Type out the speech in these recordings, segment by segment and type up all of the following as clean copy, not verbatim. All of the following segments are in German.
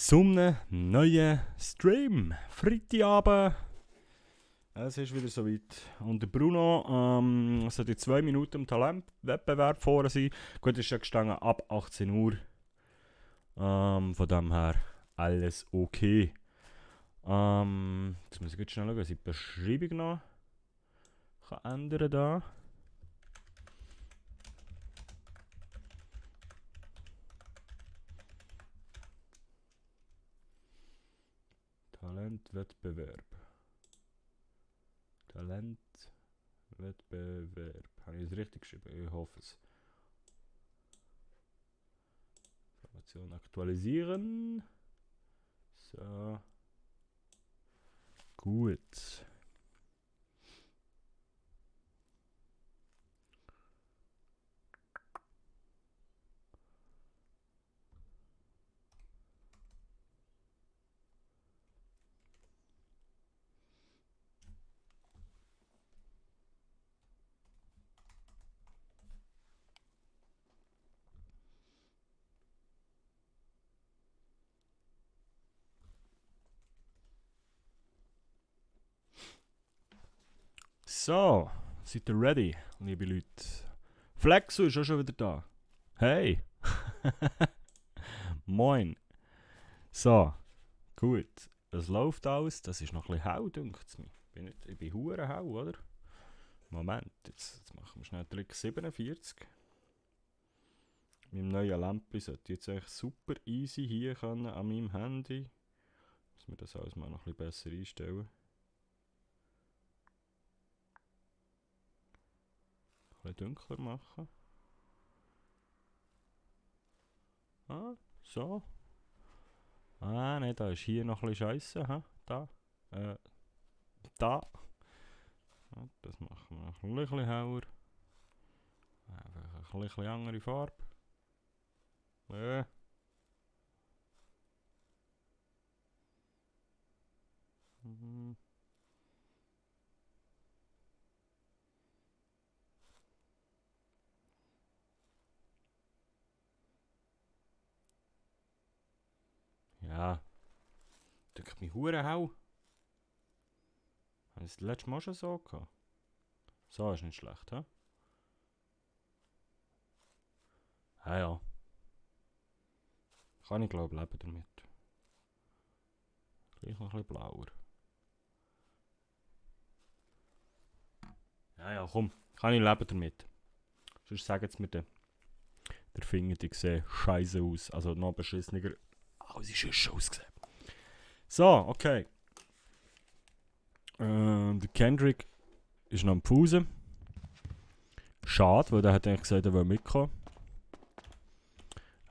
zum neuen Stream. Freitagabend. Es ist wieder soweit. Und der Bruno sollte in 2 Minuten im Talentwettbewerb vorne sein. Gut, ist ja gestanden ab 18 Uhr. Von dem her alles okay. Jetzt muss ich gut schnell schauen, dass ich die Beschreibung noch ändern kann. Talentwettbewerb. Habe ich es richtig geschrieben? Ich hoffe es. Information aktualisieren. So. Gut. So, seid ihr ready, liebe Leute? Flexo ist auch schon wieder da. Hey! Moin! So, gut. Es läuft alles. Das ist noch ein bisschen hell, denkt es mir. Ich bin hure hell, oder? Moment, jetzt machen wir schnell Trick 47. Mit meinem neuen Lampe sollte jetzt echt super easy hier können, an meinem Handy. Muss mir das alles mal noch ein bisschen besser einstellen. Ein bisschen dunkler machen. Ah, so. Ah, ne, da ist hier noch ein bisschen Scheiße. Ha? Da. Da. Ja, das machen wir noch ein bisschen heller. Einfach ein bisschen andere Farbe. Mhm. Ja. Denkt mich hure hell. Habe ich das letzte Mal schon so gehabt? So ist nicht schlecht, hä? Ja, ja. Kann ich glaube leben damit. Gleich noch ein bisschen blauer. Ja, ja, komm. Kann ich leben damit. Sonst sagen sie mir dann. Der Finger, die sehen scheiße aus. Also noch beschissener. Als ich schon ausgesehen. So, okay. Der Kendrick ist noch am Pause. Schade, weil der hat eigentlich gesagt, er will mitkommen.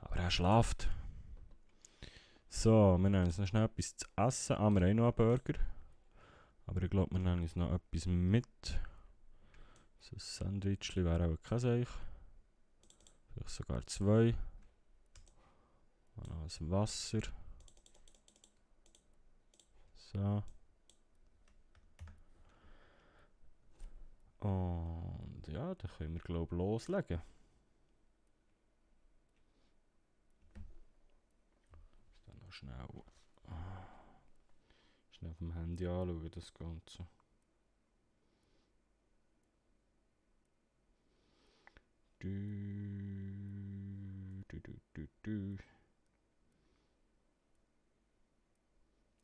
Aber er schläft. So, wir nehmen uns noch schnell etwas zu essen. Ah, wir haben noch einen Burger. Aber ich glaube, wir nehmen uns noch etwas mit. So ein Sandwich wäre auch kein Seich. Vielleicht sogar 2. Und noch ein Wasser. So. Und ja, dann können wir glaube ich loslegen. Dann noch schnell auf dem Handy anschauen, das Ganze.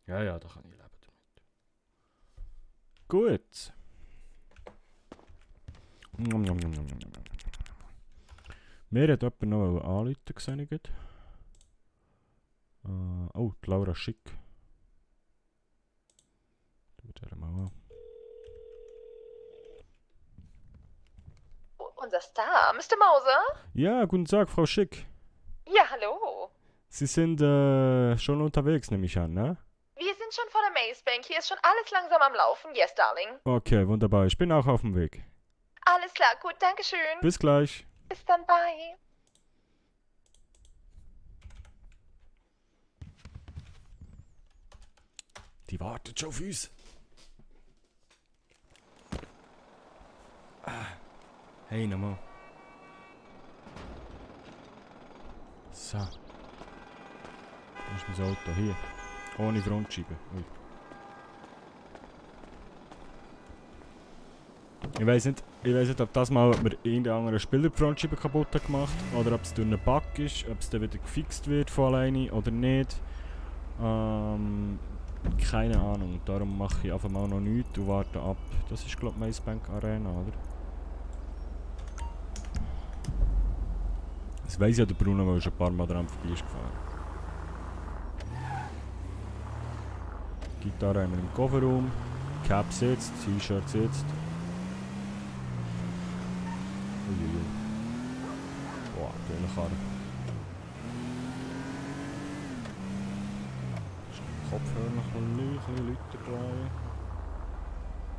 Ja, ja, da kann ich leben damit. Gut. Mir hat jemand noch anrufen gesehen. Oh, die Laura Schick. Der mal an. Unser Star, Mr. Moser? Ja, guten Tag, Frau Schick. Ja, hallo. Sie sind schon unterwegs, nehme ich an, ne? Wir sind schon vor der Maze Bank. Hier ist schon alles langsam am Laufen. Yes, darling. Okay, wunderbar. Ich bin auch auf dem Weg. Alles klar, gut, danke schön. Bis gleich. Bis dann, bye. Die wartet schon auf uns. Hey, nochmal. So. Wo ist mein Auto? Hier. Ohne Frontscheibe. Ui. Ich weiss nicht, ob das mal ob mir irgendein anderer Spieler die Frontscheibe kaputt hat gemacht oder ob es durch einen Bug ist, ob es dann wieder gefixt wird von alleine oder nicht. Keine Ahnung. Darum mache ich einfach mal noch nichts und warte ab. Das ist glaube ich Macebank Arena, oder? Das weiss ja der Bruno, weil er schon ein paar Mal dran vorbei ist gefahren. Gitarre haben wir im Kofferraum. Cap sitzt, T-Shirt sitzt. Uiuiui. Boah, geile Karre. Kopfhörer noch ein bisschen lauter drehen.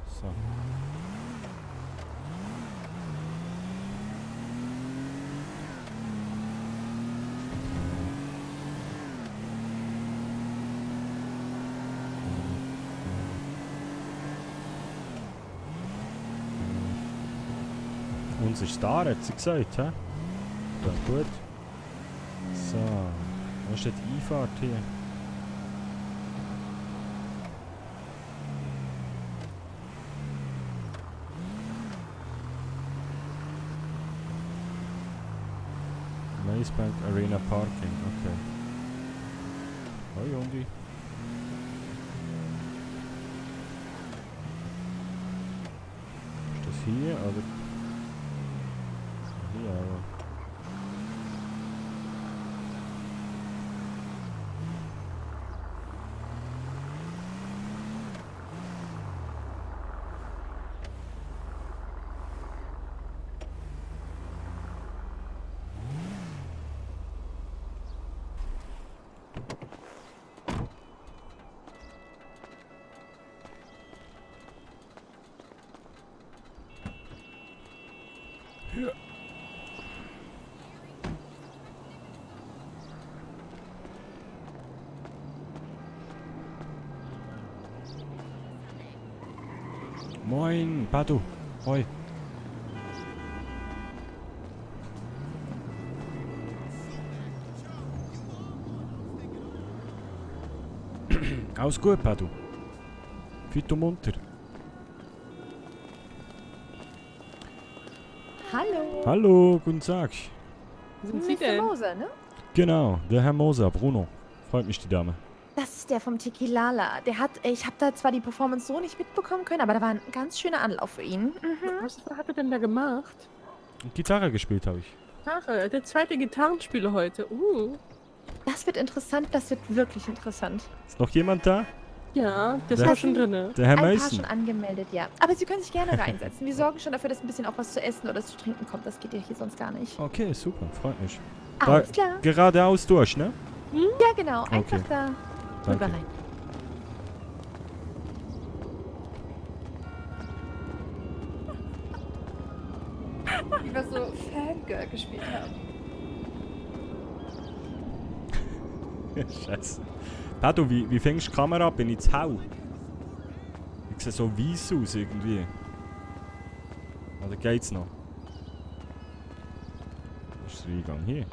So. Uns ist da, hat sie gesagt, hä? Geht gut. So. Wo ist denn die Einfahrt hier? Macebank Arena Parking, okay. Hoi Hundi. Ist das hier oder? Hier aber. Ja. Moin, Patu. Hoi. Alles gut, Patu. Fit und munter. Hallo. Hallo, guten Tag. Wo sind Sie Mr. denn? Moser, ne? Genau, der Herr Moser, Bruno. Freut mich, die Dame. Das ist der vom Tequilala. Ich habe da zwar die Performance so nicht mitbekommen können, aber da war ein ganz schöner Anlauf für ihn. Mhm. Was hat er denn da gemacht? Gitarre gespielt habe ich. Ach, der zweite Gitarrenspieler heute. Das wird interessant, das wird wirklich interessant. Ist noch jemand da? Ja, das Der- war schon drinne. Der Herr Ein paar Mason. schon angemeldet, ja. Aber Sie können sich gerne reinsetzen. Wir sorgen schon dafür, dass ein bisschen auch was zu essen oder zu trinken kommt. Das geht ja hier sonst gar nicht. Okay, super, freut mich. Alles klar. Geradeaus durch, ne? Ja, genau. Einfach Okay. da Danke. rüber rein. Wie wir so Fangirl gespielt haben. Scheiße. Padu, wie fängst du die Kamera ab, wenn ich zu hau? Ich sehe so weiss aus irgendwie. Oder geht's noch? Das ist der Eingang hier.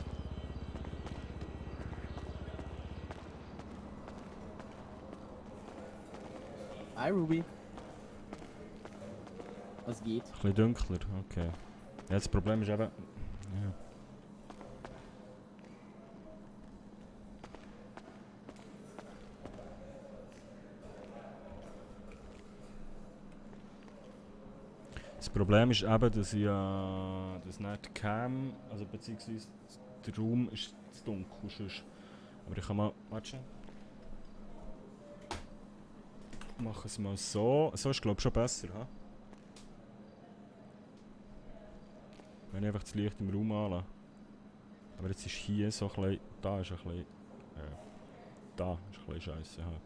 Hi Ruby. Was geht? Ein bisschen dunkler, okay. Ja, das Problem ist eben... Ja. Das Problem ist eben, dass ich das nicht Cam, also beziehungsweise der Raum ist zu dunkel sonst. Aber ich kann mal... Warte schon. Machen es mal so. So ist glaube ich schon besser, ha? Wenn ich einfach das Licht im Raum anlasse. Aber jetzt ist hier so ein bisschen... Da ist ein bisschen... da ist ein bisschen scheisse halt.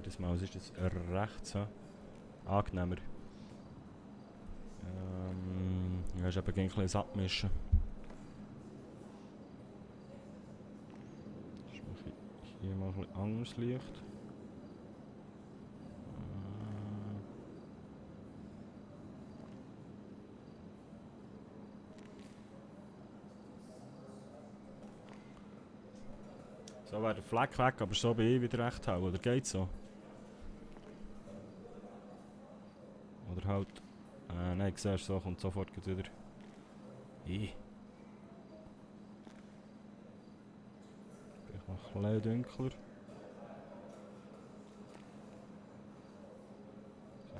Das Maus ist das rechts so. Angenehmer. Ja, ist eben ein bisschen abmischen. Jetzt mache ich hier mal ein bisschen anderes Licht. So wäre der Fleck weg, aber so bin ich wieder recht hell, oder geht's so? Oder halt... nein, siehst du, so kommt sofort wieder... Vielleicht noch ein bisschen dunkler.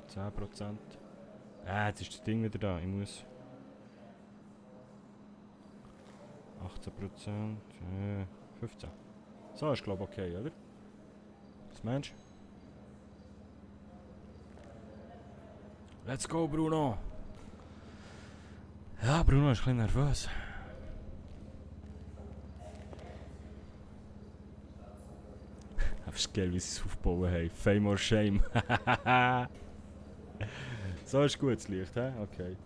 So 10%. Jetzt ist das Ding wieder da, ich muss... 18%, 15. So, ist glaube ich okay, oder? Was meinst du? Let's go, Bruno! Ja, Bruno ist ein bisschen nervös. Das ist geil, wie sie es aufbauen haben. Fame or shame. So ist gut, das Licht, hä? Okay.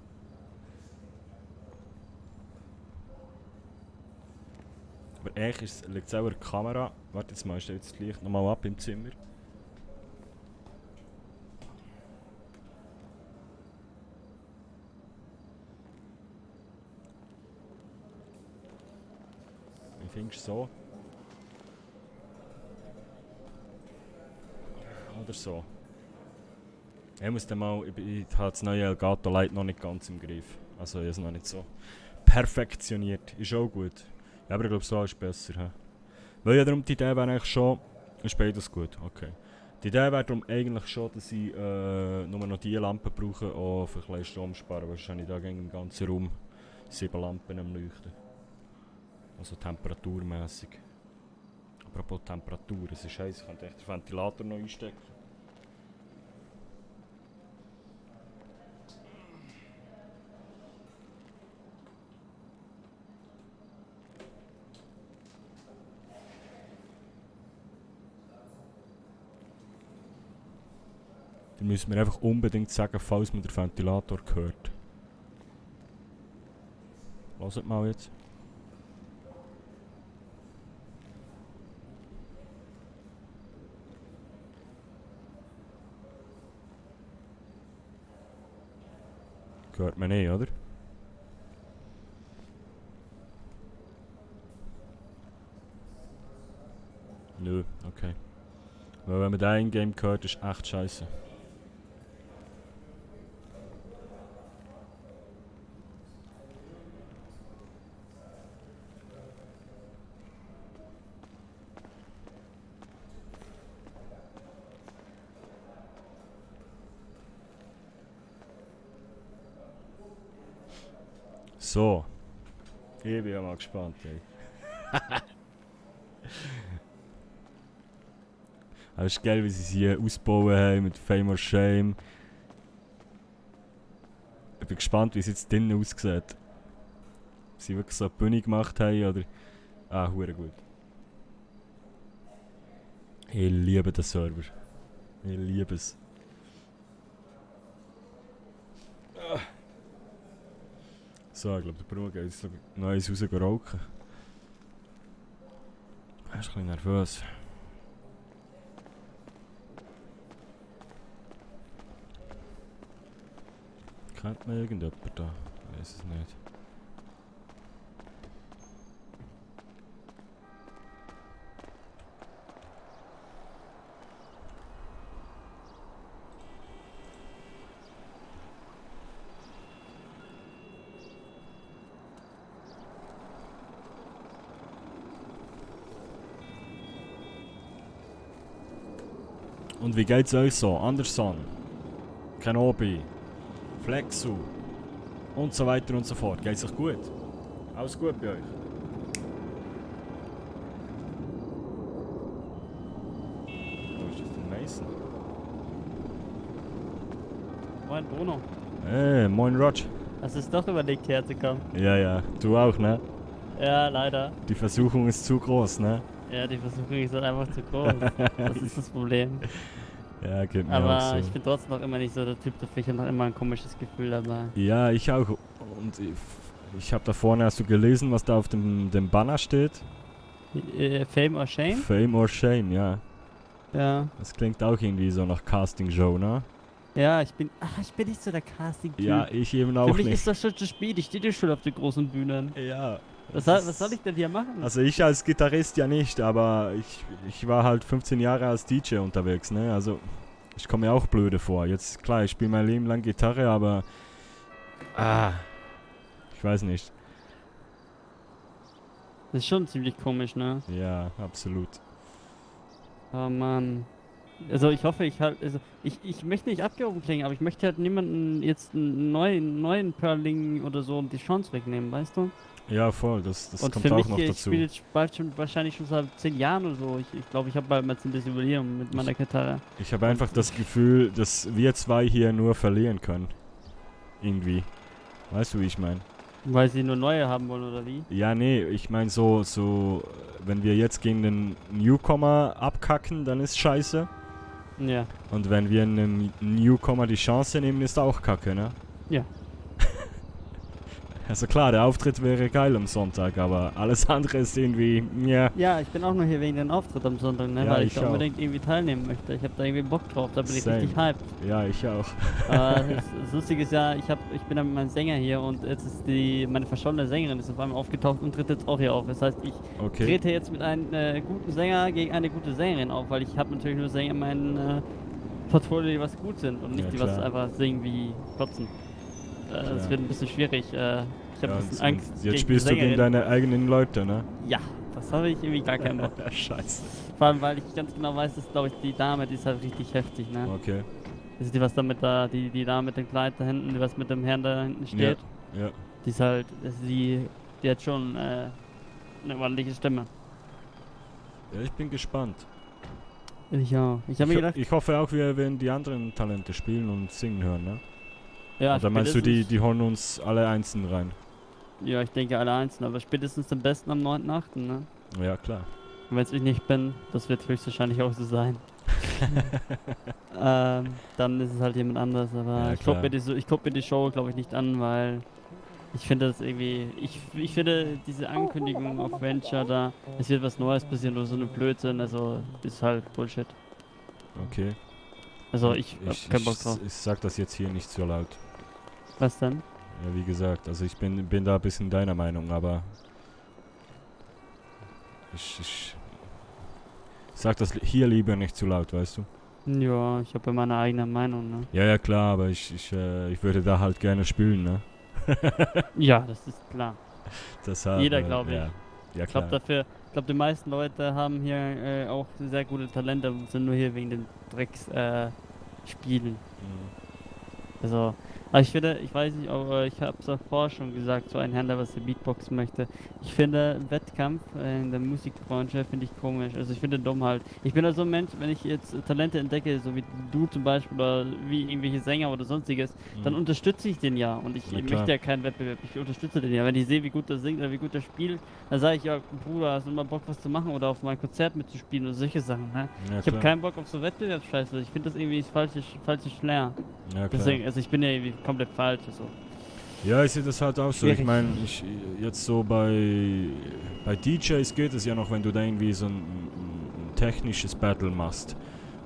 Aber eigentlich liegt es auch an der Kamera. Warte, jetzt mal, stellt das Licht nochmal ab im Zimmer. Wie findest du so? Oder so? Ich muss dann mal, ich habe das neue Elgato Light noch nicht ganz im Griff. Also ich habe es noch nicht so perfektioniert. Ist auch gut. Ja, aber ich glaube so ist besser. He? Weil ja darum, die Idee wäre eigentlich schon... Ist beides gut, okay. Die Idee wäre darum eigentlich schon, dass ich nur noch diese Lampen brauche, auch für ein bisschen Strom sparen. Wahrscheinlich da im ganzen Raum 7 Lampen am Leuchten. Also temperaturmässig. Apropos Temperatur, es ist scheiße, ich könnte echt den Ventilator noch einstecken. Dann müssen wir einfach unbedingt sagen, falls man den Ventilator hört. Hört mal jetzt. Hört man nicht, oder? Nö, okay. Weil wenn man den in-game hört, ist echt scheiße. So. Ich bin ja mal gespannt, ey. Aber es ist geil, wie sie es hier ausbauen haben mit Fame or Shame. Ich bin gespannt, wie es jetzt drinnen aussieht. Ob sie wirklich so eine Bühne gemacht haben oder... Ah, hure gut. Ich liebe den Server. Ich liebe es. So, ich glaube, der Bruno geht jetzt noch eins raus rauchen. Er ist ein bisschen nervös. Kennt man irgendjemand da? Ich weiß es nicht. Und wie geht's euch so? Anderson, Kenobi, Flexu und so weiter und so fort. Geht's euch gut? Alles gut bei euch? Wo ist das denn Mason? Moin Bruno. Hey, moin Roger. Hast du es doch überlegt herzukommen? Ja, ja, du auch, ne? Ja, leider. Die Versuchung ist zu groß, ne? Ja, die Versuchung ist halt einfach zu groß. Das ist das Problem. Ja, geht mir Aber auch so. ich bin trotzdem noch immer nicht so der Typ dafür. Ich habe noch immer ein komisches Gefühl dabei. Ja, ich auch. Und ich habe da vorne, hast du gelesen, was da auf dem Banner steht? Fame or Shame? Fame or Shame, ja. Ja. Das klingt auch irgendwie so nach Casting-Show, ne? Ja, ich bin nicht so der Casting-Typ. Ja, ich eben auch Für mich nicht. ist das schon zu spät. Ich stehe schon auf den großen Bühnen. Ja, Was soll ich denn hier machen? Also ich als Gitarrist ja nicht, aber ich war halt 15 Jahre als DJ unterwegs, ne? Also ich komme mir auch blöde vor. Jetzt, klar, ich spiele mein Leben lang Gitarre, aber ich weiß nicht. Das ist schon ziemlich komisch, ne? Ja, absolut. Oh Mann. Also ich hoffe, ich möchte nicht abgehoben klingen, aber ich möchte halt niemanden jetzt einen neuen Perling oder so die Chance wegnehmen, weißt du? Ja, voll, das Und kommt für auch mich, noch ich dazu. spiele jetzt bald wahrscheinlich schon seit 10 Jahren oder so. Ich glaube, ich habe bald mal ein Jubiläum mit meiner Gitarre. Ich habe einfach das Gefühl, dass wir zwei hier nur verlieren können. Irgendwie. Weißt du, wie ich meine? Weil sie nur neue haben wollen, oder wie? Ja, nee, ich meine so, wenn wir jetzt gegen den Newcomer abkacken, dann ist scheiße. Ja. Und wenn wir einem Newcomer die Chance nehmen, ist auch kacke, ne? Ja. Also klar, der Auftritt wäre geil am Sonntag, aber alles andere ist irgendwie, ja. Ja, ich bin auch nur hier wegen dem Auftritt am Sonntag, ne? Ja, Weil ich ich da auch. unbedingt irgendwie teilnehmen möchte. Ich habe da irgendwie Bock drauf, da bin ich Same. richtig hyped. Ja, ich auch. Das Lustige ist ja, ich bin da mit meinem Sänger hier und jetzt ist meine verschollene Sängerin ist auf einmal aufgetaucht und tritt jetzt auch hier auf. Das heißt, ich Okay. trete jetzt mit einem guten Sänger gegen eine gute Sängerin auf, weil ich habe natürlich nur Sänger in meinem Portfolio, die was gut sind und nicht Ja, die, was klar. einfach singen wie kotzen. Das Klar. wird ein bisschen schwierig. Ich habe Ja, ein bisschen und Angst. jetzt gegen spielst die du gegen Sängerin. deine eigenen Leute, ne? Ja, das habe ich irgendwie gar keinen Bock. Scheiße. Vor allem, weil ich ganz genau weiß, dass, glaube ich, die Dame, die ist halt richtig heftig, ne? Okay. Das ist die, was da mit die Dame mit dem Kleid da hinten, die was mit dem Herrn da hinten steht. Ja. Die ist halt, die hat schon eine ordentliche Stimme. Ja, ich bin gespannt. Ich auch. Ich habe mir gedacht, Ich hoffe auch, wir werden die anderen Talente spielen und singen hören, ne? ja, Oder meinst du, die spätestens- holen uns alle einzeln rein? Ja, ich denke alle einzeln, aber spätestens am besten am 9.8., ne? Ja, klar. Und wenn es ich nicht bin, das wird höchstwahrscheinlich auch so sein. Dann ist es halt jemand anders, aber Ja, ich guck klar. ich guck mir die Show, glaube ich, nicht an, weil ich finde das irgendwie, ich finde diese Ankündigung auf Venture da, es wird was Neues passieren oder so eine Blödsinn, also ist halt Bullshit. Okay. Also ich hab keinen Bock drauf. Ich sag das jetzt hier nicht so laut. Was denn? Ja, wie gesagt, also ich bin da ein bisschen deiner Meinung, aber ich sag das hier lieber nicht zu laut, weißt du? Ja, ich habe ja meine eigene Meinung, ne? Ja, klar, aber ich würde da halt gerne spielen, ne? Ja, das ist klar. Deshalb, Jeder, glaub ich. Ja, Ich klar. glaube, die meisten Leute haben hier auch sehr gute Talente und sind nur hier wegen den Drecks Spielen. Mhm. Also, aber ich finde, ich weiß nicht, aber ich habe es auch vorher schon gesagt, so ein Händler, was der Beatbox möchte. Ich finde Wettkampf in der Musikbranche finde ich komisch. Also ich finde dumm halt. Ich bin da so ein Mensch, wenn ich jetzt Talente entdecke, so wie du zum Beispiel oder wie irgendwelche Sänger oder sonstiges, dann Mhm. unterstütze ich den ja. Und ich Na klar. möchte ja keinen Wettbewerb, ich unterstütze den ja. Wenn ich sehe, wie gut er singt oder wie gut er spielt, dann sage ich, ja, Bruder, hast du mal Bock, was zu machen oder auf mein Konzert mitzuspielen oder solche Sachen, ne? Ja, Ich habe klar. keinen Bock auf so Wettbewerbsscheiße. Ich finde das irgendwie das falsche Flair. Ja, klar. Deswegen, also ich bin ja irgendwie komplett falsch. So. Ja, ich sehe das halt auch so. Ich Schwierig. meine, jetzt so bei DJs geht es ja noch, wenn du da irgendwie so ein technisches Battle machst.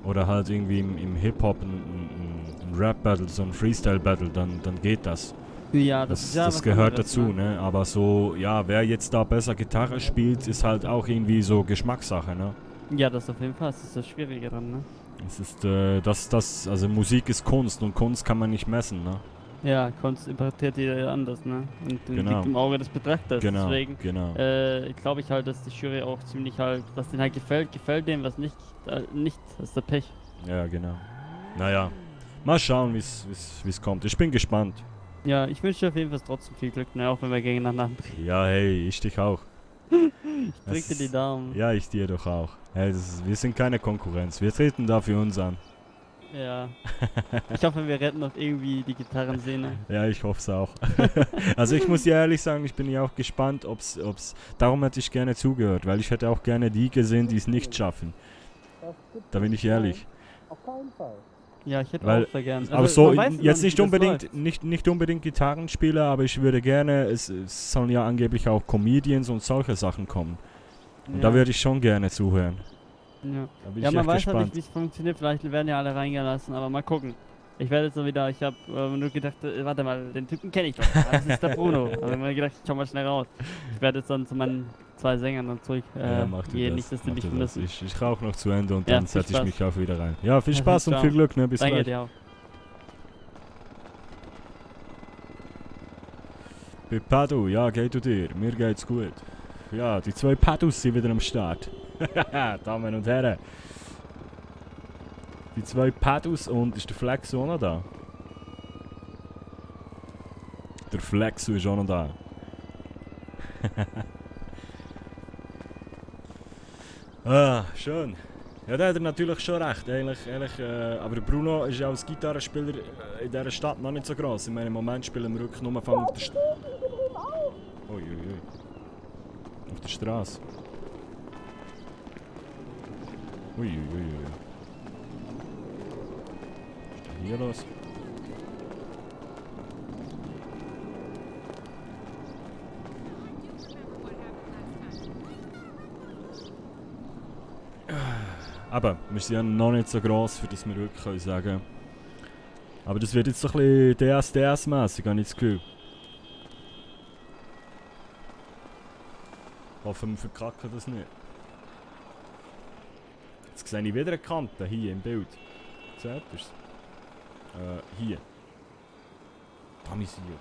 Oder halt irgendwie im Hip-Hop ein Rap-Battle, so ein Freestyle-Battle, dann geht das. Ja, Das, ist ja das was gehört anderes, dazu, ne? ne? Aber so, ja, wer jetzt da besser Gitarre spielt, ist halt auch irgendwie so Geschmackssache, ne? Ja, das auf jeden Fall. Das ist das Schwierige dran, ne? Es ist, also Musik ist Kunst und Kunst kann man nicht messen, ne? Ja, Kunst interpretiert jeder anders, ne? Und Genau. liegt im Auge des Betrachters. Genau, Deswegen genau. glaube ich halt, dass die Jury auch ziemlich halt, was denen halt gefällt dem, was nicht, das ist der Pech. Ja, genau. Naja, mal schauen, wie es kommt. Ich bin gespannt. Ja, ich wünsche dir auf jeden Fall trotzdem viel Glück, ne? Auch wenn wir gegeneinander treten. Ja, hey, ich dich auch. Ich drück dir Das- die Daumen. Ja, ich dir doch auch. Hey, wir sind keine Konkurrenz. Wir treten da für uns an. Ja. Ich hoffe, wir retten noch irgendwie die Gitarrenszene. Ja, ich hoffe es auch. Also ich muss dir ehrlich sagen, ich bin ja auch gespannt, ob's. Darum hätte ich gerne zugehört, weil ich hätte auch gerne die gesehen, die es nicht schaffen. Da bin ich ehrlich. Ja, ich hätte Weil- auch sehr gern. Aber so, man weiß noch jetzt nicht, nicht wie das unbedingt, läuft. nicht unbedingt Gitarrenspieler, aber ich würde gerne, es sollen ja angeblich auch Comedians und solche Sachen kommen. Und Ja. da würde ich schon gerne zuhören. Ja. Da bin Ja, ich man echt weiß halt gespannt. nicht, wie es funktioniert. Vielleicht werden ja alle reingelassen, aber mal gucken. Ich werde jetzt so wieder, ich habe nur gedacht, warte mal, den Typen kenne ich doch. Das ist der Bruno. Aber ich mir gedacht, ich komm mal schnell raus. Ich werde jetzt dann zu meinen 2 Sängern dann zurück mach du gehen, das. nicht, dass die Mach mich du das. vermissen. Ich rauche noch zu Ende und Ja, dann viel setze ich Spaß. mich auch wieder rein. Ja, viel Spaß und Ciao. viel Glück, ne? Bis Danke gleich. dir auch. Bei Padu, ja, geht du dir. Mir geht's gut. Ja, die 2 Padus sind wieder am Start. Damen und Herren. Die 2 Padus und ist der Flexo auch noch da? Der Flexo ist auch noch da. Schön. Ja, da hat er natürlich schon recht. Aber Bruno ist ja als Gitarrenspieler in dieser Stadt noch nicht so gross. Ich meine, im Moment spielen wir wirklich nur auf der Straße. Uiuiui. Auf der Straße. Uiuiui. Was ist denn hier los? Aber wir sind ja noch nicht so gross, für das wir wirklich sagen können. Aber das wird jetzt so ein bisschen DSDS-mässig, habe ich das Gefühl. Hoffen wir verkacken das nicht. Jetzt sehe ich wieder eine Kante, hier im Bild. Seht ihr es? Hier. Da ist hier.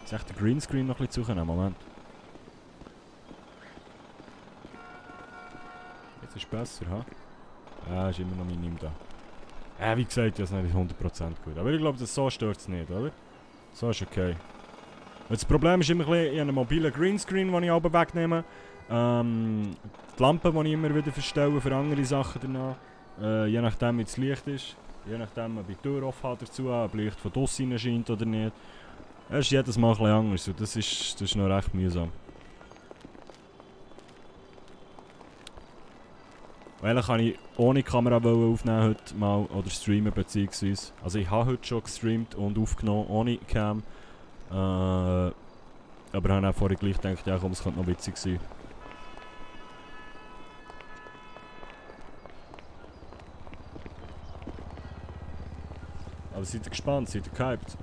Ist echt der Greenscreen noch ein bisschen suchen? Moment. Jetzt ist es besser, ha? Ja, ist immer noch minim da. Wie gesagt, das ist nicht 100% gut. Aber ich glaube, so stört es nicht, oder? So ist okay. Das Problem ist immer ein bisschen, ich habe einen mobilen Greenscreen, den ich aber wegnehme. Die Lampen, die ich immer wieder verstelle für andere Sachen danach. Je nachdem, wie das Licht ist. Je nachdem, ob ich die Tür offen habe dazu, ob Licht von draussen scheint oder nicht. Es ist jedes Mal ein bisschen anders und das ist noch recht mühsam. Eigentlich kann ich ohne Kamera aufnehmen heute mal oder streamen beziehungsweise. Also ich habe heute schon gestreamt und aufgenommen ohne Cam. Aber ich habe auch vorher gleich gedacht, ja komm, es könnte noch witzig sein. Aber seid ihr gespannt? Seid ihr gehypt?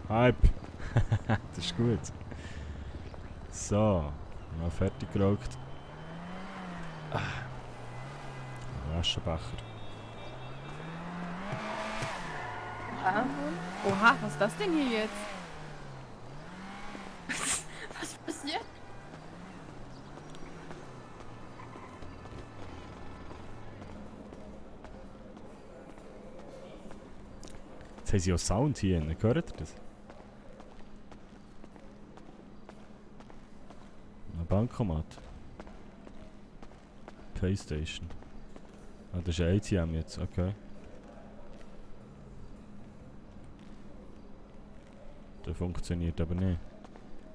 Hype! Das ist gut. So, mal fertig geraucht. Aschenbecher. Oha, was ist das denn hier jetzt? Was passiert? Jetzt haben sie auch Sound hier, hört ihr das? Ein Bankomat. Playstation. Ah, das ist ein ATM jetzt, okay. Das funktioniert aber nicht.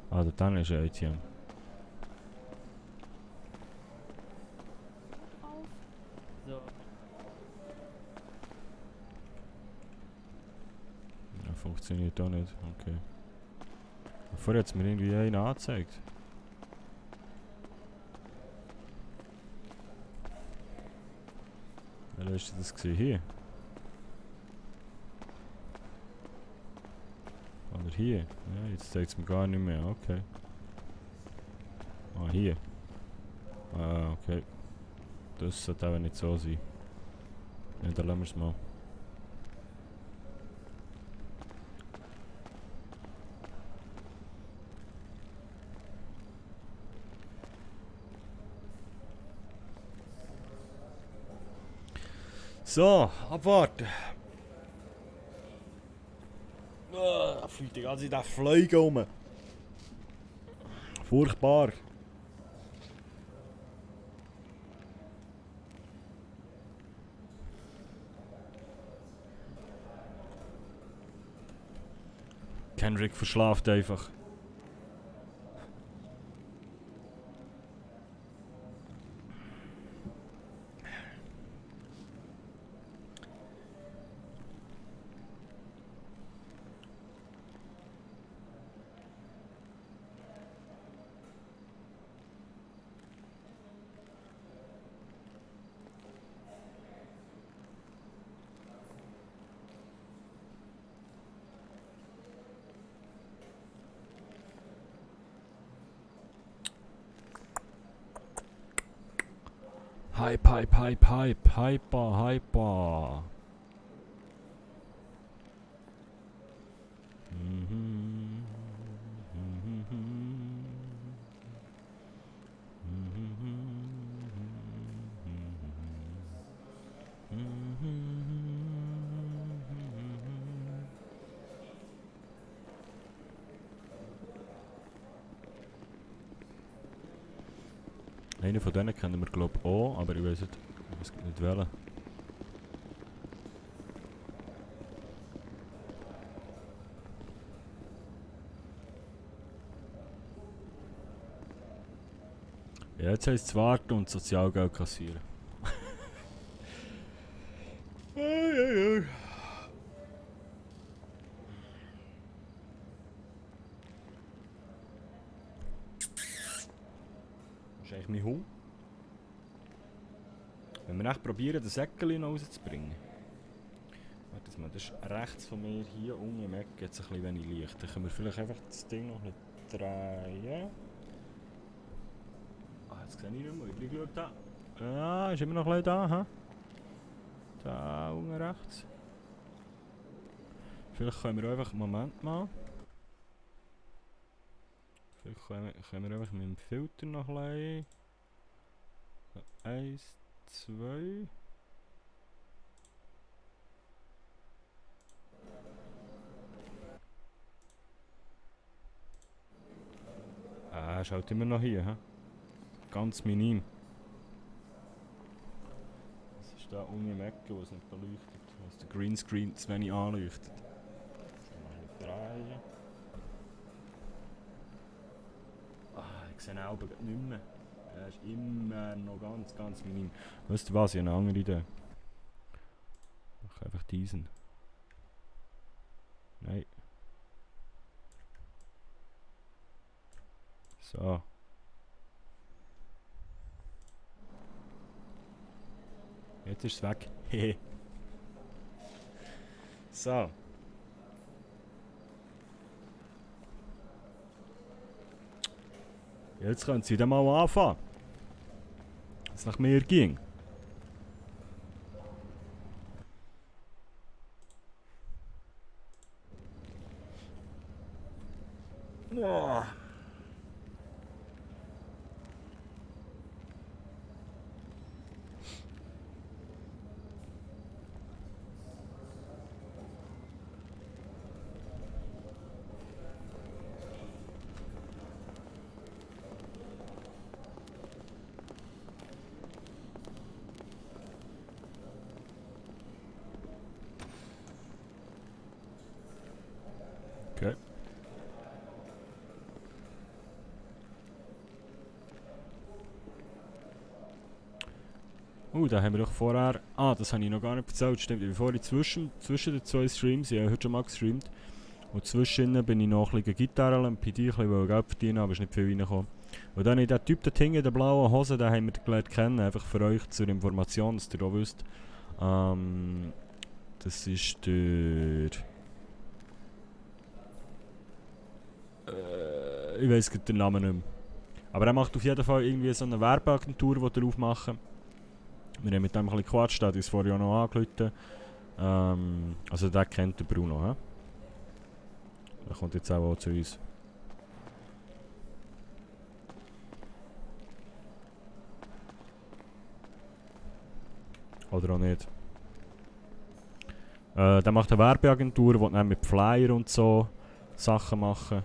Ah, da dann ist ein ATM. So. Ja, funktioniert auch nicht, okay. Vorher hat es mir irgendwie einen angezeigt. Welcher ist das gesehen? Hier? Oder hier? Ja, jetzt zeigt es mir gar nicht mehr, okay. Ah, hier. Ah, okay. Das sollte aber nicht so sein. Ja, dann lassen wir es mal. So, abwarten. Da fühlt die ganze Zeit Fliegen rum. Furchtbar. Kendrick verschlaft einfach. Hype, Hype, Hype, Hype, Hyper, Hyper. Einen von denen kennen wir glaube ich auch, aber ich weiß nicht welchen. Ja, jetzt heisst es warten und Sozialgeld kassieren. Das ist eigentlich mein Hund. Wenn wir echt probieren, den Säckchen noch rauszubringen. Warte mal, das ist rechts von mir hier unten im Eck jetzt ein bisschen wenig Licht. Dann können wir vielleicht einfach das Ding noch ein bisschen drehen. Ah, jetzt sehe ich nicht mehr. Ich schaue da. Ja, ist immer noch ein bisschen da, hä? Da unten rechts. Vielleicht können wir einfach... Moment mal. Vielleicht können wir einfach mit dem Filter noch ein bisschen... 1, 2... Ah, schaut immer noch hier, hä? Ganz minim. Das ist da unten im Ecke, wo es nicht beleuchtet, wo der Greenscreen zu wenig anleuchtet. Mal ein bisschen drehen. Ah, ich sehe ihn auch nicht mehr. Er ist immer noch ganz minim. Weißt du was, ich habe eine andere Idee. Ich mache einfach diesen. Nein. So. Jetzt ist es weg. Hehe. So. Jetzt können Sie dann mal anfangen. Wenn es nach mir ging. Oh. Okay. Da haben wir doch vorher... Ah, das habe ich noch gar nicht erzählt, stimmt. Ich bin vorhin zwischen den zwei Streams, ich habe heute schon mal gestreamt. Und zwischen bin ich noch ein bisschen Gitarre und bei dir ein bisschen Geld verdienen, aber es ist nicht viel reingekommen. Und dann der Typ dort hinten in der blauen Hose, den haben wir gelernt kennen, einfach für euch zur Information, dass ihr auch wisst. Das ist der... ich weiß den Namen nicht mehr. Aber er macht auf jeden Fall irgendwie so eine Werbeagentur, die er aufmachen. Wir haben mit dem ein bisschen gequatscht, der hat uns vorher auch noch angerufen. Also der kennt den Bruno, he? Der kommt jetzt auch zu uns. Oder auch nicht. Der macht eine Werbeagentur, die dann mit Flyer und so Sachen machen.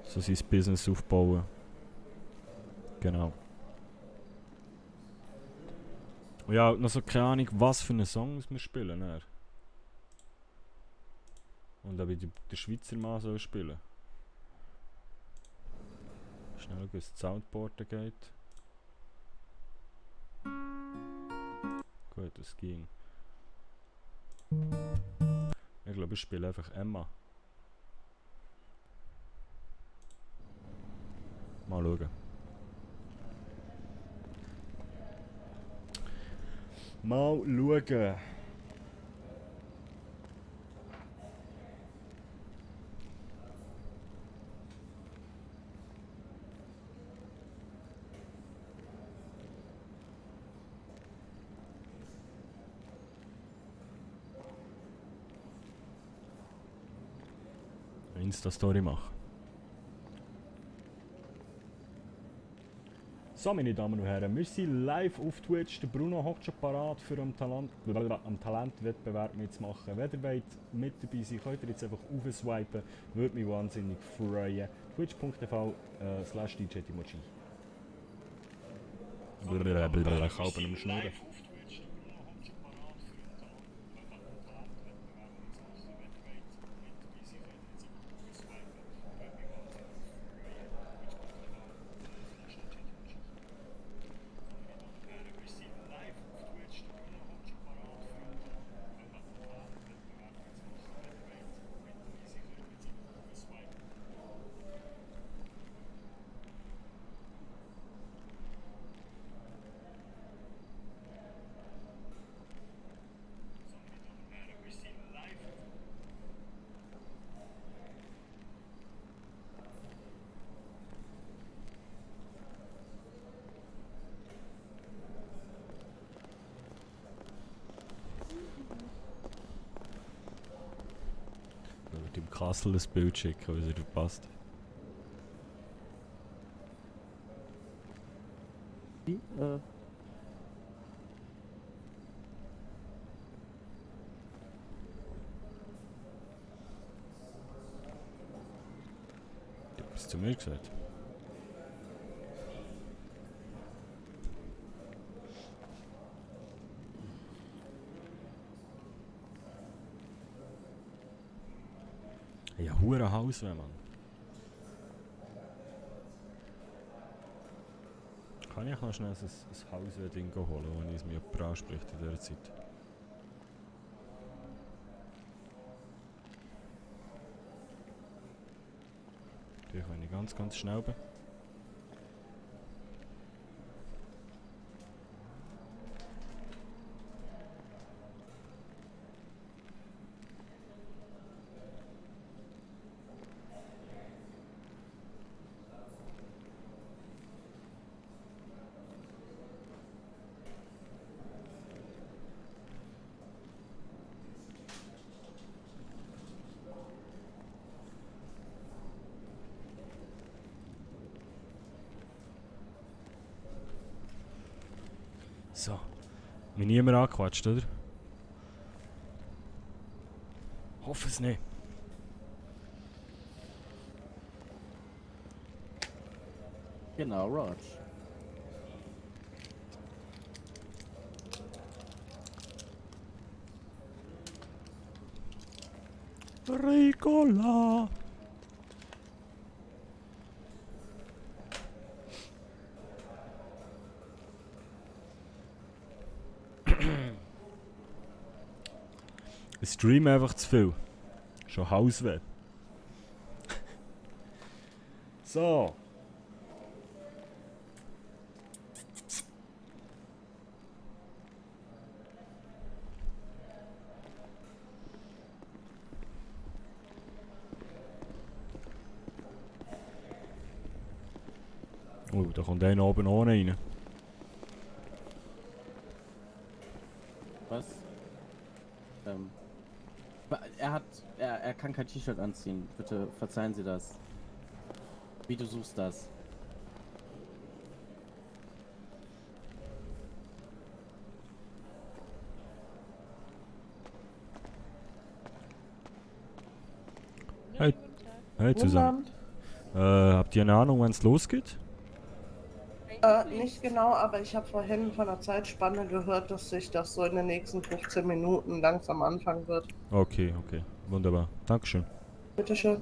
So sein Business aufbauen. Genau. Und ja, noch so keine Ahnung, was für einen Song wir spielen. Dann. Und ob ich den Schweizer Mann soll spielen. Schnell schauen, wie es Soundboarden geht. Gut, das ging. Ich glaube, ich spiele einfach Emma. Mal schauen. Mal schauen. Insta-Story machen. So, meine Damen und Herren, wir sind live auf Twitch. Der Bruno hockt schon parat für am Talentwettbewerb mitzumachen. Wenn ihr wollt mit dabei sein, könnt ihr jetzt einfach aufswipen. Würde mich wahnsinnig freuen. twitch.tv/DJ-Timochi. Kalben am Schnurren. Im Castle ein Bild schicken, was er passt. Wie? Du hast zu mir gesagt. Ja, hure Haus, wenn man. Kann ich noch schnell ein Haus-Ding holen, wenn es mir jemand anspricht in dieser Zeit? Natürlich, wenn ich ganz schnell bin. So. Mich niemand angequatscht, oder? Hoffe es nicht. Genau, Rog. Ricola! Ich streame einfach zu viel. Schon Hausweh. So. Oh, da kommt einer oben ohne rein. Was? Er kann kein T-Shirt anziehen. Bitte verzeihen Sie das. Wie du suchst das? Hey zusammen. Habt ihr eine Ahnung, wann es losgeht? Nicht genau, aber ich habe vorhin von der Zeitspanne gehört, dass sich das so in den nächsten 15 Minuten langsam anfangen wird. Okay, okay. Wunderbar. Dankeschön. Bitteschön.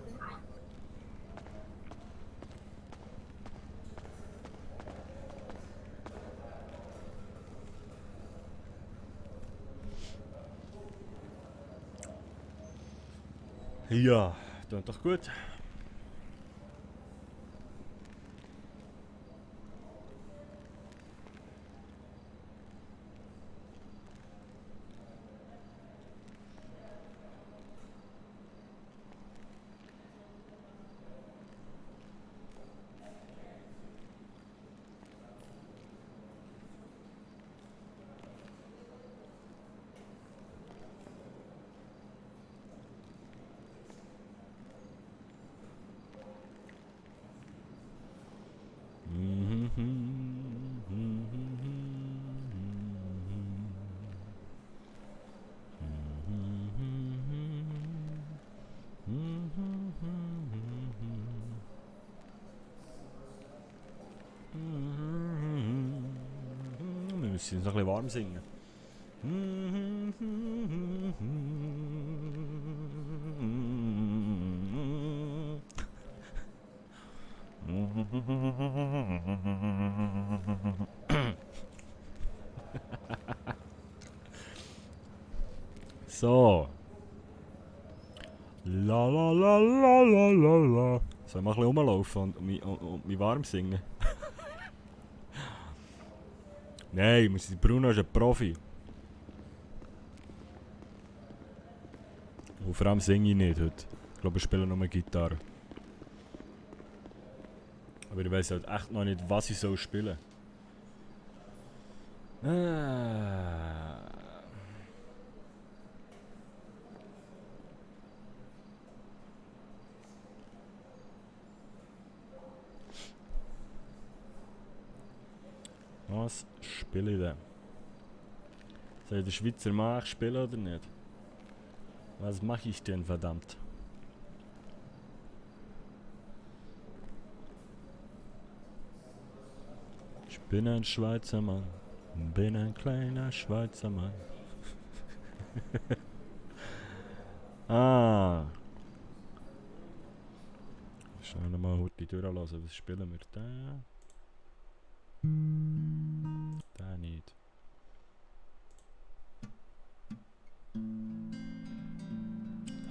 Ja, tut doch gut. müssen uns noch ein bisschen warm singen. So. La la la la la la la. Soll ich mal ein bisschen rumlaufen und mich warm singen? Nein, Bruno ist ein Profi. Und vor allem singe ich nicht heute. Ich glaube, ich spiele nur Gitarre. Aber ich weiß halt echt noch nicht, was ich soll spielen. Was spiele ich denn? Soll ich den Schweizer Markt spielen oder nicht? Was mache ich denn, verdammt? Ich bin ein Schweizer Mann, bin ein kleiner Schweizer Mann. Ah. Schauen wir mal heute durchlassen, was spielen wir da? Da nicht.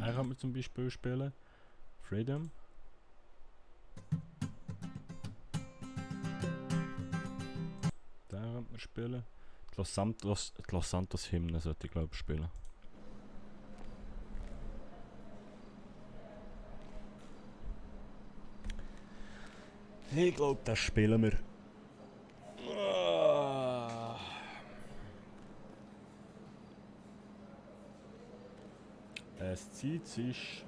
Da kann man zum Beispiel spielen. Freedom. Da kann man spielen. Die Los Santos Hymne sollte ich glaube ich spielen. Ich glaube, das spielen wir. Es zieht sich.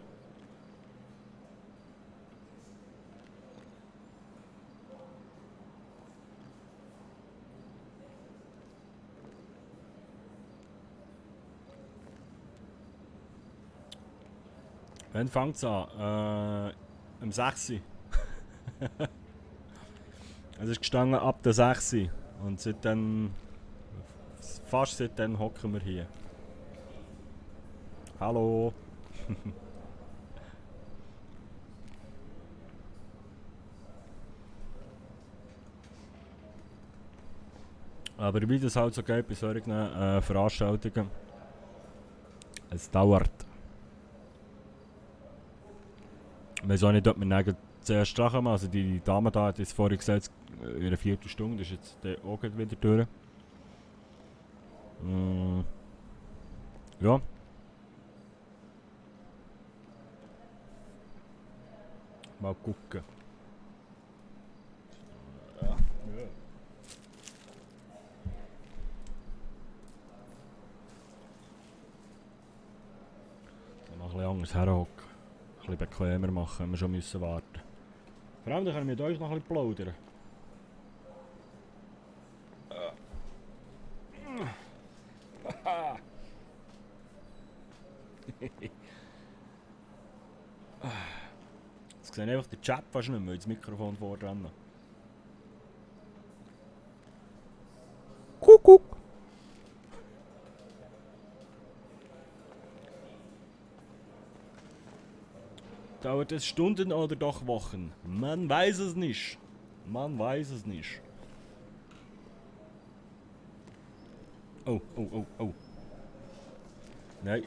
Wann fängt es an? Am 6. Es ist gestanden ab der 6. Und seitdem, fast seitdem hocken wir hier. Hallo. Aber wie das halt so geht bei solchen Veranstaltungen, es dauert. Ich weiß auch nicht, ob wir dann zuerst dran kommen. Also die Dame da hat jetzt vorhin gesagt, in einer Viertelstunde ist jetzt der auch wieder durch. Ja. Mal gucken. Ja. Noch ein bisschen anders herhocken. Ein bisschen bequemer machen, wenn wir schon müssen warten. Vor allem, dann können wir mit euch noch ein bisschen plaudern. Jetzt sehe ich einfach den Chat fast nicht mehr, weil das Mikrofon vordran. Kuckuck! Dauert es Stunden oder doch Wochen? Man weiß es nicht. Man weiß es nicht. Oh, oh, oh, oh. Nein.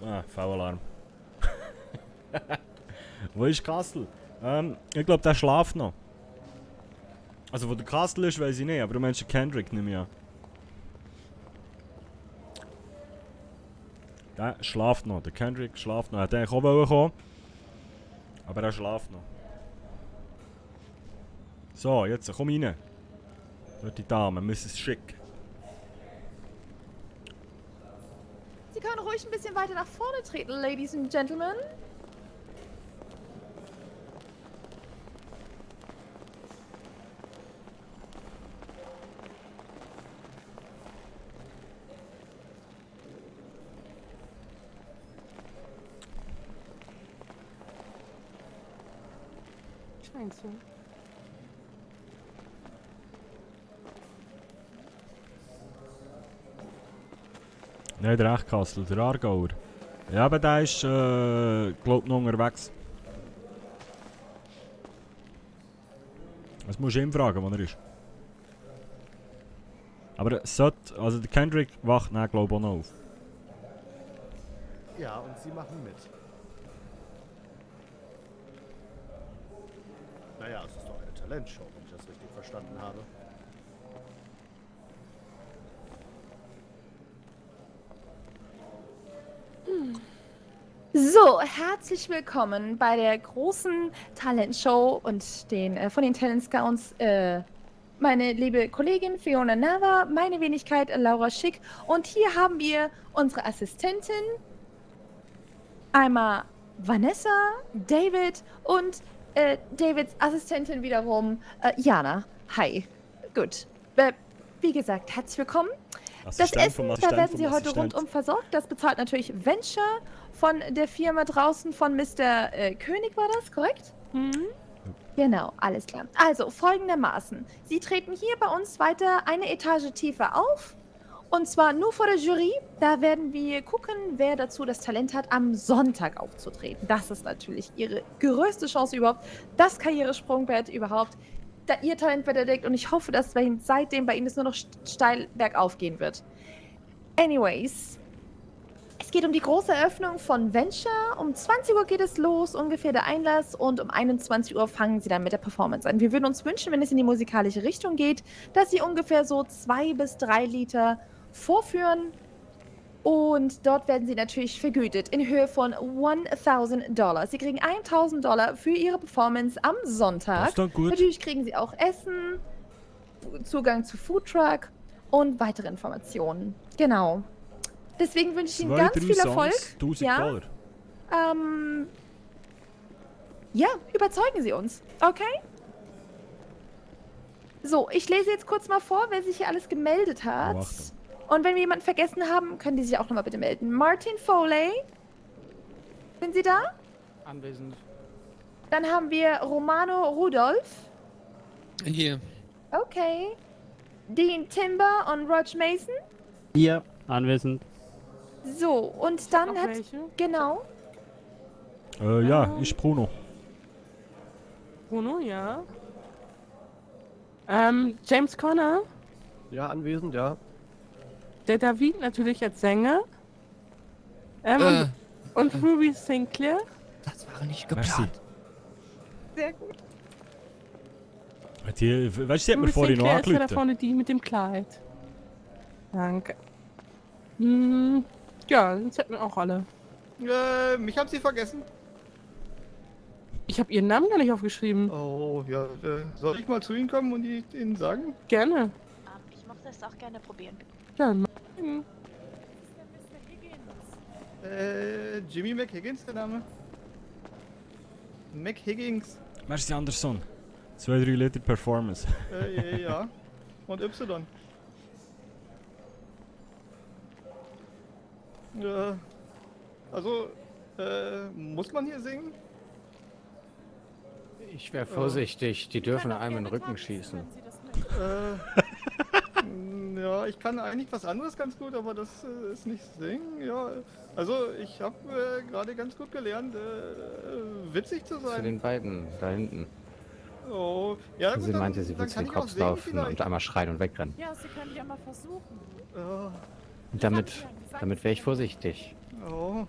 Ah, V-Alarm. Wo ist Kastel? Ich glaube, der schlaft noch. Also, wo der Kastel ist, weiß ich nicht, aber du meinst Kendrick nicht mehr. Der schlaft noch, der Kendrick schlaft noch. Er hätte eigentlich auch kommen, aber er schlaft noch. So, jetzt komm rein. Dort die Dame, Mrs. Schick. Sie können ruhig ein bisschen weiter nach vorne treten, Ladies and Gentlemen. Scheint so. Nein, der Echtkassel, der Aargauer. Ja, aber der ist, glaub noch unterwegs. Das musst du ihn fragen, wo er ist. Aber also der Kendrick wacht dann, glaub ich, auch noch auf. Ja, und Sie machen mit. Naja, es ist doch eine Talentshow, wenn ich das richtig verstanden habe. So, herzlich willkommen bei der großen Talentshow und von den Talent Scouts, meine liebe Kollegin Fiona Nava, meine Wenigkeit Laura Schick und hier haben wir unsere Assistentin, einmal Vanessa, David und Davids Assistentin wiederum, Jana. Hi. Gut. Wie gesagt, herzlich willkommen. Das Essen, da werden Sie heute rundum versorgt. Das bezahlt natürlich Venture von der Firma draußen von Mr. König, war das, korrekt? Mhm. Genau, alles klar. Also, folgendermaßen. Sie treten hier bei uns weiter eine Etage tiefer auf. Und zwar nur vor der Jury. Da werden wir gucken, wer dazu das Talent hat, am Sonntag aufzutreten. Das ist natürlich Ihre größte Chance überhaupt. Das Karrieresprungbrett überhaupt. Da Ihr Talent wird entdeckt und ich hoffe, dass seitdem bei Ihnen es nur noch steil bergauf gehen wird. Anyways. Es geht um die große Eröffnung von Venture. Um 20 Uhr geht es los, ungefähr der Einlass. Und um 21 Uhr fangen Sie dann mit der Performance an. Wir würden uns wünschen, wenn es in die musikalische Richtung geht, dass Sie ungefähr so 2 bis 3 Liter vorführen. Und dort werden Sie natürlich vergütet in Höhe von $1.000. Sie kriegen $1.000 für Ihre Performance am Sonntag. Das ist doch gut. Natürlich kriegen Sie auch Essen, Zugang zu Foodtruck und weitere Informationen. Genau. Deswegen wünsche ich Ihnen ganz viel Erfolg. $1.000. Ja. Ja, überzeugen Sie uns. Okay? So, ich lese jetzt kurz mal vor, wer sich hier alles gemeldet hat. Oh, Achtung. Und wenn wir jemanden vergessen haben, können die sich auch nochmal bitte melden. Martin Foley. Sind Sie da? Anwesend. Dann haben wir Romano Rudolph. Hier. Okay. Dean Timber und Roger Mason. Hier. Anwesend. So, und dann Noch hat... welche? Genau. Ja, ist Bruno. Bruno, ja. James Conner. Ja, anwesend, ja. Der David natürlich als Sänger. Und Ruby Sinclair. Das war nicht Merci. geplant. Sehr gut. Weißt du, sie hat mir Ruby vorhin noch Sinclair ist ja da angerufen. vorne die mit dem Kleid. Danke. Hm, ja, sonst hätten wir auch alle. Mich haben Sie vergessen. Ich habe Ihren Namen gar nicht aufgeschrieben. Oh, ja, soll ich mal zu Ihnen kommen und Ihnen sagen? Gerne. Ich mochte es auch gerne probieren. Ja, Jimmy McHiggins, der Name. McHiggins. Merci Anderson. 2-3 Liter Performance. Ja. Und Y. Also, muss man hier singen? Ich wäre vorsichtig, die dürfen einem in den Rücken schießen. Ja, ich kann eigentlich was anderes ganz gut, aber das ist nicht singen. Ja, also ich habe gerade ganz gut gelernt, witzig zu Zu sein. den beiden da hinten. Oh, ja gut, Sie meinte, sie dann würde kann zum ich auch Kopf singen laufen und vielleicht. einmal schreien und wegrennen. Ja, Sie können ja mal versuchen. Und damit wäre ich vorsichtig. Oh,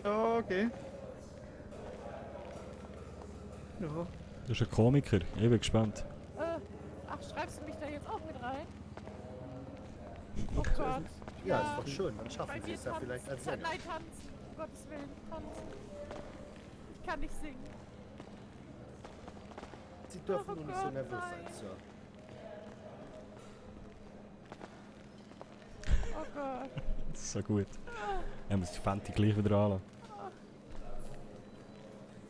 ja, okay. Ja. Das ist ein Komiker. Ich bin gespannt. Ach, schreibst du mich da jetzt auch mit rein? Oh Gott. Ja, ist doch schön, dann Bei schaffen Sie mir es ja vielleicht als Sänger. Nein, tanzen. Um Gottes Willen, tanzen. Ich kann nicht singen. Sie dürfen Oh nur nicht so Gott, nervös sein, nein. Sir. Oh Gott. Das ist so gut. Er muss die Fenty gleich wieder anlassen.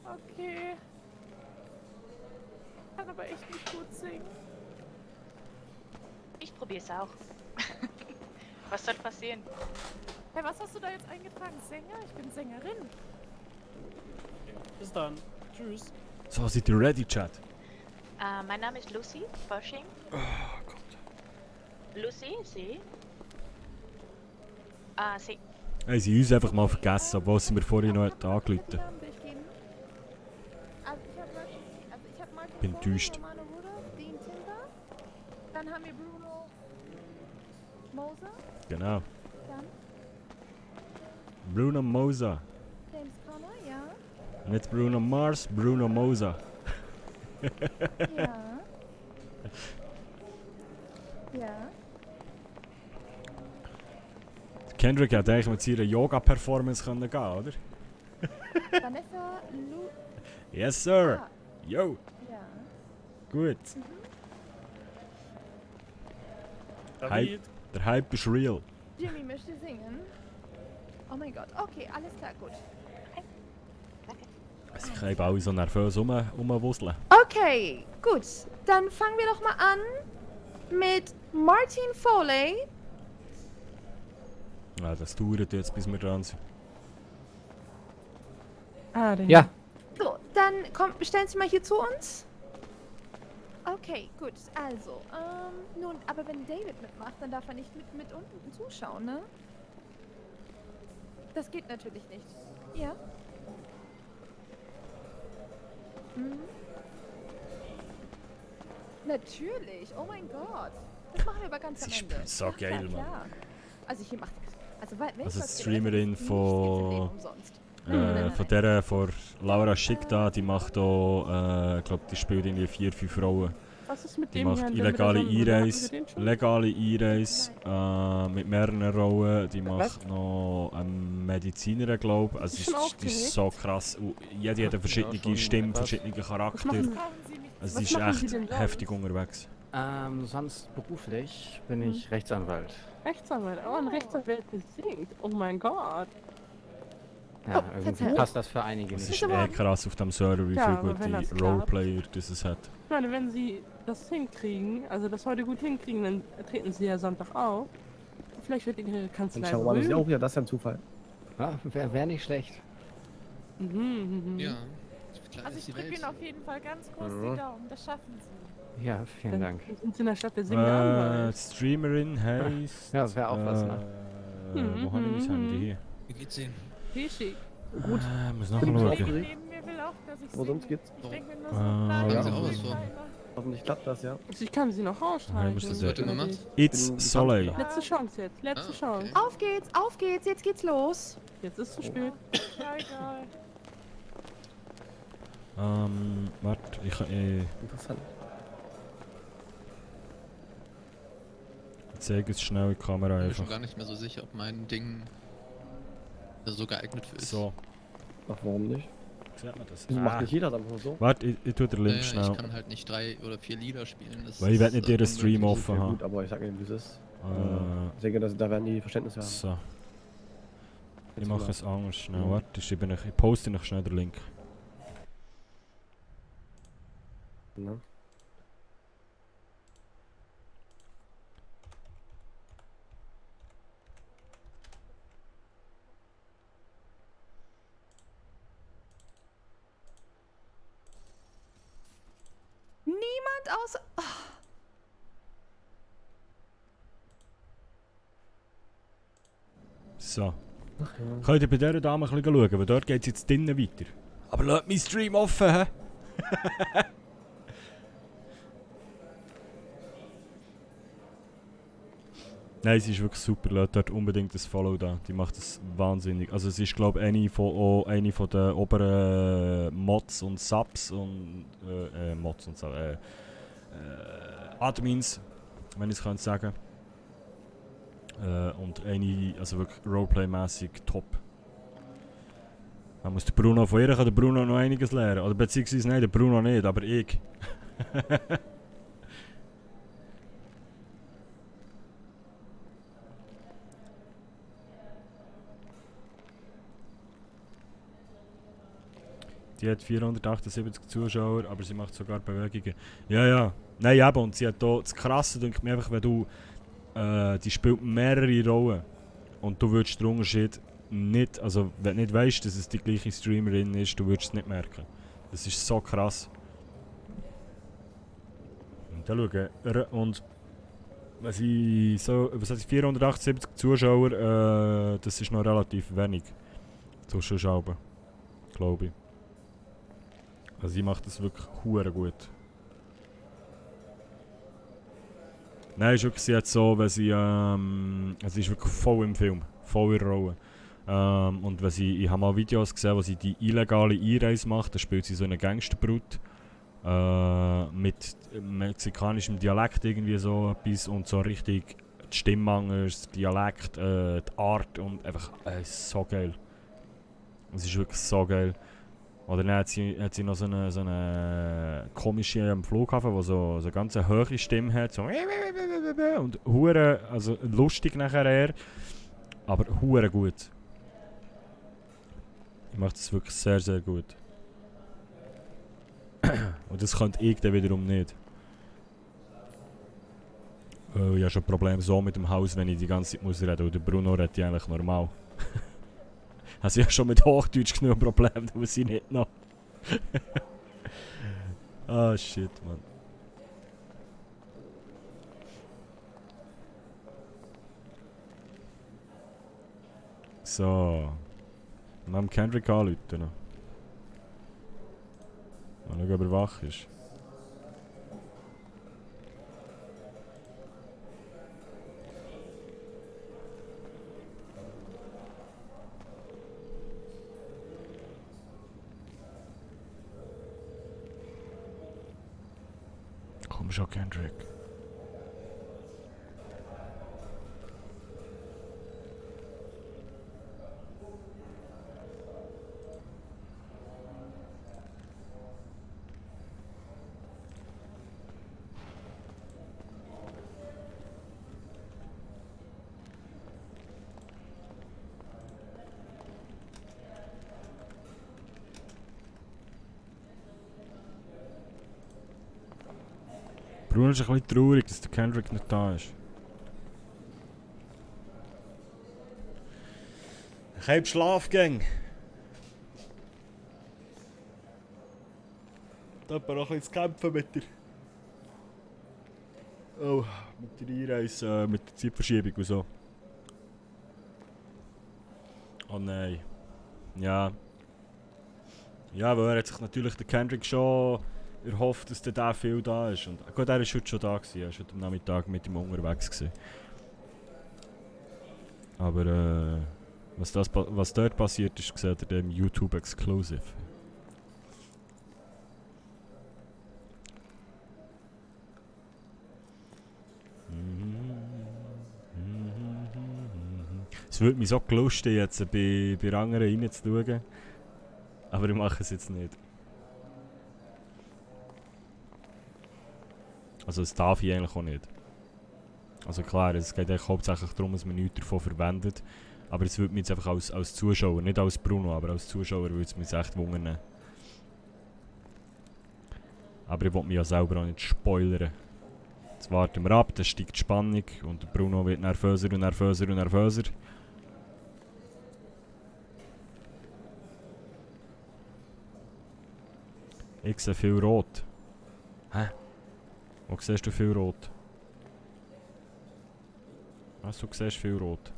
Okay. Ich kann aber echt nicht gut singen. Ich probier's auch. Was soll passieren? Hey, was hast du da jetzt eingetragen? Sänger? Ich bin Sängerin. Bis dann. Tschüss. So, seid ihr ready, Chat? Mein Name ist Lucy Fasching. Oh Gott. Lucy, Sie? Ah, sí. Haben sie uns einfach mal vergessen, obwohl sie mir vorhin noch angerufen haben. Namen durchgeben? Also ich hab Martin Bin Foley, enttäuscht. Romano Rudolph, Dean Timber. Dann haben wir Bruno Moser. Genau. Dann Bruno Moser. James Conner, ja. Nicht Bruno Mars, Bruno Moser. Ja. Ja. Kendrick hätte eigentlich mit seiner Yoga-Performance gehen können, oder? Vanessa Lu. Yes, sir. Ah, Yo. ja. Gut. Hype. Der Hype ist real. Jimmy möchte singen. Oh mein Gott. Okay, alles klar, gut. Also ich kann eben alle so nervös rumwuseln. Okay, gut. Dann fangen wir doch mal an mit Martin Foley. Ja, das dauert jetzt, bis wir dran sind. Ah, der Ja. So, dann stellen Sie mal hier zu uns. Okay, gut. Also, nun, aber wenn David mitmacht, dann darf er nicht mit unten zuschauen, ne? Das geht natürlich nicht. Ja? Mhm. Natürlich. Oh mein Gott. Das machen wir aber ganz am Sie Ende. spielt so Ja, geil, klar, Mann. klar. Also hier macht also wenn Also was die Streamerin nichts gibt's im Leben umsonst. von der, von Laura Schick da, die macht auch, ich glaube, die spielt irgendwie 4, 5 Rollen. Was ist mit Die dem macht Herrn, der illegale mit der Sonnenbrille? E-Race, Hatten wir den schon? legale E-Race mit mehreren Rollen. Die Was? macht noch einen Mediziner, glaube ich. Also ist schon die ist so krass. Und jede hat eine verschiedene schon Stimme, etwas. verschiedene Charakter. machen- Also die was ist machen Sie echt denn sonst? heftig unterwegs. Sonst beruflich bin ich Rechtsanwalt. Rechtsanwalt. Oh, ein Rechtsanwalt singt. Oh mein Gott. Ja, Oh, irgendwie Verzeihung. passt das für einige Es nicht. ist krass auf dem Server, wie Ja, viele aber wenn das gute klappt. Roleplayer das hat. Ich meine, wenn Sie das hinkriegen, also das heute gut hinkriegen, dann treten Sie ja Sonntag auf. Vielleicht wird Ihre Und Kanzlei schau mal, das ist berühmt. auch wieder, das ist ja ein Zufall. Ja, wär nicht schlecht. Mhm. Ja. Also ich drücke Ihnen auf jeden Fall ganz groß Mhm. die Daumen. Das schaffen Sie. Ja, vielen Dann Dank. sind Sie in der Stadt der singende Anwalt. Streamerin heisst. Ja, das wäre auch was, ne? Wo habe ich das Handy hier? Wie geht's Ihnen? Richtig. Gut. Muss noch Bin ich schauen. aufgeregt? Neben mir will auch, dass ich Aber sonst geht's. Ich denke mir nur Ah, so, nein, ja. Haben Sie auch was vor? Hoffentlich klappt das, ja. Also ich kann Sie noch aussteigen. muss das Heute gemacht? It's Bin Soleil. gespannt. Letzte Chance jetzt. Letzte Ah, okay. Chance. Auf geht's, jetzt geht's los. Jetzt ist es zu spät. ja, egal. Warte, Interessant. ich zeige es schnell in die Kamera Ich bin mir schon einfach. gar nicht mehr so sicher, ob mein Ding so geeignet für ist. So, Ach, warum nicht? sieht man das? Wieso macht nicht jeder das einfach so? Warte, ich tue den Link Ich schnell. kann halt nicht 3 oder 4 Lieder spielen. Das Weil ich werde nicht ist, ihren Stream unmöglich. offen Ja, haben. gut, aber ich sag Ihnen, wie es ist. Äh, Ich denke, da werden die Verständnis haben. So, ich Jetzt mache mal. es anders schnell. Mhm. Warte, ich poste noch schnell den Link. Ne? Niemand außer... Oh, So. Ach ja. Könnt ihr bei dieser Dame ein bisschen schauen, weil dort geht es jetzt drinnen weiter. Aber lasst meinen Stream offen, hä? Nein, sie ist wirklich super, lasst dort unbedingt das Follow da. Die macht das wahnsinnig. Also es ist glaube ich eine von den oberen Mods und Subs und Mods und Admins, wenn ich es kann sagen. Und eine, also wirklich Roleplay-mäßig top. Man muss der Bruno von ihr, kann der Bruno noch einiges lernen. Oder beziehungsweise nein, der Bruno nicht, aber ich. Die hat 478 Zuschauer, aber sie macht sogar Bewegungen. Ja, ja. Nein, eben. Und sie hat hier, das Krasse, denke ich mir einfach, wenn du, die spielt mehrere Rollen. Und du würdest den Unterschied nicht, also wenn du nicht weißt, dass es die gleiche Streamerin ist, du würdest es nicht merken. Das ist so krass. Und dann schauen, und Was ich so, was heißt 478 Zuschauer, das ist noch relativ wenig. Zuschauer, glaube ich. Also sie macht das wirklich hure gut. Nein, ist wirklich jetzt so, wenn sie, sie ist wirklich voll im Film, voll in der Rolle. Und wenn sie, ich habe mal Videos gesehen, wo sie die illegale Einreise macht, da spielt sie so eine Gangsterbrut. Mit mexikanischem Dialekt irgendwie so etwas und so richtig die Stimmangel, das Dialekt, die Art und einfach so geil. Es ist wirklich so geil. Oder dann hat sie noch so eine komische am Flughafen, die so eine ganz hohe Stimme hat. So und hure, also lustig nachher eher, aber hure gut. Ich mache das wirklich sehr, sehr gut. Und das könnte ich dann wiederum nicht. Ich habe schon ein Problem so mit dem Haus, wenn ich die ganze Zeit muss reden muss. Und der Bruno redet ja eigentlich normal. Also ich habe schon mit Hochdeutsch genug Probleme, da muss ich nicht noch. Ah shit, Mann. So. Und am Kendrick anrufen noch. Mal schauen, ob er wach ist. Komm schon, Kendrick. Bruno ist ein bisschen traurig, dass der Kendrick nicht da ist. Ich habe Schlafgänge. Da hat man noch ein bisschen zu kämpfen mit der... Oh, mit der Einreise, mit der Zeitverschiebung und so. Oh nein. Ja. Ja, weil er hat sich natürlich der Kendrick schon... erhofft, dass der viel da ist. Und, gut, er war heute schon da, er war heute am Nachmittag mit ihm unterwegs gewesen. Aber was dort passiert ist, seht ihr im YouTube Exclusive. Es würde mich so lustig jetzt bei anderen reinzuschauen. Aber ich mache es jetzt nicht. Also das darf ich eigentlich auch nicht. Also klar, es geht eigentlich hauptsächlich darum, dass man nichts davon verwendet. Aber es würde mich jetzt einfach als Zuschauer, nicht als Bruno, aber als Zuschauer würde es mich echt wundern. Aber ich will mich ja selber auch nicht spoilern. Jetzt warten wir ab, dann steigt die Spannung und der Bruno wird nervöser und nervöser und nervöser. Ich sehe viel Rot. Hä? Wo siehst du viel Rot? Was, du siehst viel Rot?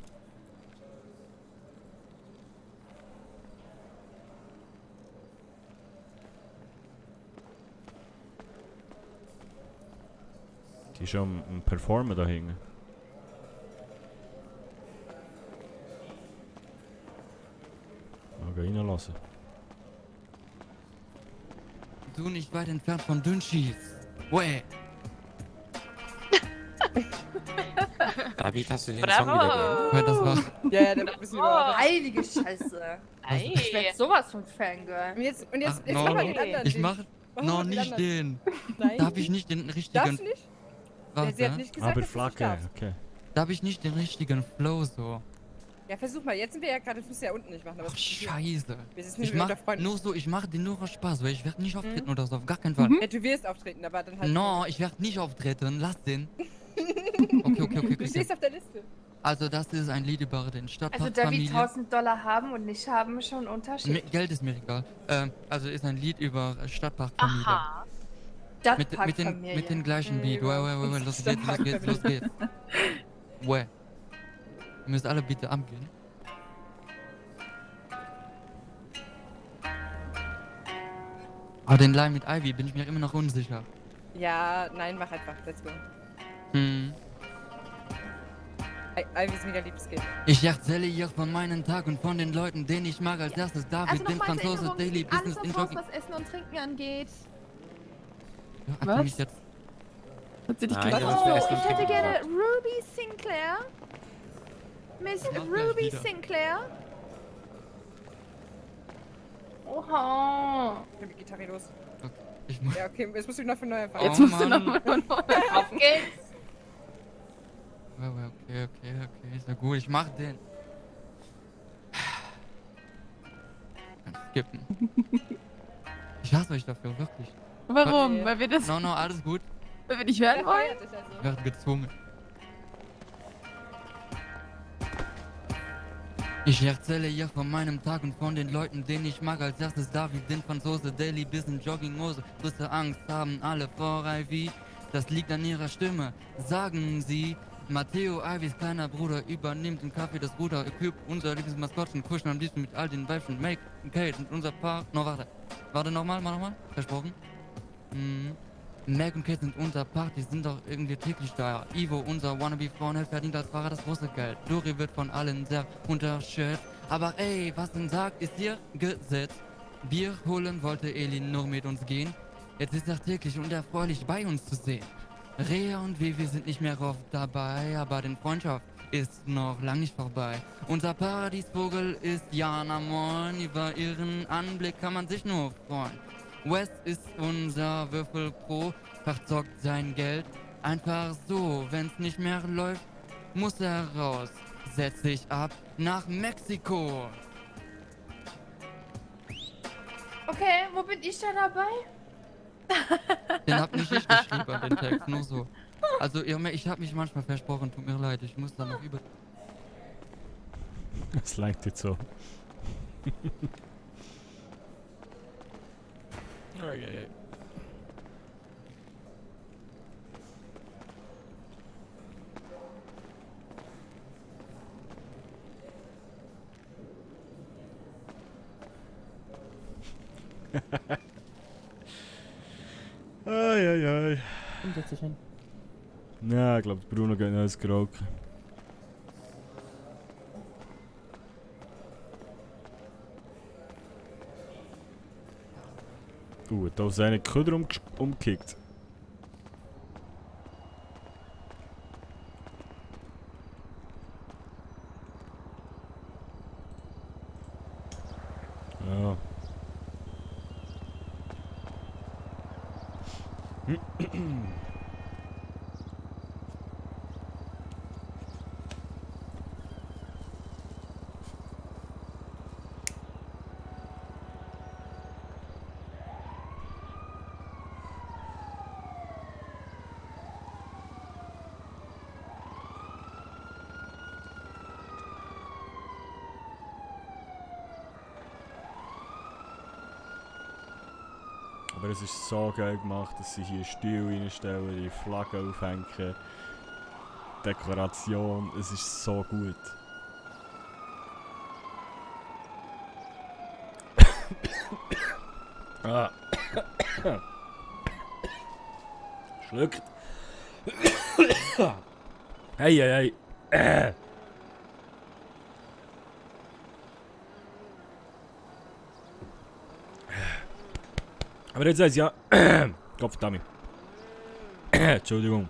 Die ist schon am Performen da hinten. Mal reinlassen. Du nicht weit entfernt von Dünnschies. Way. David, hast du den Bravo. Song wieder gehört? Ja, das war... Ja, da müssen wir aber. Heilige Scheiße. Ei. Ich werd sowas von Fangirl. Und jetzt Ach, mach no, mal den anderen. ich Ding. mach Mach noch mal den nicht anderen. den. Nein. Darf ich nicht den richtigen... Darfst du nicht? Warte. Sie hat nicht gesagt, Aber dass du nicht Flagge, darfst. okay. Darf ich nicht den richtigen Flow so? Ja, versuch mal. Jetzt sind wir ja gerade, das musst du ja unten nicht machen. Aber Ach, scheiße. Wir sind Ich nicht mach unter Freunden. nur so, ich mach den nur aus Spaß, weil ich werde nicht auftreten oder so, auf gar keinen Fall. Ja, du wirst auftreten, aber dann halt. No, ich werde nicht auftreten, lass den. Okay. Du stehst auf der Liste. Also das ist ein Lied über den Also Stadtpark da wie Familie. $1000 haben und nicht haben, schon ein Unterschied. Geld ist mir egal. Also ist ein Lied über Stadtpark Familie. Aha. Stadtparkfamilie. mit den gleichen Beat. Wait, los geht's. Wait. Ihr müsst alle bitte abgehen. Aber den Line mit Ivy bin ich mir immer noch unsicher. Ja, nein, mach einfach. Let's go. Ivy ist mega lieb, es geht. Ich erzähle hier von meinen Tag und von den Leuten, den ich mag. Als erstes David, den Franzose, Daily Business in Alles, was Essen und Trinken angeht. Ja, Was? mich jetzt. Hat sie dich Nein, gesagt? das für Essen und Ich hätte Trinken gerne gesagt. Ruby Sinclair. Miss Mach gleich Ruby wieder. Sinclair. Oha. Ich nehme die Gitarre los. Okay, ich muss. Ja, okay, jetzt musst du wieder von neu anfangen. Jetzt Oh, musst du Mann. nochmal von vorne. Auf geht's. Okay, ist ja gut. Ich mach den. Skippen. Ich hasse euch dafür, wirklich. Warum? Weil wir das, No, alles gut. weil wir nicht hören wollen? Ich werde gezwungen. Ich erzähle hier von meinem Tag und von den Leuten, den ich mag. Als erstes David, den Franzose, Daily Business, Jogginghose. Größte Angst haben alle vor Ivy. Das liegt an ihrer Stimme, sagen sie. Matteo, Ivys kleiner Bruder, übernimmt im Café das Ruder. Cube, unser Lieblingsmaskottchen, kuscheln am liebsten mit all den Weibchen. Make und Kate und unser Paar. No, warte nochmal. Versprochen. Meg und Kate sind unser Paar, die sind doch irgendwie täglich da. Ivo, unser Wannabe-Frauenheld, verdient als Fahrer das große Geld. Dori wird von allen sehr unterschätzt. Aber ey, was denn sagt, ist hier Gesetz. Bier holen wollte Elin nur mit uns gehen. Jetzt ist er täglich und erfreulich bei uns zu sehen. Rea und Vivi sind nicht mehr oft dabei, aber den Freundschaft ist noch lang nicht vorbei. Unser Paradiesvogel ist Jana Moin, über ihren Anblick kann man sich nur freuen. Wes ist unser Würfel Pro, verzockt sein Geld einfach so. Wenn's nicht mehr läuft, muss er raus. Setz sich ab nach Mexiko. Okay, wo bin ich da dabei? Den hab nicht ich geschrieben, den Text, nur so. Also, ich hab mich manchmal versprochen, tut mir leid, ich muss da noch über... Das langt jetzt so. Okay. Ai. Komm, setz dich hin. Ja, ich glaube, Bruno geht noch ins Gerauken. Gut, da ist eine Köder umgekickt. Ja. Aber es ist so geil gemacht, dass sie hier Stühle reinstellen, die Flagge aufhängen, Dekoration, es ist so gut. Ah. Schluckt. Hey. Aber jetzt heißt ja. Kopfdammi. Entschuldigung.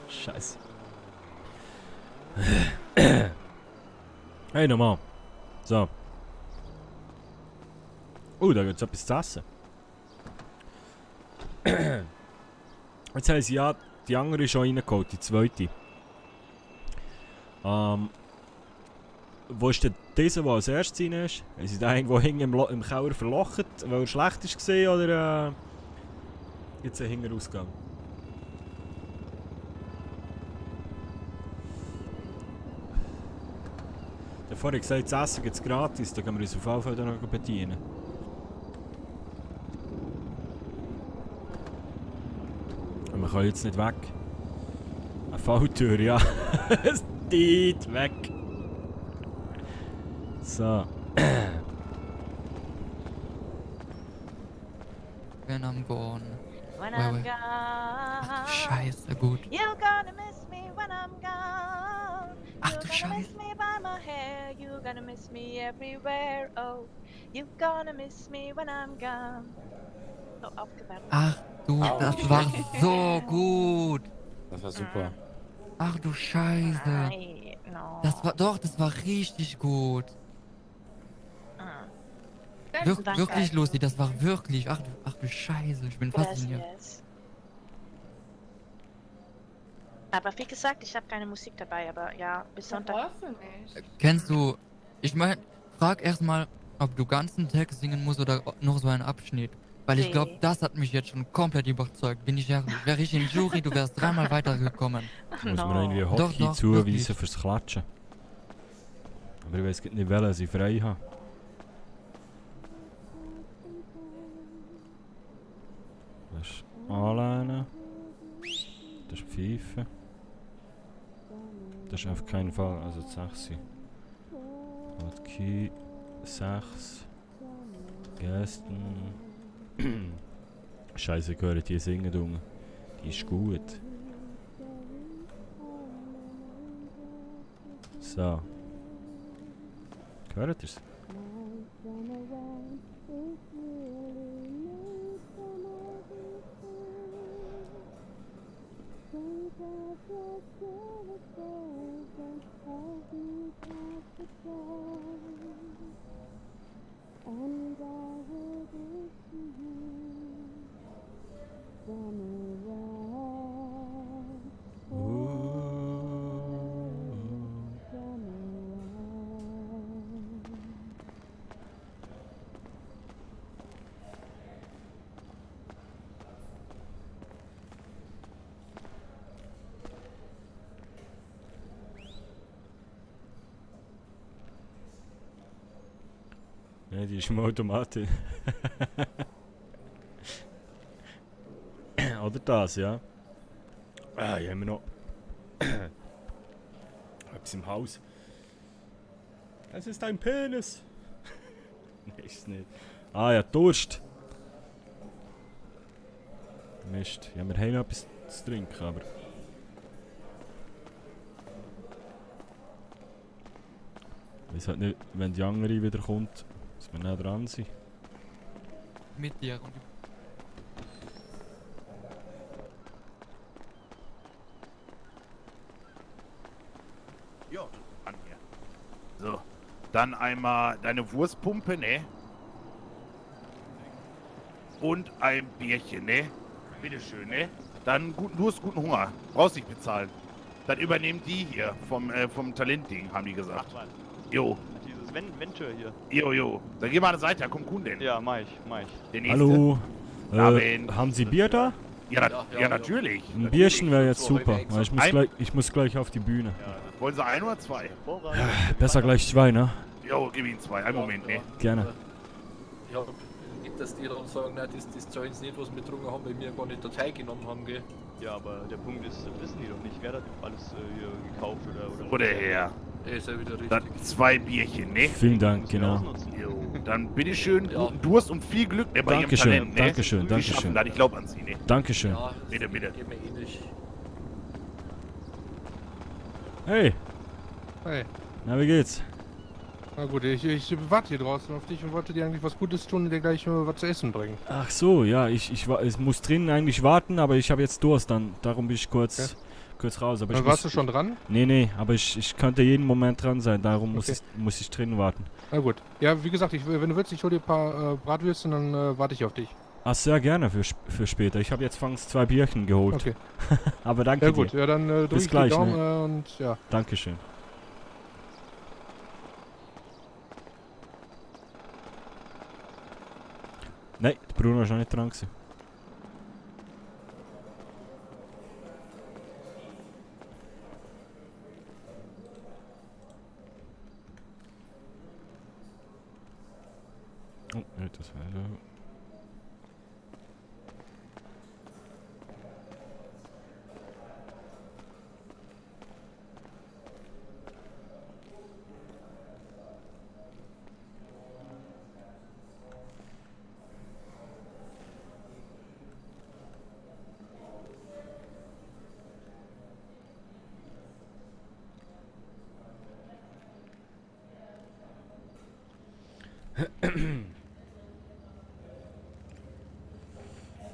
Scheiße. Hey, nochmal. So. Da gibt's etwas zu essen. Jetzt haben sie ja die andere schon reingeholt, die zweite. Wo ist denn dieser, der als erstes rein ist? Haben sie den irgendwo hinten im Keller verlocht, weil er schlecht war oder jetzt ein Hinterausgang? Der vorher gesagt, das Essen gibt es gratis, da können wir uns auf jeden Fall noch bedienen. wir können jetzt nicht weg. Eine Falltür, ja. Es geht weg. So. When I'm gone. When Wait, I'm wait. gone. Scheiße, gut. You're gonna miss me when I'm gone. Ach You're du gonna miss Scheiße. me by my hair. You're gonna miss me everywhere. Oh, you're gonna miss me when I'm gone. So, aufgewärmt. Ach du, das war so gut. Das war super. Ach du Scheiße. Nein, no. Das war richtig gut. Danke. Wirklich, Lucy, das war wirklich. Ach du Scheiße, ich bin fasziniert. Yes. Aber wie gesagt, ich habe keine Musik dabei, aber ja, bis Sonntag. Brauchst du nicht. Kennst du, ich meine, frag erstmal, ob du ganzen Text singen musst oder noch so einen Abschnitt. Weil ich glaube, Nee. das hat mich jetzt schon komplett überzeugt. Bin ich ehrlich. Wäre ich in Jury, du wärst dreimal weitergekommen. Muss man irgendwie Hockey Doch, zuweisen wirklich. fürs Klatschen. Aber ich weiß nicht, welchen sie frei haben. Das ist Anlehnen. Das ist Pfeifen. Das ist auf keinen Fall, also die 6. Hotkey 6. Gesten. Scheiße, gehört die singen, Junge. Die ist gut. So. Hört ihr's? Ja, die ist im Automatik. Oder das, ja. Ah, hier haben wir noch etwas im Haus. Es ist ein Penis. Nein, ist es nicht. Ah ja, Durst. Mist. Ja, wir haben noch etwas zu trinken, aber... Ich weiß halt nicht, wenn die andere wieder kommt, dass wir nicht dran sind. Mit dir. Und Ja, an hier. So, dann einmal deine Wurstpumpe, ne? Und ein Bierchen, ne? Bitteschön, ne? Dann du hast guten Hunger. Brauchst nicht bezahlen. Dann übernehmen die hier vom Talentding, haben die gesagt. Jo. Dieses Ventür hier. Jo. Dann geh mal an die Seite, da kommt Kunden. Ja, mach ich. Der nächste. Hallo. Abend. Haben Sie Bier da? Ja, natürlich. Ein Bierchen wäre jetzt super, weil Ein- ich muss gleich auf die Bühne. Wollen Sie ein oder zwei? Besser gleich 2, ne? Jo, gib Ihnen zwei. Einen Moment, ne? Gerne. Ja, nicht, dass die dann sagen, nein, das zahlen sie nicht, was wir getrunken haben, weil wir gar nicht Datei genommen haben, gell? Ja, aber der Punkt ist, das wissen die doch nicht. Wer hat alles hier gekauft oder... Oder her. Ist ja wieder richtig. Dann zwei Bierchen, ne? Vielen Dank, genau. Jo, dann bitteschön, guten Durst und viel Glück ne, bei Ihrem Dankeschön, Talent, ne? Dankeschön, Sie Dankeschön. schaffen das, ich glaube an Sie, ne? Dankeschön. Ja, Bitte. geht mir ähnlich. Hey, Hey, na wie geht's? na gut, ich warte hier draußen auf dich und wollte dir eigentlich was Gutes tun und dir gleich was zu essen bringen. Ach so, ja, ich muss drinnen eigentlich warten, aber ich habe jetzt Durst, darum bin ich kurz raus. Aber Warst du schon dran? Nee, aber ich könnte jeden Moment dran sein, darum Okay. muss ich drinnen warten. Na gut. Ja, wie gesagt, wenn du willst, ich hol dir ein paar Bratwürste und dann warte ich auf dich. Ach, sehr gerne für später. Ich habe jetzt fangst 2 Bierchen geholt. Okay. Aber danke Ja gut, dir. ja dann drück Bis ich gleich, die Daumen ne? und ja. Dankeschön. Nein, der Bruno ist noch nicht dran gewesen. Oh, nicht das war da.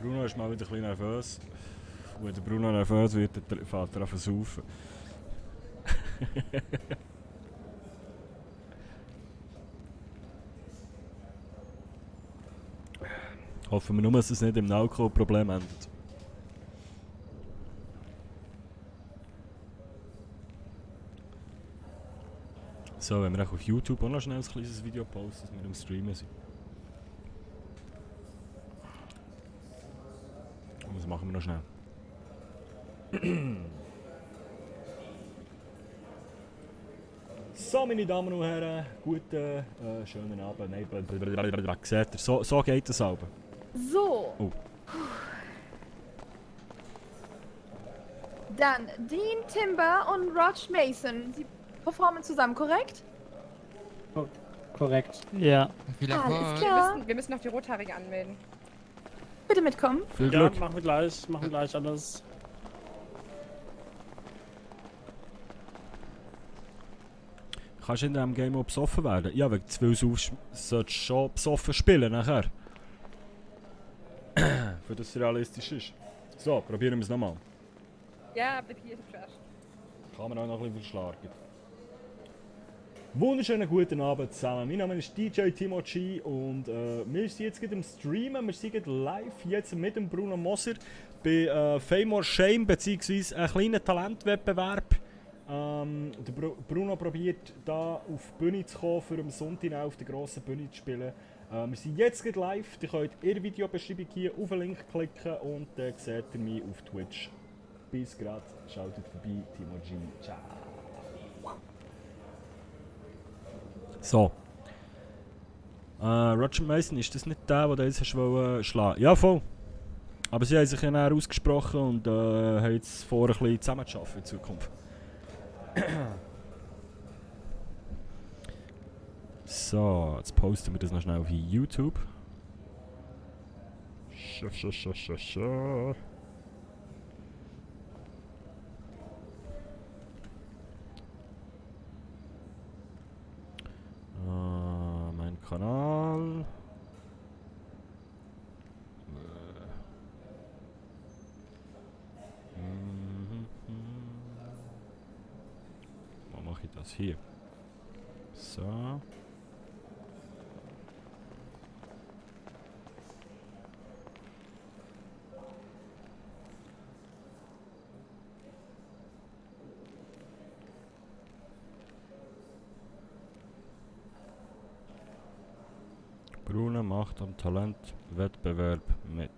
Bruno ist mal wieder ein bisschen nervös. Und wenn der Bruno nervös wird, dann fährt er an versaufen. Hoffen wir nur, dass es nicht im Alkoholproblem endet. So, wenn wir auch auf YouTube auch noch schnell ein kleines Video posten, dass wir im Streamen sind. Und das machen wir noch schnell. So, meine Damen und Herren, guten, schönen Abend. Nein, seht ihr, so geht das Album. So. Oh. Dann Dean Timber und Roger Mason. Sie performen zusammen, korrekt? Korrekt. Ja. Alles klar. Wir müssen noch die Rothaarige anmelden. Bitte mitkommen. Viel Glück. Ja, machen wir gleich alles. Kannst du in diesem Game auch besoffen werden? Ja, weil du solltest schon besoffen spielen nachher. Für das es realistisch ist. So, probieren wir es nochmal. Ja, bitte hier ist Trash. Kann man auch noch ein bisschen verschlagen. Wunderschönen guten Abend zusammen. Mein Name ist DJ Timo G und wir sind jetzt gerade im Streamen. Wir sind gerade live jetzt mit dem Bruno Moser bei Fame or Shame bzw. einem kleinen Talentwettbewerb. Der Bruno probiert da auf die Bühne zu kommen, für am Sonntag auf der grossen Bühne zu spielen. Wir sind jetzt gerade live. Ihr könnt in der Videobeschreibung hier auf den Link klicken und dann seht ihr mich auf Twitch. Bis grad, schaut vorbei, Timo G. Ciao. So. Roger Mason, ist das nicht der jetzt hast schlagen? Ja, voll. Aber sie haben sich ja näher ausgesprochen und haben jetzt vor, ein bisschen zusammenzuarbeiten in Zukunft. So, jetzt posten wir das noch schnell auf YouTube. Mein Kanal. Wo mache ich das hier? So. Bruno macht am Talentwettbewerb mit.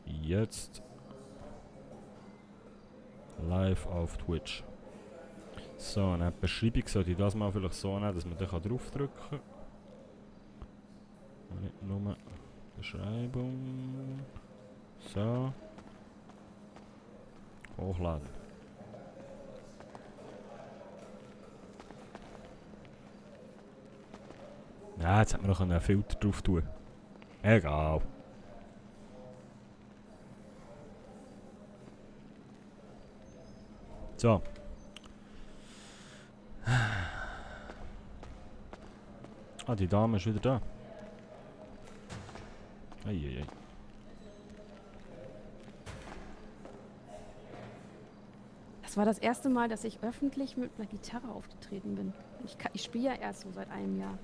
Jetzt live auf Twitch. So, eine Beschreibung sollte ich das mal vielleicht so nehmen, dass man da draufdrücken kann. Nicht nur Beschreibung. So. Hochladen. Ja, jetzt hat man noch einen Filter drauf tun. Egal. So. Ah, die Dame ist wieder da. Eieiei. Das war das erste Mal, dass ich öffentlich mit einer Gitarre aufgetreten bin. Ich spiele ja erst so seit einem Jahr.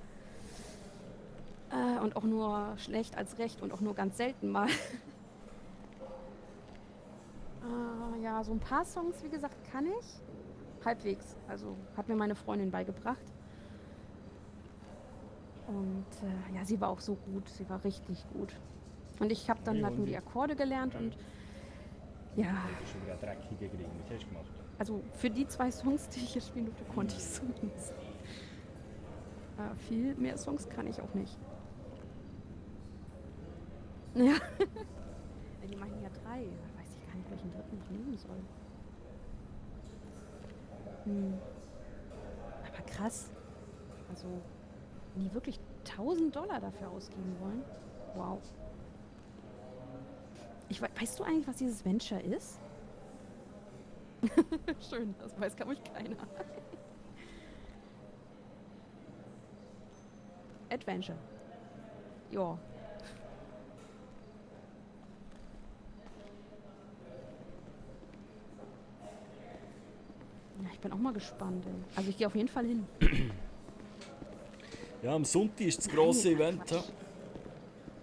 Und auch nur schlecht als recht und auch nur ganz selten mal. Ja, so ein paar Songs, wie gesagt, kann ich. Halbwegs. Also hat mir meine Freundin beigebracht. Und ja, sie war auch so gut. Sie war richtig gut. Und ich habe dann halt nur die Akkorde gelernt und ja. Schon wieder dreckige Kriegen. Was hast du gemacht? Also für die 2 Songs, die ich hier spielen durfte, konnte ich es zumindest. Viel mehr Songs kann ich auch nicht. Ja. Die machen ja 3. Da weiß ich gar nicht, welchen dritten ich nehmen soll. Aber krass. Also, die wirklich $1000 dafür ausgeben wollen. Wow. Weißt du eigentlich, was dieses Venture ist? Schön, das weiß, glaube ich, keiner. Adventure. Ja. Ja, ich bin auch mal gespannt. Ey. Also ich gehe auf jeden Fall hin. Ja, am Sonntag ist das grosse Event. Ja.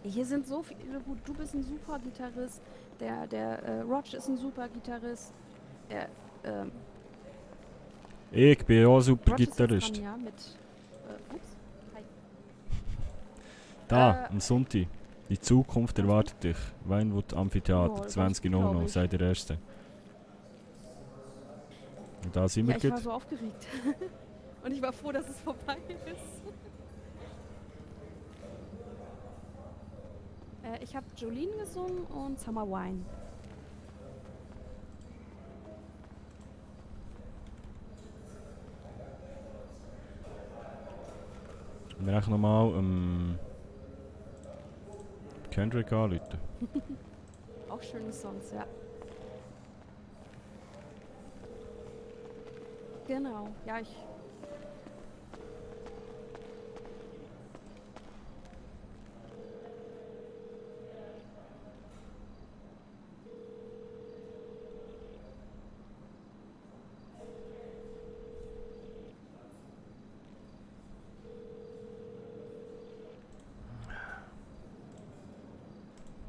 Hier sind so viele, gut, du bist ein super Gitarrist, der Roger ist ein super Gitarrist, der, Ich bin auch ein super Roger ist jetzt Gitarrist. dran, ja, mit, ups, hi. Da, am Sonntag. Die Zukunft erwartet dich. Weinwood Amphitheater, Oh, 20 glaub Uhr, ich. sei der Erste. Und da sind Ja, wir ich war gut. so aufgeregt. Und ich war froh, dass es vorbei ist. Ich habe Jolene gesungen und Summer Wine. Und dann nochmal Kendrick anrufen. Auch schöne Songs, ja. Genau, ja, ich.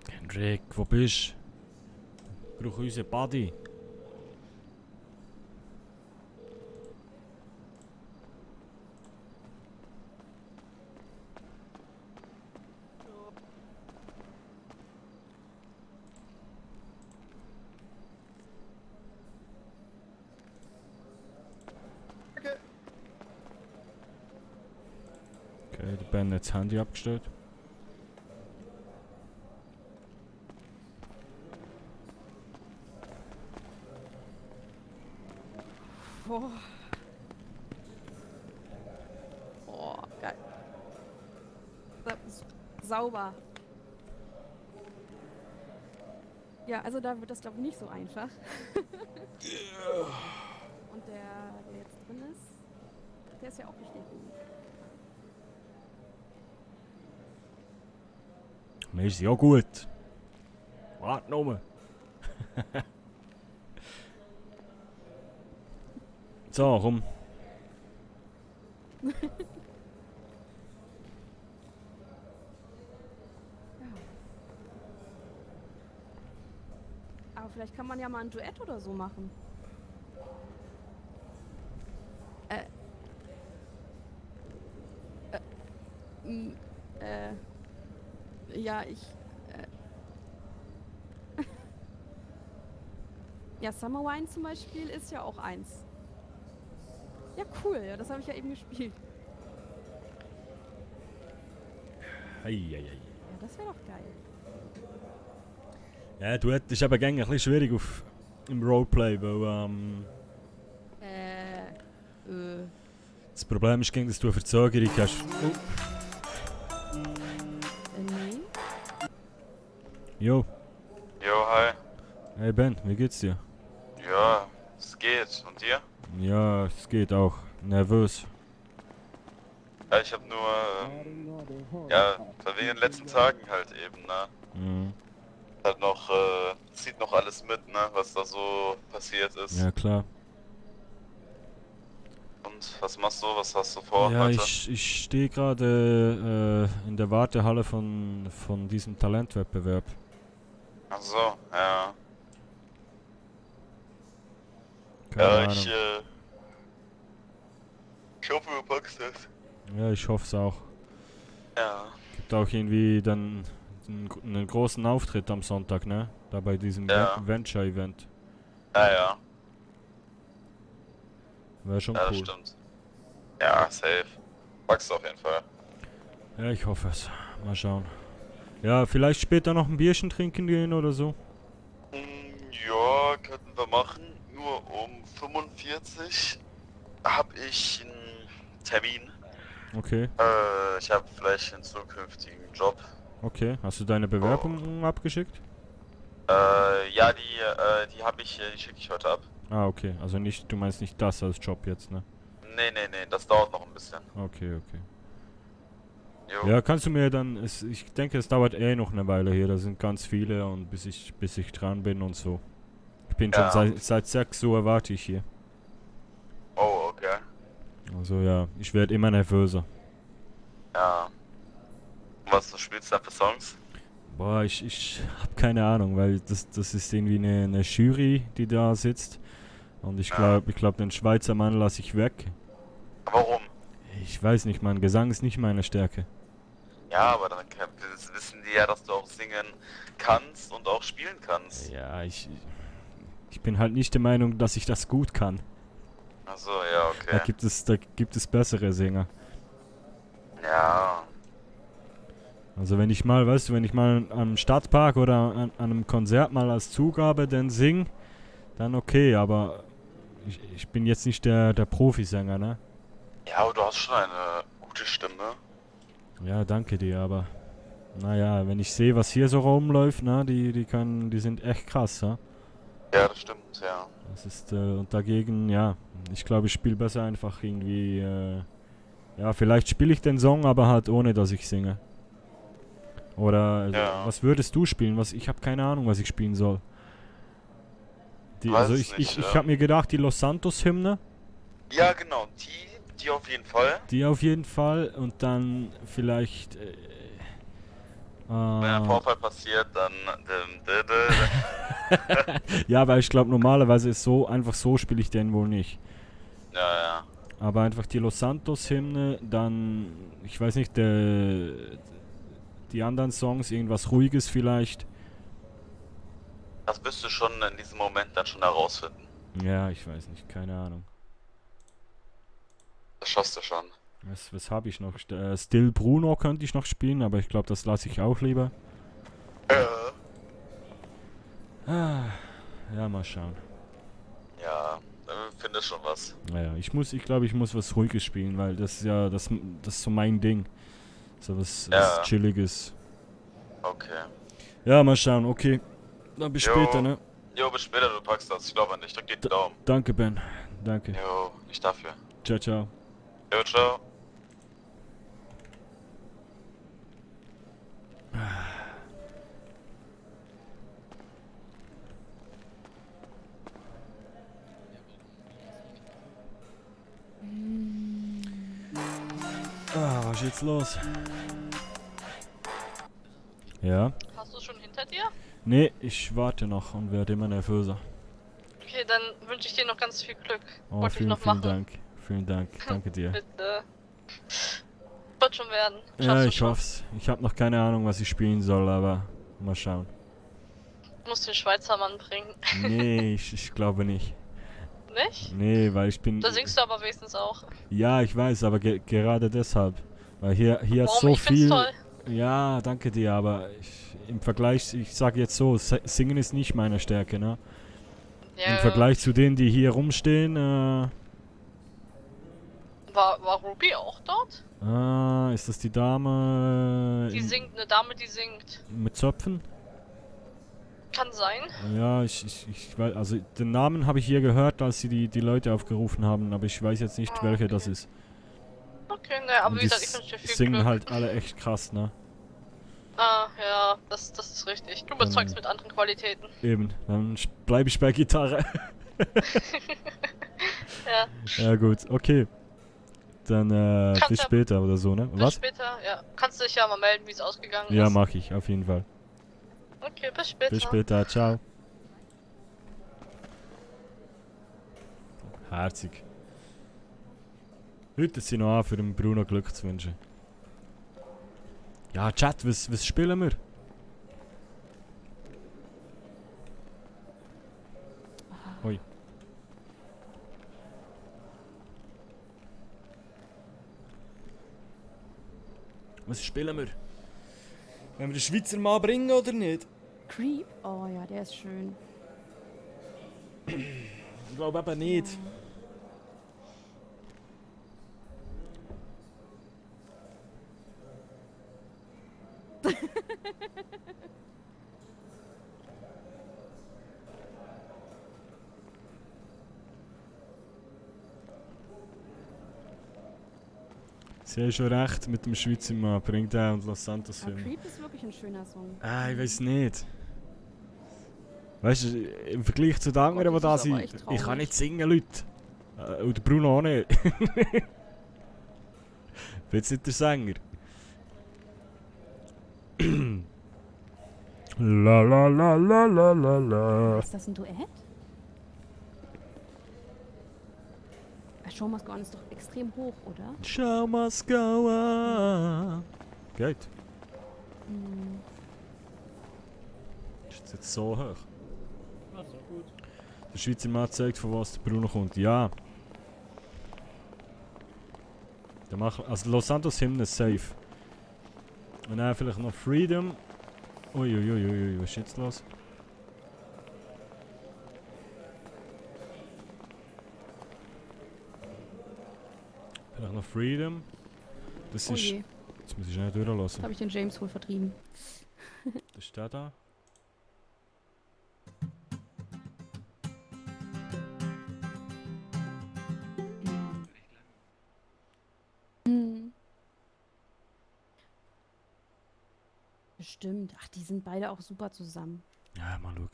Kendrick, wo bist du? Ich brauche unseren Buddy. Okay, der Ben hat das Handy abgestellt. Boah. Boah, geil. Sauber. Ja, also da wird das glaube ich nicht so einfach. Und der jetzt drin ist, der ist ja auch richtig gut. Mir ist ja gut. Warte nur. So, komm. Aber vielleicht kann man ja mal ein Duett oder so machen. Ja, ja, Summer Wine zum Beispiel ist ja auch eins. Ja, cool, ja, das habe ich ja eben gespielt. Eieiei. Ja, das wäre doch geil. Ja, Duett ist eben gängig ein bisschen schwierig im Roleplay, weil das Problem ist, dass du eine Verzögerung hast. Nee. Jo. Jo, hi. Hey Ben, wie geht's dir? Ja, es geht. Und dir? Ja, es geht auch. Nervös. Ja, ich hab nur, ja, wegen den letzten Tagen halt eben, ne? Mhm. Halt noch, zieht noch alles mit, ne, was da so passiert ist. Ja, klar. Und was machst du? Was hast du vor Ja, heute? ich stehe gerade in der Wartehalle von diesem Talentwettbewerb. Ach so, ja. Keine Ja, Ahnung. ich hoffe, du packst das. Ja, ich hoffe es auch. Ja. Gibt auch irgendwie dann einen großen Auftritt am Sonntag, ne? Da bei diesem Ja. Venture-Event. Ja, ja. Wäre schon Ja, cool. das stimmt. Ja, safe. Packst du auf jeden Fall. Ja, ich hoffe es. Mal schauen. Ja, vielleicht später noch ein Bierchen trinken gehen oder so. Ja, könnten wir machen. Nur um 45 habe ich einen Termin. Okay. Ich habe vielleicht einen zukünftigen Job. Okay. Hast du deine Bewerbung abgeschickt? Ja, die habe ich, die schicke ich heute ab. Ah, okay. Also nicht, du meinst nicht das als Job jetzt, ne? Nee, das dauert noch ein bisschen. Okay, okay. Jo. Ja, kannst du mir dann, ich denke, es dauert noch eine Weile hier, da sind ganz viele und bis ich dran bin und so. Ich bin Ja. schon seit 6 Uhr warte ich hier. Oh, okay. Also ja, ich werde immer nervöser. Ja. Und was spielst du da für Songs? Boah, ich habe keine Ahnung, weil das ist irgendwie eine Jury, die da sitzt. Und ich glaube, den Schweizer Mann lasse ich weg. Warum? Ich weiß nicht, mein Gesang ist nicht meine Stärke. Ja, aber dann wissen die ja, dass du auch singen kannst und auch spielen kannst. Ja, ich bin halt nicht der Meinung, dass ich das gut kann. Achso, ja, okay. Da gibt es bessere Sänger. Ja. Also wenn ich mal am Stadtpark oder an einem Konzert mal als Zugabe dann sing, dann okay, aber ich bin jetzt nicht der Profisänger, ne? Ja, aber du hast schon eine gute Stimme. Ja, danke dir, aber naja, wenn ich sehe, was hier so rumläuft, ne, die sind echt krass, ja? Ja, das stimmt, ja. Das ist, und dagegen, ja, ich glaube, ich spiele besser einfach irgendwie, ja, vielleicht spiele ich den Song, aber halt ohne, dass ich singe. Oder, was würdest du spielen? Ich habe keine Ahnung, was ich spielen soll. Also ich habe mir gedacht, die Los Santos Hymne. Ja, genau, die auf jeden Fall. Die auf jeden Fall und dann vielleicht, Wenn ein Vorfall passiert, dann... ja, weil ich glaube, normalerweise ist einfach so spiele ich den wohl nicht. Ja, ja. Aber einfach die Los Santos Hymne, dann, ich weiß nicht, die anderen Songs, irgendwas Ruhiges vielleicht. Das wirst du schon in diesem Moment dann schon herausfinden. Ja, ich weiß nicht, keine Ahnung. Das schaffst du schon. Was habe ich noch? Still Bruno könnte ich noch spielen, aber ich glaube, das lasse ich auch lieber. Ja, mal schauen. Ja, findest schon was. Naja, ich glaube, ich muss was Ruhiges spielen, weil das ist ja, das ist so mein Ding. So was Chilliges. Okay. Ja, mal schauen, okay. Dann bis später, ne? Jo, bis später, du packst das. Ich glaube an dich. Drück dir den Daumen. Danke, Ben. Danke. Jo, nicht dafür. Ciao, ciao. Jo, ciao. Was ist jetzt los? Ja? Hast du es schon hinter dir? Nee, ich warte noch und werde immer nervöser. Okay, dann wünsche ich dir noch ganz viel Glück. Oh, Wollte ich vielen, noch vielen machen. Dank. Vielen Dank. Danke dir. Bitte. Wird schon werden. Ja, ich hoff's. Ich habe noch keine Ahnung, was ich spielen soll, aber mal schauen. Du musst den Schweizer Mann bringen. Nee, ich glaube nicht. Nicht? Nee, weil ich bin... Da singst du aber wenigstens auch. Ja, ich weiß, aber gerade deshalb. Weil hier ist so Ich find's viel... toll. Ja, danke dir, aber im Vergleich, ich sage jetzt so, Singen ist nicht meine Stärke, ne? Ja. Im Vergleich zu denen, die hier rumstehen, War Ruby auch dort? ist das die Dame Die singt, eine Dame, die singt. mit Zöpfen? Kann sein. Ja, ich weiß, also den Namen habe ich hier gehört, als sie die Leute aufgerufen haben, aber ich weiß jetzt nicht, welche das ist. Okay, ne, aber Und wie gesagt, ich wünsche dir viel singen Glück. halt alle echt krass, ne? Ah, ja, das ist richtig. Du bezeugst mit anderen Qualitäten. Eben, dann bleibe ich bei Gitarre. Ja. Ja gut, okay. Dann bis später oder so, ne? Bis Was? später, ja. Kannst du dich ja mal melden, wie es ausgegangen Ja, ist. mach ich, auf jeden Fall. Okay, bis später. Bis später, ciao. Herzig. Heute sind noch an, für den Bruno Glück zu wünschen. Ja, Chat, was spielen wir? Ui. Was spielen wir? Wenn wir den Schweizer Mann bringen oder nicht? Creep? Oh ja, der ist schön. Ich glaube eben nicht. Sie haben schon recht mit dem Schweizer Mann. Bringt er und Los Santos Aber Film. Creep ist wirklich ein schöner Song. Ich weiß nicht. Weißt du, im Vergleich zu den anderen, die da das ist aber sind, echt ich kann traurig. nicht singen, Leute. Und der Bruno auch nicht. Ich bin jetzt nicht der Sänger. La la la la la la la. Ist das ein Duett? Show Must Go On ist doch extrem hoch, oder? Show must go on. Geht. Hm. Ist das jetzt so hoch? Ach so, gut. Der Schweizer Mann zeigt, von was der Bruno kommt. Ja. Also Los Santos Hymne ist safe. Und dann vielleicht noch Freedom. Uiuiuiui, was ist jetzt los? Vielleicht noch Freedom. Das Oh ist. je. Jetzt muss ich schnell durchlassen. Jetzt habe ich den James wohl vertrieben. Das ist der da. Hm. Bestimmt. Ach, die sind beide auch super zusammen. Ja, mal schauen.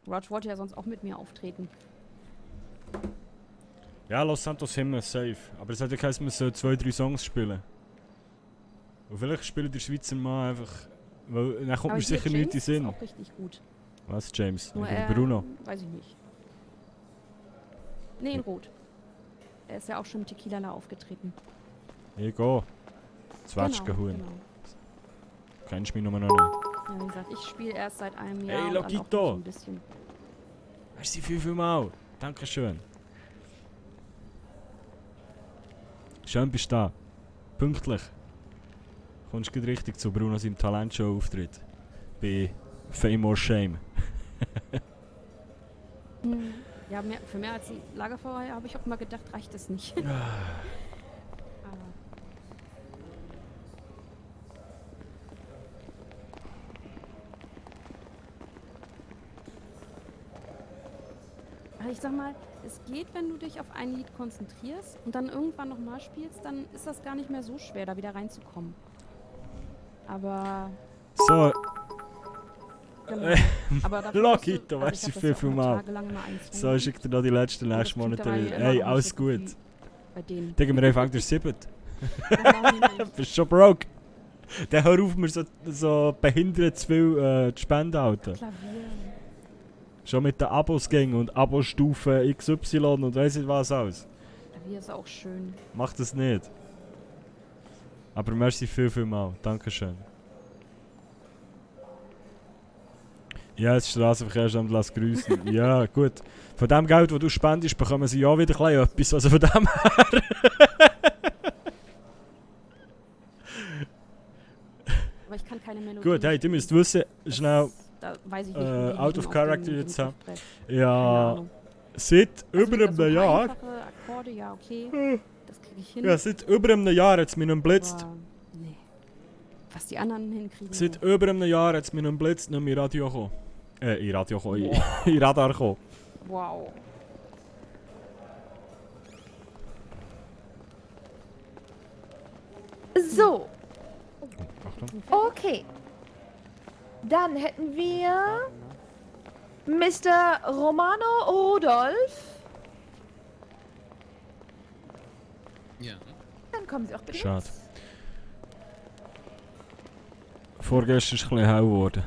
Rog wollte ja sonst auch mit mir auftreten. Ja, Los Santos Hymne ist safe. Aber es hat ja geheißen, wir sollen 2-3 Songs spielen. Und vielleicht spielt der Schweizer Mann einfach. Weil dann kommt Aber mir hier sicher nichts in den James Sinn. ist auch richtig gut. Was, James? Nur Oder Bruno? Weiß ich nicht. Nee, in Rot. Er ist ja auch schon im Tequila aufgetreten. Ich gehe. Zwetschgenhuhn. Genau. Kennst du mich noch nicht? Ja, wie gesagt, ich spiele erst seit einem Jahr. Hey, und dann auch nur Lokito! so ein bisschen. Merci vielmal. Dankeschön. Schön bist du da. Pünktlich. Kommst du richtig zu Bruno seinem Talentshow-Auftritt. Bei Fame or Shame. Hm. Ja, für mehr als ein Lagerfeuer habe ich auch mal gedacht, reicht das nicht. Aber also ich sag mal, es geht, wenn du dich auf ein Lied konzentrierst und dann irgendwann nochmal spielst, dann ist das gar nicht mehr so schwer, da wieder reinzukommen. Aber... So. Genau. Aber dafür Lokito, musst du- weißt du also ich hab das ja auch vielmal. tagelang immer einsingen. So, schick dir noch die letzten Und das nächsten Monate klingt dabei wieder. immer Hey, noch alles nicht so gut gut. wie bei denen. Denken wir einfach der 7. Nein. Bist schon broke. Dann hör auf, mir so behindert zu viel zu spenden, Alter. Klavier. Schon mit den Abos ging und Abo-Stufe XY und weiss nicht was alles. Klavier ist auch schön. Mach das nicht. Aber merci vielmal. Dankeschön. Ja, das Straßenverkehrsamt lässt grüßen. Ja, gut. Von dem Geld, das du spendest, bekommen sie ja wieder ein bisschen etwas. Also von dem her. Aber ich kann keine Melodie. Gut, hey, ihr müsst wissen, schnell. Da weiß ich nicht, wo die Out of liegen auf Character dem jetzt haben. Griffbrett. Ja, Ahnung. seit Also über wieder so einem ein paar Jahr. einfache Akkorde, ja, okay. Das kriege ich hin. Ja, seit über einem Jahr hat es mich blitzt. Aber, nee. Was die anderen hinkriegen. Seit über einem Jahr hat es mich blitzt, nicht mehr in Radio gekommen. In Radio gekommen, in Radar gekommen. Wow. So, Achtung. okay. Dann hätten wir Mr. Romano Rudolph. Ja. Dann kommen Sie auch bitte. Schade. Vorgestern ist es ein bisschen hell geworden.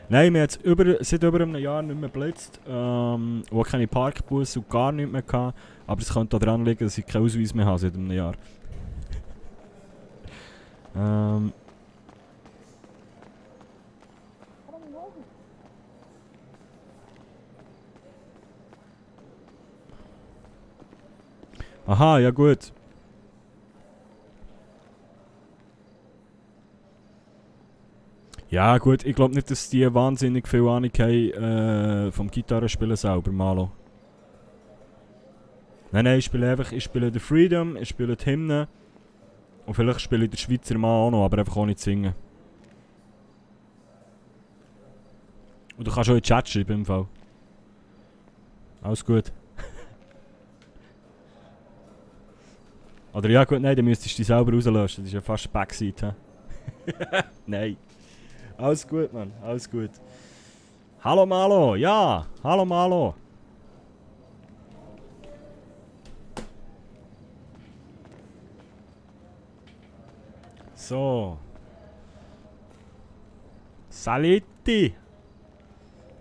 Nein, wir haben seit über einem Jahr nicht mehr geblitzt. Wo keine Parkbusse und gar nichts mehr gehabt. Aber es könnte daran liegen, dass ich keinen Ausweis mehr habe seit einem Jahr. Aha, ja gut. Ja gut, ich glaube nicht, dass die wahnsinnig viel Ahnung haben vom Gitarrespielen selber, Malo. Nein, ich spiele den Freedom, ich spiele die Hymne und vielleicht spiele ich den Schweizer Mann auch noch, aber einfach auch nicht singen. Und du kannst auch in den Chat schreiben im Fall. Alles gut. Oder ja gut, nein, dann müsstest du dich selber rauslöschen. Das ist ja fast Backseat, hä? Nein. Alles gut, Mann. Alles gut. Hallo Malo, ja. Hallo Malo. So. Saletti.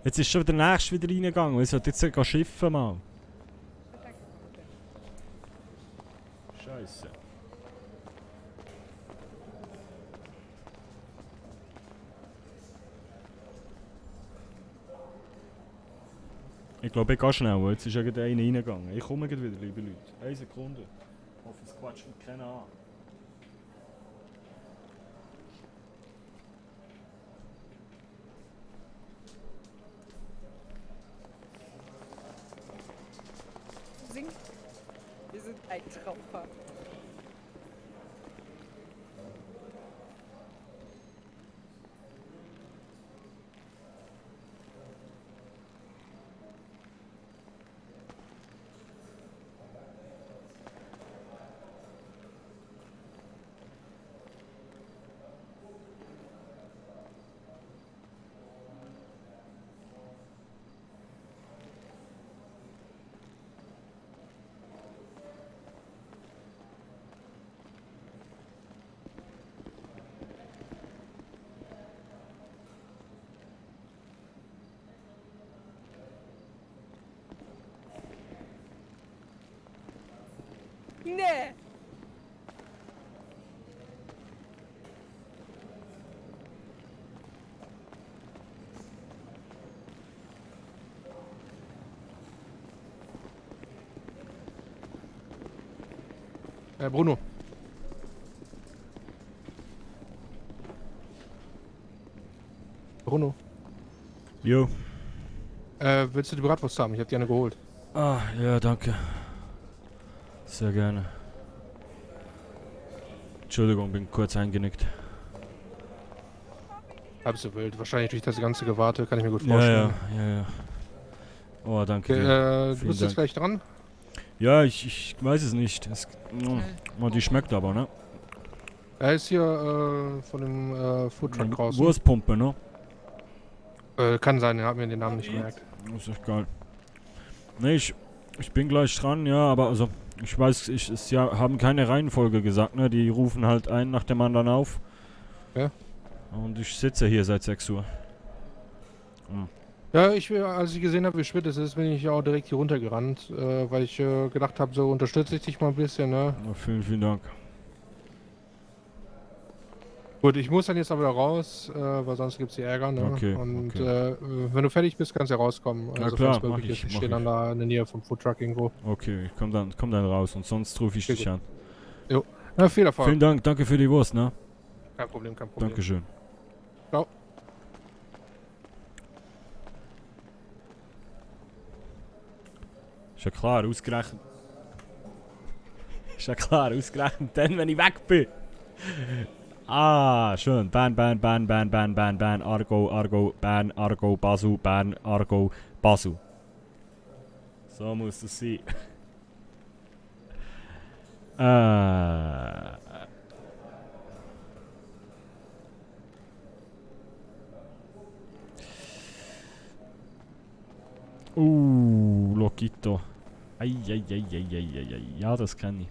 Jetzt ist schon der nächste wieder reingegangen. Ich sollte jetzt gehen schiffen mal. Scheiße. Ich glaube, ich gehe schnell. Jetzt ist ja gerade einer reingegangen. Ich komme gleich wieder, liebe Leute. 1 Sekunde. Ich hoffe, es quatscht mit keiner an. Sing. Wir sind ein Traumpaar. Nee. Bruno. Bruno. Jo. Willst du die Bratwurst haben? Ich hab die eine geholt. Ah, ja, danke. Sehr gerne. Entschuldigung, bin kurz eingenickt. Halb so wild. Wahrscheinlich durch das ganze Gewarte, kann ich mir gut vorstellen. Ja. Oh, danke Okay, dir. du bist jetzt gleich dran? Ja, ich weiß es nicht. Die schmeckt aber, ne? Er ist hier von dem Foodtruck raus. Wurstpumpe, ne? Kann sein, er hat mir den Namen nicht gemerkt. Das ist echt geil. Ne, ich bin gleich dran, ja, aber also, ich weiß, sie haben keine Reihenfolge gesagt, ne? Die rufen halt einen nach dem anderen auf. Ja. Und ich sitze hier seit 6 Uhr. Hm. Ja, als ich gesehen habe, wie spät es ist, bin ich ja auch direkt hier runtergerannt, weil ich gedacht habe, so unterstütze ich dich mal ein bisschen, ne? Ja, vielen Dank. Gut, ich muss dann jetzt aber da raus, weil sonst gibt es hier Ärger, ne? Okay, Und wenn du fertig bist, kannst du ja rauskommen. Ja Also, klar, falls mach möglich ich. ist. Ich stehe dann da in der Nähe vom Foodtruck irgendwo. Okay, ich komm dann raus und sonst rufe ich Okay, dich gut. an. Jo, na, viel Erfolg. Vielen Dank, danke für die Wurst, ne? Kein Problem. Dankeschön. Ciao. Ist ja klar, ausgerechnet. Ist ja klar, ausgerechnet dann, wenn ich weg bin. Ah, schön. Bern, Argo, Bern, Argo, Basel, Bern, Argo, Basel. So muss es sein. Lokito. Ja, das kenne ich.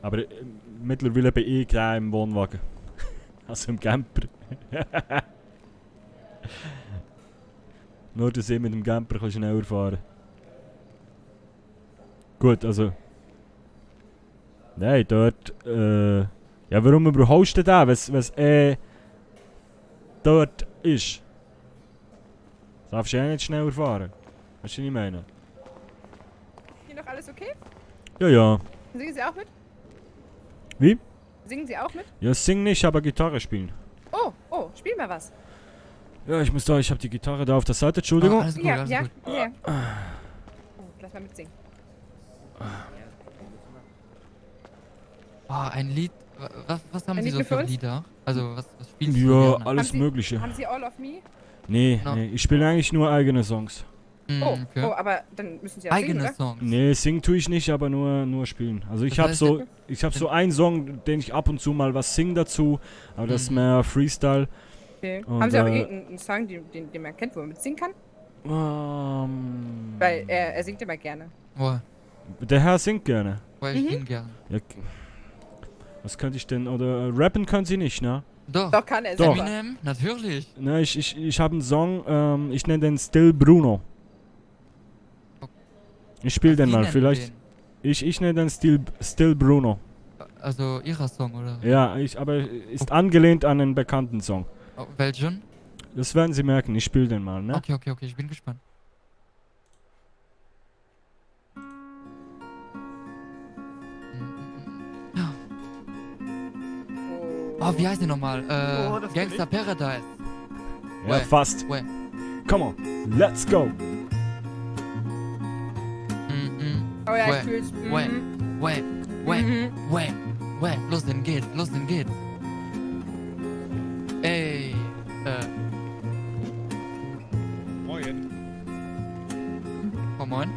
Aber mittlerweile bin ich gerade im Wohnwagen. Also im Camper. Nur, dass ich mit dem Camper ein bisschen schneller fahren. Gut, also... Nein, dort... Ja, warum überholst du den, was dort ist? Darfst du ja nicht schneller fahren. Weißt du, was ich meine? Hier noch alles okay? Ja. Singen Sie auch mit? Wie? Singen Sie auch mit? Ja, sing nicht, aber Gitarre spielen. Oh, spiel mal was. Ja, ich habe die Gitarre da auf der Seite, Entschuldigung. Alles gut, ja. Oh, lass mal mitsingen. Ein Lied. Was haben Ein Sie Lied so für für uns? Lieder? Also, was spielen Sie so Ja, gerne? alles Mögliche. Haben Sie All of Me? Nee, ich spiele eigentlich nur eigene Songs. Oh, oh, aber dann müssen Sie ja singen, oder? Songs. Nee, singen tue ich nicht, aber nur spielen. Also ich Das habe heißt, so, so einen Song, den ich ab und zu mal was sing dazu, aber das ist mehr Freestyle. Okay. Und, Haben Sie auch irgendeinen Song, den man kennt, wo man mitsingen kann? Weil er singt immer gerne. Der Herr singt gerne. Ich singe gerne. Ja, was könnte ich denn, oder rappen können Sie nicht, ne? Doch. Doch, kann er Doch. selber. Eminem, natürlich. Ne, ich habe einen Song, ich nenne den Still Bruno. Ich spiele den Sie mal, nennen vielleicht. Ich nenne den Still Bruno. Also Ihrer Song, oder? Ja, aber ist angelehnt an einen bekannten Song. Oh, welchen? Das werden Sie merken, ich spiele den mal, ne? Okay, ich bin gespannt. Oh, wie heißt die nochmal? das Gangster Paradise. Ja, fast. Come on, let's go. Oh ja, ich fühl's. Los, denn geht's. Ey, Moin. Oh, moin.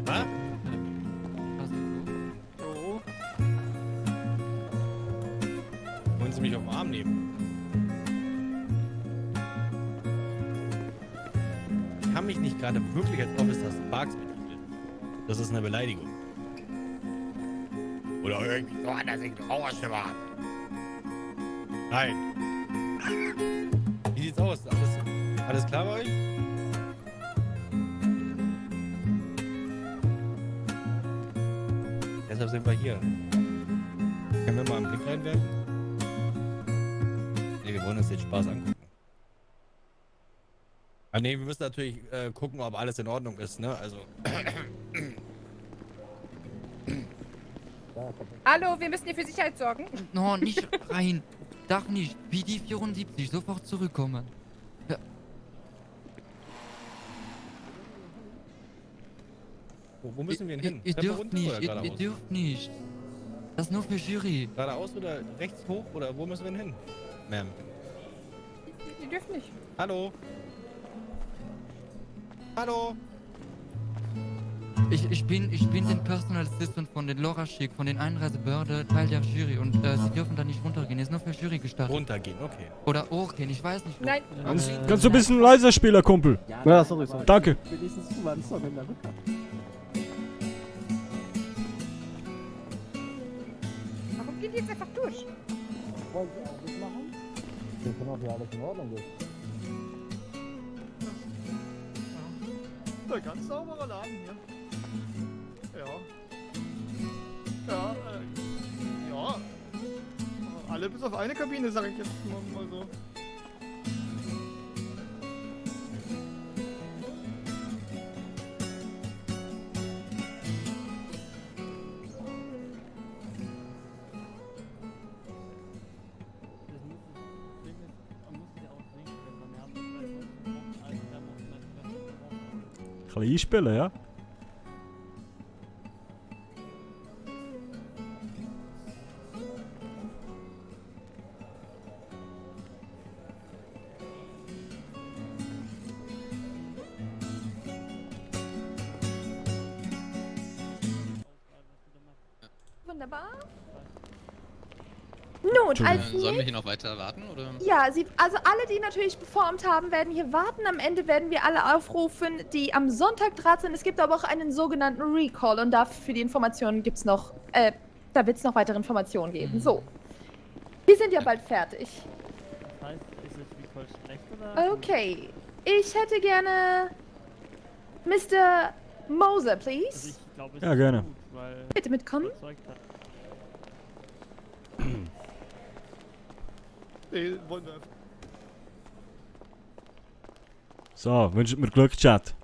Was? Wollen Sie mich auf den Arm nehmen? Ich kann mich nicht gerade wirklich als Officer Sparks betiteln. Das ist eine Beleidigung. Oder irgendwie so anders in Trauerstimme haben. Nein. Wie sieht's aus? Alles klar bei euch? Deshalb sind wir hier. Können wir mal einen Blick reinwerfen? Ne, wir wollen uns den Spaß angucken. Ah ne, wir müssen natürlich gucken, ob alles in Ordnung ist, ne? Also. Hallo, wir müssen hier für Sicherheit sorgen. No, nicht rein. Darf nicht. PD 74, sofort zurückkommen. Ja. Wo müssen wir denn hin? Ihr Treppe dürft runter nicht, oder ihr geradeaus? dürft nicht. Das ist nur für Jury. Geradeaus oder rechts hoch oder wo müssen wir denn hin? Ma'am. Die dürfen nicht. Hallo? Hallo? Ich bin den Personal Assistant von den Laura Schick, von den Einreisebehörde, Teil der Jury und Sie dürfen da nicht runtergehen. Ist nur für Jury gestattet. Runtergehen, okay. Oder hochgehen, ich weiß nicht. Nein. Kannst du ein bisschen leiser spielen, Kumpel? Ja, sorry. Danke. Wenigstens du mal einen Song in der Rückhand. Warum geht die jetzt einfach durch? Wollen Sie auch das machen? Wir können auch ja alles in Ordnung ist. Ein ganz sauberer Laden hier. Ja. Ja, ja. Alle bis auf eine Kabine, sag ich jetzt mal so. Kann ich einspielen, ja? Wunderbar. Nun, als Sollen wir nächstes... hier noch weiter warten, oder? Ja, also alle, die natürlich performt haben, werden hier warten. Am Ende werden wir alle aufrufen, die am Sonntag dran sind. Es gibt aber auch einen sogenannten Recall und dafür für die Informationen gibt es noch, da wird es noch weitere Informationen geben. So, wir sind ja bald fertig. Das heißt, ist es Recall schlecht oder? Okay, ich hätte gerne Mr. Moser, please. Also ich glaube, es Ja, ist gerne. gut, weil Bitte mitkommen. überzeugt hat. Nee, wollen wir. So, wünscht mir Glück, Chat.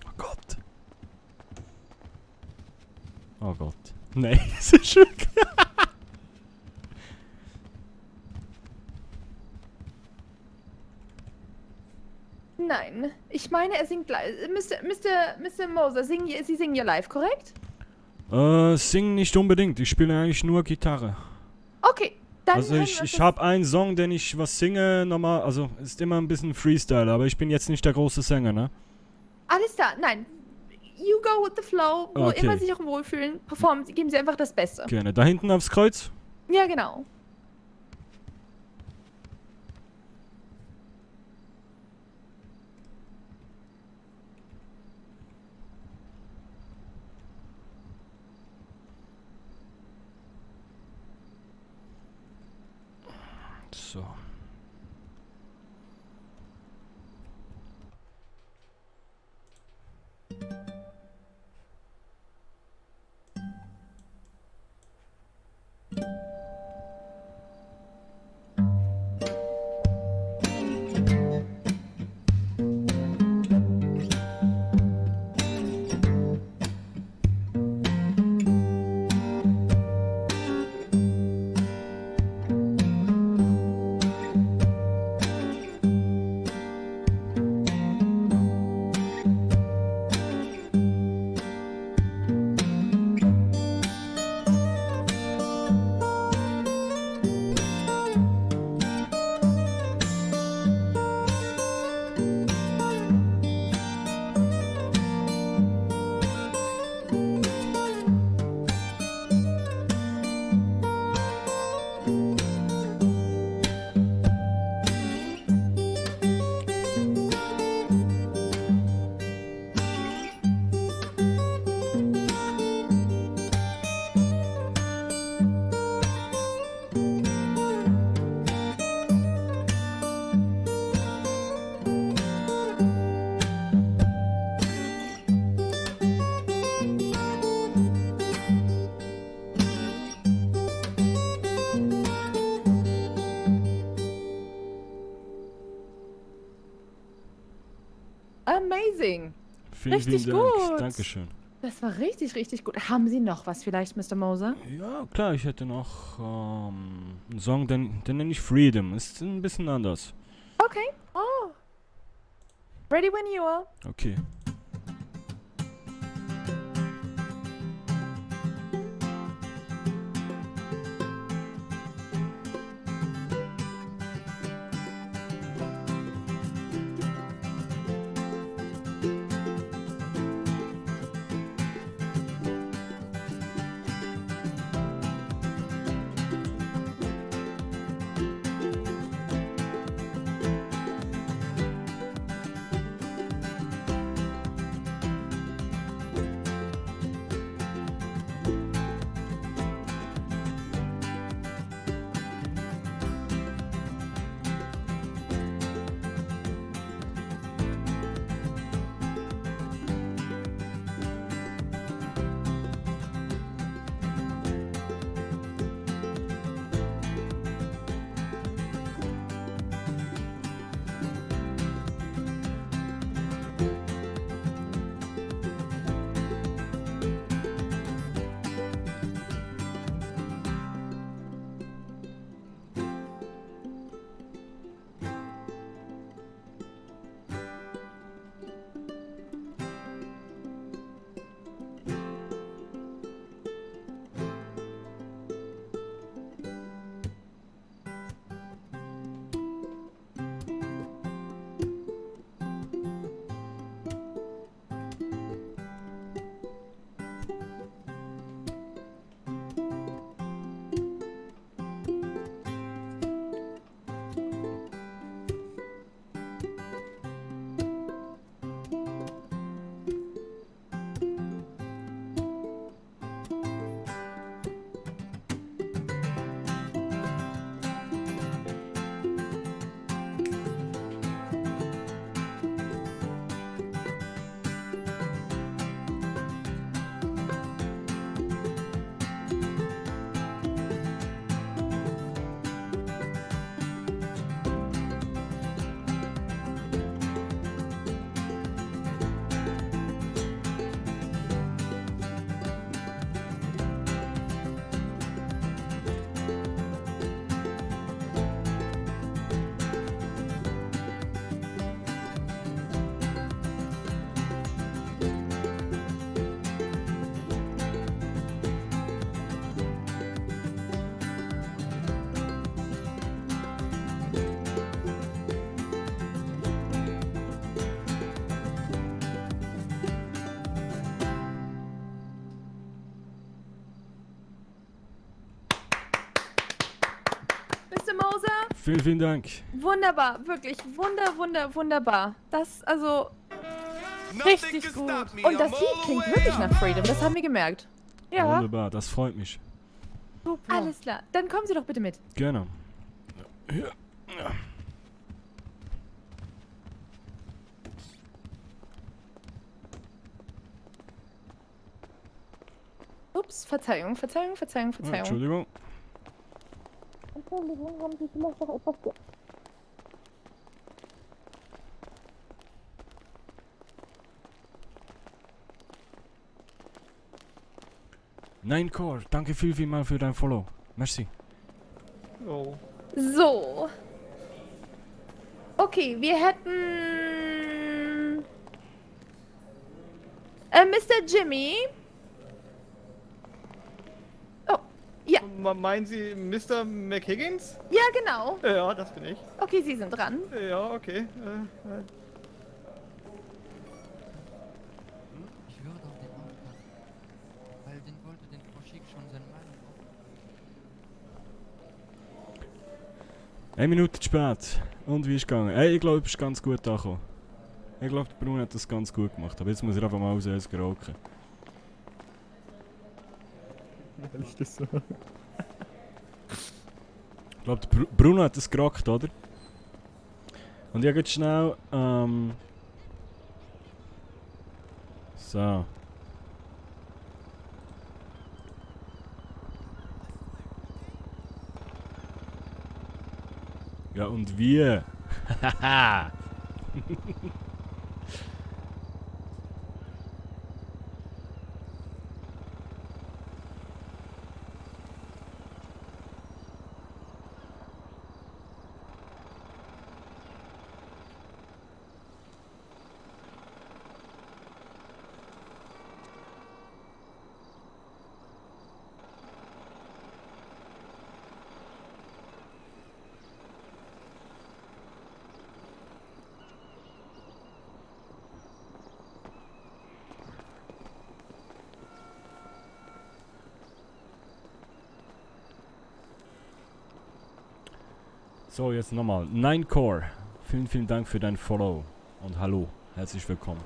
Oh Gott. Oh Gott. Nein, es ist schon... Nein, ich meine, er singt live. Mr. Moser, Sie singen ja live, korrekt? Singen nicht unbedingt. Ich spiele eigentlich nur Gitarre. Okay, Dann Also hören ich, wir uns ich das- habe einen Song, den ich was singe, normal, also ist immer ein bisschen Freestyle, aber ich bin jetzt nicht der große Sänger, ne? Alles klar, nein. You go with the flow, wo Okay. immer Sie sich auch wohlfühlen. Performen Sie, geben Sie einfach das Beste. Gerne. Da hinten aufs Kreuz? Ja, genau. So. Amazing. Vielen, Richtig vielen Dank. gut. Dankeschön. Das war richtig, richtig gut. Haben Sie noch was vielleicht, Mr. Moser? Ja, klar, ich hätte noch einen Song, den nenne ich Freedom. Ist ein bisschen anders. Okay. Oh. Ready when you are. Okay. Vielen, vielen Dank. Wunderbar, wirklich wunderbar. Das, also, richtig gut. Und das Lied klingt wirklich nach Freedom, das haben wir gemerkt. Ja. Wunderbar, das freut mich. Super. Alles klar, dann kommen Sie doch bitte mit. Gerne. Ja. Ja. Ups, Verzeihung. Entschuldigung. Entschuldigung, haben Sie vielleicht noch etwas ge... Nein, Core, danke vielmals für dein Follow. Merci. Oh. So. Okay, wir hätten... Mr. Jimmy? Oh, ja. Meinen Sie Mr. McHiggins? Ja, genau. Ja, das bin ich. Okay, Sie sind dran. Ja, okay. Ich würde auf den aufpassen, weil den wollte den Frau Schick schon seine Meinung auf. 1 Minute zu spät. Und wie ist es gegangen? Hey, ich glaube, es ist ganz gut angekommen. Ich glaube, der Bruno hat das ganz gut gemacht. Aber jetzt muss er einfach mal aus gerauchen. Ist das so? Ich glaube, der Bruno hat das gerockt, oder? Und ich gehe jetzt schnell, so. Ja, und wie? Haha! So, jetzt nochmal. 9Core. Vielen, vielen Dank für dein Follow. Und hallo. Herzlich willkommen.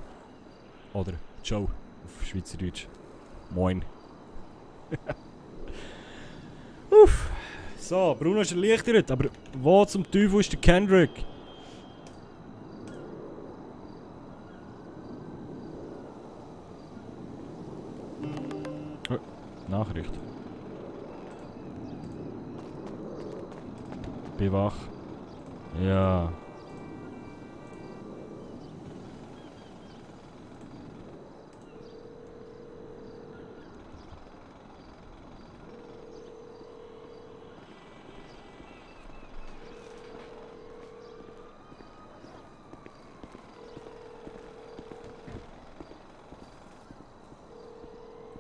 Oder Ciao auf Schweizerdeutsch. Moin. Uff. So, Bruno ist erleichtert. Aber wo zum Teufel ist der Kendrick? Nachricht. Bin wach. Ja.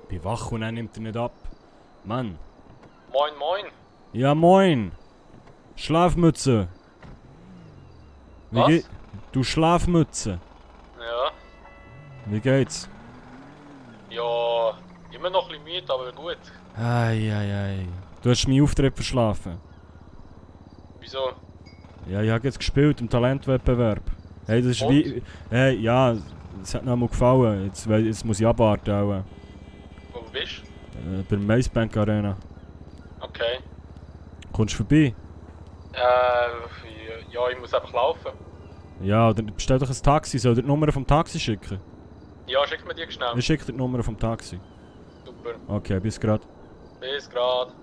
Bin wach und er nimmt er nicht ab. Mann. Moin, moin. Ja, moin. Schlafmütze. Was? Du Schlafmütze. Ja. Wie geht's? Ja, immer noch ein bisschen müde, aber gut. Eieiei. Du hast meinen Auftritt verschlafen. Wieso? Ja, ich habe jetzt gespielt im Talentwettbewerb. Hey, das ist Und? wie... Hey, ja, es hat mir mal gefallen. Jetzt muss ich abwarten auch. Wo bist du? Bei der Macebank Arena. Okay. Kommst du vorbei? Ja, ich muss einfach laufen. Ja, dann bestell doch ein Taxi. Soll dir die Nummer vom Taxi schicken? Ja, schick mir die schnell. Ich schicke dir die Nummer vom Taxi. Super. Okay, bis grad. Bis grad.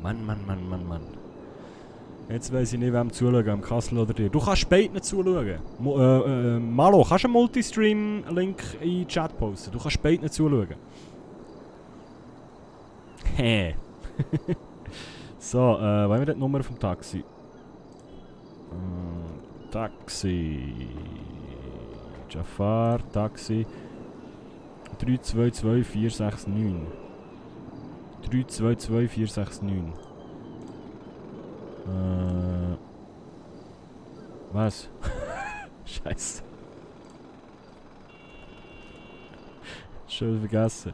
Mann. Jetzt weiss ich nicht, wem zuschauen, am Kassel oder dir. Du kannst beiden zuschauen. Malo, kannst du einen Multistream-Link in den Chat posten? Du kannst beiden zuschauen. Hä. So, wollen wir die Nummer vom Taxi? Taxi. Jafar, Taxi. 322469. 322469. Was? Scheiße. Schon vergessen.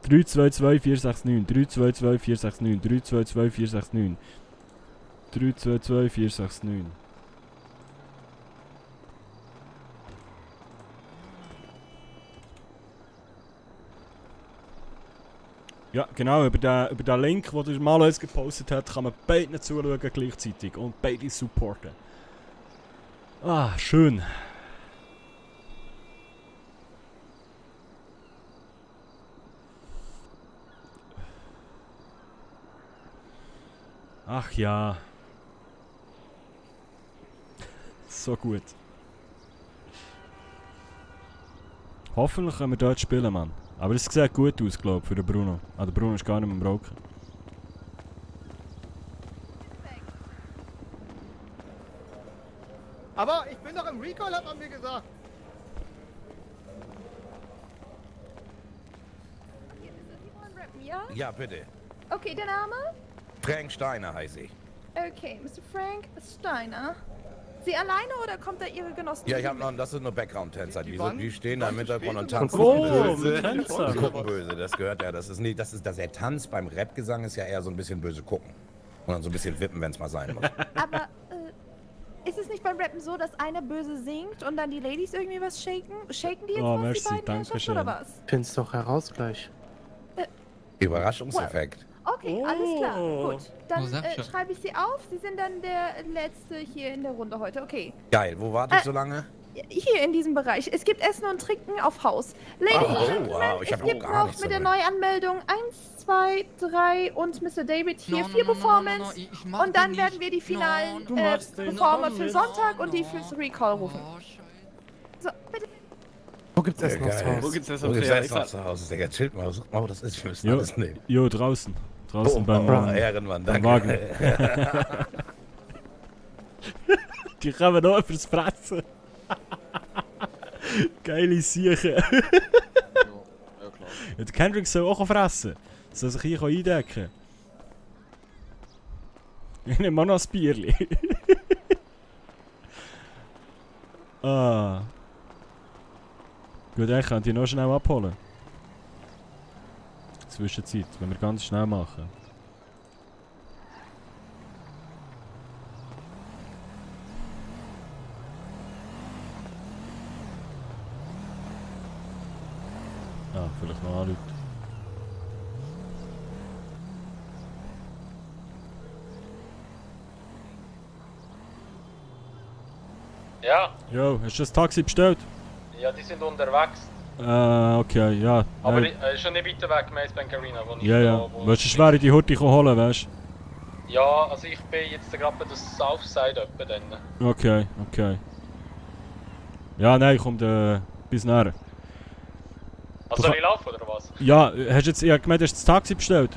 322 469, 322 469, 322 469, 322 469. Ja, genau, über den Link, den der Malo gepostet hat, kann man beiden zuschauen gleichzeitig und beide supporten. Ah, schön. Ach ja. So gut. Hoffentlich können wir dort spielen, Mann. Aber es sieht gut aus, glaube ich, für den Bruno. Ah, der Bruno ist gar nicht mehr im Broken. Aber ich bin doch im Recall, hat man mir gesagt. Ja? Ja, bitte. Okay, der Name? Frank Steiner heiße ich. Okay, Mr. Frank Steiner. Sie alleine oder kommt da Ihre Genossen? Ja, ich habe noch, das sind nur Background-Tänzer. Die stehen da im Hintergrund und tanzen. tanzen. Oh, Tänzer. Die gucken böse, das gehört ja. Das ist nicht, dass er tanzt beim Rapgesang ist ja eher so ein bisschen böse gucken. Und dann so ein bisschen wippen, wenn es mal sein muss. Aber, ist es nicht beim Rappen so, dass einer böse singt und dann die Ladies irgendwie was shaken? Shaken die jetzt Oh, was, merci, die beiden danke Herrschaften, schön. oder was? Find's doch heraus gleich. Überraschungseffekt. Okay, alles klar. Gut. Dann sag schon. schreibe ich Sie auf. Sie sind dann der Letzte hier in der Runde heute. Okay. Geil, wo warte ich so lange? Hier in diesem Bereich. Es gibt Essen und Trinken auf Haus. Ladies and Gentlemen, wow, ich es hab gibt gar noch nichts mit der dabei. Neuanmeldung 1, 2, 3 und Mr. David hier 4 Performance. Und dann werden wir die finalen Performer für Sonntag und die fürs Recall rufen. So, bitte. Wo gibt's Essen Geil. aufs Haus? Wo gibt's Essen aufs Haus? Digga, chillt mal. Such mal, wo das ist. Wir müssen alles nehmen. Jo, draußen. Draußen beim Ehrenmann, beim danke. Wagen. Die kommen noch fürs Fressen. Geile Sieche. Ja, klar. Ja, der Kendrick soll auch fressen. Soll sich hier eindecken. Ich nehme auch noch ein Bierli. Ah. Gut, ich kann die noch schnell abholen. Zwischenzeit, wenn wir ganz schnell machen. Ah, vielleicht noch anrufen. Ja, Jo, hast du das Taxi bestellt? ja, die sind unterwegs. Okay, ja. Aber nein. schon nicht weiter weg, Maze Bank Arena, wo ich Ja, ja. da, wo Willst du schwer die Hurti holen, weißt Ja, also ich bin jetzt gerade bei der Southside etwa dann. du? Okay, okay. Ja, nein, komm bis näher. Also soll ich laufen oder was? Ja, hast du jetzt, ja, gemeint, hast du das Taxi bestellt?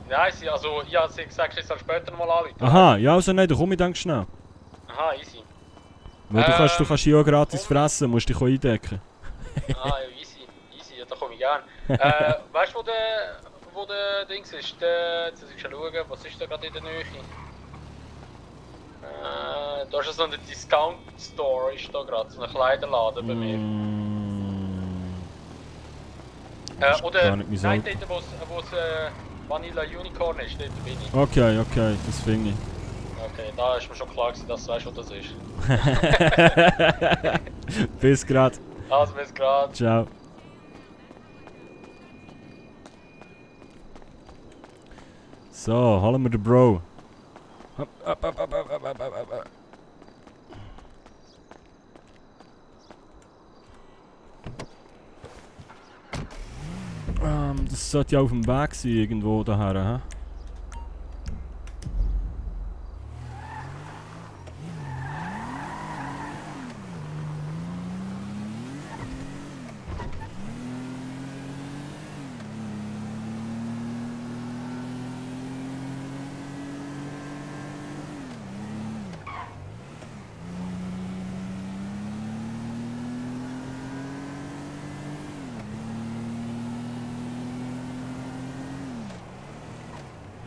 Nein, ja, sie gesagt, ich soll später mal anrufen. Aha, ja, also nein, dann komm ich dann schnell. Aha, easy. Weil du kannst hier auch gratis fressen, musst dich auch eindecken. Ah, ja, easy, ja, da komme ich gern. Weißt du, wo der Dings ist? Jetzt muss ich schon schauen, was ist da gerade in der Nähe? Da ist so ein Discount Store, ist da gerade, so ein Kleiderladen bei mir. Oder, nicht mein nein, Sold. dort wo es Vanilla Unicorn ist, dort bin ich. Okay, okay, das finde ich. Okay, da ist mir schon klar gewesen, dass du weißt, wo das ist. Bis grad. Also bis grad. Ciao. So, holen wir den Bro. Das sollte ja auf dem Weg sein, irgendwo daher, hä?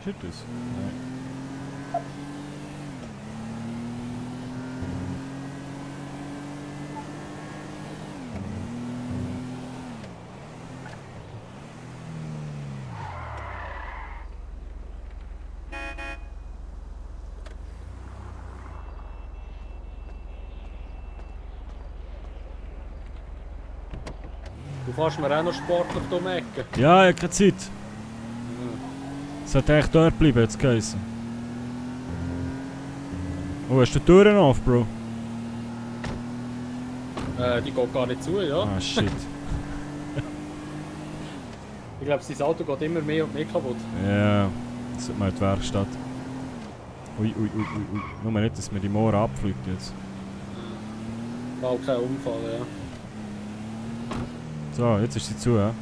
Shit is. Nee. Du fährst mir auch noch sportlich um die Ecke. Ja, ich habe keine Zeit. Es sollte echt dort bleiben, jetzt geheißen. Oh, hast du die Türen auf, Bro? Die geht gar nicht zu, ja. Ah, shit. Ich glaube, sein Auto geht immer mehr und mehr kaputt. Ja, das sollte mal in die Werkstatt. Ui. Nur nicht, dass mir die Moore abfliegt jetzt. War auch kein Unfall, ja. So, jetzt ist sie zu, ja?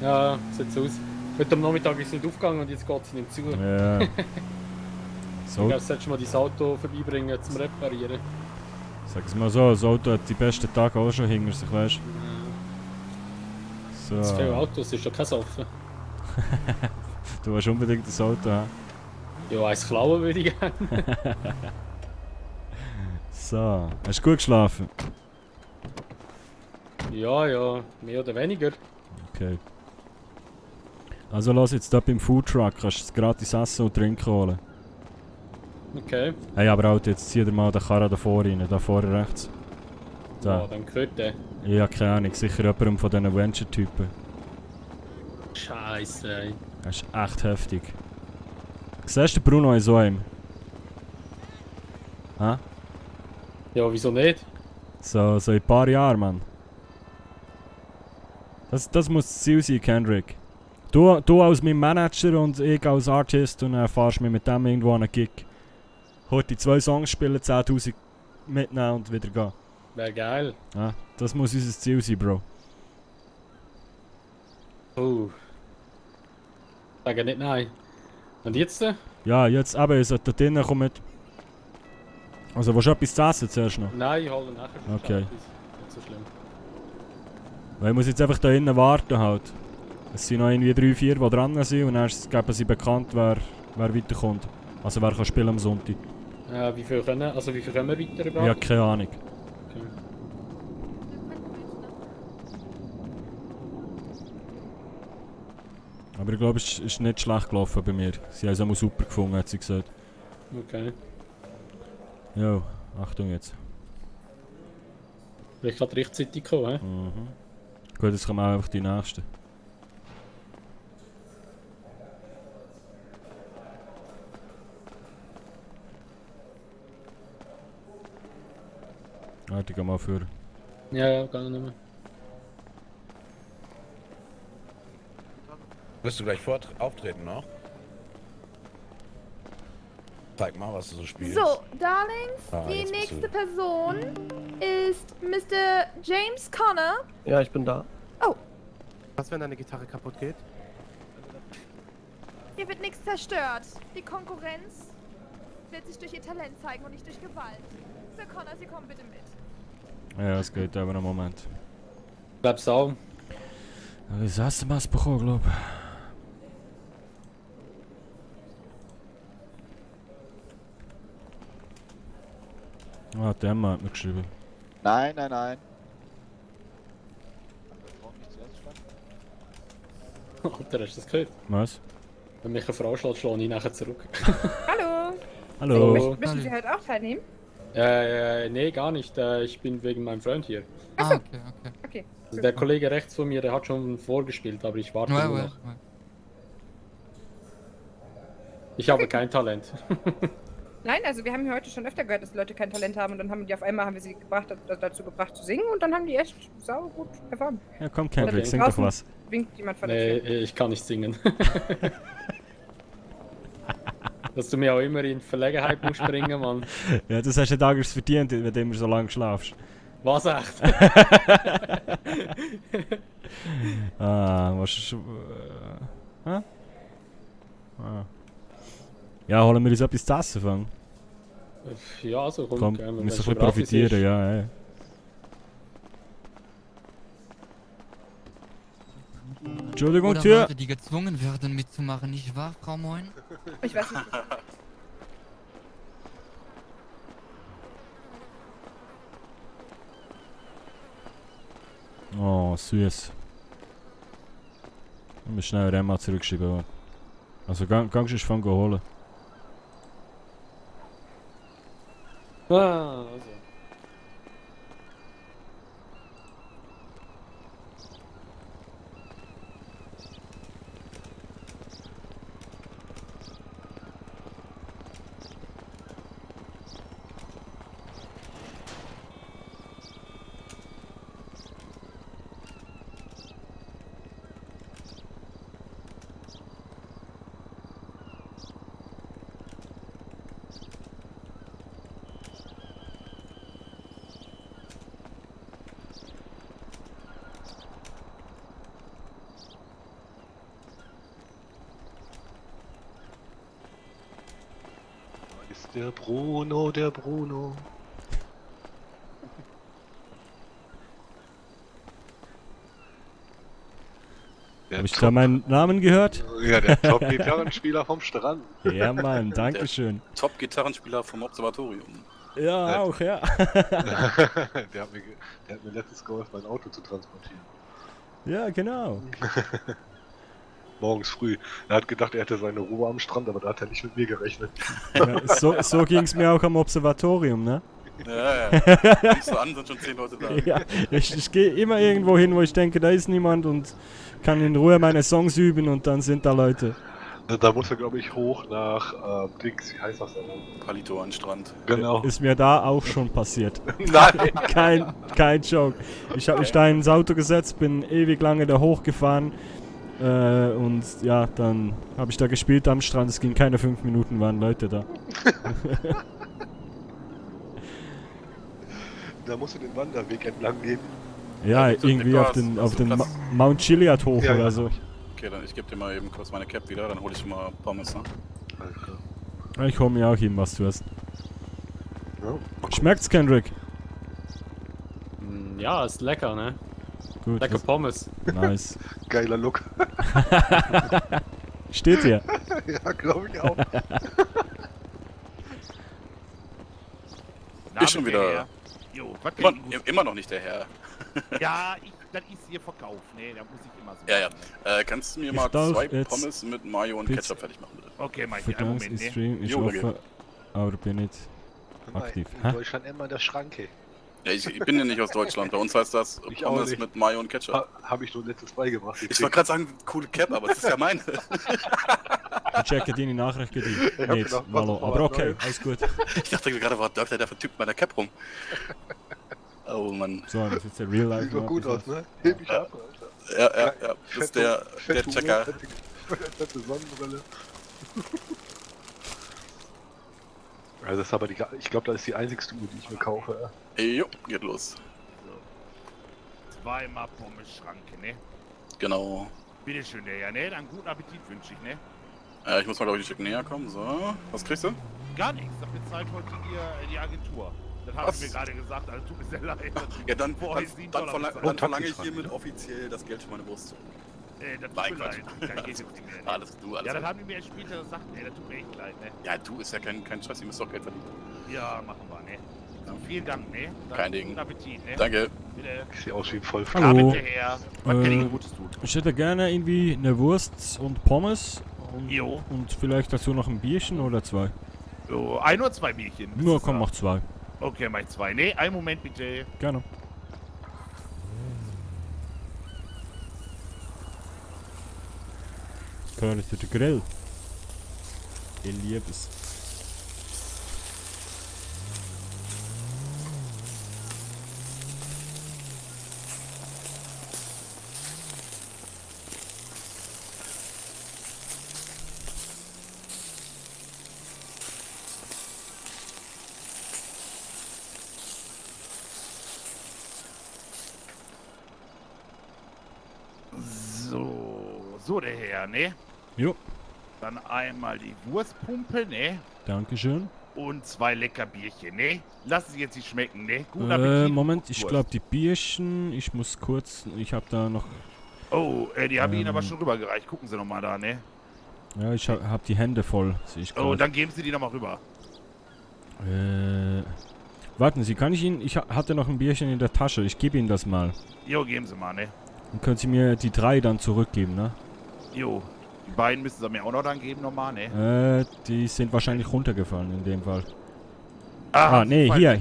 Ja, sieht so aus. Heute am Nachmittag ist sie nicht aufgegangen und jetzt geht sie nicht zu. Ja. So. Ich glaube, solltest du mal dein Auto vorbeibringen zum Reparieren. Sag es mal so, das Auto hat die besten Tage auch schon hinter sich, weißt du? So. Zu viele Autos ist doch kein Offen. Du willst unbedingt das Auto haben? Ja, eins klauen würde ich gerne. So, hast du gut geschlafen? Ja, mehr oder weniger. Okay. Also los jetzt da beim Foodtruck, kannst du das gratis Essen und Trinken holen. Okay. Hey, aber Alter, jetzt zieh dir mal den Karren da vorne rein, da vorne rechts. Da. Ja, dann gehört der. Ich hab keine Ahnung, sicher jemandem von diesen Venture-Typen. Scheiße, ey. Das ist echt heftig. Siehst du Bruno in so einem? Hä? Ja, wieso nicht? So in ein paar Jahren, Mann. Das muss das Ziel sein, Kendrick. Du als mein Manager und ich als Artist und dann fahrst du mit dem irgendwo an einen Gig. Heute 2 Songs spielen, 10'000 mitnehmen und wieder gehen. Wäre geil. Ja, das muss unser Ziel sein, Bro. Sag nicht nein. Und jetzt? Ja, jetzt eben, ihr sollt da drinnen kommen mit. Also, willst du etwas zu essen zuerst noch? Nein, ich hole nachher. Okay. Nicht so schlimm. Weil ich muss jetzt einfach da innen warten halt. Es sind noch irgendwie 3, 4, die dran sind und dann geben sie bekannt, wer weiterkommt. Also wer kann spielen am Sonntag. Wie viel können wir weiter Ich überhaupt? habe keine Ahnung. Okay. Aber ich glaube, es ist nicht schlecht gelaufen bei mir. Sie haben es auch super gefunden, hat sie gesagt. Okay. Jo, Achtung jetzt. Bin ich gerade rechtzeitig gekommen, hä? Mhm. Gut, jetzt kommen auch einfach die nächsten. Warte, ich geh mal für. Ja, gar nicht mehr. Wirst du gleich auftreten noch? Zeig mal, was du so spielst. So, Darlings, die jetzt bist nächste du. Person ist Mr. James Connor. Ja, ich bin da. Oh. Was, wenn deine Gitarre kaputt geht? Hier wird nichts zerstört. Die Konkurrenz wird sich durch ihr Talent zeigen und nicht durch Gewalt. Sir Connor, Sie kommen bitte mit. Ja, es geht aber einen Moment. Bleibst du auch? Das hast du mal bekommen, glaube ich. Ah, der Mann hat mir geschrieben. Nein. Alter, hast du das gehört? Was? Wenn mich eine Frau schlägt, schlage ich nachher zurück. Hallo. Hallo. Möchten Sie heute auch teilnehmen? Nee, gar nicht. Ich bin wegen meinem Freund hier. Achso. Okay. Also der Kollege rechts von mir, der hat schon vorgespielt, aber ich warte nur noch. Ich habe kein Talent. Nein, also wir haben hier heute schon öfter gehört, dass Leute kein Talent haben und dann haben wir sie dazu gebracht zu singen und dann haben die echt saugut performt. Ja, komm, Kendrick, sing Draußen doch was. Winkt jemand von Nee, der Tür. ich kann nicht singen. Dass du mir auch immer in Verlegenheit musst bringen, Mann. Ja, das hast du Tages verdient, wenn du immer so lange schlafst. Was echt? Was hä? Ja, holen wir uns etwas zu essen, Fang. Ja, also Komm, gerne, wir wenn müssen es ein bisschen gratis profitieren, ist. ja. Entschuldigung, Oder Tür. Leute, die gezwungen werden mitzumachen, nicht wahr, Frau Moin? Ich weiß nicht. Oh, süß. Ich muss schnell Rema zurückschreiben. Also, kannst du es von holen? Ah, also. Der Bruno, der Bruno. Hab ich da meinen Namen gehört? Ja, der Top-Gitarrenspieler vom Strand. Ja, Mann, dankeschön. Top-Gitarrenspieler vom Observatorium. Ja, auch, ja. der hat mir letztens geholfen, mein Auto zu transportieren. Ja, genau. Morgens früh. Er hat gedacht, er hätte seine Ruhe am Strand, aber da hat er nicht mit mir gerechnet. Ja, so ging es mir auch am Observatorium, ne? Ja. Kommst du an, sind schon 10 Leute da. Ja, ich gehe immer irgendwo hin, wo ich denke, da ist niemand und kann in Ruhe meine Songs üben und dann sind da Leute. Da muss er, glaube ich, hoch nach Dings, wie heißt das denn? Palito an den Strand. Genau. Ist mir da auch schon passiert. Nein! kein Joke. Ich habe mich da ins Auto gesetzt, bin ewig lange da hochgefahren und ja, dann habe ich da gespielt am Strand. Es ging keine 5 Minuten, waren Leute da. Da musst du den Wanderweg entlang gehen. Ja, irgendwie auf den Mount Chiliad hoch Ja, oder so. Okay, dann ich gebe dir mal eben kurz meine Cap wieder, dann hole ich mal Pommes, ne? Ich hole mir auch eben was zu essen. Schmeckt's, Kendrick? Ja, ist lecker, ne? Gut. Lecker Pommes. Nice. Geiler Look. Steht dir? Ja, glaube ich auch. Ist schon wieder. Jo, was Immer noch nicht der Herr. Ja, das ist hier Verkauf, ne? Da muss ich immer so. Ja. Kannst du mir mal 2 Pommes mit Mayo und Ketchup fertig machen, bitte? Okay, mach Für ich. Einen Moment, Stream, ich Jo, hoffe, aber bin nicht aktiv. In Deutschland immer in der Schranke. Ja, ich bin ja nicht aus Deutschland. Bei uns heißt das Ich auch Pommes nicht. mit Mayo und Ketchup. Habe ich nur letztens beigebracht. Ich wollte gerade sagen, coole Cap, aber das ist ja meine. Ich checke die Nachricht nicht. gedacht, Aber okay, alles gut. Ich dachte gerade, was läuft der vertippt meiner Cap rum? Oh Mann. So, das ist jetzt der Real Life. Sieht doch gut aus, ne? Heb mich ab, Alter. Ja. Das ist der Checker. Fette Sonnenbrille. Also das ist aber ich glaube, das ist die einzigste Uhr, die ich mir kaufe. Jo, geht los. Zweimal Pommes-Schranke, ne? Genau. Bitteschön, der ja, ne? Dann guten Appetit wünsche ich, ne? Ich muss mal, glaube ich, ein Stück näher kommen. So, was kriegst du? Gar nichts, das bezahlt heute die Agentur. Das haben sie mir gerade gesagt, also tut mir sehr leid. Ja, dann $7 verlange ich hiermit offiziell das Geld für meine Brust. Das tut mir leid. Dann geht jetzt nicht mehr. Alles Ja, das haben die mir erst später gesagt, ey, das tut mir echt leid, ne? Ja, du, ist ja kein Stress, ihr müsst doch Geld verdienen. Ja, machen wir, ne? So, vielen Dank, ne? Dann Kein Ding. Guten Appetit, ne? Danke. Bitte. Ich sehe aus wie ein Vollfrau. Hallo. bitte her. Was kann ich Gutes tun? Ich hätte gerne irgendwie eine Wurst und Pommes. Jo. Und vielleicht dazu noch ein Bierchen oder 2. So, 1 oder 2 Bierchen? Nur komm, mach 2. Okay, mach ich 2. Ne, einen Moment bitte. Gerne. Curly to the grill. Ich liebe es. So der Herr, ne? Jo. Dann einmal die Wurstpumpe, ne? Dankeschön. Und 2 lecker Bierchen, ne? Lassen Sie jetzt nicht schmecken, ne? Guten Appetit. Moment, ich glaube die Bierchen, ich muss kurz, ich habe da noch... Oh, die haben Ihnen aber schon rübergereicht. Gucken Sie nochmal da, ne? Ja, ich hab die Hände voll, sehe ich Oh, gerade. dann geben Sie die nochmal rüber. Warten Sie, kann ich Ihnen... Ich hatte noch ein Bierchen in der Tasche, ich gebe Ihnen das mal. Jo, geben Sie mal, ne? Dann können Sie mir die 3 dann zurückgeben, ne? Jo. Die beiden müssen Sie mir auch noch dann geben nochmal, ne? Die sind wahrscheinlich runtergefallen in dem Fall. Nee, hier.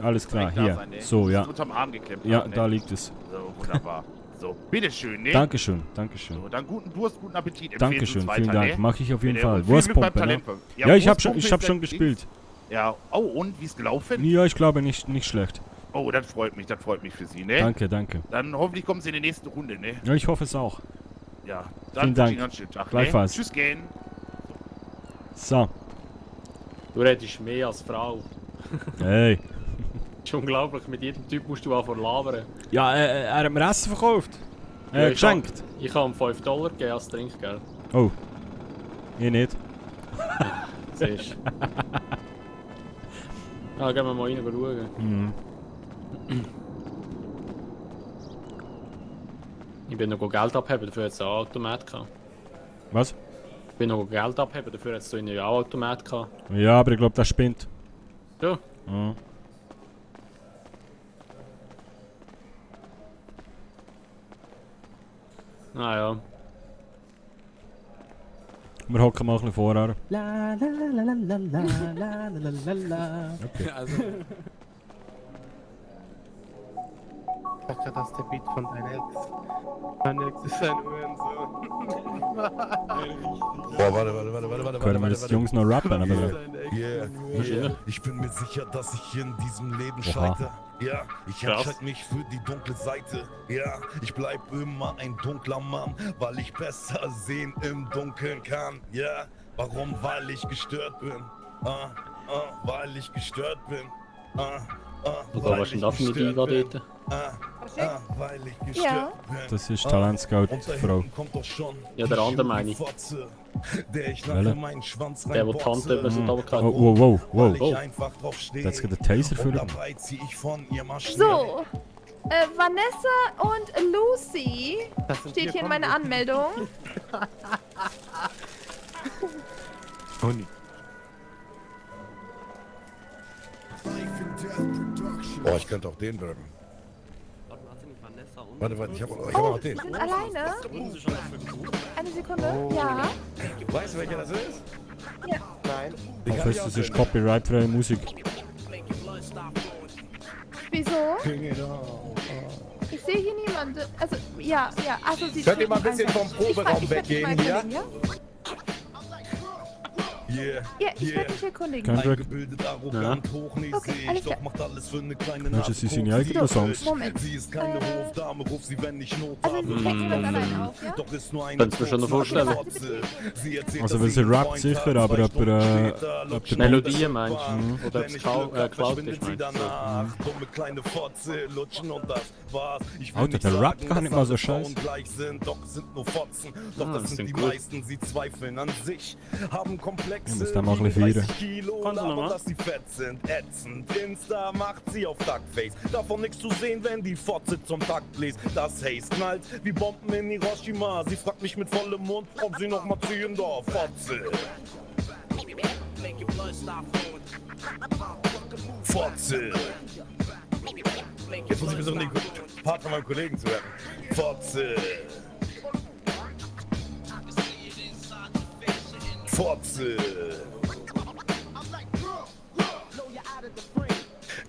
Alles klar, hier. Sein, ne? So, ja. Unterm Arm geklemmt Ja, haben, ne? da liegt es. So, wunderbar. So, bitteschön, ne? Dankeschön. So, dann guten Durst, guten Appetit. Empfehlen Dankeschön, Sie uns weiter, vielen Dank. Ne? Mach ich auf jeden Bitte. Fall. Und viel Glück beim Wurstpumpe, ne? Talent. Ja, ich hab Wurstpumpe schon ist gespielt. Ja, oh, und wie ist gelaufen? Ja, ich glaube nicht schlecht. Oh, das freut mich für Sie, ne? Danke. Dann hoffentlich kommen Sie in die nächste Runde, ne? Ja, ich hoffe es auch. Ja, Vielen dann Dank. wünsche ich noch einen schönen Tag, Gleichfalls. Ne? Tschüss gehen. So. Du redest mehr als Frau. Hey. Das ist unglaublich, mit jedem Typ musst du anfangen labern. Ja, er hat mir Essen verkauft. Ja, Geschenkt. Ich habe ihm $5 gegeben als Trinkgeld. Oh. Ich nicht. Siehst du. Ja, gehen wir mal rein schauen. Mhm. Ich bin noch Geld abheben, dafür hat es einen Automat gehabt. Was? Ich bin noch Geld abheben, dafür hat es so einen Automat gehabt. Ja, aber ich glaube, das spinnt. Ja. Mhm. Naja. Wir hocken mal ein bisschen vorher. La la la la la la la la la la. Okay. Also. Ich dachte, das ist der Beat von deinem Ex. Mein Ex ist ein Hurensohn. Boah, warte. Können wir das Jungs noch rappen? Aber Yeah. Ich bin mir sicher, dass ich in diesem Leben Oha. scheitere. Ja, ich entscheide mich für die dunkle Seite. Ja, ich bleib immer ein dunkler Mann, weil ich besser sehen im Dunkeln kann. Ja, warum? Weil ich gestört bin. Weil ich gestört bin. Was ist denn das für eine Diva dort? Weil ich Ja. gestört bin. Das ist Talentscout, Und da Frau. hinten kommt doch schon Ja, der andere meine ich. Fotze, der ich Welcher? nachher meinen Schwanz Der, wo die Hand über so reinboxe. da Oh, wow. Weil ich einfach drauf stehe. Jetzt geht der Taser für Und ihn. dabei zieh ich von ihr mal schnell. So, Vanessa und Lucy Das sind steht wir, hier in komm, meiner wir- Anmeldung. Toni. Boah, ich könnte auch den würgen. Warte, ich hab auch Oh, noch den. Sie sind alleine? Eine Sekunde. Ja. Weißt du, welcher das ist? Ja. Nein. Den Ich kann weiß, ich das auch ist sehen. copyrightfreie Musik. Wieso? Ich sehe hier niemanden. Also, ja. Also, sie Könnt ihr mal ein treten bisschen vom einfach. Proberaum Ich werd mich mal weggehen hier? erkundigen, ja? Yeah, Ja, ich werde mich erkundigen. Kendrick. Eingebildet, arrogant, hochnäsig, Okay, alles klar. doch macht alles für eine kleine Mensch, das sind seine Nase. eigenen Songs. Moment. Sie ist keine Hofdame, ruf sie, wenn ich Not Also, habe. sie treten das alleine auf, ja? Doch ist nur eine Könntest du mir schon noch vorstellen? Fotze. Sie erzählt, Also, dass wenn sie einen rappt, Freund sicher, hat, aber 2 ob Stunden er- später ob lockt der sie Melodie das meinst du? Bahn. Oder Wenn ob es ich Glück hab, geklaut verschwindet ist, sie meinst du? danach. Dumme kleine Fotze, lutschen und das war's. Ich will Alter, nicht der sagen, rappt gar nicht mal so dass alle scheiße. Frauen gleich sind, doch sind nur Fotzen. Doch Ah, das das sind die klingt gut. meisten, sie zweifeln an sich, haben Komplexe, Ja, müsst ihr mal ein bisschen 30 feiern. Kilo, Kannst du noch labern, mal? dass sie fett sind, ätzend. Insta macht sie auf Duckface, davon nichts zu sehen, wenn die Fotze zum Takt bläst. Das Haze knallt wie Bomben in Hiroshima. Sie fragt mich mit vollem Mund, ob sie noch mal ziehen darf. Fotze. Fotze. Jetzt muss ich versuchen, den Part von meinem Kollegen zu werden. Fotze. Fotze.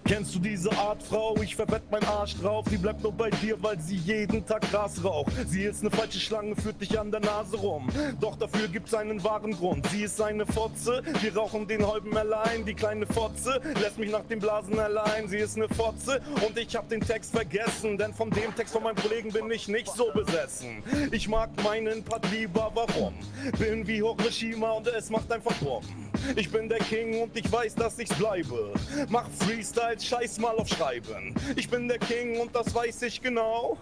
Kennst du diese Art Frau? Ich verwett mein Arsch drauf. Die bleibt nur bei dir, weil sie jeden Tag Gras raucht. Sie ist eine falsche Schlange, führt dich an der Nase rum. Doch dafür gibt's einen wahren Grund. Sie ist eine Fotze, wir rauchen den halben allein. Die kleine Fotze lässt mich nach dem Blasen allein. Sie ist eine Fotze und ich hab den Text vergessen. Denn von dem Text von meinem Kollegen bin ich nicht so besessen. Ich mag meinen Part lieber, warum? Bin wie Hiroshima und es macht einfach Bumm. Ich bin der King und ich weiß, dass ich's bleibe. Mach Freestyle, scheiß mal auf Schreiben. Ich bin der King und das weiß ich genau.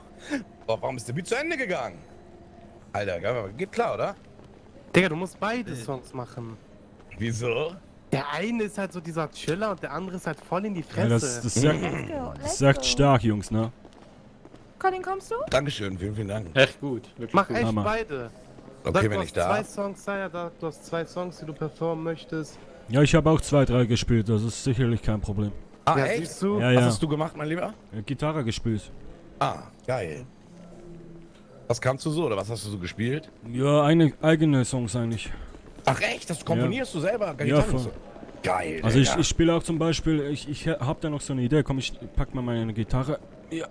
Boah, warum ist der Beat zu Ende gegangen? Alter, geht klar, oder? Digga, du musst beide Songs machen. Wieso? Der eine ist halt so dieser Chiller und der andere ist halt voll in die Fresse. Ja, das sagt, das sagt stark, Jungs, ne? Colin, kommst du? Dankeschön, vielen Dank. Echt gut, wirklich Mach gut. echt Hammer. beide. Okay, Sag, wenn du ich hast darf. zwei Songs, Saya, du hast 2 Songs, die du performen möchtest. Ja, ich habe auch 2, 3 gespielt, das ist sicherlich kein Problem. Ah, Ja, echt? siehst du? Ja, Was ja. hast du gemacht, mein Lieber? Gitarre gespielt. Ah, geil. Was kannst du so oder was hast du so gespielt? Ja, eigene Songs eigentlich. Ach echt? Das komponierst du selber? Gar Ja, nicht voll. so. Geil. Also Digga. ich spiele auch zum Beispiel, ich habe da noch so eine Idee, komm, ich pack mal meine Gitarre. Ja.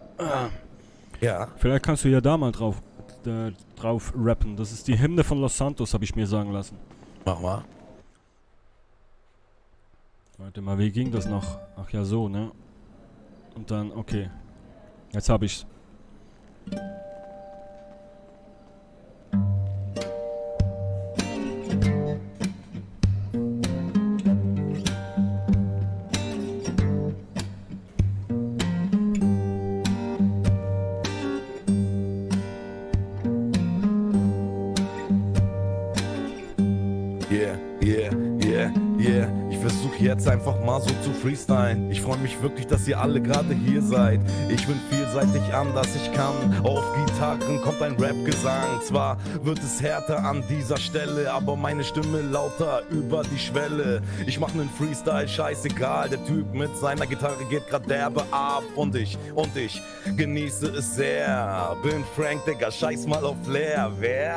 Ja. Vielleicht kannst du ja da mal drauf rappen. Das ist die Hymne von Los Santos, habe ich mir sagen lassen. Mach mal. Warte mal, wie ging das noch? Ach ja, so, ne? Und dann, okay. Jetzt habe ich's. Yeah, yeah, yeah, yeah. Ich versuch jetzt einfach mal so zu freestylen. Ich freue mich wirklich, dass ihr alle gerade hier seid. Ich bin vielseitig anders, ich kann. Auf Gitarren kommt ein Rap-Gesang. Zwar wird es härter an dieser Stelle, aber meine Stimme lauter über die Schwelle. Ich mach nen Freestyle, scheißegal. Der Typ mit seiner Gitarre geht grad derbe ab. Und ich genieße es sehr. Bin Frank, Digga, scheiß mal auf Flair. Wer?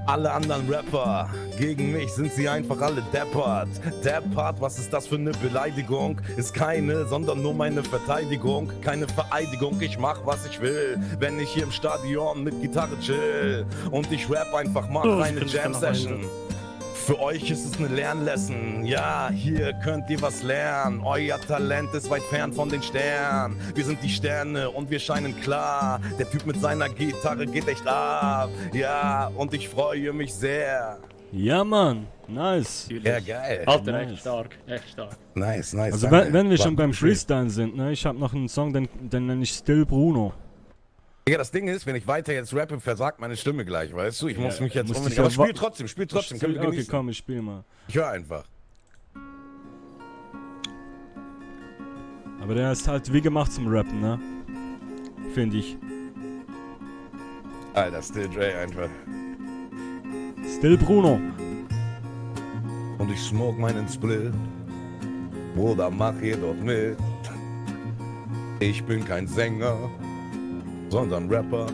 Alle anderen Rapper, gegen mich sind sie einfach alle deppert. Deppert, was ist das für eine Beleidigung? Ist keine, sondern nur meine Verteidigung. Keine Vereidigung, ich mach was ich will. Wenn ich hier im Stadion mit Gitarre chill. Und ich rap einfach, mach eine Jam-Session. Für euch ist es eine Lernlesson, ja, hier könnt ihr was lernen. Euer Talent ist weit fern von den Sternen. Wir sind die Sterne und wir scheinen klar. Der Typ mit seiner Gitarre geht echt ab, ja, und ich freue mich sehr. Ja, Mann, nice. Ja, geil. Alter, Nice. echt stark, echt stark. Nice, nice. Also danke. wenn wir War schon beim gut. Freestyle sind, ne, ich habe noch einen Song, den nenne ich Still Bruno. Ja, das Ding ist, wenn ich weiter jetzt rappe, versagt meine Stimme gleich, weißt du? Ich muss mich jetzt musst unbedingt... dich Aber ja spiel trotzdem, können wir Okay, genießen. komm, ich spiel mal. Ich höre einfach. Aber der ist halt wie gemacht zum Rappen, ne? Finde ich. Alter, Still Dre einfach. Still Bruno. Und ich smoke meinen Split. Bruder, mach hier doch mit. Ich bin kein Sänger, sondern Rapper.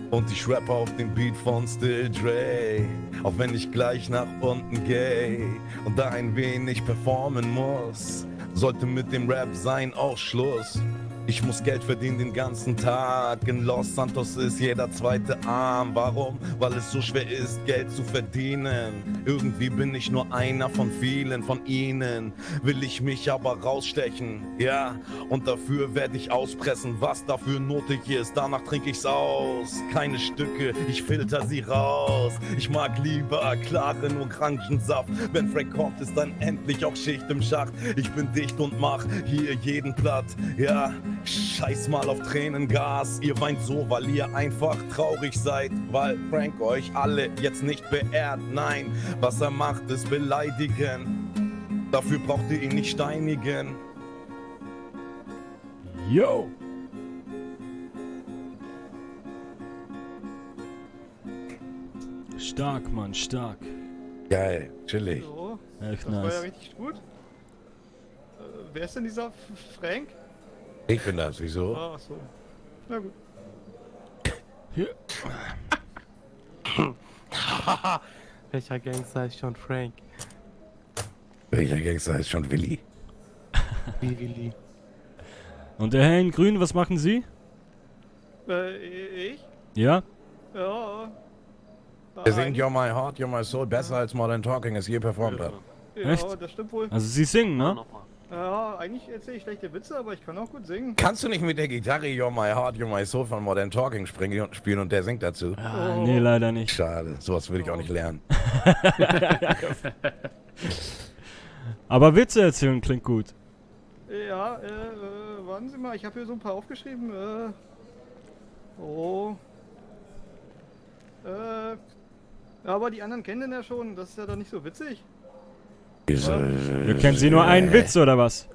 Und ich rappe auf den Beat von Still Dre. Auch wenn ich gleich nach unten gehe und da ein wenig performen muss, sollte mit dem Rap sein auch Schluss. Ich muss Geld verdienen den ganzen Tag. In Los Santos ist jeder zweite arm. Warum? Weil es so schwer ist, Geld zu verdienen. Irgendwie bin ich nur einer von vielen. Von ihnen will ich mich aber rausstechen. Ja, und dafür werde ich auspressen, was dafür notig ist. Danach trinke ich's aus. Keine Stücke, ich filter sie raus. Ich mag lieber klaren Orangensaft. Wenn Frank kommt, ist dann endlich auch Schicht im Schacht. Ich bin dicht und mach hier jeden platt. Ja, scheiß mal auf Tränengas. Ihr weint so, weil ihr einfach traurig seid, weil Frank euch alle jetzt nicht beehrt. Nein, was er macht, ist beleidigen. Dafür braucht ihr ihn nicht steinigen. Yo! Stark, Mann, stark. Geil, chillig. So, Echt das war ja nice. richtig gut. Wer ist denn dieser Frank? Ich bin das, wieso? Ach so. Na gut. Hier. Welcher Gangster ist schon Frank? Welcher Gangster ist schon Willi? Wie Willi. Und der Herr in Grün, was machen Sie? Ich? Ja? Ja. Der singt You're My Heart, You're My Soul besser als Modern Talking es je performt hat. Ja, Echt? das stimmt wohl. Also Sie singen, ne? Ja, eigentlich erzähle ich schlechte Witze, aber ich kann auch gut singen. Kannst du nicht mit der Gitarre You're My Heart, You're My Soul von Modern Talking spielen und der singt dazu? Ah, nee, leider nicht. Schade, sowas will ich auch nicht lernen. Aber Witze erzählen klingt gut. Ja, warten Sie mal, ich habe hier so ein paar aufgeschrieben. Ja, aber die anderen kennen den ja schon, das ist ja dann nicht so witzig. Wir kennen Sie nur einen Witz, oder was?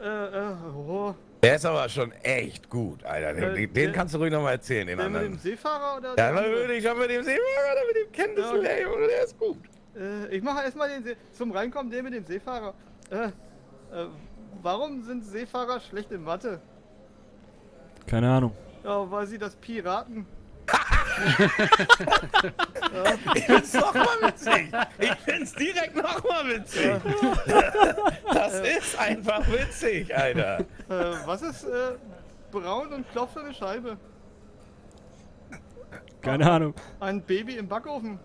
Der ist aber schon echt gut, Alter. Den kannst du ruhig nochmal erzählen, den Der mit anderen. dem Seefahrer oder? Ja, der aber andere? ich hab mit dem Seefahrer oder mit dem Kenntnissen, Ja, okay. ey, der ist gut. Ich mache erstmal zum Reinkommen den mit dem Seefahrer. Warum sind Seefahrer schlecht in Mathe? Keine Ahnung. Ja, weil sie das Piraten. Ich find's nochmal witzig. Ich find's direkt nochmal witzig. Das ist einfach witzig, Alter. Was ist braun und klopft eine Scheibe? Keine Ahnung. Ein Baby im Backofen.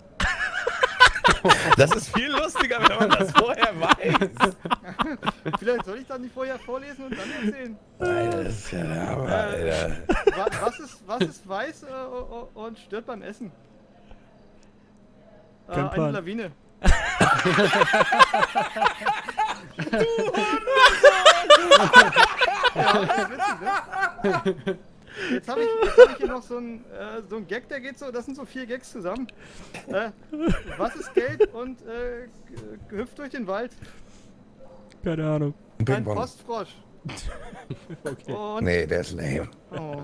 Das ist viel lustiger, wenn man das vorher weiß. Vielleicht soll ich dann nicht vorher vorlesen und dann erzählen. Alter, das ist ja der Hammer, Alter. Was ist weiß und stört beim Essen? Kein Eine Plan. Lawine. Ja, das ist witzig, ne? Jetzt hab ich hier noch so ein Gag, der geht so, das sind so 4 Gags zusammen. Was ist gelb und hüpft durch den Wald? Keine Ahnung. Ein Ping-Pong. Postfrosch. Okay. Und, Nee, der ist lame. oh.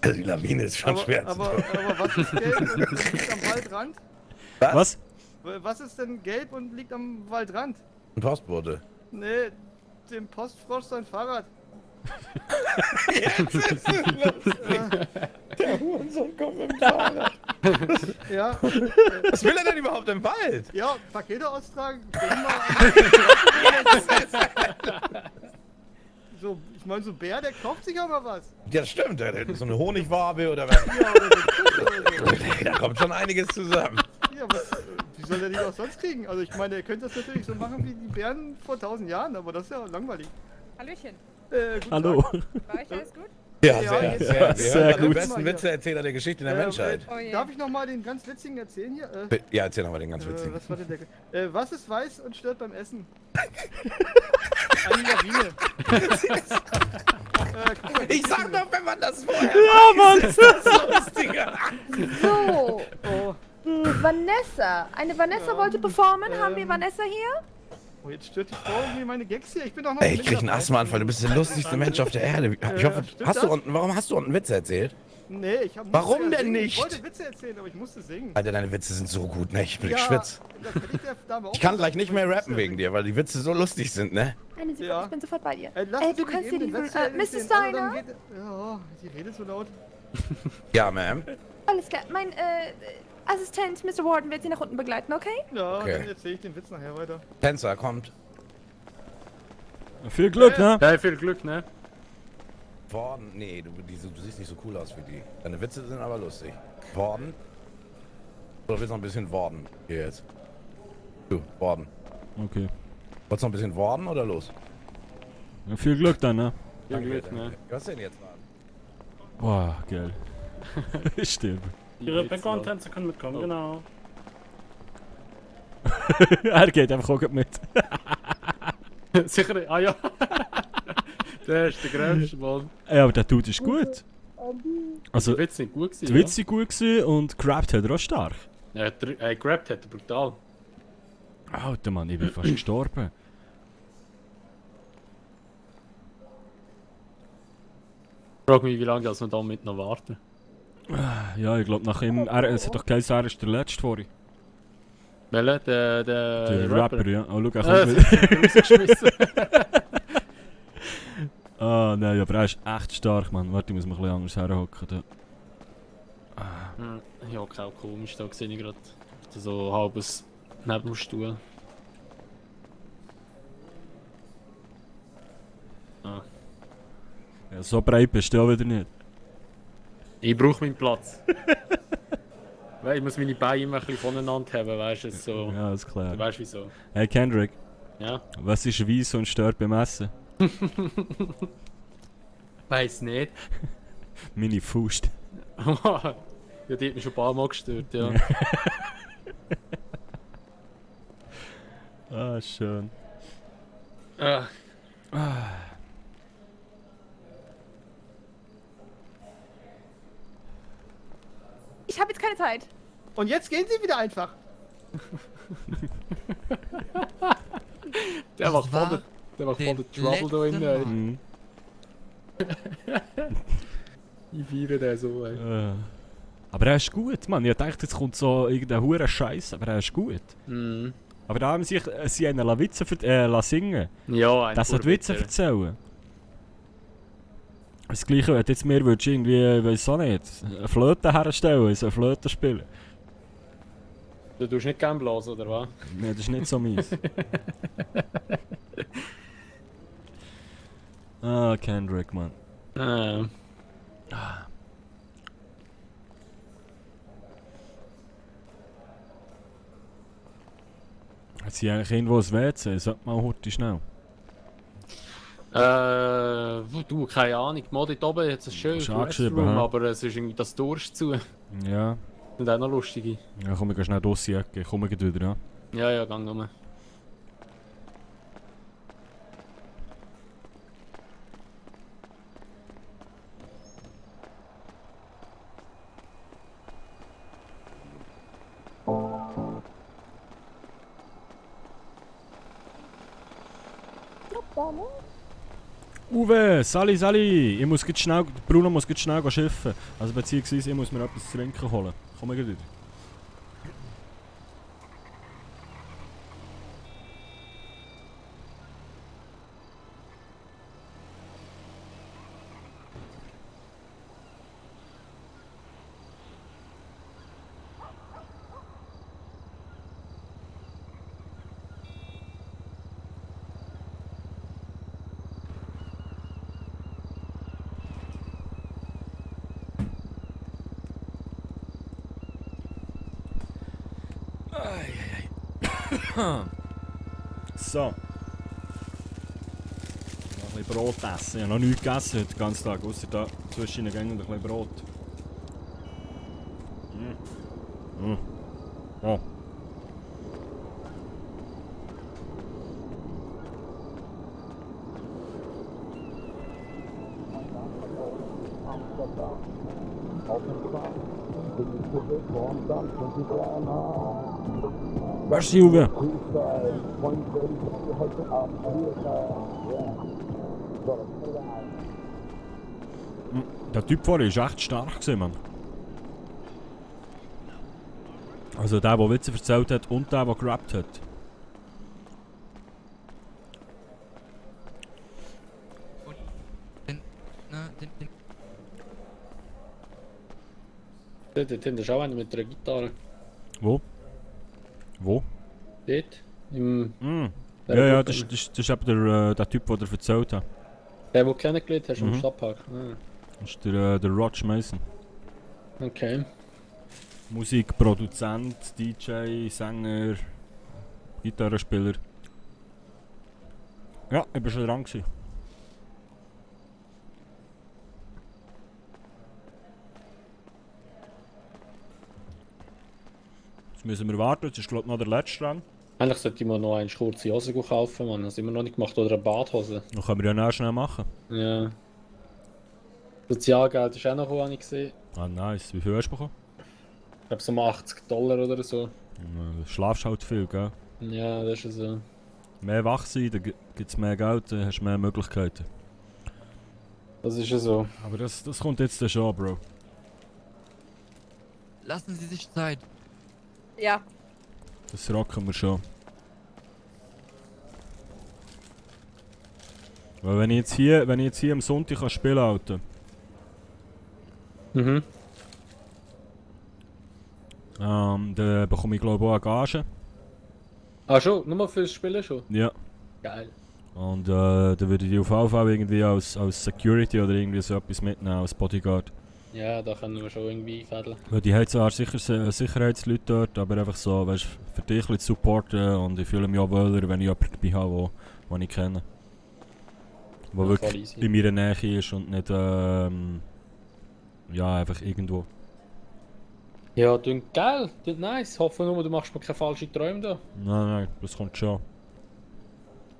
Also die Lawine ist schon schwer zu aber was ist gelb und liegt am Waldrand? Was? Was ist denn gelb und liegt am Waldrand? Ein Postbote. Nee, dem Postfrosch sein Fahrrad. Jetzt ist es lustig. Der Hurensohn kommt mit dem Fahrrad. Ja. Was will er denn überhaupt im Wald? Ja, Pakete austragen. So, ich meine, so ein Bär, der kauft sich auch mal was. Ja, stimmt. So eine Honigwabe oder was? Ja, oder so. Da kommt schon einiges zusammen. Ja, wie soll der die auch sonst kriegen? Also ich meine, er könnte das natürlich so machen wie die Bären vor 1000 Jahren, aber das ist ja langweilig. Hallöchen. Guten Hallo. Tag. Bei euch alles gut? Ja, Ja, sehr, jetzt- sehr. Wir sehr hören den gut. besten Witzeerzähler der Geschichte der Menschheit. Oh je. Darf ich nochmal den ganz witzigen erzählen hier? Ja, erzähl nochmal den ganz witzigen. Was war denn der? Was ist weiß und stört beim Essen? Eine Lawine. Ich sag doch, wenn man das vorher Ja, Mann. weiß, ist das lustiger. So, Oh, Vanessa. Eine Vanessa wollte performen. Haben wir Vanessa hier? oh, jetzt stört die Frau irgendwie meine Gags hier. Ich bin doch noch Ey, ich mit krieg einen dabei. Asthmaanfall. Du bist der lustigste Mensch auf der Erde. Ich hoffe, stimmt hast du das? unten, warum hast du unten Witze erzählt? Nee, ich hab Warum musste ja denn singen. nicht? Ich wollte Witze erzählen, aber ich musste singen. Alter, deine Witze sind so gut, ne? Ich bin Ja, schwitz. das hätte ich der Dame auch Ich kann gesagt, gleich nicht aber mehr ich musste rappen ja wegen dir, weil die Witze so lustig sind, ne? Eine Sekunde, Ja. ich bin sofort bei dir. Lassen Sie du mich kannst eben dir den die... Witze Mrs. erzählen, aber dann Steiner? geht- Ja, die redet so laut. Ja, Ma'am. Alles klar. Mein Assistent, Mr. Warden, wird Sie nach unten begleiten, okay? Ja, Okay. dann erzähle ich den Witz nachher weiter. Tänzer kommt. Viel Glück, ne? Ja, viel Glück, ne? Worden. Nee, du siehst nicht so cool aus wie die. Deine Witze sind aber lustig. Worden. Oder willst du noch ein bisschen Worden? Hier jetzt. Du, Worden. Okay. Wolltest du noch ein bisschen Worden oder los? Ja, viel Glück dann, ne? Viel Danke, Glück, danke. ne? Was denn jetzt, Worden? Boah, geil. Ich sterbe. Ihre Background-Tänzer können mitkommen, genau. Er geht einfach auch mit. Sicher, ah ja. Der ist der größte, Mann. Ja, aber der Dude ist gut. Also, Der Witz nicht gut gewesen, der Witz war gut gewesen und gerappt hat er auch stark. Ja, gerappt hat er brutal. Alter Mann, ich bin fast gestorben. Ich frage mich, wie lange wir damit noch warten. Ja, ich glaube nach ihm... Es hat doch geheißen, er ist der Letzte vorhin. Welcher? Der Der Rapper, ja. Oh, schau, er Ah, kommt das hat er rausgeschmissen. Ah, nein, aber er ist echt stark, Mann. Warte, ich muss mich ein bisschen anders herhocken. Da. Ja, okay, auch komisch, da sehe ich gerade so ein halbes Nebenstuhl. Ah. Ja, so breit bist du auch wieder nicht. Ich brauche meinen Platz. Weil ich muss meine Beine immer ein bisschen voneinander haben, weißt du, so. Ja, ist klar. Du weißt wieso. Hey Kendrick. Ja? Was ist weiss und stört beim Essen? Weiß nicht. Meine Faust. Ja, die hat mich schon ein paar Mal gestört, ja. Ah, schön. Ah. Ich habe jetzt keine Zeit. Und jetzt gehen Sie wieder einfach. Der macht voll den Trouble da innen, ey. Mhm. Ich feiere den so, ey. Aber er ist gut, Mann. Ich dachte, jetzt kommt so irgendein hure Scheiß, aber er ist gut. Mhm. Aber da haben sie einen Witze singen. Ja, ein Das hat Witze Witze. erzählen. Das Gleiche, wenn du jetzt mir würdest irgendwie, weiß auch nicht, eine Flöte herstellen, so eine Flöte spielen. Du tust nicht gerne blasen, oder was? Nein, das ist nicht so mies. Ah, Kendrick, Mann. Hat sie eigentlich irgendwo ein WC? Sag mal heute schnell. Du, keine Ahnung. Mal dort oben hat es ein schönes Ist angeschrieben, Restroom, hä? aber es ist irgendwie das Durst zu. Ja. Und auch noch lustige. Ja, komm, ich schnell raus in die Ecke. Komm, ich wieder, ja. Ja, ja, gang um. Uwe, Sali, ich muss schnell, Bruno muss schnell schiffen. Also beziehungsweise ich muss mir etwas zu trinken holen. Komm ich wieder. So. Noch ein bisschen Brot essen. Ich habe noch nichts gegessen heute den ganzen Tag, außer da zwischen den Gängen ein bisschen Brot. Oh. Merci, Uwe. Der Typ vorhin war echt stark gewesen, Mann. Also der Witze erzählt hat und der gerappt hat. Dort hinten ist auch einer mit einer Gitarre. Wo? Wo? Dort? Im... Ja, das ist eben der Typ, der dir erzählt hat. Der, den du kennengelernt hast am Stadtpark? Ah. Das ist der Roger Mason. Okay. Musikproduzent, DJ, Sänger, Gitarrenspieler. Ja, ich war schon dran gewesen. Jetzt müssen wir warten, jetzt ist glaube ich noch der letzte dran. Eigentlich sollte ich mir noch eine kurze Hose kaufen, Mann. Das haben wir noch nicht gemacht. Oder eine Badhose. Das können wir ja noch schnell machen. Ja. Sozialgeld ist auch noch, habe ich gesehen. Ah, nice. Wie viel hast du bekommen? Ich glaube so $80 oder so. Du schlafst halt viel, gell? Ja, das ist so. Mehr wach sein, dann gibt es mehr Geld, dann hast du mehr Möglichkeiten. Das ist ja so. Aber das kommt jetzt dann schon, Bro. Lassen Sie sich Zeit. Ja. Das rocken wir schon. Weil wenn ich jetzt hier am Sonntag spielen kann, Alter. Dann bekomme ich glaube ich auch eine Gage. Ah schon? Nur fürs Spielen schon? Ja. Geil. Und dann würde ich auf jeden Fall irgendwie als Security oder irgendwie so etwas mitnehmen, als Bodyguard. Ja, da können wir schon irgendwie einfädeln. Weil die haben zwar sicher Sicherheitsleute dort, aber einfach so, weißt, für dich ein bisschen zu supporten und ich fühle mich auch wohler, wenn ich jemanden dabei habe, den ich kenne. Der wirklich in meiner Nähe ist und nicht ja, einfach irgendwo. Ja, klingt geil, klingt nice. Hoffe nur, du machst mir keine falschen Träume da. Nein, das kommt schon.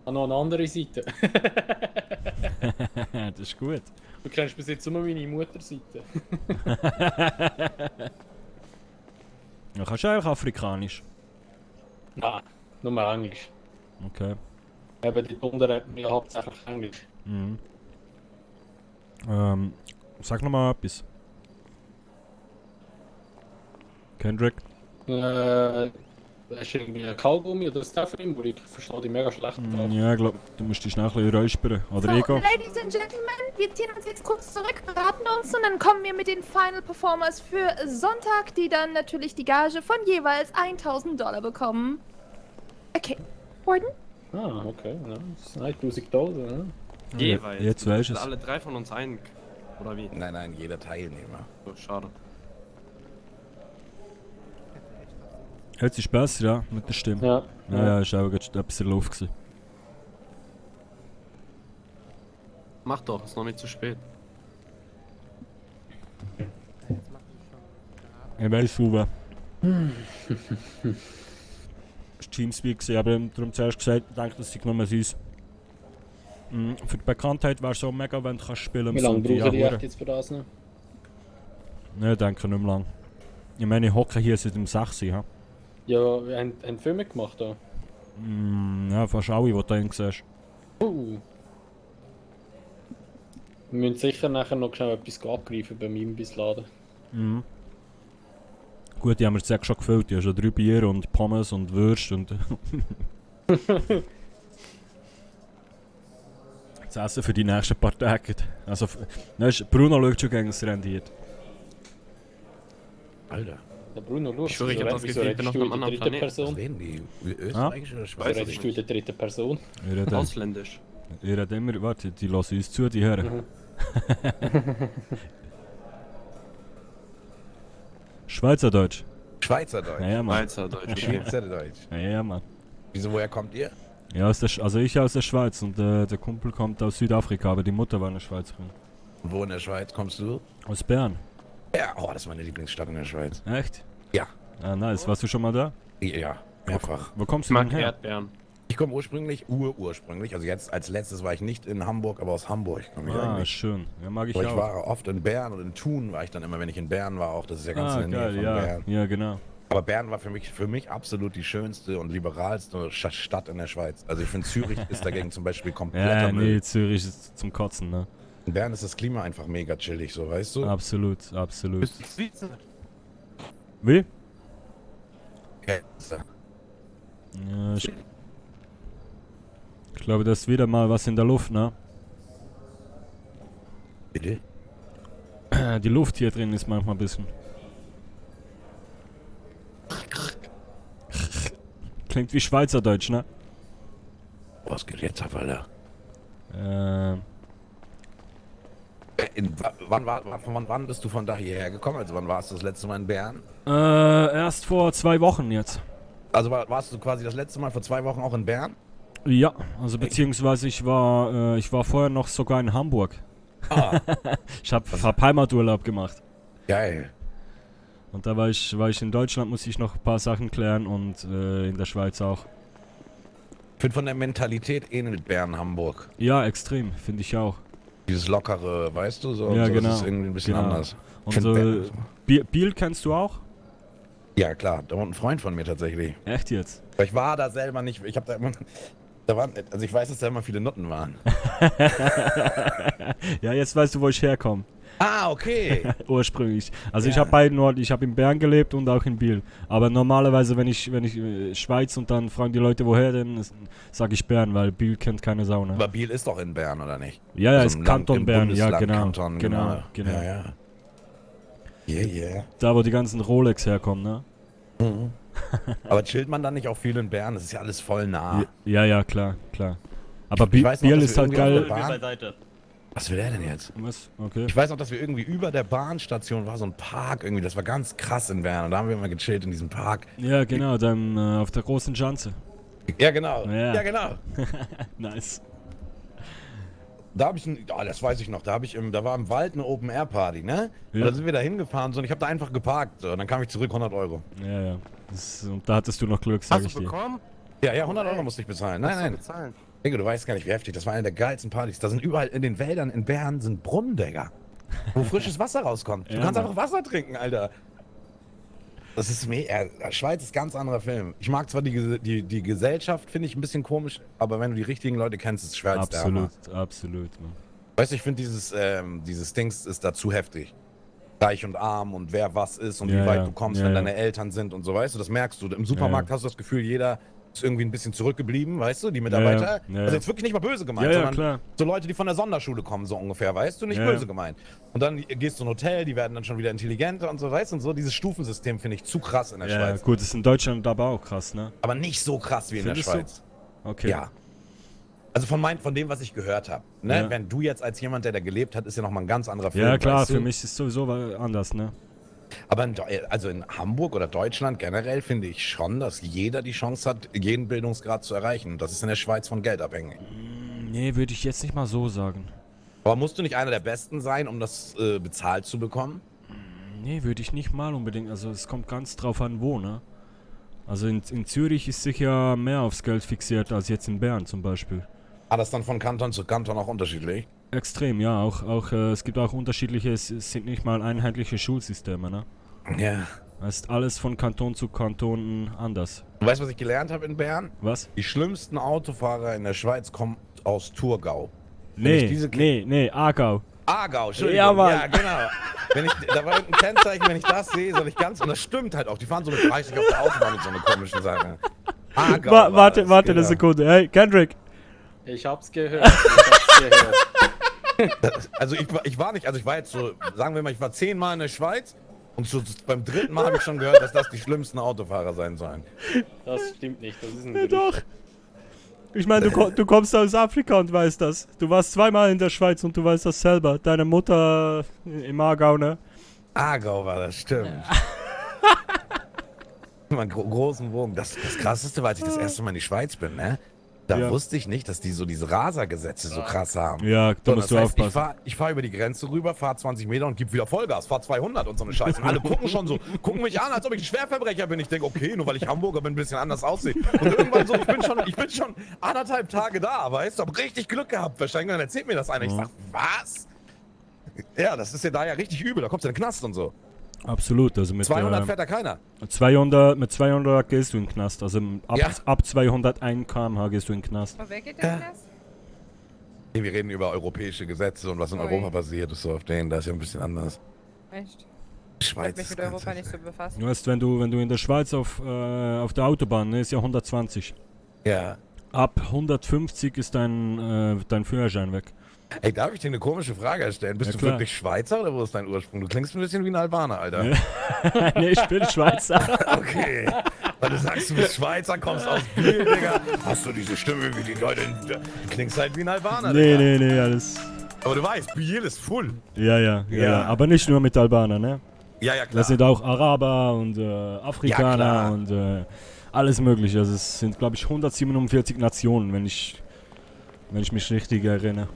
An noch eine andere Seite. Das ist gut. Du kennst bis jetzt nur meine Mutterseite. Ja, kannst du eigentlich Afrikanisch? Nein, nur Englisch. Okay. Eben, die unten reden wir hauptsächlich Englisch. Mhm. Sag nochmal etwas. Kendrick? Hast du irgendwie ein Kaugummi oder ein Stefan, wo ich verstehe dich mega schlecht drauf. Ja, ich glaube, du musst dich schnell ein bisschen räuspern. Oder So, Ego? Ladies and Gentlemen, wir ziehen uns jetzt kurz zurück, beraten uns und dann kommen wir mit den Final Performers für Sonntag, die dann natürlich die Gage von jeweils $1000 bekommen. Okay, Warden? Ah, okay, nice. 1000 ne? Jeweils. Jetzt weißt du es. Alle drei von uns ein. Oder wie? Nein, jeder Teilnehmer. So, schade. Jetzt ist es besser, ja, mit der Stimme. Ja. Ja, ist auch etwas in der Luft gewesen. Mach doch, ist noch nicht zu spät. Ich weiss, Uwe. Das war Teamspeak, aber darum zuerst gesagt, ich denke, das sei nur eins. Für die Bekanntheit wäre es so mega, wenn du kannst spielen. Wie lange brauchen die echt jetzt für das noch? Nein, ich denke nicht mehr lang. Ich meine, ich hocke hier seit dem 6. Ja, Ja, haben Filme gemacht da? Ja, fast alle, die du dann siehst. Oh, Wir müssen sicher nachher noch schnell etwas abgreifen beim Imbissladen. Mhm. Gut, die haben wir jetzt schon gefüllt. Die haben schon 3 Bier und Pommes und Würst und... das Essen für die nächsten paar Tage. Also, Bruno schaut schon gegen das rendiert. Alter. Der Bruno, schau, Ich schwöre, ich hab das Gefühl, ich bin auf einem anderen Planeten. Person. Wen die? Österreichisch oder Schweiz? Redest du in der dritten Person? Ausländisch. Ihr redet immer... Warte, die lassen uns zu, die Herren. Schweizerdeutsch. Schweizerdeutsch? Ja, Mann. Schweizerdeutsch. Schweizerdeutsch. Ja, Mann. Wieso, woher kommt ihr? Ja, also ich aus der Schweiz und der Kumpel kommt aus Südafrika, aber die Mutter war eine Schweizerin. Und wo in der Schweiz kommst du? Aus Bern. Ja, oh, das ist meine Lieblingsstadt in der Schweiz. Echt? Ja. Ah, nice. Warst du schon mal da? Ja, mehrfach. Wo kommst du denn her? Erdbeeren. Ich komme ursprünglich, also jetzt als letztes war ich nicht in Hamburg, aber aus Hamburg komme ich eigentlich. Schön. Ja, mag ich Aber auch. ich war oft in Bern und in Thun war ich dann immer, wenn ich in Bern war auch. Das ist ja ganz in der geil, Nähe von Bern. Ja, genau. Aber Bern war für mich absolut die schönste und liberalste Stadt in der Schweiz. Also ich finde Zürich ist dagegen zum Beispiel kompletter Müll. Nee, Zürich ist zum Kotzen, ne? In Bern ist das Klima einfach mega chillig, so, weißt du? Absolut, absolut. Schweizer? Wie? Okay. Ja, ich glaube, da ist wieder mal was in der Luft, ne? Bitte? Die Luft hier drin ist manchmal ein bisschen... Klingt wie Schweizerdeutsch, ne? Was geht jetzt ab, Alter? Von wann bist du von da hierher gekommen? Also wann warst du das letzte Mal in Bern? Erst vor 2 Wochen jetzt. Also warst du quasi das letzte Mal vor 2 Wochen auch in Bern? Ja, also beziehungsweise ich war vorher noch sogar in Hamburg. Ah. Ich hab Heimaturlaub gemacht. Geil. Und da war ich in Deutschland, musste ich noch ein paar Sachen klären und in der Schweiz auch. Ich finde von der Mentalität ähnelt Bern Hamburg. Ja, extrem, finde ich auch. Dieses lockere, weißt du, so, Ja, so genau. Das ist irgendwie ein bisschen anders. Und so, Biel kennst du auch? Ja, klar, da wohnt ein Freund von mir tatsächlich. Echt jetzt? Ich war da selber nicht, ich habe da immer, also ich weiß, dass da immer viele Nutten waren. Ja, jetzt weißt du, wo ich herkomme. Ah, okay. Ursprünglich. Also Ja. ich habe beiden Orten, ich habe in Bern gelebt und auch in Biel. Aber normalerweise, wenn ich Schweiz und dann fragen die Leute, woher denn, sage ich Bern, weil Biel kennt keine Sau, ne? Aber Biel ist doch in Bern, oder nicht? Ja, Also ist im Kanton im Bern, ja, Bundesland genau. Kanton, Genau. Ja, ja. Yeah. Da, wo die ganzen Rolex herkommen, ne? Mhm. Aber chillt man dann nicht auch viel in Bern? Das ist ja alles voll nah. Ja, klar. Aber Ich weiß noch, Biel dass ist wir halt irgendwie auf geil. der Bahn- Was will der denn jetzt? Was? Okay. Ich weiß noch, dass wir irgendwie über der Bahnstation war so ein Park irgendwie. Das war ganz krass in Bern. Und da haben wir immer gechillt in diesem Park. Ja, genau, dann auf der großen Schanze. Ja, genau. Ja. Ja, genau. Nice. Da habe ich, das weiß ich noch, da war im Wald eine Open-Air-Party, ne? Ja. Und da sind wir da hingefahren so, und ich habe da einfach geparkt. So, und dann kam ich zurück, 100 Euro. Ja. Und da hattest du noch Glück, sag ich dir. Ja, 100 Euro musste ich bezahlen. Nein. Bezahlen. Digga, du weißt gar nicht, wie heftig. Das war eine der geilsten Partys. Da sind überall in den Wäldern in Bern sind Brunnen, Digga. Wo frisches Wasser rauskommt. Du Ja, kannst Mann. einfach Wasser trinken, Alter. Das ist mega. Schweiz ist ein ganz anderer Film. Ich mag zwar die Gesellschaft, finde ich ein bisschen komisch, aber wenn du die richtigen Leute kennst, ist Schweiz der Hammer. Absolut, man. Weißt du, ich finde dieses Dings ist da zu heftig. Reich und arm und wer was ist und Ja, wie weit ja. du kommst, Ja, wenn ja. deine Eltern sind und so, weißt du, das merkst du. Im Supermarkt Ja, ja. hast du das Gefühl, jeder ist irgendwie ein bisschen zurückgeblieben, weißt du, die Mitarbeiter. Ja. Also jetzt wirklich nicht mal böse gemeint, Ja, ja, sondern klar. so Leute, die von der Sonderschule kommen, so ungefähr, weißt du, nicht Ja, böse ja. gemeint. Und dann gehst du in ein Hotel, die werden dann schon wieder intelligenter und so, weißt du, und so. Dieses Stufensystem finde ich zu krass in der Ja, Schweiz. gut, ist in Deutschland aber auch krass, ne? Aber nicht so krass wie in Findest der du? Schweiz. Okay. Ja. Also von dem, was ich gehört habe. Ne? Ja. Wenn du jetzt als jemand, der da gelebt hat, ist ja nochmal ein ganz anderer Film. Ja, klar, weißt du? für mich ist es sowieso anders, ne? Aber also in Hamburg oder Deutschland generell finde ich schon, dass jeder die Chance hat, jeden Bildungsgrad zu erreichen. Das ist in der Schweiz von Geld abhängig. Nee, würde ich jetzt nicht mal so sagen. Aber musst du nicht einer der Besten sein, um das bezahlt zu bekommen? Nee, würde ich nicht mal unbedingt. Also es kommt ganz drauf an, wo, ne? Also in Zürich ist sicher mehr aufs Geld fixiert als jetzt in Bern zum Beispiel. Ah, das ist dann von Kanton zu Kanton auch unterschiedlich? Extrem, ja. Auch es gibt auch unterschiedliche, es sind nicht mal einheitliche Schulsysteme, ne? Ja. Es ist alles von Kanton zu Kanton anders. Du weißt, was ich gelernt habe in Bern? Was? Die schlimmsten Autofahrer in der Schweiz kommen aus Thurgau. Wenn ich Nee, diese nee, Aargau. Aargau, Entschuldigung. Ja, Mann. Ja, genau. Da war irgendein Kennzeichen, wenn ich das sehe, soll ich ganz... Und das stimmt halt auch. Die fahren so mit 30 auf der Autobahn mit so einer komischen Sache. Aargau Warte genau. eine Sekunde. Hey, Kendrick. Ich hab's gehört. Also ich war nicht... Also ich war jetzt so... Sagen wir mal, ich war 10 Mal in der Schweiz. Und beim 3. Mal habe ich schon gehört, dass das die schlimmsten Autofahrer sein sollen. Das stimmt nicht, das ist ein Ja, Gerücht. doch. Ich meine, du kommst aus Afrika und weißt das. Du warst 2-mal in der Schweiz und du weißt das selber. Deine Mutter im Aargau, ne? Aargau war das, stimmt. Mal großen Bogen. Das Krasseste war, als ich das erste Mal in die Schweiz bin, ne? Da wusste ich nicht, dass die so diese Rasergesetze so krass haben. Ja, da musst du aufpassen. Ich fahr über die Grenze rüber, fahr 20 Meter und gib wieder Vollgas, fahr 200 und so eine Scheiße. Und alle gucken schon so, gucken mich an, als ob ich ein Schwerverbrecher bin. Ich denke, okay, nur weil ich Hamburger bin, ein bisschen anders aussehe. Und irgendwann so, ich bin schon 1,5 Tage da, weißt du, hab richtig Glück gehabt wahrscheinlich. Und dann erzählt mir das einer. Ich sag, was? Ja, das ist ja da ja richtig übel, da kommst du in den Knast und so. Absolut, also mit 200 fährt da keiner. 200, mit 200 gehst du in den Knast, also ab 201 km/h gehst du in den Knast. Und wer geht denn das? Wir reden über europäische Gesetze und was in Europa passiert ist, so auf denen, das ist ja ein bisschen anders. Echt? Schweiz Ich mich mit Europa nicht so befasst. Du weißt, wenn du in der Schweiz auf der Autobahn, ne, ist ja 120. Ja. Ab 150 ist dein Führerschein weg. Ey, darf ich dir eine komische Frage stellen? Bist Ja, du klar. wirklich Schweizer oder wo ist dein Ursprung? Du klingst ein bisschen wie ein Albaner, Alter. Nee, ich bin Schweizer. Okay. Weil du sagst, du bist Schweizer, kommst aus Biel, Digga. Hast du diese Stimme wie die Leute? Du klingst halt wie ein Albaner, Digga. Nee, alles. Aber du weißt, Biel ist full. Ja. Aber nicht nur mit Albanern, ne? Ja, klar. Das sind auch Araber und Afrikaner und alles mögliche. Also es sind, glaube ich, 147 Nationen, wenn ich mich richtig erinnere.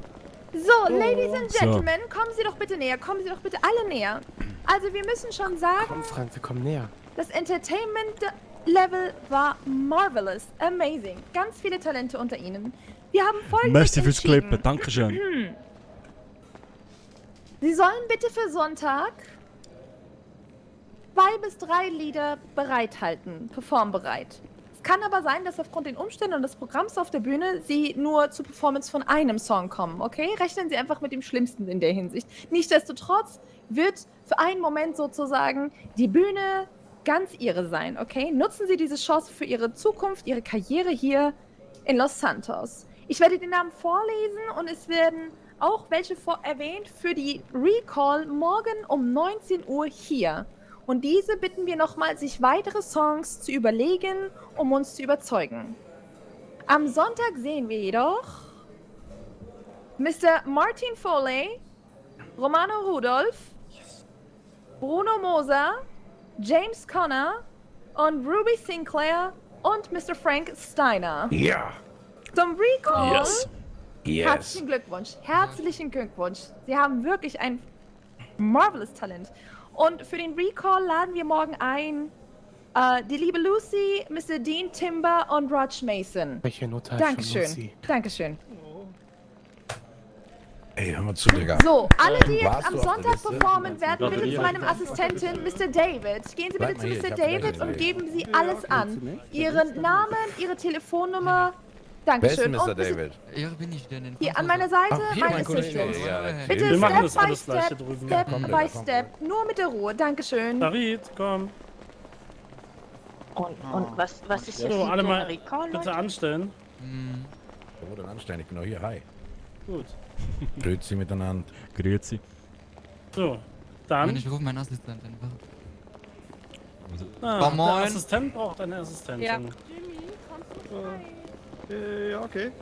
So, Ladies and Gentlemen, kommen Sie doch bitte näher. Kommen Sie doch bitte alle näher. Also wir müssen schon sagen, Komm, Frank, wir kommen näher. das Entertainment-Level war marvelous, amazing. Ganz viele Talente unter Ihnen. Wir haben Folgendes Merci fürs entschieden. Klippen, dankeschön. Sie sollen bitte für Sonntag 2 bis 3 Lieder bereithalten, performbereit. Es kann aber sein, dass aufgrund den Umständen und des Programms auf der Bühne Sie nur zur Performance von einem Song kommen, okay? Rechnen Sie einfach mit dem Schlimmsten in der Hinsicht. Nichtsdestotrotz wird für einen Moment sozusagen die Bühne ganz Ihre sein, okay? Nutzen Sie diese Chance für Ihre Zukunft, Ihre Karriere hier in Los Santos. Ich werde den Namen vorlesen und es werden auch welche erwähnt für die Recall morgen um 19 Uhr hier. Und diese bitten wir nochmal, sich weitere Songs zu überlegen, um uns zu überzeugen. Am Sonntag sehen wir jedoch Mr. Martin Foley, Romano Rudolph, Bruno Moser, James Conner und Ruby Sinclair und Mr. Frank Steiner. Ja. Zum Recall. Yes. Herzlichen Glückwunsch. Herzlichen Glückwunsch. Sie haben wirklich ein marvelous Talent. Und für den Recall laden wir morgen ein die liebe Lucy, Mr. Dean Timber und Rog Mason. Welche Note hat Dankeschön. schon Lucy? Dankeschön. Ey, hör mal zu, Digga. So, alle, die jetzt Warst am du auf der Sonntag Liste? performen, werden bitte zu meinem Assistenten Mr. David. Gehen Sie bitte Bleib zu mal hier, Mr. ich hab David gleich und eine geben Sie alles an. Ihren Namen, Ihre Telefonnummer. Wer ist Dankeschön. Mr. Und David? Ja, bin ich denn? hier an meiner Seite, Ach, hier, mein mein Kollege. Assistent. Ja, Bitte Wir machen Step das by alles gleich Step, hier drüben. Step Komm, by Digga, komm. Step. Nur mit der Ruhe. Dankeschön. David, komm. Und was ist jetzt So, mit alle der mal Recall, bitte Leute? anstellen. Wer wurde denn anstellen? Ich bin doch hier. Hi. Gut. Grüezi miteinander. Grüezi. So, dann. Ich rufe meinen Assistenten. Ah, moin. der Assistent braucht eine Assistentin. Ja. Ja, okay.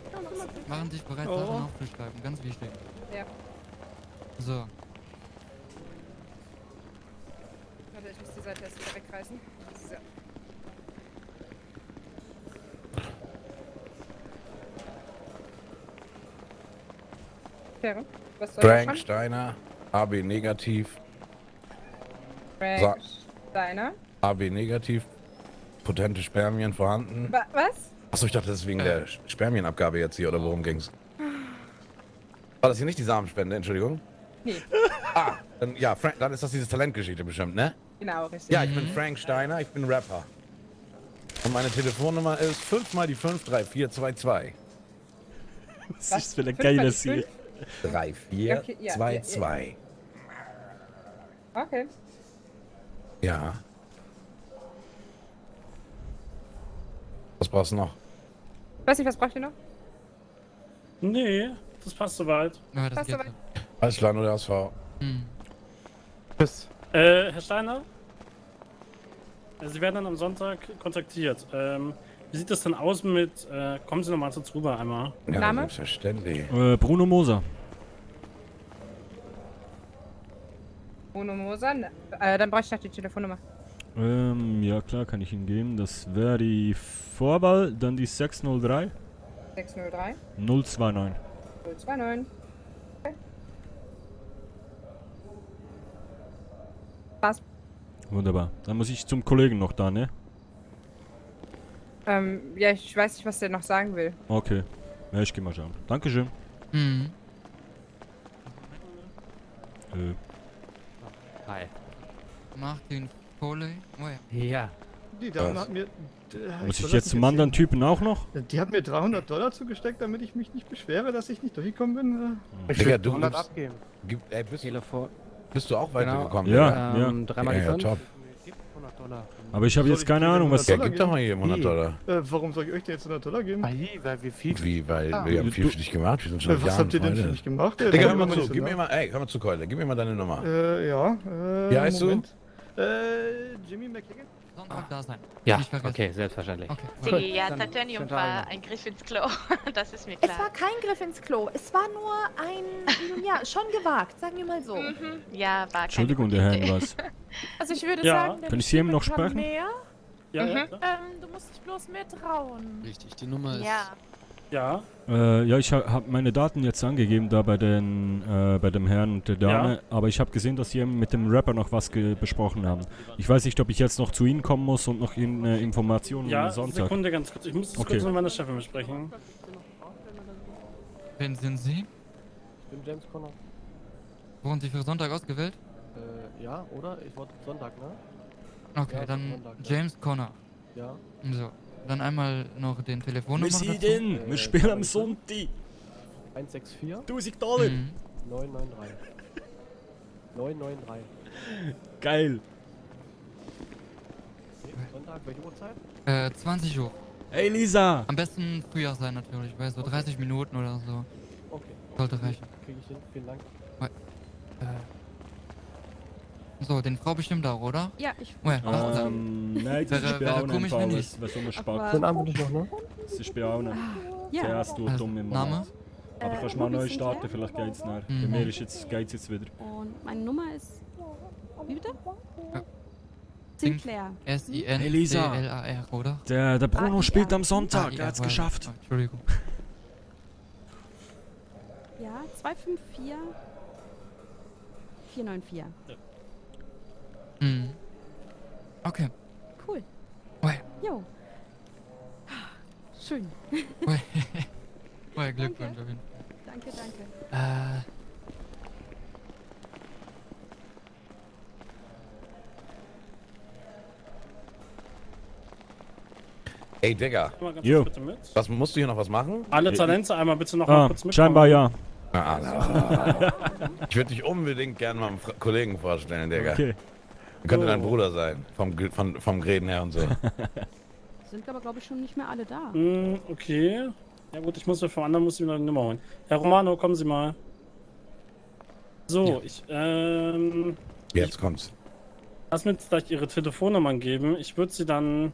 Machen sich bereit, Oh. Sachen aufzuschreiben. Ganz wichtig. Ja. So. Warte, ich muss die Seite erst wieder wegreißen. So. Okay. Was soll ich Frank machen? Steiner, AB negativ. Frank Steiner. AB negativ. Potente Spermien vorhanden. Was? Achso, ich dachte, das ist wegen der Spermienabgabe jetzt hier, oder worum ging's? War das hier nicht die Samenspende, Entschuldigung? Nee. Ah, dann, ja, Frank, dann ist das diese Talentgeschichte bestimmt, ne? Genau, richtig. Ja, ich bin Frank Steiner, ich bin Rapper. Und meine Telefonnummer ist 5 mal die 53422. Was ist das für eine 5 mal geile die Ziel? 5? 3422. Okay. Ja. Was brauchst du noch? Weiß nicht, was braucht ihr noch? Nee, das passt soweit. Ja, das Passt geht soweit. Alles klar, nur der SV. Tschüss. Herr Steiner? Sie werden dann am Sonntag kontaktiert. Wie sieht das denn aus mit, kommen Sie nochmal zu uns rüber einmal? Ja, Name? selbstverständlich. Bruno Moser. Bruno Moser. Dann brauche ich noch die Telefonnummer. Ja klar, kann ich Ihnen geben. Das wäre die Vorwahl, dann die 603 603 029. 029. Okay. Passt. Wunderbar. Dann muss ich zum Kollegen noch da, ne? Ja, ich weiß nicht, was der noch sagen will. Okay. Ja, ich geh mal schauen. Dankeschön. Mhm. Hi. Martin Foley. Oh ja. Ja. Die Dame hat mir... Muss ich jetzt zum anderen Typen auch noch? Die hat mir $300 zugesteckt, damit ich mich nicht beschwere, dass ich nicht durchgekommen bin. Digga, du 100 gibst, abgeben. bist du auch weitergekommen? Ja, ja. Dreimal die Ja, 5. top. Gib $100. Aber ich habe jetzt keine Ahnung, was... Ja, gib doch mal hier $100. Warum soll ich euch denn jetzt $100 geben? Weil wir viel... Wie? Weil wir haben viel für dich gemacht. Wir sind schon Was habt ihr denn für mich gemacht? Digga, hör mal zu. Gib mir mal, hör mal zu, Keule. Gib mir mal deine Nummer. Ja. Wie heißt Moment. Jimmy McKagan? Sonntag da sein. Ja, Nicht vergessen. okay, selbstverständlich. Okay. Ja, Titanium war ein Griff ins Klo. Das ist mir klar. Es war kein Griff ins Klo. Es war nur ein, ja, schon gewagt, sagen wir mal so. Ja, war keine Entschuldigung, gute der Herr Idee. was. Also ich würde Ja. sagen, der Kann ich Sie eben noch Stimme kam sprechen? näher. Ja, ja, klar. Du musst dich bloß mehr trauen. Richtig, die Nummer ist... Ja. Ja. Ja, ich habe meine Daten jetzt angegeben da bei dem Herrn und der Dame, aber ich habe gesehen, dass Sie mit dem Rapper noch was besprochen haben. Ich weiß nicht, ob ich jetzt noch zu Ihnen kommen muss und noch Informationen Ja, am Sonntag. Sekunde, ganz kurz. Ich muss das kurz mit meiner Chefin besprechen. Wen sind Sie? Ich bin James Connor. Wurden Sie für Sonntag ausgewählt? Ja, oder? Ich wollte Sonntag, ne? Okay, Ja, dann Sonntag, ja. James Connor. Ja. So, dann einmal noch den Telefonnummer Wir sind dazu. denn? Wir spielen am Sonntag. 164 $1000 $. Mhm. 993. 993. Geil. Sonntag, welche Uhrzeit? 20 Uhr. Hey Lisa! Am besten früher sein natürlich, weil so 30 Minuten oder so. Okay. Sollte reichen. Krieg ich hin, vielen Dank. So, den Frau bestimmt auch, oder? Ja, ich... Oh ja, Nein, das ist bei wäre allen komisch, im wenn Fall, nicht. was so ein Aber- Spack. Schönen Abend wünsche ich noch, ne? Das ist bei allen. Ja. Der erste tut dumm im Name? Moment. Aber kannst du mal neu starten, vielleicht geht's nachher. Bei mir ist geht's jetzt wieder. Und meine Nummer ist... Wie bitte? Ja. Sinclair. S-I-N-C-L-A-R, oder? Der Bruno spielt am Ah, Sonntag, ja, er hat's weil- geschafft. ah, Entschuldigung. Ja, 254 494. Mhm. Okay. Cool. Oi. Jo. Schön. Oi, Glückwunsch auf jeden Fall. Danke. Ey, Digga. Mal ganz Jo. kurz bitte mit. Was, musst du hier noch was machen? Alle Talente einmal bitte noch mal kurz mitkommen. Scheinbar ja. Ich würde dich unbedingt gerne mal einem Kollegen vorstellen, Digga. Okay. Könnte dein Bruder sein, vom Reden her und so. Sind aber, glaube ich, schon nicht mehr alle da. Okay. Ja gut, ich muss mir vom anderen noch eine Nummer holen. Herr Romano, kommen Sie mal. So, Jetzt kommt's. Lass mir jetzt gleich Ihre Telefonnummern geben. Ich würde sie dann,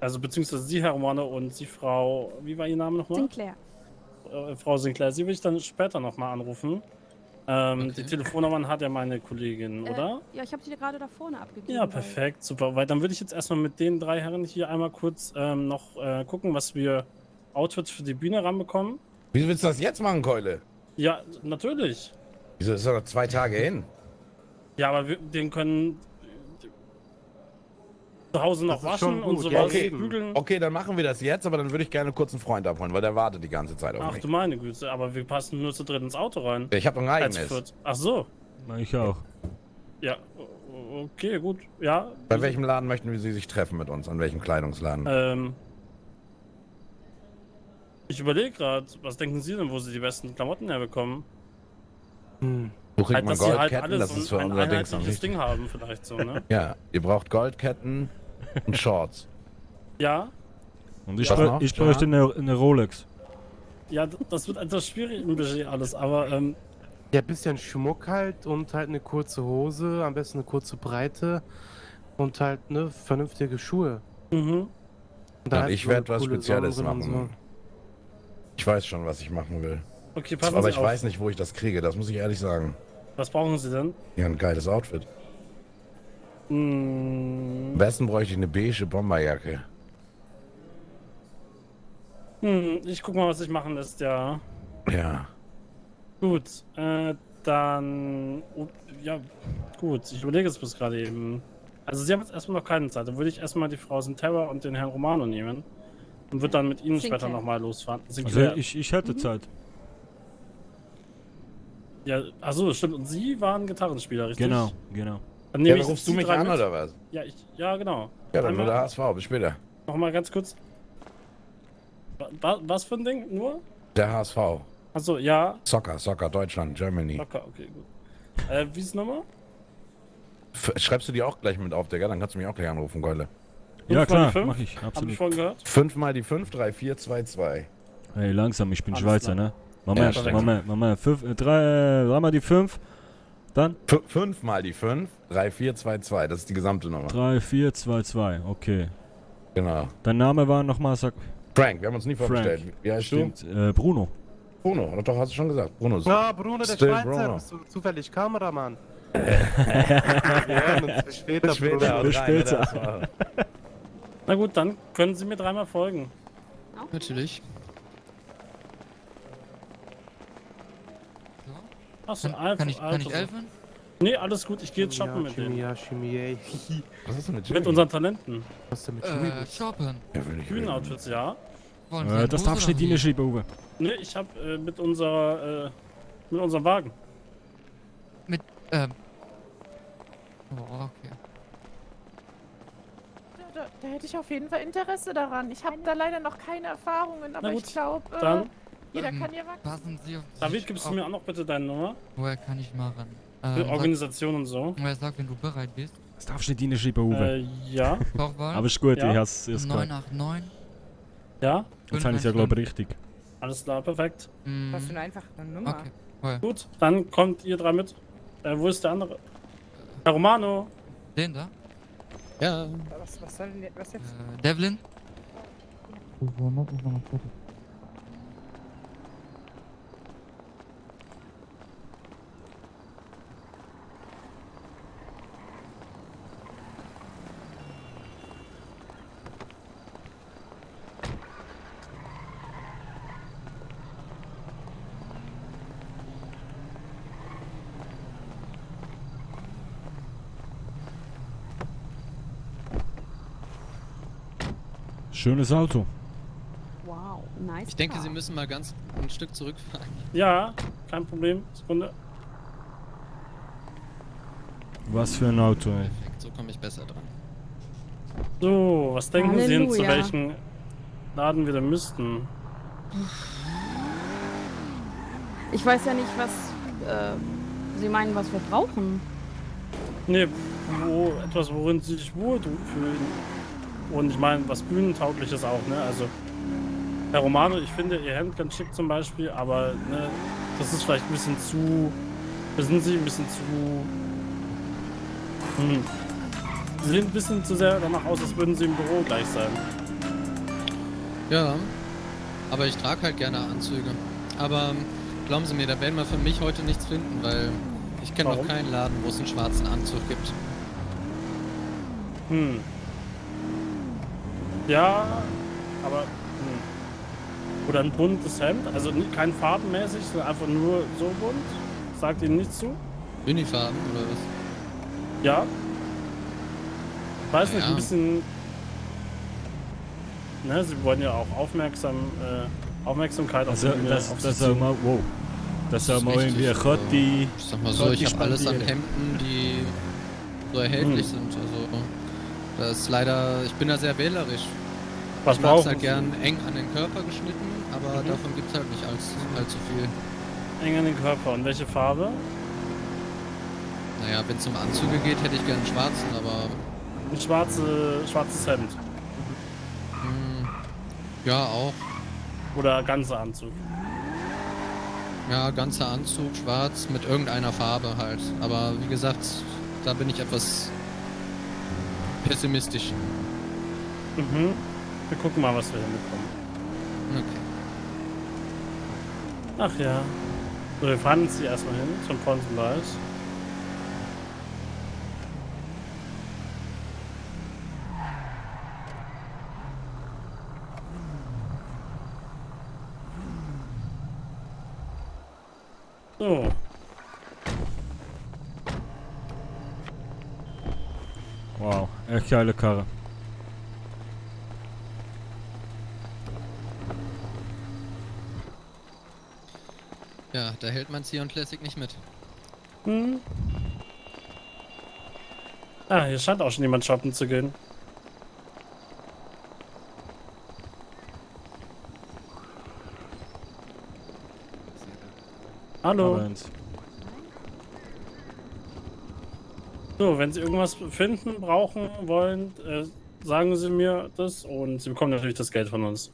also beziehungsweise Sie, Herr Romano, und Sie, Frau, wie war Ihr Name nochmal? Sinclair. Frau Sinclair, Sie will ich dann später nochmal anrufen. Die Telefonnummern hat ja meine Kollegin, oder? Ja, ich habe sie dir gerade da vorne abgegeben. Ja, perfekt, super. Weil dann würde ich jetzt erstmal mit den drei Herren hier einmal kurz noch gucken, was wir Outfits für die Bühne ranbekommen. Wieso willst du das jetzt machen, Keule? Ja, natürlich. Wieso ist das noch 2 Tage hin? Ja, aber den können zu Hause noch waschen und sowas, Okay, bügeln. okay, dann machen wir das jetzt, aber dann würde ich gerne kurz einen Freund abholen, weil der wartet die ganze Zeit auf Ach mich. du meine Güte, aber wir passen nur zu dritt ins Auto rein. Ich habe ein Als eigenes. Viert. Ach so. Ich auch. Ja, okay, gut. Ja. Bei welchem Laden möchten Sie sich treffen mit uns? An welchem Kleidungsladen? Ich überlege gerade, was denken Sie denn, wo Sie die besten Klamotten herbekommen? Wo kriegt Halt, man dass sie halt Goldketten? alle Das ist so für ein unser Dings noch einheitliches nicht. Ding haben vielleicht so, ne? Ja, ihr braucht Goldketten und Shorts. Ja, Und ich, Was noch? ich bräuchte eine Rolex. ja, das wird etwas schwierig im Budget alles, aber Ja, ein bisschen Schmuck halt und halt eine kurze Hose, am besten eine kurze Breite und halt ne vernünftige Schuhe. mhm. Und dann Ja, halt ich so werde was coole Spezielles Sonnenbrille und machen. Ich weiß schon, was ich machen will. Okay, passen Aber Sie ich auf. weiß nicht, wo ich das kriege, das muss ich ehrlich sagen. Was brauchen Sie denn? Ja, ein geiles Outfit. Am besten bräuchte ich eine beige Bomberjacke. Ich guck mal, was sich machen lässt, ja. Ja. Gut, dann. Ja, gut, ich überlege es bis gerade eben. Also, Sie haben jetzt erstmal noch keine Zeit. Dann würde ich erstmal die Frau Sinterra und den Herrn Romano nehmen. Und würde dann mit Ihnen später Sinclair. nochmal losfahren. Also Sinclair. ich hätte Zeit. Ja, achso, stimmt. Und Sie waren Gitarrenspieler, richtig? Genau, genau. Dann Ja, nehme dann ich rufst du Sie mich drei an, mit. oder was? Ja, ja, genau. Ja, dann Einmal- nur der HSV, bis später. Nochmal ganz kurz. Was für ein Ding? Nur? Der HSV. Achso, ja. Soccer, Deutschland, Germany. Locker, okay, gut. Wie ist die Nummer? Schreibst du die auch gleich mit auf, Digga? Dann kannst du mich auch gleich anrufen, Keule. Ja, Fünf mal die klar, fünf? mach ich, Hab absolut. ich vorhin gehört? 5 mal die 5, 3, 4, 2, 2. Hey, langsam, ich bin Alles Schweizer, klar. ne? Moment, Ja, Moment. 3 mal die 5. Dann 5 mal die 5, 3, 4, 2, 2. Das ist die gesamte Nummer. 3, 4, 2, 2. Okay. Genau. Dein Name war nochmal, sag. Frank, wir haben uns nie Frank. vorgestellt. Wie heißt Stimmt, Bruno. du? Bruno, doch, hast du schon gesagt. Bruno. Ja, Bruno, der Still Schweizer, Bruno. bist du zufällig Kameramann? Ja, und bis später, Bis später. Bruno. Bis später. Na gut, dann können Sie mir dreimal folgen. Natürlich. Achso, Kann einfach. ich helfen? Nee, alles gut, ich gehe jetzt shoppen mit denen. Ja, Chemie, Was ist denn mit Mit Jimmy? unseren Talenten. Was ist denn mit Chemie? Shoppen. Ja, will ich Bühnenoutfits, ja. Wollen Sie einen Das Bus darfst du oder nicht wie? reinschreiben, Uwe. Nee, ich hab mit unserem Wagen. Oh, okay. Da hätte ich auf jeden Fall Interesse daran. Ich habe da leider noch keine Erfahrungen, aber Na ich gut, glaube, dann jeder kann ja wachsen. Passen Sie auf sich David, gibst du auf. mir auch noch bitte deine Nummer? Woher kann ich machen? Für Organisation und so. Sag, wenn du bereit bist. Das darfst du nicht reinschreiben, Uwe. Ja. Vorwahl? Aber ist gut, Ja. ich hab's gehört. 989. Ja? Jetzt habe ich ja, glaube ich, richtig. Alles klar, perfekt. Was für eine einfache Nummer. Okay. Woher? Gut, dann kommt ihr drei mit. Wo ist der andere? Herr Romano. Den da? Ja. Was soll denn was jetzt? Devlin? Schönes Auto. Wow, nice. Ich denke, car. Sie müssen mal ganz ein Stück zurückfahren. Ja, kein Problem. Sekunde. Was für ein Auto, ey. Perfekt, so komme ich besser dran. So, was denken Sie denn, zu Halleluja. welchen Laden wir denn müssten? Ich weiß ja nicht, was Sie meinen, was wir brauchen. Nee, etwas, worin Sie sich wohlfühlen. Und ich meine, was Bühnentaugliches auch, ne? Also, Herr Romano, ich finde Ihr Hemd ganz schick zum Beispiel, aber ne, das ist vielleicht ein bisschen zu. Wissen Sie, ein bisschen zu. Sie sehen ein bisschen zu sehr danach aus, als würden Sie im Büro gleich sein. Ja, aber ich trage halt gerne Anzüge. Aber glauben Sie mir, da werden wir für mich heute nichts finden, weil ich kenne noch Warum? keinen Laden, wo es einen schwarzen Anzug gibt. Ja, aber. Oder ein buntes Hemd, also kein farbenmäßig, sondern einfach nur so bunt. Sagt Ihnen nichts zu? Unifarben oder was? Ja. Ich weiß nicht, Ja. ein bisschen. Ne, Sie wollen ja auch Aufmerksamkeit auf Also, die Bühne, das auf das sich soll ziehen. mal, wow. Das soll mal richtig, irgendwie also, Chotti. Ich sag mal so, ich habe alles an Hemden, die so erhältlich sind. Also, das ist leider, ich bin da sehr wählerisch. Was ich mag's brauchen halt Sie? gern eng an den Körper geschnitten, aber davon gibt's halt nicht allzu viel. eng an den Körper. Und welche Farbe? Naja, wenn es um Anzüge geht, hätte ich gern einen schwarzen, aber... Ein schwarzes Hemd. Ja, auch. Oder ganzer Anzug. Ja, ganzer Anzug, schwarz, mit irgendeiner Farbe halt. Aber wie gesagt, da bin ich etwas pessimistisch. Mhm. Wir gucken mal, was wir hinbekommen. Okay. Ach ja. So, wir fahren jetzt hier erstmal hin zum Ponsenwald. So. Wow, echt geile Karre. Ja, da hält man Sion Classic nicht mit. Hm. Ah, hier scheint auch schon jemand shoppen zu gehen. Hallo. So, wenn Sie irgendwas finden, brauchen, wollen, sagen Sie mir das und Sie bekommen natürlich das Geld von uns.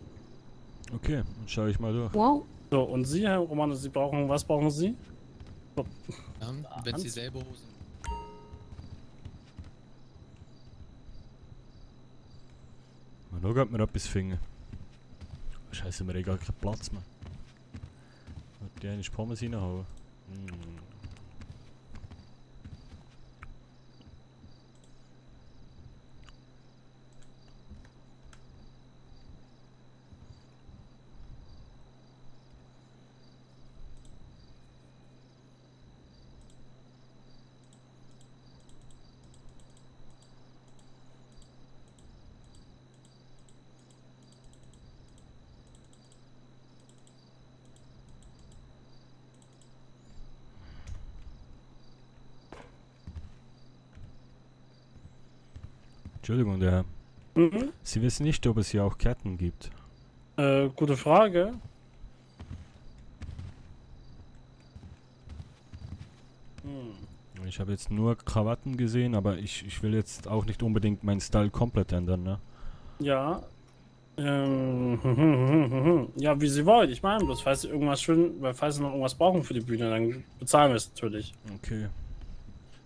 Okay, dann schaue ich mal durch. Wow. So, und Sie, Herr Romano, Sie brauchen, was brauchen Sie? So. Ja, wenn Sie selber Hosen. Mal schauen, ob wir etwas finden. Scheiße, wir haben gar keinen Platz mehr. Die eine Pommes reinhauen. Entschuldigung, der Herr. Mhm. Sie wissen nicht, ob es hier auch Ketten gibt. Gute Frage. Ich habe jetzt nur Krawatten gesehen, aber ich will jetzt auch nicht unbedingt meinen Style komplett ändern, ne? Ja. Ja, wie Sie wollen. Ich meine, bloß falls Sie irgendwas schön, weil falls Sie noch irgendwas brauchen für die Bühne, dann bezahlen wir es natürlich. Okay.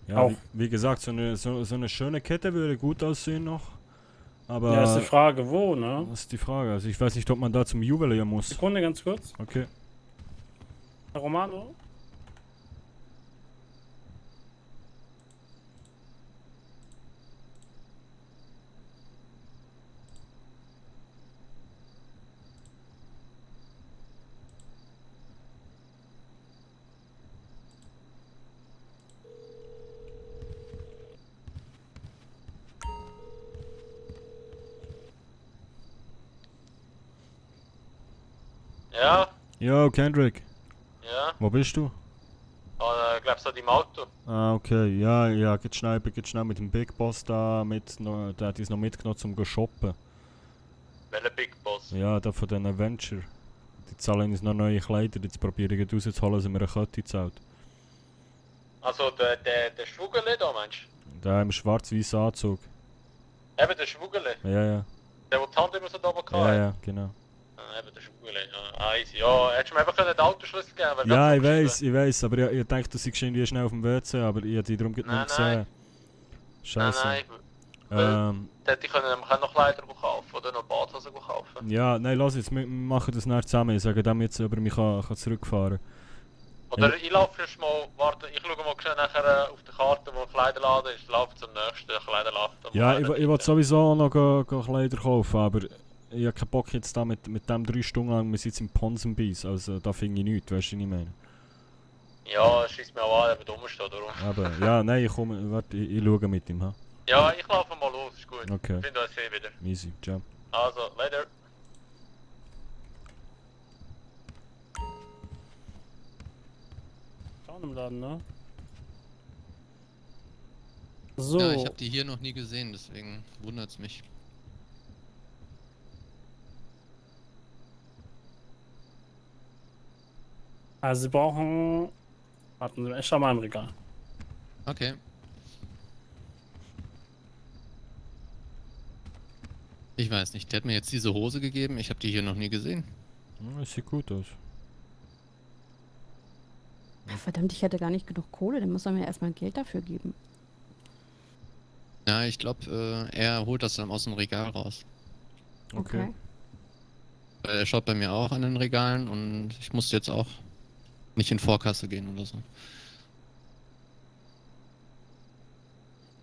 Ja, Auch. wie gesagt, so eine schöne Kette würde gut aussehen noch. Aber Ja, ist die Frage, wo, ne? das ist die Frage. Also ich weiß nicht, ob man da zum Juwelier muss. Sekunde, ganz kurz. Okay. Herr Romano? Ja? Yo, Kendrick. Ja? Wo bist du? Glaubst du, im Auto? Ah, okay. Ja, geht schnell mit dem Big Boss da der hat uns noch mitgenommen zum go shoppen. Welcher Big Boss? Ja, der von den Adventure. Die zahlen uns noch neue Kleider, jetzt probiere ich rauszuholen, dass mir eine Kette zahlt. Also der Schwugele da, meinst du? Der im schwarz-weißen Anzug. Eben der Schwugele? Ja. Der, die Hand immer so da oben Ja, genau. Eben der Schwugele, ja. Easy. Ja, hättest du mir einfach den Autoschlüssel geben können? Ja, ich weiß, aber ich dachte, du seist irgendwie schnell auf dem WC, aber ich hätte dich darum nicht gesehen. Scheiße. Nein. Da hätte ich nämlich noch Kleider kaufen oder noch Badhosen kaufen. Ja, nein, lass jetzt, wir machen das nachher zusammen. Ich sage dem jetzt, ob er mich kann zurückfahren kann. Oder ich laufe erst mal, warte, ich schaue mal schnell nachher auf der Karte, wo der Kleiderladen ist, laufe zum nächsten Kleiderladen. Ja, ich will sowieso noch Kleider kaufen, aber ich habe keinen Bock jetzt da mit dem 3 Stunden lang, wir sind jetzt im Ponsenbeiss, also da finde ich nichts, weißt du, was ich meine? Ja, schießt mir auch an, wenn du rumstehst, darum. Aber, ja, nein, ich komme, warte, ich schaue mit ihm, ha? Ja, ich laufe mal los, ist gut. Okay. Ich finde uns eh wieder. Easy, ciao. Also, later. Schauen im Laden, ne? So. Ja, ich habe die hier noch nie gesehen, deswegen wundert's mich. Also Sie brauchen... Warten Sie, ich schau mal im Regal. Okay. Ich weiß nicht, der hat mir jetzt diese Hose gegeben. Ich habe die hier noch nie gesehen. Ja, sieht gut aus. Ach, verdammt, ich hätte gar nicht genug Kohle, dann muss er mir erstmal Geld dafür geben. Ja, ich glaube, er holt das dann aus dem Regal raus. Okay. Weil er schaut bei mir auch an den Regalen und ich musste jetzt auch nicht in Vorkasse gehen oder so.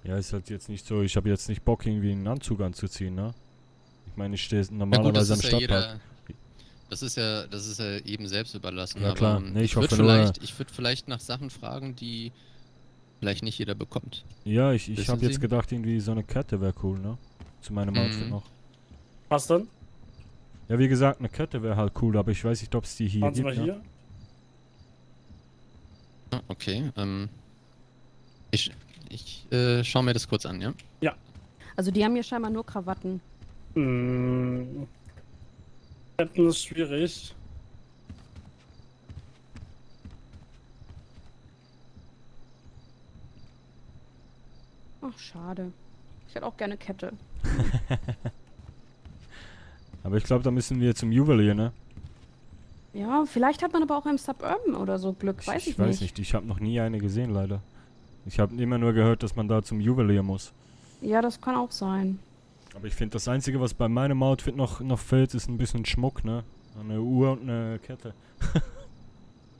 Ja, ist halt jetzt nicht so, ich habe jetzt nicht Bock, irgendwie einen Anzug anzuziehen, ne? Ich meine, ich stehe Na gut, normalerweise am Stadtpark. Das ist ja jedem selbst überlassen. Ja, klar. Aber Nee, ich würd hoffe nur- ich würde vielleicht nach Sachen fragen, die vielleicht nicht jeder bekommt. Ja, ich Wissen habe jetzt Sie? gedacht, irgendwie so eine Kette wäre cool, ne? Zu meinem Outfit noch. Was denn? Ja, wie gesagt, eine Kette wäre halt cool, aber ich weiß nicht, ob es die hier Warten Sie gibt. mal Ne? hier. Ah, okay, ich schaue mir das kurz an, ja? Ja. Also die haben hier scheinbar nur Krawatten. Ketten ist schwierig. Ach, schade. Ich hätte auch gerne Kette. Aber ich glaube, da müssen wir zum Juwelier, ne? Ja, vielleicht hat man aber auch im Suburban oder so Glück, weiß ich Ich weiß nicht, ich habe noch nie eine gesehen, leider. Ich habe immer nur gehört, dass man da zum Juwelier muss. Ja, das kann auch sein. Aber ich finde, das Einzige, was bei meinem Outfit noch fehlt, ist ein bisschen Schmuck, ne? Eine Uhr und eine Kette.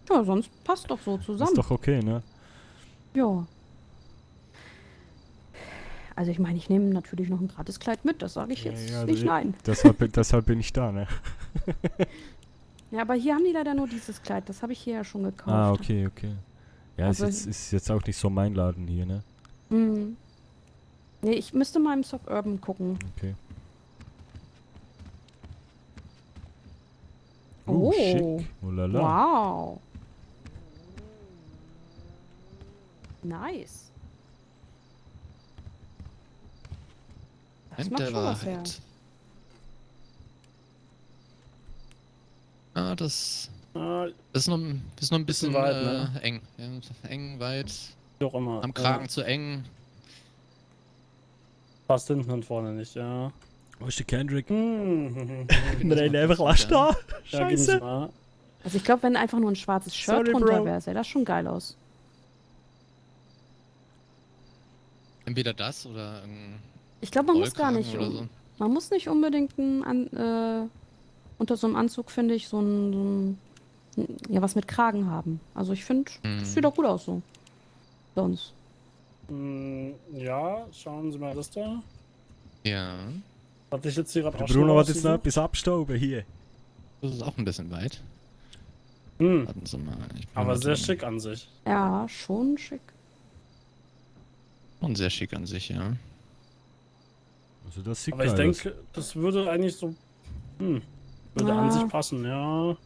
Ja, sonst passt doch so zusammen. Ist doch okay, ne? Ja. Also ich meine, ich nehme natürlich noch ein Gratiskleid mit, das sage ich jetzt nicht nein. Deshalb bin ich da, ne? Ja, aber hier haben die leider nur dieses Kleid, das habe ich hier ja schon gekauft. Ah, okay. Ja, Also ist jetzt auch nicht so mein Laden hier, ne? Mhm. Nee, ich müsste mal im Suburban gucken. Okay. Oh, schick. Oh la la. Wow. Nice. Das macht der schon was her. Wahrheit. Ah, das ist noch ein bisschen weit, ne? eng. Ja, eng, weit. Wie auch immer. Am Kragen zu eng. Passt hinten und vorne nicht, ja. Wo ist der Kendrick? Wir rennen einfach lasch da. Scheiße. Also ich glaube, wenn einfach nur ein schwarzes Shirt Sorry, drunter Bro. wäre, sähe das schon geil aus. Entweder das oder ein Ich glaube, man muss gar Rollkragen nicht. oder so. Man muss nicht unbedingt unter so einem Anzug, finde ich, so ein ja, was mit Kragen haben. Also ich finde, das sieht doch gut aus so. Sonst. Ja, schauen Sie mal das da. Ja. Hatte ich jetzt hier gerade auch Bruno schon hat jetzt noch rausgesucht. etwas abstauben hier. Das ist auch ein bisschen weit. Hm. Warten Sie mal. ich bin Aber mal sehr drin. schick an sich. Ja, schon schick. Und sehr schick an sich, ja. Also das sieht Aber ich geil aus. denke, das würde eigentlich so... würde an sich passen, ja.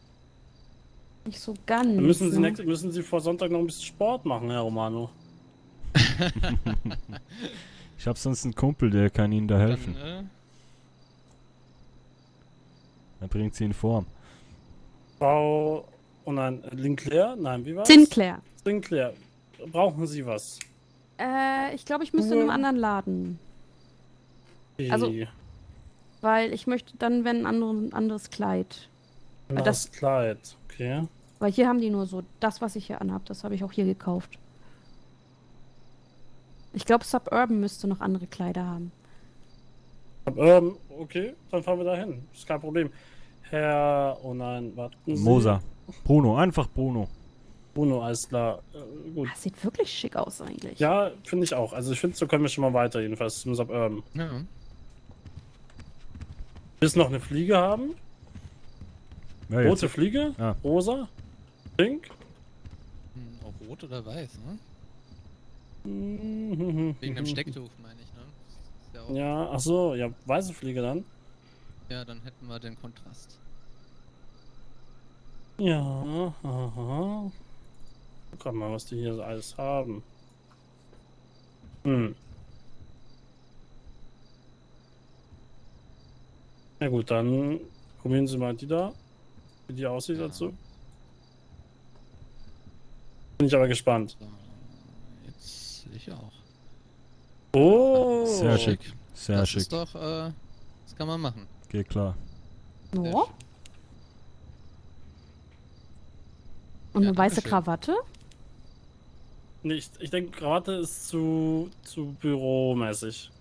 Nicht so ganz. Dann müssen Sie, ne? müssen Sie vor Sonntag noch ein bisschen Sport machen, Herr Romano. Ich habe sonst einen Kumpel, der kann Ihnen da helfen. Er bringt Sie in Form. Frau... Oh nein, Linclair? Nein, wie war's? Sinclair. Sinclair. Brauchen Sie was? Ich glaube, ich müsste in einem anderen Laden. Also, weil ich möchte dann, wenn ein anderes Kleid. Weil Das Kleid, okay. Weil hier haben die nur so das, was ich hier anhab. Das habe ich auch hier gekauft. Ich glaube, Suburban müsste noch andere Kleider haben. Okay, dann fahren wir da hin. Ist kein Problem. Herr... Oh nein, warten Sie. Moser. Bruno, einfach Bruno. Bruno, alles klar. Gut. Das sieht wirklich schick aus eigentlich. Ja, finde ich auch. Also ich finde, so können wir schon mal weiter, jedenfalls zum Suburban. Ja. Willst du noch eine Fliege haben? Ja, Rote jetzt. Fliege? Ja. Rosa? Pink? Auch rot oder weiß, ne? Wegen dem Stecktuch, meine ich, ne? Ist ja, auch Ja, ach so, ja, weiße Fliege dann. ja, dann hätten wir den Kontrast. Ja, aha. Guck mal, was die hier so alles haben. Na gut, dann probieren Sie mal die da. Wie die aussieht dazu. Bin ich aber gespannt. Jetzt ich auch. Oh! Sehr schick. Sehr das schick. ist doch, das kann man machen. Geht klar. No. Und eine weiße Krawatte? Nee, ich denke, Krawatte ist zu büromäßig.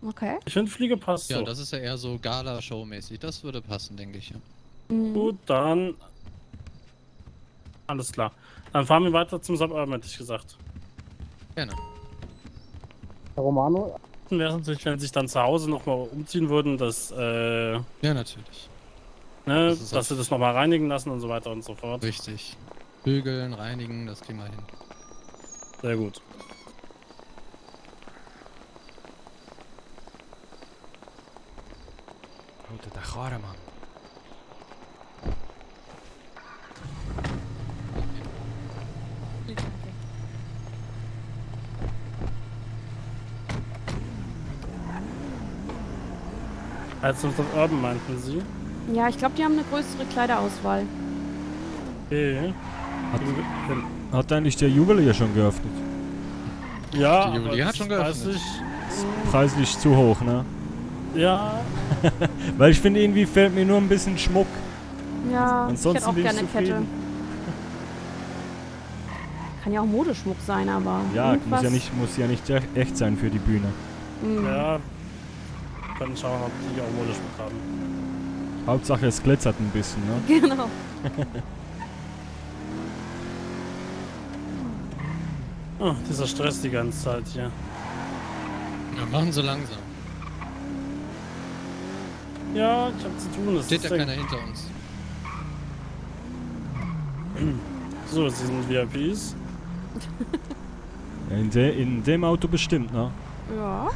Okay. Ich finde, Fliege passt Ja, so. das ist ja eher so Gala-Show-mäßig. Das würde passen, denke ich. Ja. Gut, dann... Alles klar. Dann fahren wir weiter zum Suburban, hätte ich gesagt. Gerne. Herr Romano, Wäre es natürlich, wenn sie sich dann zu Hause nochmal umziehen würden, dass, Ja, natürlich. ne, Das ist dass sie das nochmal reinigen lassen und so weiter und so fort. Richtig. Bügeln, reinigen, das kriegen wir hin. Sehr gut. Alter, der Karren, Mann. Als zum Suburban meinten sie. Ja, ich glaube, die haben eine größere Kleiderauswahl. Okay. Hat eigentlich der Juwelier schon geöffnet? Ja, Die Juwelier hat schon geöffnet. Ist preislich zu hoch, ne? Ja. Weil ich finde, irgendwie fehlt mir nur ein bisschen Schmuck. Ja, Ansonsten ich hätte auch bin ich gerne eine Kette. zufrieden. Kann ja auch Modeschmuck sein, aber. Ja, irgendwas... muss ja nicht echt sein für die Bühne. Ja. Können schauen, ob die auch Modeschmuck haben. Hauptsache es glitzert ein bisschen, ne? Genau. Oh, dieser Stress die ganze Zeit hier. Ja, machen Sie langsam. Ja, ich hab zu tun. Das Steht ist ja keiner hinter uns. So, sie sind VIPs. In dem Auto bestimmt, ne? Ja.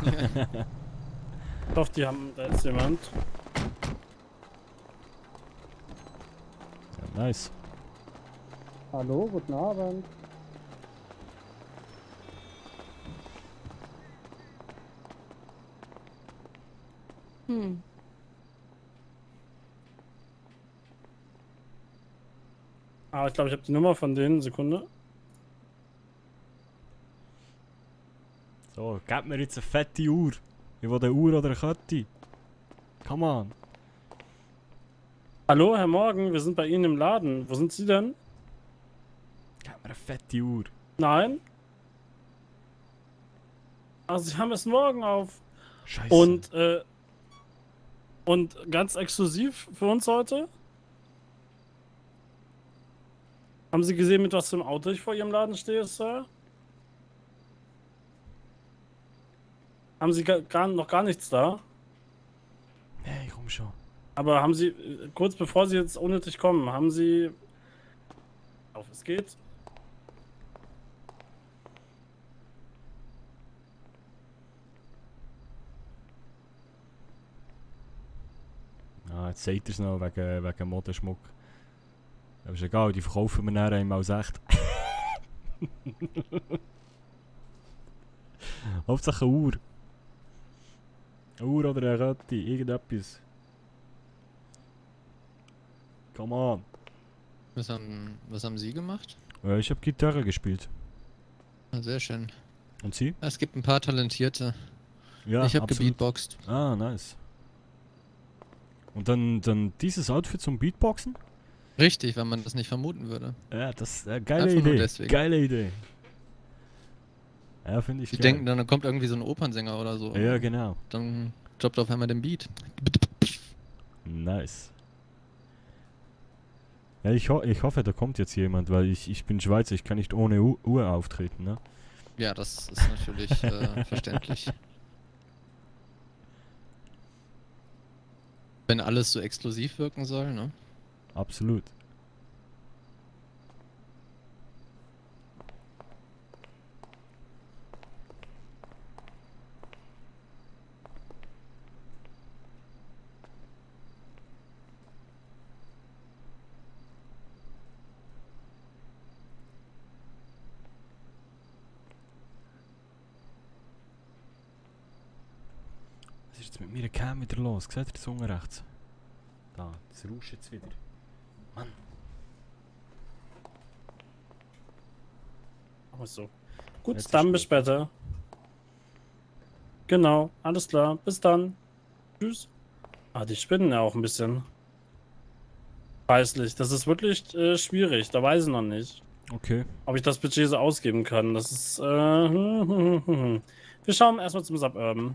Ich hoffe, die haben. Da ist jemand. Ja, nice. hallo, guten Abend. Hm. Ah, ich glaube, ich habe die Nummer von denen. Sekunde. So, gib mir jetzt eine fette Uhr. Ich will eine Uhr oder eine Kette. Come on. Hallo, Herr Morgen, wir sind bei Ihnen im Laden. Wo sind Sie denn? Gib mir eine fette Uhr. Nein. Also, Sie haben es morgen auf. Scheiße. Und ganz exklusiv für uns heute? Haben Sie gesehen, mit was für einem Auto ich vor Ihrem Laden stehe, Sir? Haben Sie noch gar nichts da? Nee, komm schon. Aber haben Sie, kurz bevor Sie jetzt unnötig kommen, haben Sie... Auf, es geht. Ah, jetzt seht ihr es noch wegen Modeschmuck. Aber ist egal, die verkaufen wir nachher einmal als echt. Hauptsache eine Uhr. Eine Uhr oder eine Kette, irgendetwas. Come on. Was haben Sie gemacht? Ich habe Gitarre gespielt. Ah, sehr schön. Und Sie? Es gibt ein paar Talentierte. Ja, ich habe absolut. gebeatboxt. Ah, nice. Und dann dieses Outfit zum Beatboxen? Richtig, weil man das nicht vermuten würde. Ja, das ist geile Einfach nur Idee. deswegen. Geile Idee. Ja, finde ich Die geil. denken dann, da kommt irgendwie so ein Opernsänger oder so. Ja, genau. Dann droppt auf einmal den Beat. Nice. Ja, ich hoffe, da kommt jetzt jemand, weil ich bin Schweizer, ich kann nicht ohne Uhr auftreten, ne? Ja, das ist natürlich verständlich. Wenn alles so exklusiv wirken soll, ne? Absolut. Was ist jetzt mit meiner Cam wieder los? Seht ihr das unten rechts? Da, das rauscht jetzt wieder. Mann. Ach so. Gut, Jetzt dann ist bis später. Genau, alles klar. Bis dann. Tschüss. Ah, die spinnen ja auch ein bisschen. Preislich. Das ist wirklich schwierig. Da weiß ich noch nicht. Okay. Ob ich das Budget so ausgeben kann. Das ist. Wir schauen erstmal zum Suburban.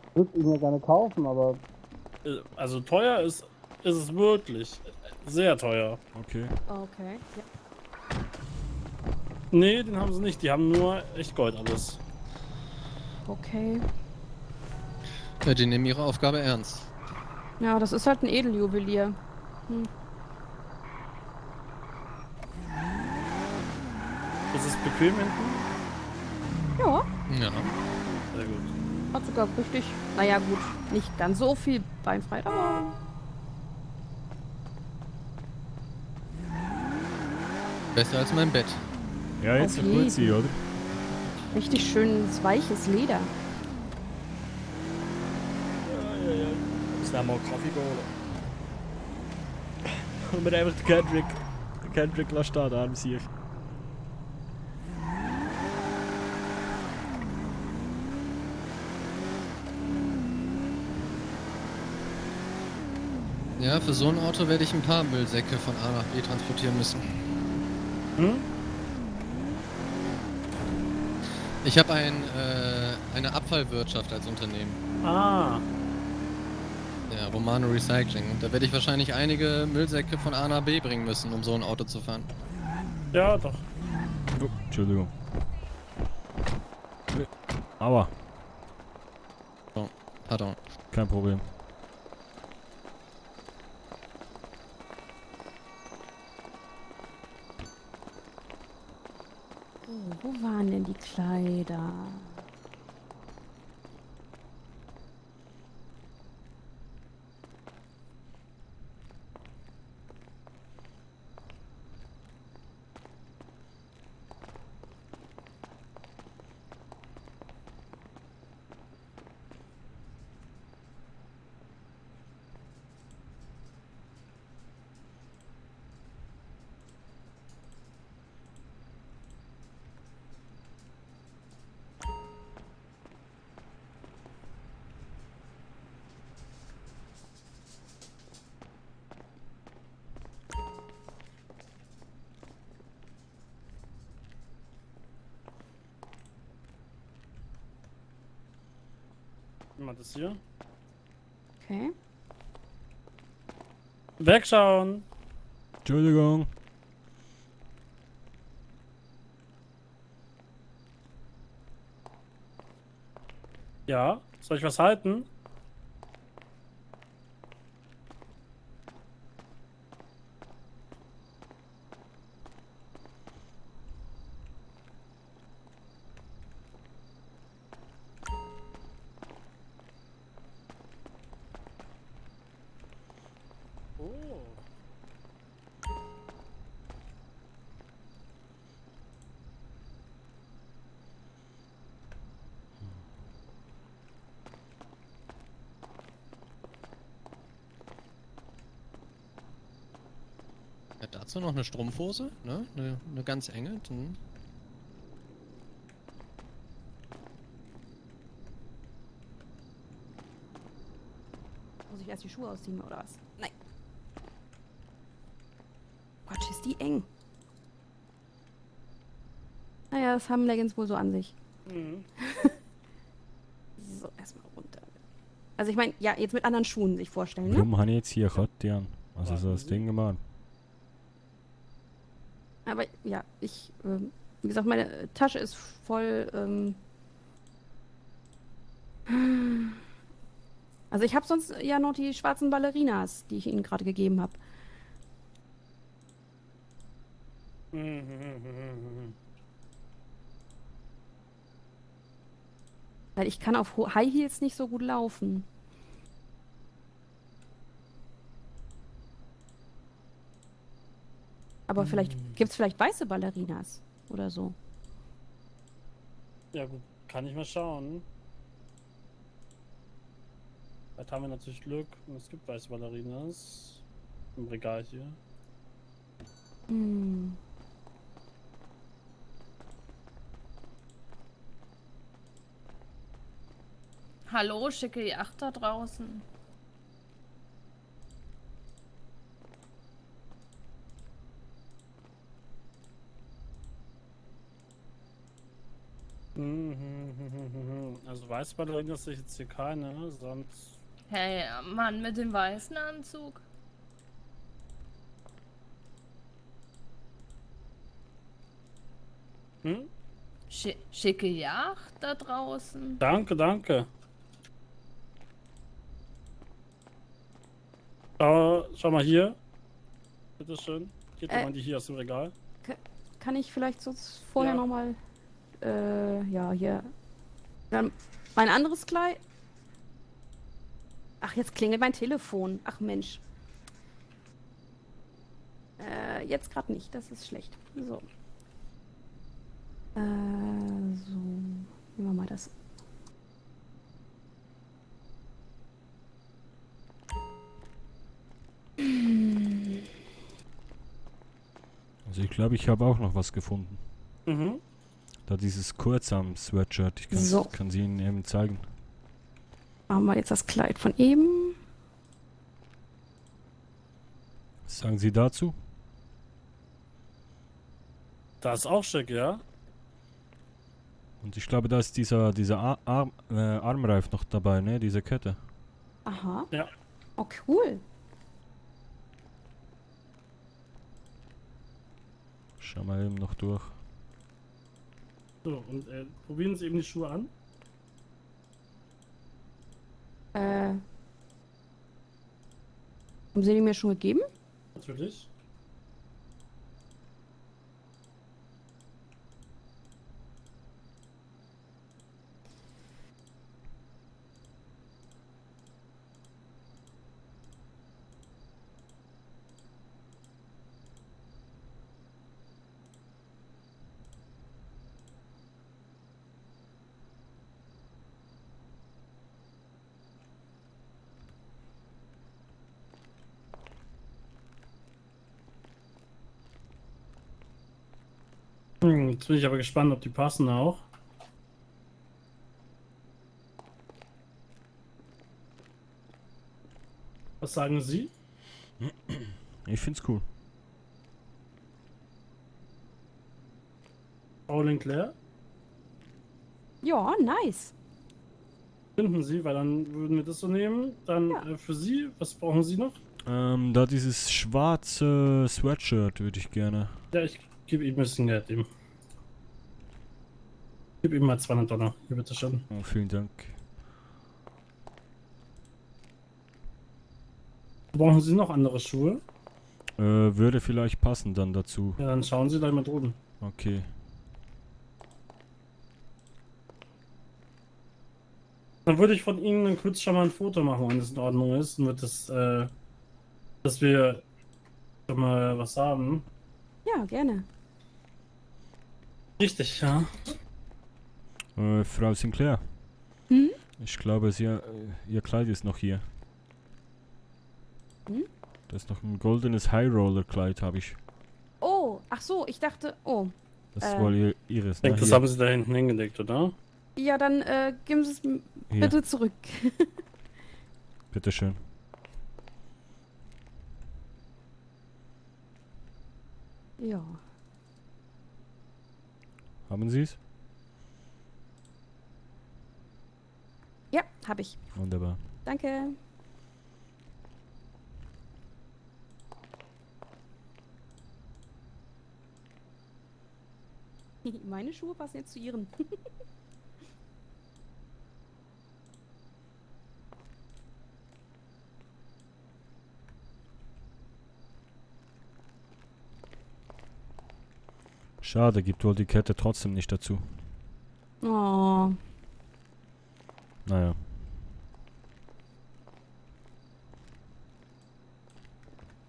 Ich würde ihn ja gerne kaufen, aber Also teuer ist es wirklich. Sehr teuer. Okay. Okay, ja. Nee, den haben sie nicht. Die haben nur echt Gold alles. Okay. Ja, die nehmen ihre Aufgabe ernst. Ja, das ist halt ein Edeljuwelier. Hm. Ist es bequem hinten? Ja, Ja. Sehr gut. hat sogar richtig. Naja, gut, nicht ganz so viel Beinfreiheit, aber. Besser als mein Bett. Ja, jetzt Auf noch gut sein, jeden. oder? Richtig schönes, weiches Leder. Ja. Muss dann mal Kaffee holen. Und wir einfach den Kendrick lassen stehen, der arme Sieg. Ja, für so ein Auto werde ich ein paar Müllsäcke von A nach B transportieren müssen. Hm? Ich habe eine Abfallwirtschaft als Unternehmen. Ah. Ja, Romano Recycling. Und da werde ich wahrscheinlich einige Müllsäcke von A nach B bringen müssen, um so ein Auto zu fahren. Ja, doch. Oh, Entschuldigung. Aua. Oh, pardon. Kein Problem. Oh, wo waren denn die Kleider? Mal das hier. Okay. Wegschauen. Entschuldigung. Ja, soll ich was halten? Oh. Ja, dazu noch eine Strumpfhose, ne? Eine ganz enge. Dann Muss ich erst die Schuhe ausziehen oder was? Nein. Gott, ist die eng. Naja, das haben Leggings wohl so an sich. Mhm. So, erstmal runter. Also ich meine, ja, jetzt mit anderen Schuhen sich vorstellen, ne? Warum habe ich jetzt hier Kotte an? Also so das Ding gemacht. Aber ja, wie gesagt, meine Tasche ist voll, also ich habe sonst ja noch die schwarzen Ballerinas, die ich Ihnen gerade gegeben habe. Weil ich kann auf High Heels nicht so gut laufen. Aber vielleicht gibt's vielleicht weiße Ballerinas oder so. Ja gut, kann ich mal schauen. Vielleicht haben wir natürlich Glück und es gibt weiße Ballerinas im Regal hier. Hm. Hallo, schicke Yacht da draußen. Also Weißballerin ist jetzt hier keine, ne? Sonst... Hey, Mann mit dem weißen Anzug. Hm? Schicke Yacht da draußen. Danke, danke. Schau mal hier. Bitteschön. Geht mal die hier aus dem Regal. Kann ich vielleicht sonst vorher nochmal, ja, hier. Dann mein anderes Kleid. Ach, jetzt klingelt mein Telefon. Ach Mensch. Jetzt gerade nicht, das ist schlecht. So. So. Nehmen wir mal das. Also ich glaube, ich habe auch noch was gefunden. Mhm. Da dieses Kurzarm-Sweatshirt. Ich kann sie Ihnen eben zeigen. Machen wir jetzt das Kleid von eben. Was sagen Sie dazu? Das ist auch schick, ja? Und ich glaube, da ist dieser Armreif noch dabei, ne? Diese Kette. Aha. Ja. Oh, cool. Schau mal eben noch durch. So, und probieren Sie eben die Schuhe an. Haben Sie die mir schon gegeben? Natürlich. Jetzt bin ich aber gespannt, ob die passen auch. Was sagen Sie? Ich find's cool. Frau Linclair? Ja, nice. Finden Sie, weil dann würden wir das so nehmen. Dann für Sie, was brauchen Sie noch? Da dieses schwarze Sweatshirt würde ich gerne. Ja, ich gebe ihm ein bisschen Geld ihm. Gib ihm mal $200. Hier, bitteschön. Oh, vielen Dank. Brauchen Sie noch andere Schuhe? Würde vielleicht passen dann dazu. Ja, dann schauen Sie gleich mal drüben. Okay. Dann würde ich von Ihnen dann kurz schon mal ein Foto machen, wenn es in Ordnung ist. Und wird das, dass wir schon mal was haben. Ja, gerne. Richtig, ja. Frau Sinclair. Hm? Ich glaube, ihr Kleid ist noch hier. Hm? Das ist noch ein goldenes High-Roller-Kleid, habe ich. Oh, ach so, ich dachte, oh. Das ist wohl ihres, Ich denke, ne? das Hier. haben Sie da hinten hingelegt, oder? Ja, dann geben Sie es bitte zurück. Bitteschön. Ja. Haben Sie es? Ja, habe ich. Wunderbar. Danke. Meine Schuhe passen jetzt zu Ihren. Schade, gibt wohl die Kette trotzdem nicht dazu. Oh. Naja.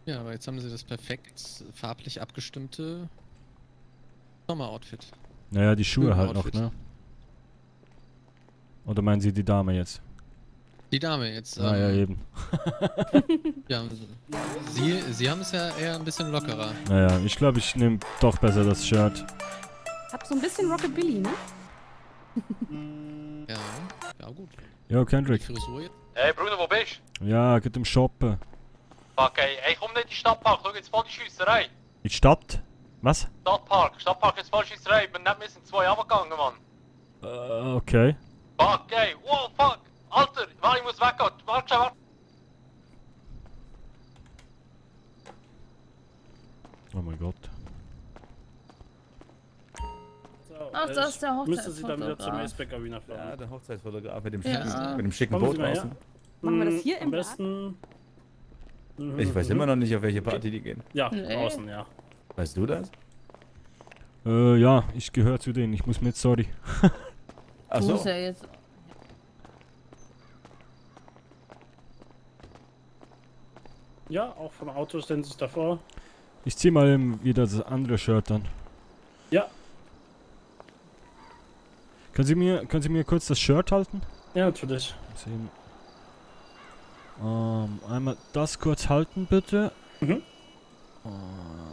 Ja, aber jetzt haben sie das perfekt farblich abgestimmte Sommeroutfit. Naja, die Schuhe halt noch, Outfit. ne? Oder meinen Sie die Dame jetzt? Die Dame jetzt. Ah ja, eben. Ja, Sie haben es ja eher ein bisschen lockerer. Naja, ich glaube, ich nehme doch besser das Shirt. Hat so ein bisschen Rockabilly, ne? Ja, ja gut. Yo, Kendrick. Frisur jetzt? Hey Bruno, wo bist Ja, geht am Shoppen. Fuck, ey, komm nicht in den Stadtpark, schau jetzt voll die Schiesserei. In die Stadt? Was? Stadtpark ist voll Schiesserei, ich bin nicht, wir sind 2 runtergegangen, Mann. Okay. Fuck, ey, wow, fuck. Alter, warte, ich muss weggehen, warte. Oh mein Gott. Ach, das ist der Müsste sie dann wieder zur Hochzeitsfotograf. Maceback Arena fahren. Ja, der Hochzeitsfotograf mit dem Ja. schicken Kommen Boot Sie mal her. draußen. Machen wir das hier Am im besten. Ich weiß immer noch nicht, auf welche Party die gehen. Ja, Nee. draußen, ja. Weißt du das? Ja, ich gehöre zu denen. Ich muss mit, sorry. Ach Du so. musst ja jetzt. Ja, auch vom Auto stellen Sie sich davor. Ich zieh mal eben wieder das andere Shirt an. Ja. Können Sie mir kurz das Shirt halten? Ja, natürlich. Sehen. Einmal das kurz halten, bitte. Mhm.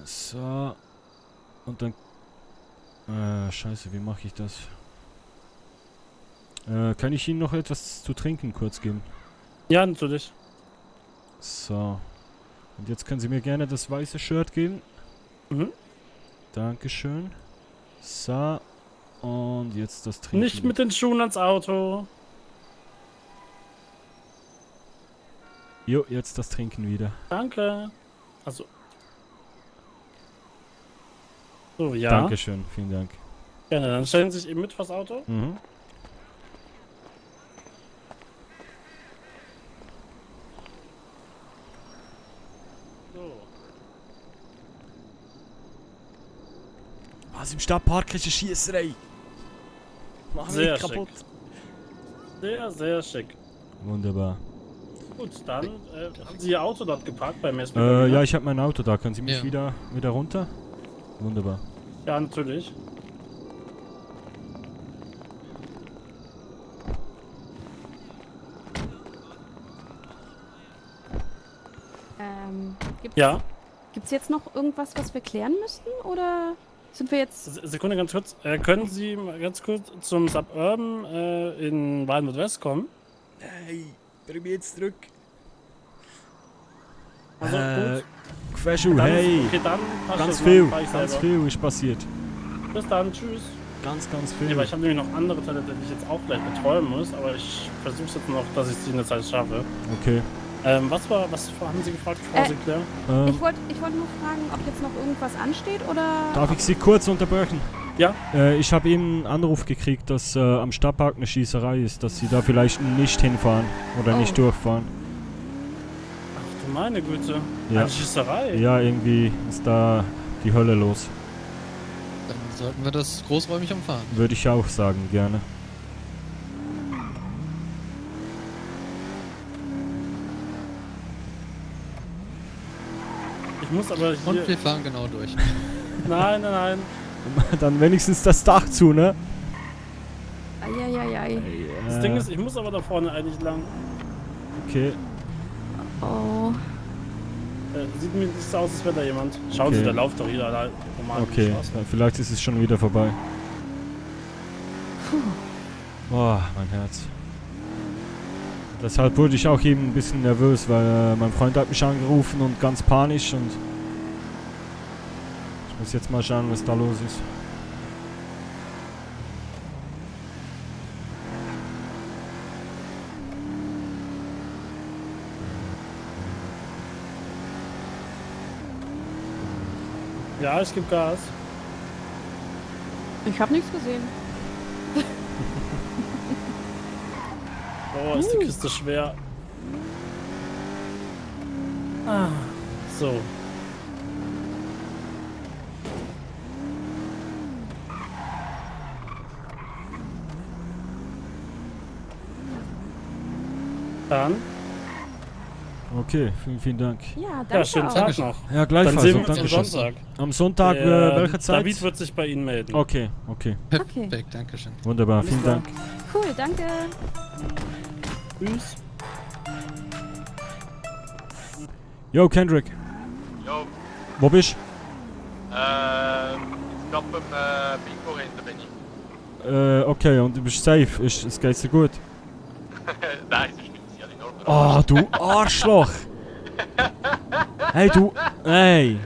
So. Und dann... scheiße, wie mache ich das? Kann ich Ihnen noch etwas zu trinken kurz geben? Ja, natürlich. So. Und jetzt können Sie mir gerne das weiße Shirt geben. Mhm. Dankeschön. So. Und jetzt das Trinken. Nicht mit den Schuhen ans Auto. Jo, jetzt das Trinken wieder. Danke. Also. So, ja. Dankeschön, vielen Dank. Gerne, dann stellen Sie sich eben mit vors Auto. Mhm. So. Was im Stadtpark ist eine Schiesserei. Mach mich Sehr kaputt. schick. Sehr, sehr schick. Wunderbar. Gut, dann haben Sie Ihr Auto dort geparkt bei Maceback? Ja, ich habe mein Auto da. Können Sie mich Ja. wieder runter? Wunderbar. Ja, natürlich. Gibt's jetzt noch irgendwas, was wir klären müssten? Oder sind wir jetzt... Sekunde, ganz kurz. Können Sie mal ganz kurz zum Suburban in Wildwood West kommen? Hey, bring mich jetzt zurück. Also, gut. Quetschu, Dann- hey. okay, dann passt Ganz das, viel, dann fahr ich ganz selber. viel ist passiert. Bis dann, tschüss. Ganz Ja, viel. aber ich habe nämlich noch andere Talente, die ich jetzt auch gleich betreuen muss, aber ich versuche jetzt noch, dass ich sie in der Zeit schaffe. Okay. Was haben Sie gefragt, Frau Sinclair? Ich wollte nur fragen, ob jetzt noch irgendwas ansteht oder... Darf ich Sie kurz unterbrechen? Ja. Ich habe eben einen Anruf gekriegt, dass am Stadtpark eine Schießerei ist, dass Sie da vielleicht nicht hinfahren oder nicht durchfahren. Ach du meine Güte. Ja. Eine Schießerei? Ja, irgendwie ist da die Hölle los. Dann sollten wir das großräumig umfahren. Würde ich auch sagen, gerne. Ich muss aber hier... Und wir fahren genau durch. Nein, nein, nein. Dann wenigstens das Dach zu, ne? Eieiei. Das Ding ist, ich muss aber da vorne eigentlich lang. Okay. Oh. Sieht mir nicht so aus, als wäre da jemand. Schauen Okay. Sie, da läuft doch jeder da normal. Okay, vielleicht ist es schon wieder vorbei. Boah, mein Herz. Deshalb wurde ich auch eben ein bisschen nervös, weil mein Freund hat mich angerufen und ganz panisch und ich muss jetzt mal schauen, was da los ist. Ja, ich gebe Gas. Ich habe nichts gesehen. Oh, ist die Kiste schwer. Ah, so. Dann. Okay, vielen Dank. Ja, danke Ja, schönen auch. Tag noch. Ja, gleichfalls. Dann sehen wir und uns am Dankeschön. Sonntag. Am Sonntag, welche Zeit? David wird sich bei Ihnen melden. Okay, okay. Perfekt, dankeschön. Wunderbar, Alles vielen klar. Dank. Cool, danke. Tschüss. Yo, Kendrick. Jo, Wo bist ich glaube beim Bingo hinten bin ich. du? Okay, und du bist safe. Es geht dir gut? Nein, sonst nimmt sie alle nur Ah, du Arschloch! Hey, du... Hey!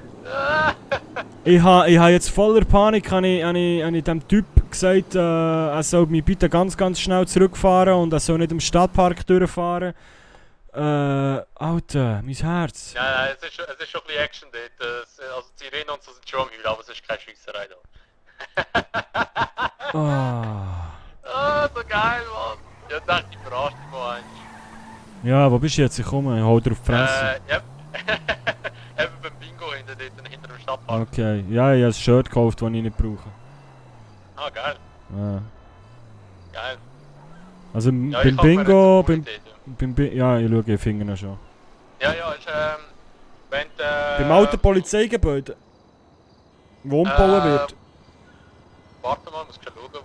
Ich ha jetzt voller Panik an ich dem Typ gesagt, er soll mich bitte ganz schnell zurückfahren und er soll nicht im Stadtpark durchfahren. Alter, mein Herz. Ja, es ist schon ein bisschen Action dort. Also die Sirenen und so sind schon am Heulen, aber es ist keine Scheisserei da. So geil, Mann. Ja, ich dachte, ich verarsche dich mal eins. Ja, wo bist du jetzt? Ich komme, ich hau dir auf die Fresse. Ja. Eben beim Bingo hinter dem Stadtpark. Okay, ja, ich habe ein Shirt gekauft, das ich nicht brauche. Ah, geil. Ja. Geil. Also Ja, beim Bingo, ja, ich schaue die Finger schon. Ja, ist wenn Beim alten Polizeigebäude, wo umgebaut wird. Warte mal, muss ich schauen.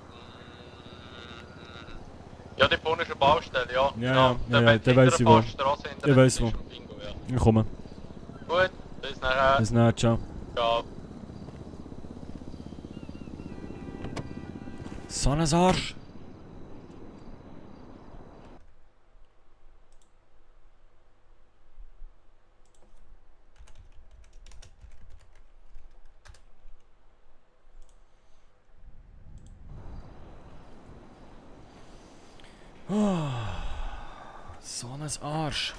Ja, die vorne ist eine Baustelle, ja. Ja, der weiss ich wo. Ich weiss wo. Ich komme. Gut, bis nachher. Bis nachher, ciao. Ciao. So ein Arsch. Oh, so ein Arsch.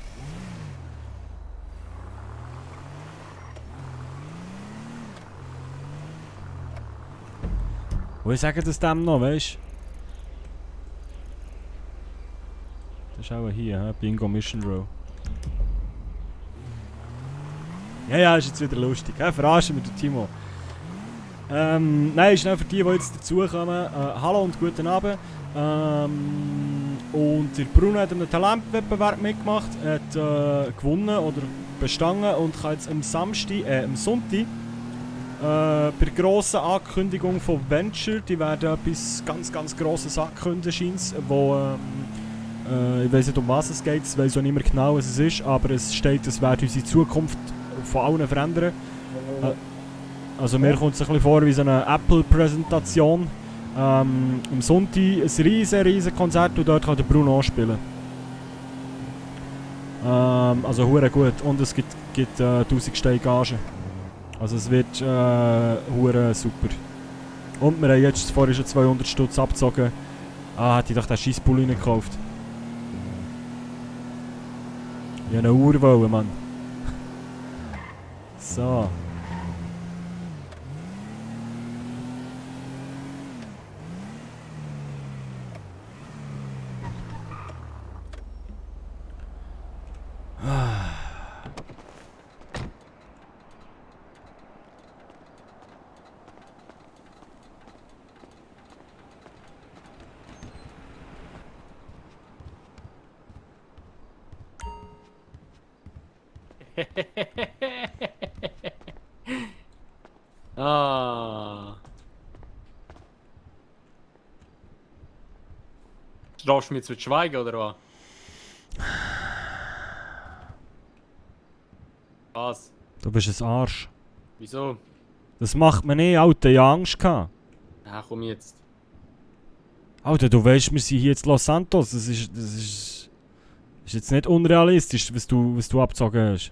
Wo ich sage das dem noch, weißt du? Das ist auch hier, he? Bingo Mission Row. Ja, ist jetzt wieder lustig. Verarschen wir den Timo. Nein, schnell für die jetzt dazukommen. Hallo und guten Abend. Und der Bruno hat einen Talentwettbewerb mitgemacht, hat gewonnen oder bestanden und kann jetzt am Sonntag bei der grossen Ankündigung von Venture, die werden etwas ganz Grosses ankündigen, scheint's, wo ich weiß nicht, um was es geht, ich weiß auch nicht mehr genau, was es ist, aber es steht, es wird unsere Zukunft von allen verändern. Also mir kommt es ein bisschen vor wie so eine Apple-Präsentation. Am Sonntag ein riesen Konzert und dort kann der Bruno auch spielen. Also hure gut und es gibt 1000 Steine Gage. Also es wird hure super. Und wir haben jetzt vorhin schon 200 Stutz abgezogen. Hätte ich doch den Scheisspulli nicht gekauft. Ich wollte eine Uhr wollen, Mann. So. Strafst du mich jetzt mit Schweigen oder was? Was? Du bist ein Arsch. Wieso? Das macht mir nicht, Alter, ich hab Angst gehabt. Ja, komm jetzt. Alter, du weißt, wir sind hier in Los Santos. Das ist jetzt nicht unrealistisch, was du abgezogen hast.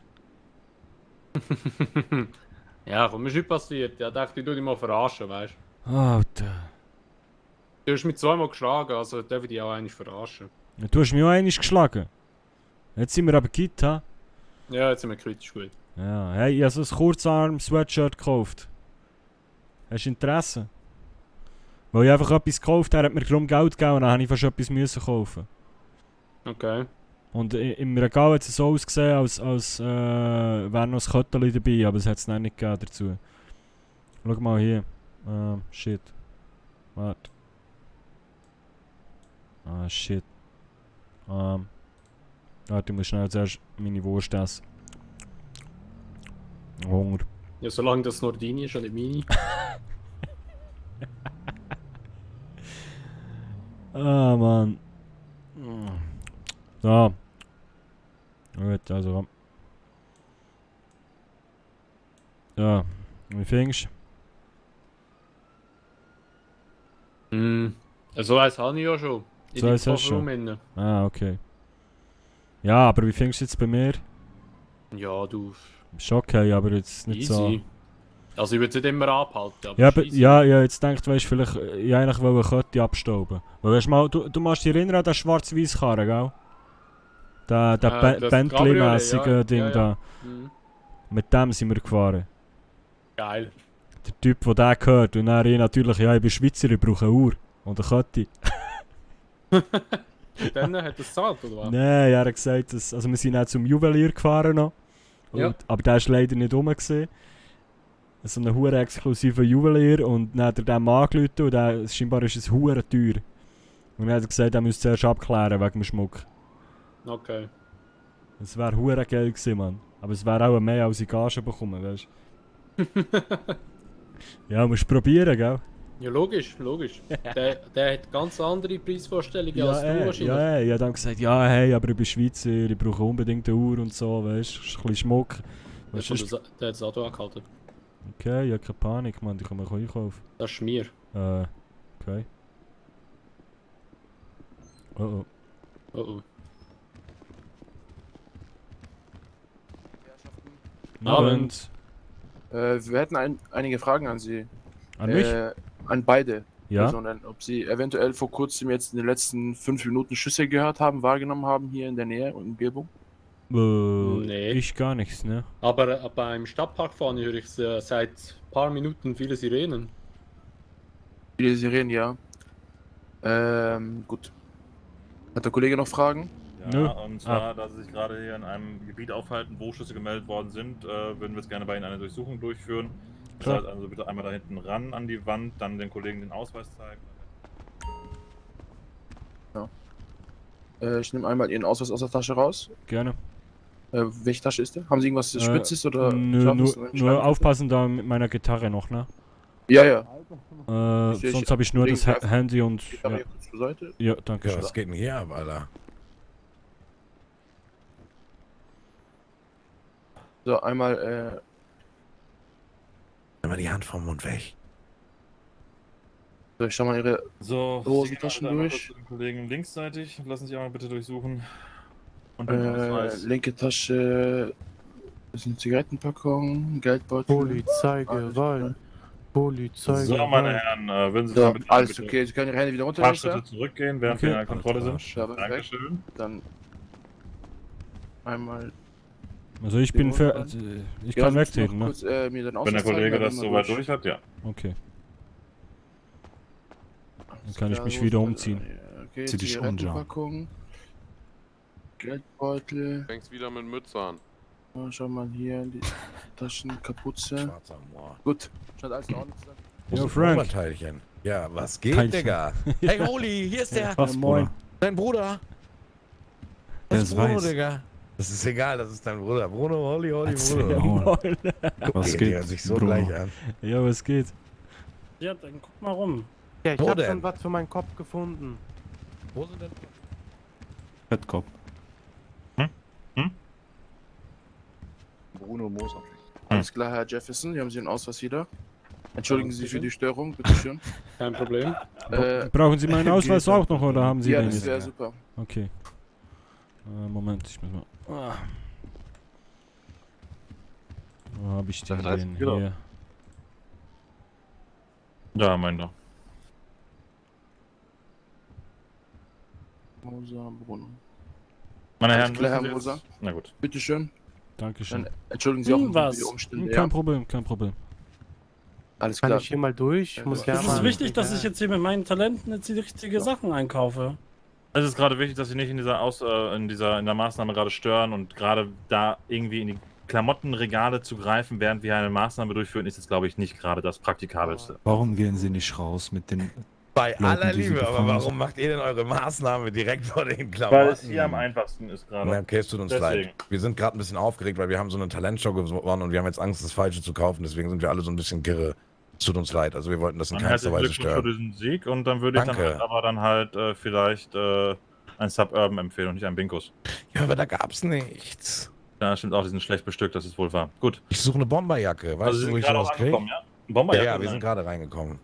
Ja, komm, ist nicht passiert. Ja, dachte ich, tu dich mal verarschen, weißt du. Alter. Du hast mich zweimal geschlagen, also darf ich dich auch einmal verarschen. Ja, du hast mich auch einmal geschlagen. Jetzt sind wir aber quitt, ha? Ja, jetzt sind wir kritisch gut. Ja, hey, ich habe so ein Kurzarm-Sweatshirt gekauft. Hast du Interesse? Weil ich einfach etwas gekauft habe, hat mir darum Geld gegeben und dann habe ich fast etwas müssen kaufen. Okay. Und im Regal hat es so ausgesehen, als wäre noch ein Köttchen dabei, aber es hat es nicht gegeben dazu. Schau mal hier. Shit. Warte. Shit. Warte, ich muss schnell zuerst meine Wurst essen. Hunger. Ja, solange das nur deine ist und nicht meine. Mann. So. Gut, also. Ja, wie findest du? So eins habe ich ja schon. In So die ist es Kofferraum schon. innen. Ah, okay. Ja, aber wie findest du jetzt bei mir? Ja, du. Ist okay, aber jetzt nicht so... Easy. Also ich würde es nicht immer abhalten, aber Ja, ist aber, easy. ja, jetzt denkt, weißt du, vielleicht ich eigentlich wollte eine Kette abstauben. Weil weißt mal, du machst dich erinnern an den schwarz-weiß Karren, gell? Der das Bentley-mäßige Cabriolet, ja. Ding Ja, ja. da. Mhm. Mit dem sind wir gefahren. Geil. Der Typ, der den gehört. Und dann ich natürlich, ja, ich bin Schweizer, ich brauche eine Uhr. Und eine Kette. Dann hat er es gezahlt, oder was? Nein, er hat gesagt, dass, also wir sind auch zum Juwelier gefahren noch. Und, Ja. Aber der war leider nicht rum. So ein hure exklusiver Juwelier und dann hat er dem angerufen und der, scheinbar ist es hure teuer. Und dann hat er gesagt, er müsste zuerst abklären wegen dem Schmuck. Okay. Es wäre hure geil gewesen, Mann. Aber es wäre auch mehr als ich Gage bekommen, weißt du? Ja, musst probieren, gell? Ja, logisch, logisch. der hat ganz andere Preisvorstellungen als du wahrscheinlich. ja, ich habe dann gesagt, ja, hey, aber ich bin Schweizer, ich brauche unbedingt eine Uhr und so, weißt du? Ein bisschen Schmuck. Der Weißt, hat das Auto angehalten. okay, ja, keine Panik, Mann, ich kann mich einkaufen. Das ist mir. Okay. Oh oh. Oh oh. Abend. Wir hätten einige Fragen an Sie. An mich? An beide Ja? Personen. Ob Sie eventuell vor kurzem jetzt in den letzten 5 Minuten Schüsse gehört haben, wahrgenommen haben hier in der Nähe und Umgebung? Nee. Ich gar nichts, ne? Aber beim Stadtpark fahren höre ich seit ein paar Minuten viele Sirenen. Viele Sirenen, ja. Gut. Hat der Kollege noch Fragen? Ja, und zwar, da Sie sich gerade hier in einem Gebiet aufhalten, wo Schüsse gemeldet worden sind, würden wir jetzt gerne bei Ihnen eine Durchsuchung durchführen. Das Klar. heißt also bitte einmal da hinten ran an die Wand, dann den Kollegen den Ausweis zeigen. Ja. Ich nehme einmal Ihren Ausweis aus der Tasche raus. Gerne. Welche Tasche ist der? Haben Sie irgendwas Spitzes oder Nö, Scharfes? nur aufpassen da mit meiner Gitarre noch, ne? Ja, ja. Sonst habe ich nur das Handy und... Gitarre Ja, hier kurz zur Seite. ja danke Ja, schön. was geht denn hier ab, Alter? So, einmal, Nimm mal die Hand vom Mund weg. so, ich schau mal Ihre So, Hosentaschen Sie gehen einmal durch. kurz zu den Kollegen linksseitig. Lassen Sie einmal bitte durchsuchen. Und den Ausweis. Linke Tasche, das ist eine Zigarettenpackung, Geldbeutel. Polizeigewalt. Polizeigewalt. So, meine Herren, würden Sie So, mal bitte alles okay, Sie können Ihre Hände wieder ein paar runterlegen, Schritte Sir. zurückgehen, während wir in der Kontrolle sind. Ja, perfekt. Dankeschön. Dann einmal. Also ich bin für... Ich Ja, kann Sie müssen wegtreten, noch ne? kurz, mir den Wenn der Ausweis zeigen, Kollege dann das gehen wir soweit durch hat, ja. Okay. Dann kann ich mich wieder umziehen. Okay, Zieh dich um, John. Zigarettenpackung, Geldbeutel. Fängst wieder mit Mütze an. Oh, schau mal hier, die Taschenkapuze. Schwarzer Moor. Gut, scheint alles in Ordnung zu sein. Jo, Große Frank. Oberteilchen. Ja, was geht, Teilchen. Digga? Hey, Oli, hier ist der. Was, Bruder? Dein Bruder. Der Das ist ist Bruno, weiß. Digga. Das ist egal, das ist dein Bruder. Bruno, Oli, Erzähl Bruno. mal. Was geht? Die hören sich so gleich an. Ja, was geht? Ja, dann guck mal rum. Ja, ich Wo hab denn? schon was für meinen Kopf gefunden. Wo sind denn? Fettkopf. Bruno Moser. Alles klar, Herr Jefferson, hier haben Sie den Ausweis wieder. Entschuldigen Sie für die Störung, bitteschön. Kein Problem. Brauchen Sie meinen Ausweis auch noch oder haben Sie Ja, den das jetzt? wäre super. Okay. Moment, ich muss mal... Wo habe ich den Das heißt, denn genau. hier? Da, mein da. Moser, Bruno. Meine Alles Herren, klar, Herr müssen Sie Moser. jetzt- Na gut. Bitteschön. Dankeschön. Dann entschuldigen Sie auch für Was? die Umstände. Kein Ja. Problem, kein Problem. Alles Kann klar. ich hier mal durch? Ich muss ja Es ist mal... wichtig, dass ich jetzt hier mit meinen Talenten jetzt die richtigen Sachen einkaufe. Es ist gerade wichtig, dass Sie nicht in der Maßnahme gerade stören und gerade da irgendwie in die Klamottenregale zu greifen, während wir eine Maßnahme durchführen, ist jetzt, glaube ich, nicht gerade das Praktikabelste. Warum gehen Sie nicht raus mit den Bei Leuten, aller die Sie Liebe, aber befangen warum sind? macht ihr denn eure Maßnahme direkt vor den Klamotten? Weil es hier am einfachsten ist gerade. Na, okay, es tut uns Deswegen. leid. Wir sind gerade ein bisschen aufgeregt, weil wir haben so eine Talentshow gewonnen und wir haben jetzt Angst, das Falsche zu kaufen. Deswegen sind wir alle so ein bisschen kirre. Es tut uns leid. Also wir wollten das in Dann keinster herzlichen Weise Glückwunsch für stören. diesen Sieg und dann würde ich Danke. dann halt vielleicht ein Suburban empfehlen und nicht ein Binkus. Ja, aber da gab's nichts. Ja, stimmt auch, die sind schlecht bestückt, das ist wohl wahr. Gut. Ich suche eine Bomberjacke. Weißt Also Sie du, wo sind ich gerade sowas auch kriege? angekommen, ja? Bomberjacke, Ja, wir nein. sind gerade reingekommen.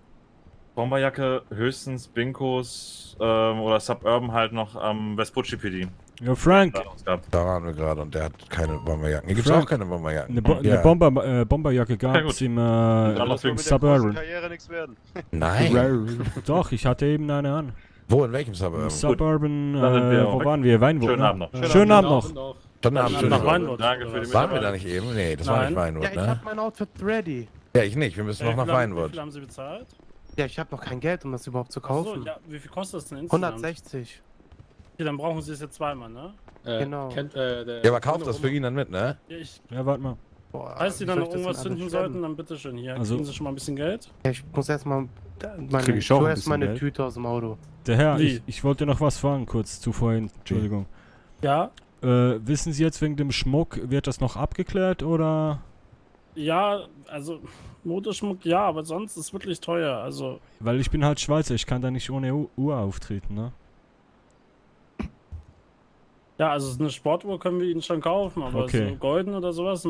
Bomberjacke, höchstens Binkos oder Suburban halt noch am Vespucci PD. Ja, Frank. Da waren wir gerade und der hat keine Bomberjacken. Hier gibt es Frank, auch keine Bomberjacken. Eine Bomberjacke gab gut. es im Suburban. Suburban. Nein. Doch, ich hatte eben eine an. Wo, in welchem Suburban? Im Suburban, Dann sind wir wo weg. waren wir? Weinwood. Schönen ne? Abend noch. Schönen Abend noch. Schönen Abend, schönen Nach Abend. Weinwood. Danke für die Waren Mitarbeit. wir da nicht eben? Nee, das war Nein. nicht Weinwood, Ja, ich ne? hab mein Outfit ready. Ja, ich nicht. Wir müssen noch nach Wie Weinwood. viel haben Sie bezahlt? Ja, ich habe noch kein Geld, um das überhaupt zu Achso, kaufen. ja, wie viel kostet das denn insgesamt? 160. Okay, dann brauchen Sie es jetzt zweimal, ne? Genau. Ja, aber kauft das für ihn dann mit, ne? Ja, warte mal. Boah, Falls Sie wie dann soll noch ich das irgendwas denn finden alles sollten, stemmen? dann bitteschön hier. Also- Kriegen Sie schon mal ein bisschen Geld? Ja, ich muss erstmal Krieg ich auch ein erst bisschen meine Geld? Tüte aus dem Auto. Der Herr, Wie? ich wollte noch was fragen, kurz zuvorhin. Entschuldigung. Ja? Wissen Sie jetzt wegen dem Schmuck, wird das noch abgeklärt oder? Ja, also Modeschmuck ja, aber sonst ist es wirklich teuer. Also Weil ich bin halt Schweizer, ich kann da nicht ohne Uhr auftreten, ne? ja, also eine Sportuhr können wir Ihnen schon kaufen, aber Okay. so golden oder sowas,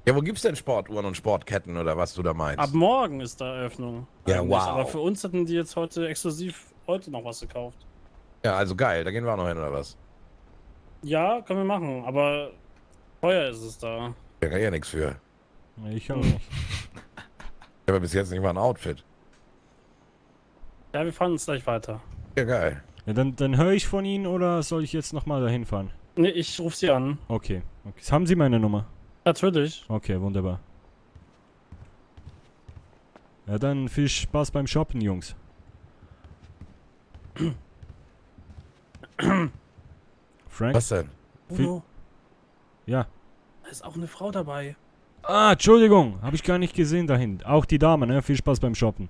Ja, wo gibt's denn Sportuhren und Sportketten oder was du da meinst? ab morgen ist da Eröffnung. Ja, eigentlich. wow. Aber für uns hätten die jetzt heute exklusiv heute noch was gekauft. Ja, also geil. Da gehen wir auch noch hin, oder was? Ja, können wir machen, aber teuer ist es da. Da kann ich ja nichts für. Nee, ich auch nicht. Ich habe bis jetzt nicht mal ein Outfit. Ja, wir fahren uns gleich weiter. Ja, geil. Ja, dann höre ich von Ihnen oder soll ich jetzt nochmal dahin fahren? Nee, ich rufe Sie an. Okay. Haben Sie meine Nummer? Natürlich. Okay, wunderbar. Ja, dann viel Spaß beim Shoppen, Jungs. Frank? Was denn? Bruno, Ja. da ist auch eine Frau dabei. Ah, Entschuldigung, habe ich gar nicht gesehen dahin. Auch die Dame, ne? Viel Spaß beim Shoppen.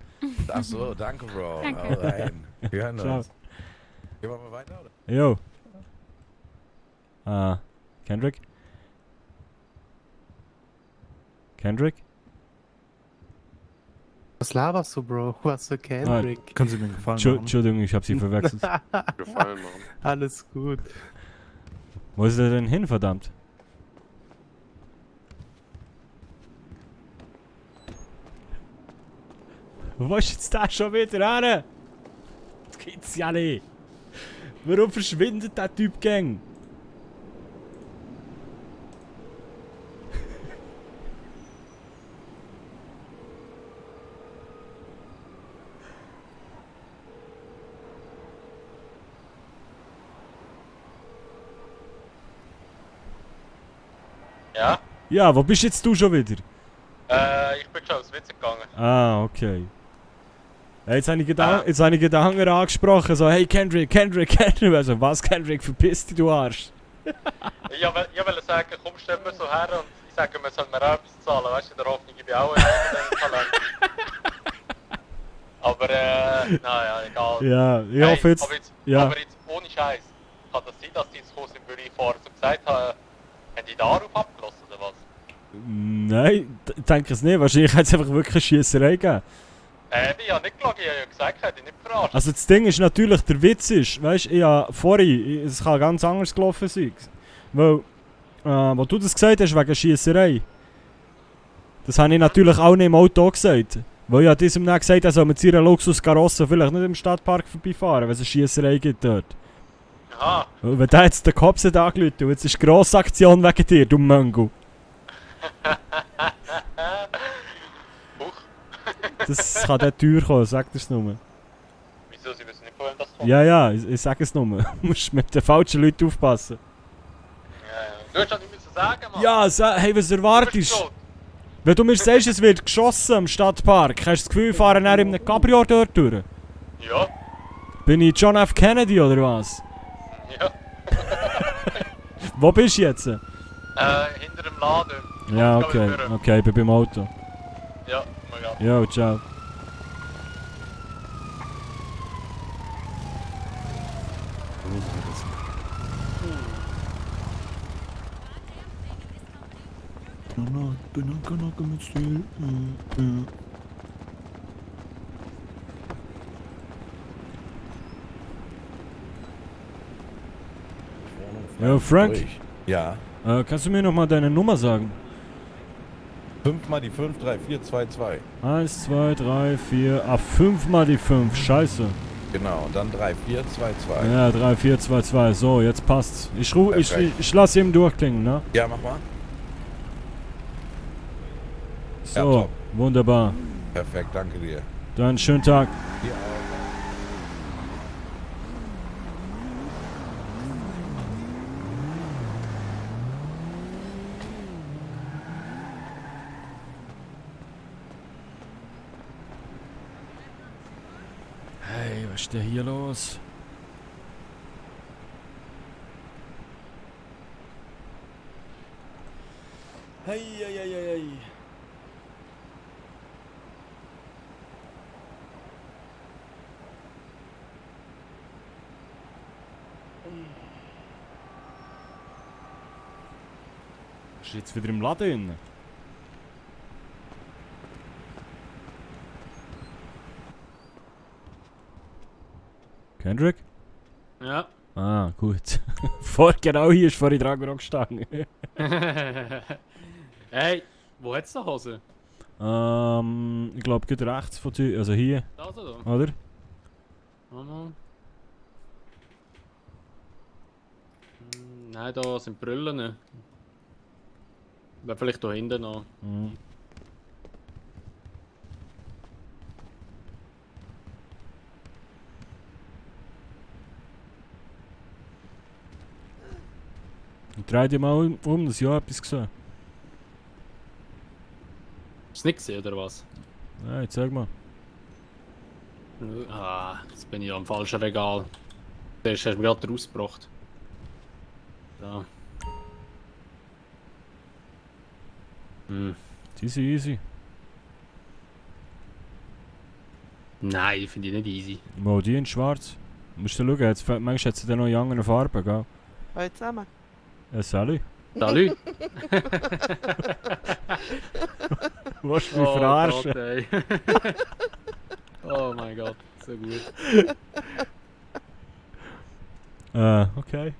Ach so, danke, Bro. Danke. Hau rein. Wir hören Ciao. uns. Gehen wir mal weiter, oder? Jo. Kendrick? Kendrick? Was laberst du, Bro? Was für Kendrick? Können Sie mir einen Gefallen machen? Entschuldigung, ich habe Sie verwechselt. Gefallen machen. Alles gut. Wo ist er denn hin, verdammt? Wo ist jetzt da schon wieder hin? Das gibt's ja nicht. Warum verschwindet der Typ gang? Ja? Ja, wo bist jetzt du schon wieder? Ich bin schon aus Witz gegangen. Ah, okay. Ja, jetzt habe ich den Hanger angesprochen, so, hey Kendrick. Also, was Kendrick, verpiss dich, du Arsch. Ich wollte sagen, komm, stell mir so her und ich sage, wir sollen mir auch etwas zahlen, weißt du, in der Hoffnung, ich bin auch ein Talent. Aber, naja, egal. Ja, ich hoffe jetzt, ja. Aber jetzt, ohne Scheiß, kann das sein, dass die jetzt kurz im Büro fahren und gesagt haben, haben die darauf abgelassen oder was? Nein, ich denke es nicht. Wahrscheinlich hat es einfach wirklich eine Schiesserei gegeben. Ich habe nicht gelogen, ich habe ja gesagt, ich hätte dich nicht verarscht. Also das Ding ist natürlich, der Witz ist, weißt du, ich habe vorhin, es kann ganz anders gelaufen sein. Weil, wo du das gesagt hast, wegen Schiesserei, das habe ich natürlich auch nicht im Auto gesagt. Weil ich habe diesem nicht gesagt, er soll mit seiner Luxuskarosse vielleicht nicht im Stadtpark vorbeifahren, wenn es eine Schiesserei gibt dort. Aha. Weil wenn der jetzt den Cops hat angerufen und jetzt ist eine grosse Aktion wegen dir, du Mango. Das kann dann teuer kommen, sag das nur. Wieso, sie wissen nicht, von wem das kommt? Ja, ich sag es nur. Du musst mit den falschen Leuten aufpassen. Du hättest doch nicht müssen sagen, Mann. Ja, hey, was erwartest du? Wenn du mir sagst, es wird geschossen im Stadtpark, hast du das Gefühl, wir fahren dann in einem Cabrio dort durch? Ja. Bin ich John F. Kennedy oder was? Ja. Wo bist du jetzt? Hinter dem Laden. Ja, Ich geh okay. wieder rüber. Okay, ich bin beim Auto. Ja, mal gehen. Jo, ciao. Ja, Frank? Ja. Kannst du mir nochmal deine Nummer sagen? 5 mal die 5, 3, 4, 2, 2. 1, 2, 3, 4. Ah, 5 mal die 5. Scheiße. Genau, und dann 3, 4, 2, 2. Ja, 3, 4, 2, 2. So, jetzt passt's. Ich lasse eben durchklingen, ne? Ja, mach mal. So, Ja, top. wunderbar. Perfekt, danke dir. Dann schönen Tag. Dir auch. Hey, was ist denn hier los? Hey, hey, hey, hey, hey. Ist jetzt wieder im Laden? Kendrick? Ja. Ah, gut. Genau hier ist vorhin Drago gestanden. Hey, wo hat's die Hose? Ich glaube, geht rechts von dir, also hier. Also da. Oder? Nein, da sind Brillen. Wäre vielleicht da hinten noch. Mhm. Dreh dich mal um, dass ich auch etwas gesehen. Hast du nicht gesehen, oder was? Nein, zeig mal. Ah, jetzt bin ich am falschen Regal. Der hast du mir gerade rausgebracht. Da. Easy, easy. Nein, die finde ich nicht easy. Wo, die in schwarz? Musst du schauen, jetzt, manchmal hat sie dann noch in anderen Farben, gell? Hallo zusammen. Salut. Salut. Du willst mich verarschen? Gott, ey. Oh mein Gott, so gut. Okay.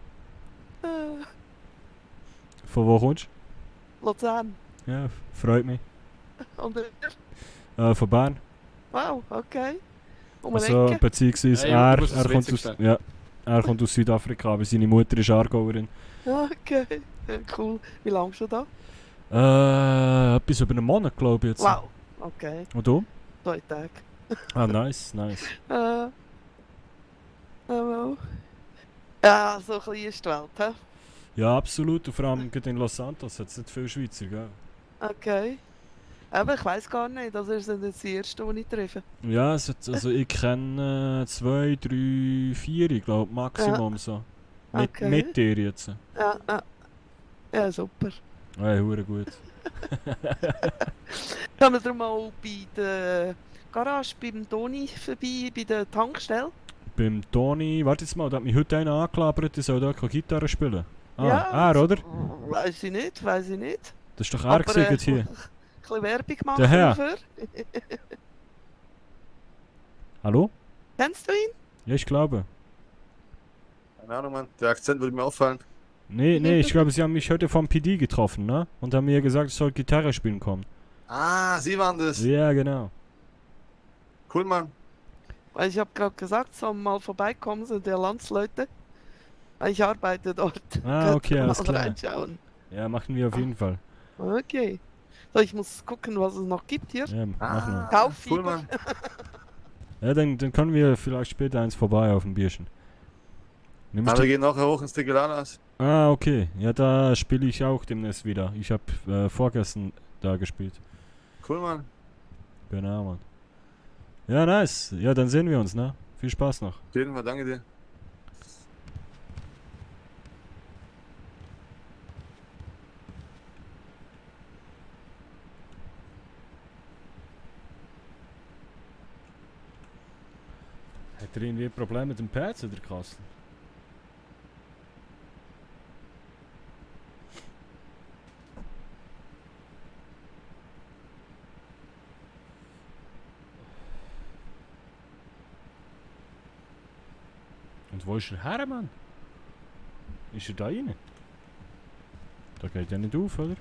Von wo kommst du? Luzern. Ja, freut mich. Und du? Von Bern. Wow, okay. Also, beziehungsweise er kommt aus Südafrika, aber seine Mutter ist Aargauerin. Okay, cool. Wie lange schon da? Etwas über einen Monat, glaube ich jetzt. Wow, okay. Und du? 2 Tage. Ah, nice, nice. Ja, so klein ist die Welt, hä? Ja, absolut. Und vor allem in Los Santos hat es nicht viele Schweizer, gell? Okay. Aber ich weiss gar nicht, das ist jetzt die erste, die ich treffe. Ja, also ich kenne 2, 3, 4, ich glaube Maximum Ja. so. Okay. Mit dir jetzt. Ja, ja. Ja, super. Hey, hure gut. Kommen wir darum mal bei der Garage beim Toni vorbei, bei der Tankstelle? Beim Toni, warte jetzt mal, da hat mich heute einer angelabert, ich soll da keine Gitarre spielen. Ah, Ja, er, oder? Weiß ich nicht, weiß ich nicht. Das ist doch er gewesen, hier. Ein bisschen Werbung machen Der Herr. dafür. Hallo? Kennst du ihn? Ja, ich glaube. Keine Ahnung, Mann. Der Akzent würde mir auffallen. Nee, ich glaube, sie haben mich heute vom PD getroffen, ne? Und haben mir gesagt, ich soll Gitarre spielen kommen. Ah, Sie waren das. Ja, genau. Cool, Mann. Weil ich habe gerade gesagt, soll mal vorbeikommen, sind der Landsleute. Weil ich arbeite dort. Ah, okay, alles Könnt ihr mal klar. reinschauen. Ja, machen wir auf jeden Fall. Okay. So, ich muss gucken, was es noch gibt hier. Ja, machen wir. Kauffieber. Cool, Mann. Ja, dann können wir vielleicht später eins vorbei auf dem Bierchen. Nimmst Aber wir du- gehen nachher hoch ins Tegelanas. Ah, okay. Ja, da spiele ich auch demnächst wieder. Ich habe vorgestern da gespielt. Cool, Mann. Genau, Mann. Ja, nice. Ja, dann sehen wir uns, ne? Viel Spaß noch. Auf jeden Fall, danke dir. Hat er irgendwie ein Problem mit dem PC, der Kassel? Und wo ist er her, Mann? Ist er da rein? Da geht ja nicht auf, oder?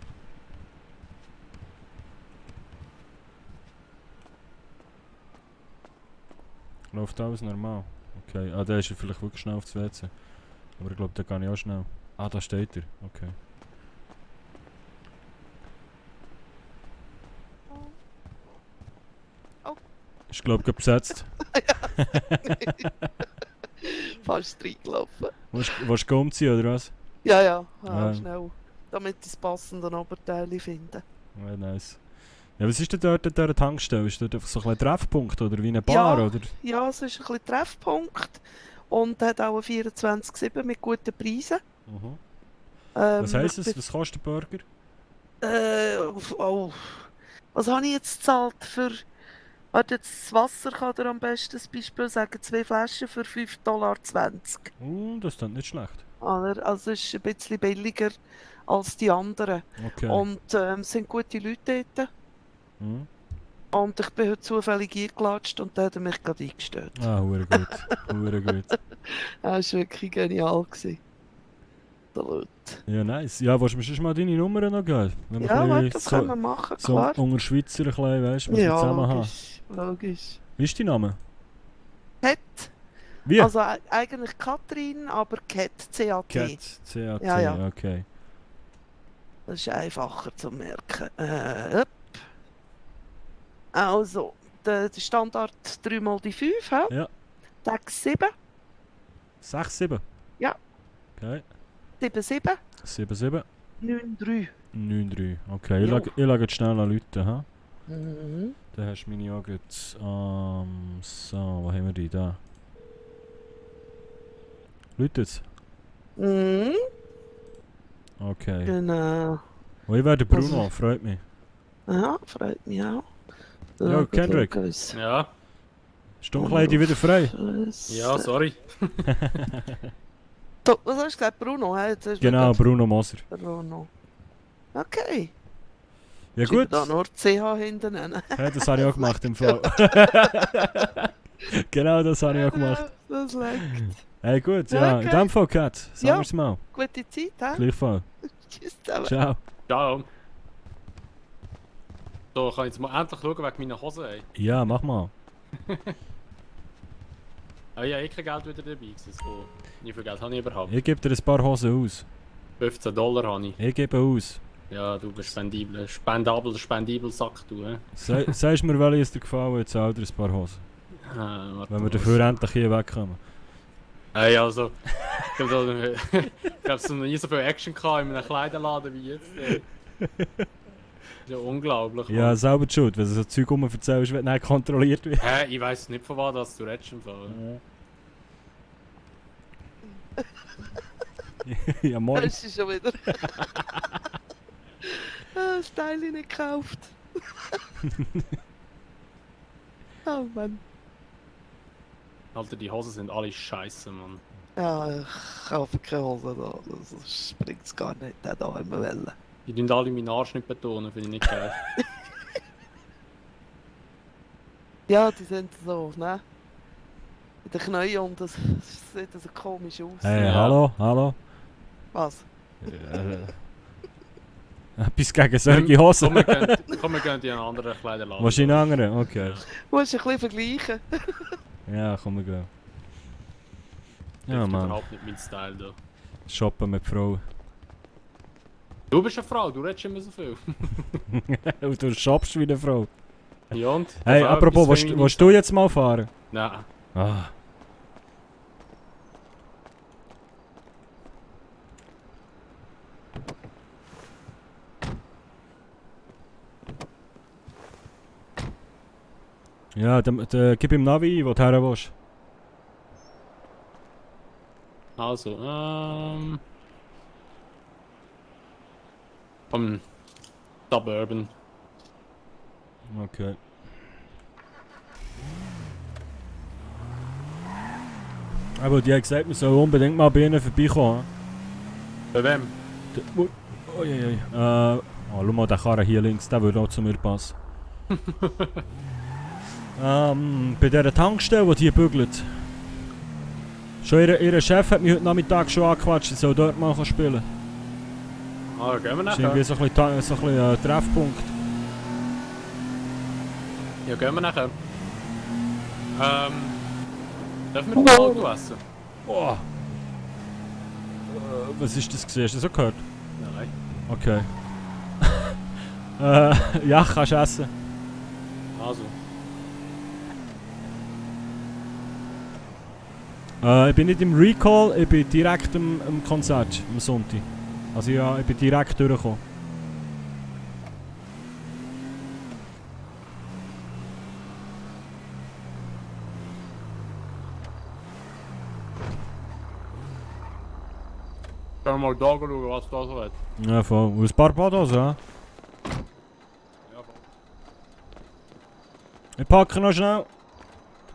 Läuft alles normal? Okay. Ah, der ist ja vielleicht wirklich schnell aufs WC. Aber ich glaube, da kann ich auch schnell. Ah, da steht er. Okay. Oh. Ist glaube ich besetzt. Fast reingelaufen. Willst du umziehen oder was? Ja, Ja. schnell. Damit ich das passende Oberteil finde. Ja, nice. Ja, was ist denn dort an dieser Tankstelle? Ist dort einfach so ein Treffpunkt oder wie eine Bar? Ja, oder? ja, es ist ein bisschen Treffpunkt. Und hat auch 24/7 mit guten Preisen. Mhm. Was heisst es? Was kostet der Burger? Was habe ich jetzt gezahlt für... Warte, jetzt das Wasser kann dir am besten das Beispiel sagen. 2 Flaschen für $5,20. Das ist dann nicht schlecht. Also es ist ein bisschen billiger als die anderen. Okay. Und es sind gute Leute dort. Mhm. Und ich bin heute zufällig eingelatscht und der hat mich gerade eingestellt. Ah, hure gut. Hure gut. Das war wirklich genial. Salut. Ja, nice. Ja, willst du mir schon mal deine Nummer noch geben? Wenn wir Ja, ein warte, bisschen das können wir machen, so klar. unter Schweizer ein bisschen, weißt du, was wir Ja, zusammen haben. logisch. Wie ist dein Name? Cat. Wie? Also eigentlich Katrin, aber Cat, C-A-T. Cat, C-A-T, Ja. okay. Das ist einfacher zu merken. Upp. Also, der Standard 3x5, hä? Ja. Tag 7. 6-7? Ja. Okay. 7-7. 7-7. 9-3. 9-3. Okay, ich Jo. lage jetzt schnell an Leute, ha? Mhm. Dann hast du meine Augen jetzt. So, wo haben wir die da? Leute jetzt? Mhm. Okay. Genau. Oh, ich werde Bruno, Also- freut mich. Ja, freut mich auch. Ja, gut, Kendrick. Lukas. Ja. Stundenkleidung wieder frei. Ja, sorry. Du, was hast du gesagt? Bruno? Hä? Jetzt hast du Genau, gerade- Bruno Moser. Bruno. Okay. Ja Schreib gut. da nur CH hinten rein. Ja, das habe ich auch gemacht im Fall. Genau, das habe ich auch gemacht. Das leckt. Hey gut, ja, in Okay. dem Fall, Cat. Sagen Ja. wir's mal. Gute Zeit, hä? Gleichfalls. Tschüss zusammen. Ciao. Ciao. So, kann ich jetzt mal endlich schauen wegen meiner Hose, ey. Ja, mach mal. Aber ja, kein Geld wieder dabei gewesen. So. Wie viel Geld habe ich überhaupt? Ich gebe dir ein paar Hosen aus. $15 habe ich. Ich gebe aus. Ja, du bist spendibel Sack, du, hä? Sagst mir, welche es dir gefallen, jetzt zahl dir ein paar Hosen. Warte Wenn wir mal, dafür endlich hier wegkommen. Hey, also, ich habe noch nie so viel Action gehabt in einem Kleiderladen wie jetzt. Ey. Das ist ja unglaublich. Ja, Mann. selber die schuld, wenn du so Zeug erzählst, wird nicht kontrolliert wird. Hä, ich weiss nicht, von was das du redest im Fall. Ja, moin. Das ist schon wieder. Das Teil nicht gekauft. Oh Mann. Alter, die Hosen sind alle scheiße, Mann. Ja, ich kaufe keine Hose da. Das springt gar nicht, da immer wollen. Die tun alle meinen Arsch nicht betonen, finde ich nicht geil. Ja, die sind so, ne? In den Knien und das sieht so komisch aus. Hey, hallo? Was? Etwas gegen solche Hosen? Komm, wir gehen in einen anderen Kleiderladen. Was in einen anderen? Okay. Du musst ein bisschen vergleichen. Ja, komm, wir gehen. Das Ja, ist Mann. überhaupt nicht mein Style da. Shoppen mit Frauen. Du bist eine Frau, du redest immer so viel. Und du shoppst wie eine Frau. Ja und? Hey, Das ist auch apropos, etwas Feminines. willst du jetzt mal fahren? Nein. Ah. Ja, gib ihm Navi ein, wo du her willst. Also, vom Suburban. Okay. Aber die hat gesagt, wir sollen unbedingt mal bei ihnen vorbeikommen. Bei wem? Uiuiui. Schau mal, der Karren hier links, der würde auch zu mir passen. Bei dieser Tankstelle, die bügelt. Schon ihr Chef hat mich heute Nachmittag schon angequatscht, ich soll dort mal spielen. Ah, gehen wir Das ist nachher. irgendwie so ein bisschen Treffpunkt. Ja, gehen wir nachher. Dürfen wir das Auto essen? Oh. Was ist das gesehen? Hast du das auch gehört? Nein. Okay. Ja, kannst du essen. Also. Ich bin nicht im Recall, ich bin direkt am Konzert am Sonntag. Also ja, ich bin direkt durchgekommen. Können wir mal da schauen, was da so hat. Ja, voll. Aus Barbados, ja? Ja, voll. Ich packe noch schnell.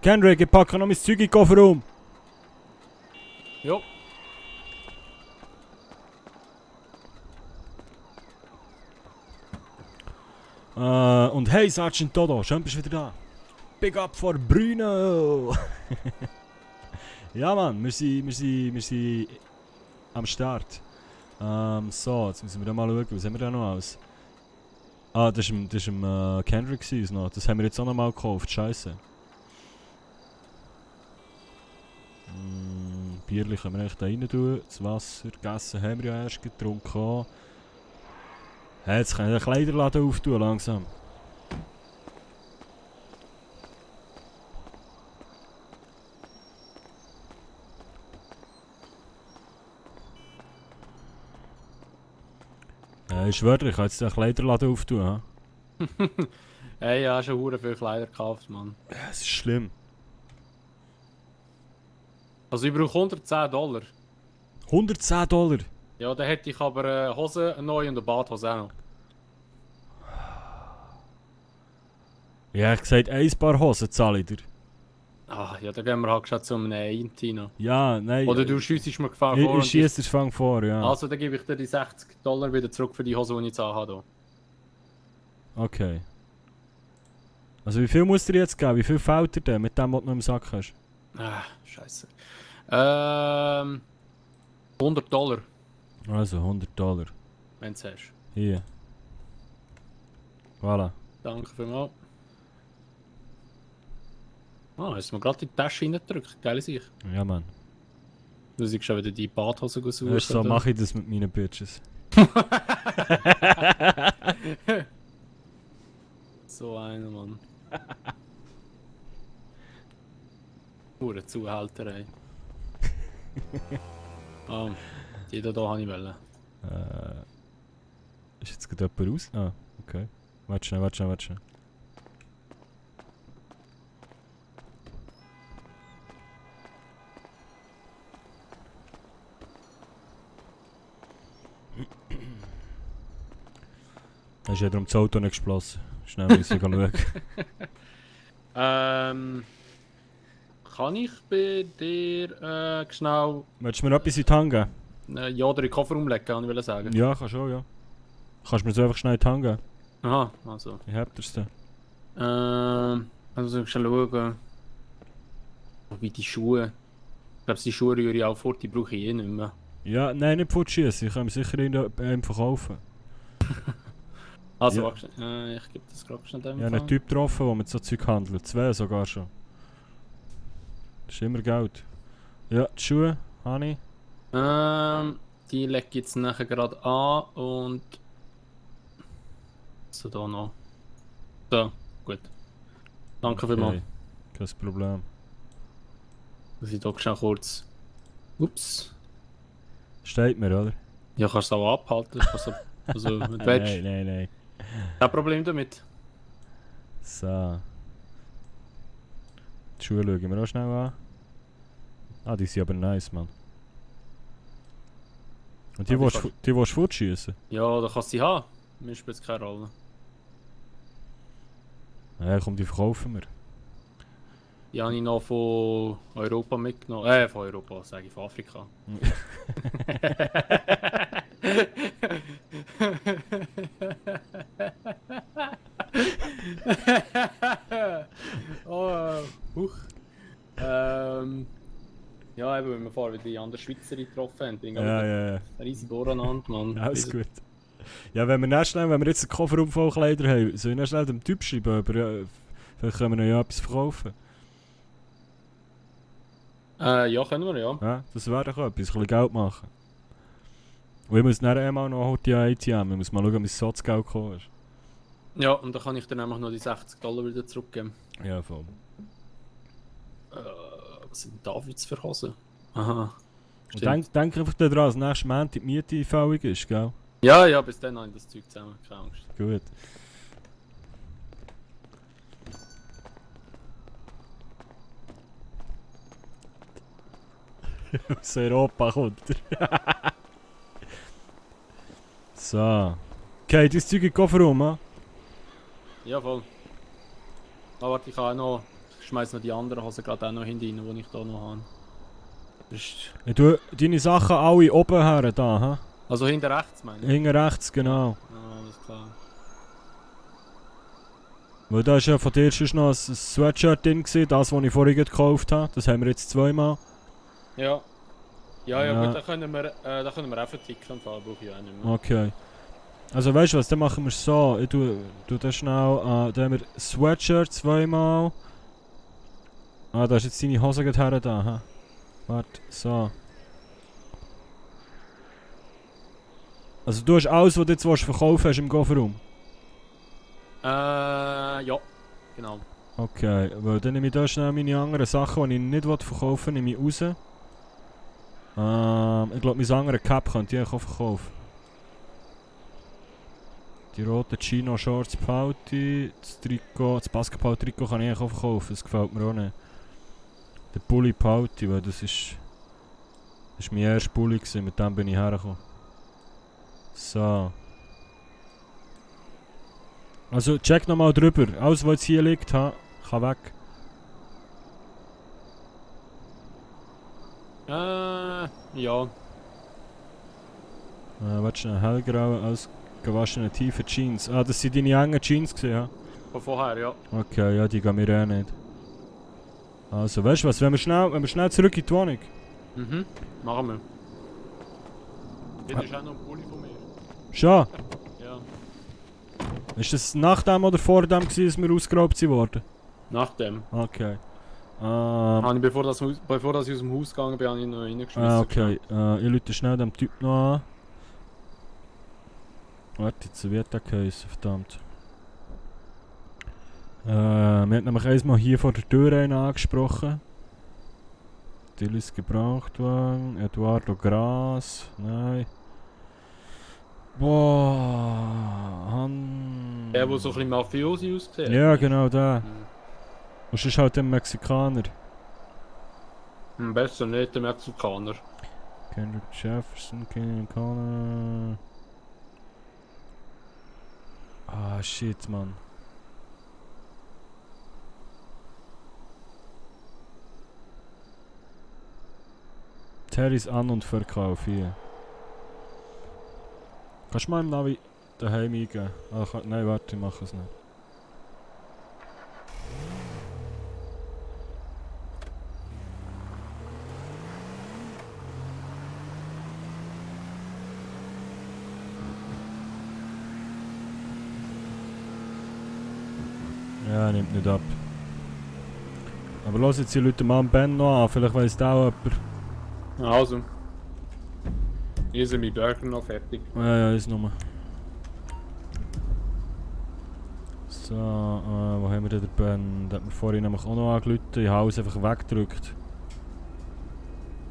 Kendrick, ich packe noch mein Zeug in den Kofferraum. Jo. Und hey, Sergeant Dodo, schön bist du wieder da. Big up for Bruno! Ja, Mann, wir sind am Start. So, jetzt müssen wir da mal schauen, was haben wir da noch aus? Ah, das war Kendrick noch. Das haben wir jetzt auch noch mal gekauft, scheiße. Bierli können wir eigentlich da rein tun. Das Wasser gegessen haben wir ja erst getrunken. Hey, jetzt kann ich den Kleiderladen auftun, langsam. Ich schwöre, ich kann jetzt den Kleiderladen auftun. Ha? Hey, ja, schon hure viel Kleider gekauft, Mann. Es ist schlimm. Also ich brauche $110. $110? Ja, dann hätte ich aber eine Hose, eine neue und eine Badhose auch noch. Ja, ich gesagt, ein paar Hosen zahle ich dir. Ah, ja, dann gehen wir halt schon zu einem Intino. Ja, nein. Oder du schiessest mir Gefahr vor. Ich schiesse den Fang vor, ja. Also, dann gebe ich dir die $60 wieder zurück für die Hose, die ich jetzt anhabe. Okay. Also wie viel musst du dir jetzt geben? Wie viel fällt dir denn mit dem, was du noch im Sack hast? Ah, scheiße. $100. Also $100. Wenn du es hast. Hier. Voilà. Danke vielmals. Ah, hast du mir gerade in die Tasche reingedrückt. Geile Sicht. Ja, Mann. Du siehst schon wieder die Badhose suchen. Weißt du, so mache ich das mit meinen Bitches. So einer, Mann. Pure Zuhälterei. Ah, die da habe ich wollen. Ist jetzt gerade jemand raus? Ah, okay. Warte schnell. Da ist jeder um das Auto nicht gesplossen. Schnell müssen wir schauen. Kann ich bei dir schnell... Möchtest du mir etwas in die Hand geben? Ja, oder in den Kofferraum legen, kann ich sagen. Ja, kannst du auch, ja. Kannst du mir so einfach schnell in die Hand geben? Aha, also. Ich hab das da. Also schon schauen. Wie die Schuhe. Ich glaube, die Schuhe rühre ich auch fort, die brauche ich eh nicht mehr. Ja, nein, nicht fortschießen. Ich kann mir sicher einen verkaufen. Also, ja. Ich gebe das gerade schnell dem. Ich habe einen Typ getroffen, der mit so Zeug handelt. 2 sogar schon. Das ist immer Geld. Ja, die Schuhe, habe ich. Die lege ich jetzt nachher gerade an und... So, da noch. So, gut. Danke vielmals. Kein Problem. Muss ich doch schnell kurz... Ups. Steht mir, oder? Ja, kannst du auch abhalten. Also, mit Wedge. Nein. Kein Problem damit. So. Die Schuhe schauen wir auch schnell an. Ah, die sind aber nice, Mann. Und die willst du fortschießen? Ja, da kannst du sie haben. Mir spielt es keine Rolle. Ja, komm, die verkaufen wir. Die habe ich noch von Europa mitgenommen. Von Europa, sage ich, von Afrika. Oh, huch. Ja, eben, wenn wir vorher wieder die anderen Schweizer getroffen haben, bin ich ja. riesig durcheinander, Mann. Alles gut. Ja, wenn wir jetzt einen Kofferraum voll Kleider haben, soll ich schnell dem Typ schreiben, aber vielleicht können wir noch ja etwas verkaufen. Ja, können wir, ja. Ja, das wäre doch etwas, ein bisschen Geld machen. Und ich muss dann einmal noch heute an ATM, ich muss mal schauen, wie mein Sotzgeld gekommen ist. Ja, und dann kann ich dann einfach nur die $60 wieder zurückgeben. Ja, voll. Was sind Davids für Hosen? Aha. Und denk einfach daran, dass nächstes Monat die Miete fällig ist, gell? Ja, bis dann habe ich das Zeug zusammen, keine Angst. Gut. Aus Europa kommt er. So. Okay, dein Zeug in den Kofferraum, ha? Ja, voll. Ah, warte, ich kann auch noch... Ich schmeiß noch die anderen Hosen gerade auch noch hinten rein, die ich da noch habe. Ich tue deine Sachen alle oben her, da, ha? Also hinten rechts, meine ich? Hinten rechts, genau. Ja, alles klar. Weil da ist ja von dir schon noch ein Sweatshirt drin gewesen, das ich vorhin gekauft habe. Das haben wir jetzt zweimal. Ja. Ja, Ja. gut, da können wir auch verticken, brauche ich auch nicht mehr. Okay. Also weißt du was, dann machen wir es so. Ich tue das schnell, da haben wir Sweatshirt zweimal. Ah, da ist jetzt deine Hose gerade her da, ha? Warte, so. Also du hast alles, was du jetzt verkaufen willst im Kofferraum? Ja, genau. Okay, weil dann nehme ich da schnell meine anderen Sachen, die ich nicht verkaufen will, nehme ich raus. Ich glaube, meine andere Cap könnte ich auch verkaufen. Die roten Chino-Shorts behalte ich. Das Basketball-Trikot kann ich auch verkaufen, das gefällt mir auch nicht. Der Pulli behalte ich, weil das ist mein erster Pulli gewesen, mit dem bin ich hergekommen. So. Also check nochmal drüber. Alles was jetzt hier liegt, kann weg. Ja. Warte schnell, hellgraue, ausgewaschene tiefe Jeans. Ah, das sind deine engen Jeans gewesen, ja? Von vorher, ja. Okay, ja, die gehen mir eh nicht. Also, weißt du was, wenn wir schnell zurück in die Wohnung. Mhm, machen wir. Hier ist auch noch ein Pulli von mir. Schon? Ja. Ist das nach dem oder vor dem gewesen, dass wir ausgeraubt wurden? Nach dem. Okay. Bevor ich aus dem Haus gegangen bin, habe ich noch reingeschmissen. Ah, okay. Ich rufe schnell dem Typ noch an. Warte, jetzt wird der geheißen, verdammt. Wir haben nämlich einmal hier vor der Tür einen angesprochen. Tillis Gebrauchtwagen, Eduardo Gras, nein. Boah, Der, der so ein bisschen Mafiosi aussieht. Ja, genau, der. Und ist halt ein Mexikaner. Besser nicht der Mexikaner. Kendrick Jefferson, Kenny Connor. Ah, shit, Mann. Terrys An- und Verkauf hier. Kannst du mal im Navi daheim eingeben? Nein, warte, ich mache es nicht. Ja, nimmt nicht ab. Aber los jetzt die Leute mal Ben noch an, vielleicht weiss der auch jemand. Also. Hier sind meine Burger noch fertig. Ja, ist nochmal. So, wo haben wir denn den Ben? Den hat mir vorhin nämlich auch noch angerufen. Ich habe alles einfach weggedrückt.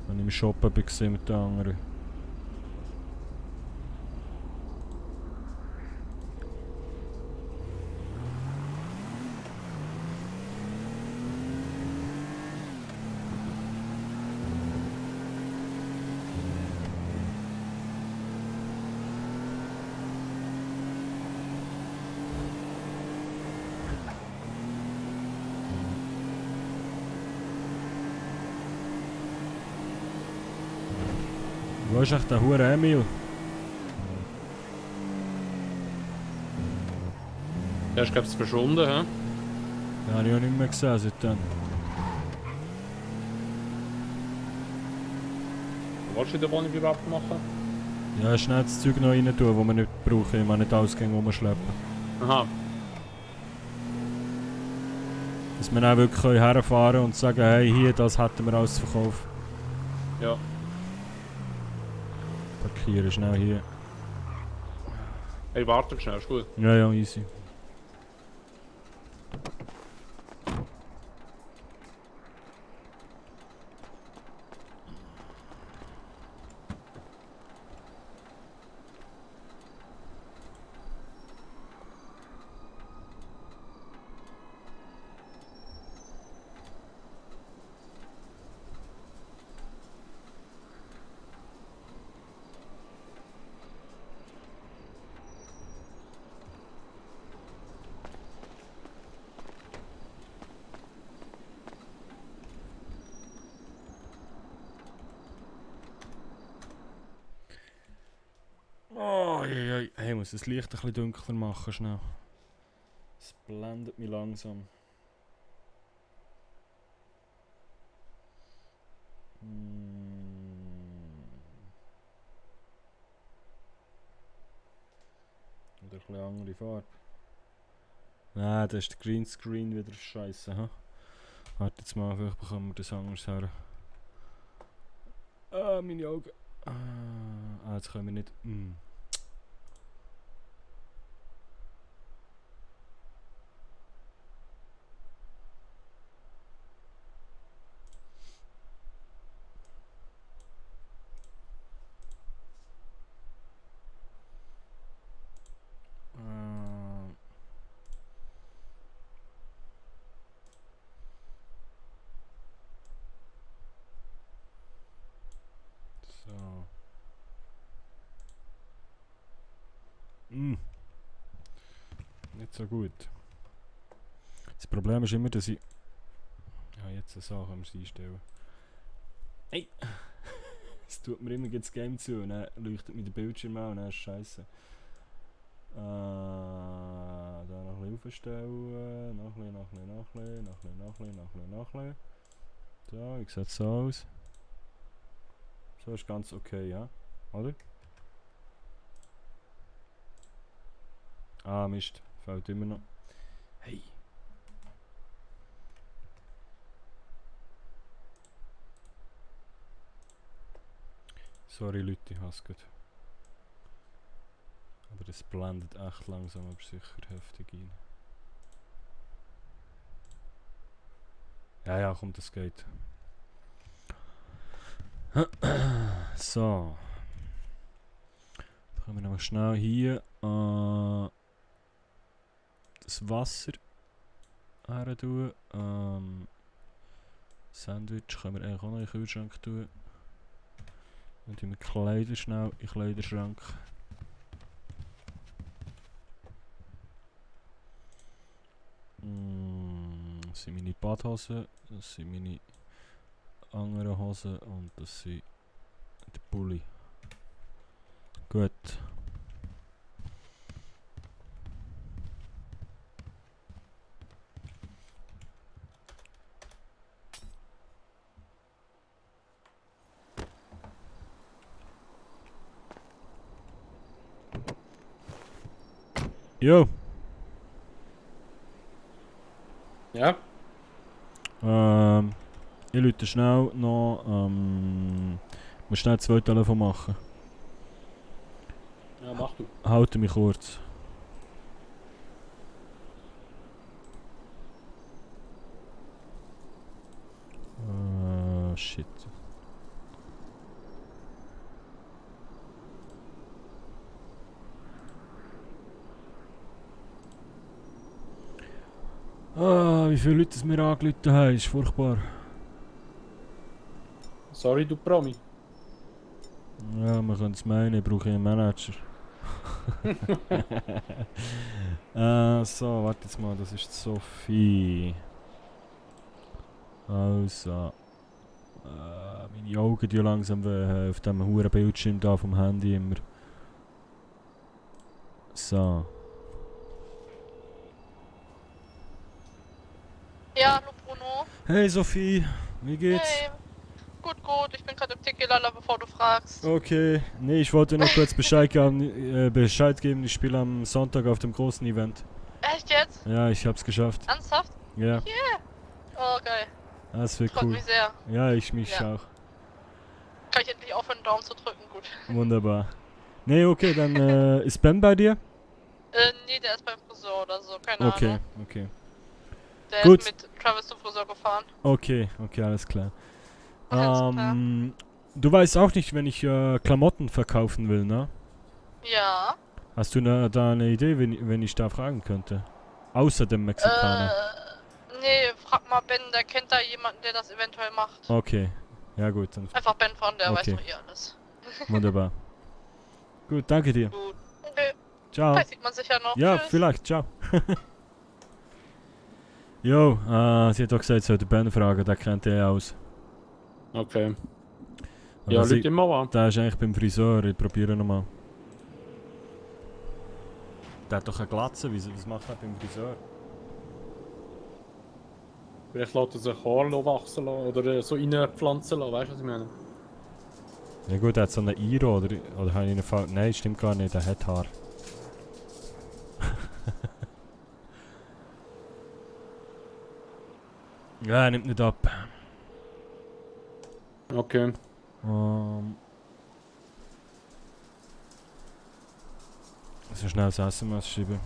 Wenn ich im Shoppen war mit den anderen. Wo ist echt der hure Emil? Der ist, glaube ich, verschwunden, hä? Den habe ich auch nicht mehr gesehen seitdem. Was willst du in der Wohnung überhaupt machen? Ja, schnell das Zeug noch rein tun, das wir nicht brauchen. Ich meine nicht Ausgänge rumschleppen. Aha. Dass wir dann wirklich herfahren können und sagen, hey, hier, das hätten wir alles zu verkaufen. Ja. Parkieren schnell hier. Hey, warte schnell, ist gut. Ja, ja, easy. Oh, hey, ich muss das Licht ein bisschen dunkler machen, schnell. Es blendet mich langsam. Oder ein bisschen andere Farbe. Nein, das ist der Greenscreen wieder scheiße, ha? Warte jetzt mal, vielleicht bekommen wir das anders her. Ah, meine Augen. Ah, jetzt können wir nicht. So. Nicht so gut. Das Problem ist immer, dass ich... Ja, jetzt eine Sache können wir es einstellen. Hey! Es tut mir immer das Game zu und dann leuchtet mir der Bildschirm an und dann ist es scheiße. Da noch ein bisschen aufstellen. Noch ein bisschen. So, wie sieht es so aus? So ist ganz okay, ja? Oder? Ah, Mist. Fällt immer noch. Hey! Sorry Leute, ich hasse es. Aber es blendet echt langsam, aber sicher heftig rein. Ja, komm, das geht. So. Dann können wir noch schnell hier das Wasser her tun. Sandwich können wir eigentlich auch noch in den Kühlschrank tun. Dann tun wir Kleider schnell in den Kleiderschrank. Das sind meine Badhosen, das sind meine anderen Hosen und das sind der Pulli. Gut. Jo. Ja? Ich rufe schnell noch, muss schnell 2 Telefon machen. Ja, mach du. Halte mich kurz. Shit. Wie viele Leute es mir angerufen haben, ist furchtbar. Sorry, du Promi. Ja, man könnte es meinen, ich brauche einen Manager. So, warte jetzt mal, das ist Sophie. Also. Meine Augen die langsam auf dem hohen Bildschirm da vom Handy immer. So. Ja, hallo Bruno. Hey Sophie, wie geht's? Hey, gut, ich bin gerade im Ticketlader, bevor du fragst. Okay, nee, ich wollte noch kurz Bescheid geben, ich spiele am Sonntag auf dem großen Event. Echt jetzt? Ja, ich hab's geschafft. Ernsthaft? Ja. Yeah. Oh, geil. Das wird Freut cool. mich sehr. Ja, ich mich Ja. auch. Kann ich endlich aufhören, einen Daumen zu drücken? Gut. Wunderbar. Nee, okay, dann ist Ben bei dir? Nee, der ist beim Friseur oder so, keine Okay, Ahnung. okay. Der Gut. ist mit Travis zum Friseur gefahren. Okay, alles klar. Alles klar. Du weißt auch nicht, wenn ich Klamotten verkaufen will, ne? Ja. Hast du da eine Idee, wenn ich da fragen könnte? Außer dem Mexikaner. Nee, frag mal Ben, der kennt da jemanden, der das eventuell macht. Okay, ja gut. Dann Einfach Ben fragen, der weiß okay. doch eh alles. Wunderbar. Gut, danke dir. Gut. Okay. Ciao. Vielleicht sieht man sich ja noch. Ja, Tschüss. vielleicht. Ciao. Jo, sie hat doch gesagt, sie sollte Ben fragen, der kennt den aus. Okay. Aber Ja, sie- Leute immer an. Der ist eigentlich beim Friseur, ich probiere nochmal. Der hat doch eine Glatze, was macht er beim Friseur? Vielleicht lässt er sich Haare wachsen lassen oder so reinpflanzen lassen, weißt du, was ich meine? Ja gut, er hat so eine Iro, oder habe ich einen Fall... Nein, stimmt gar nicht, der hat Haar. Ja, er nimmt nicht ab. Okay. So schnell das SMS schreiben.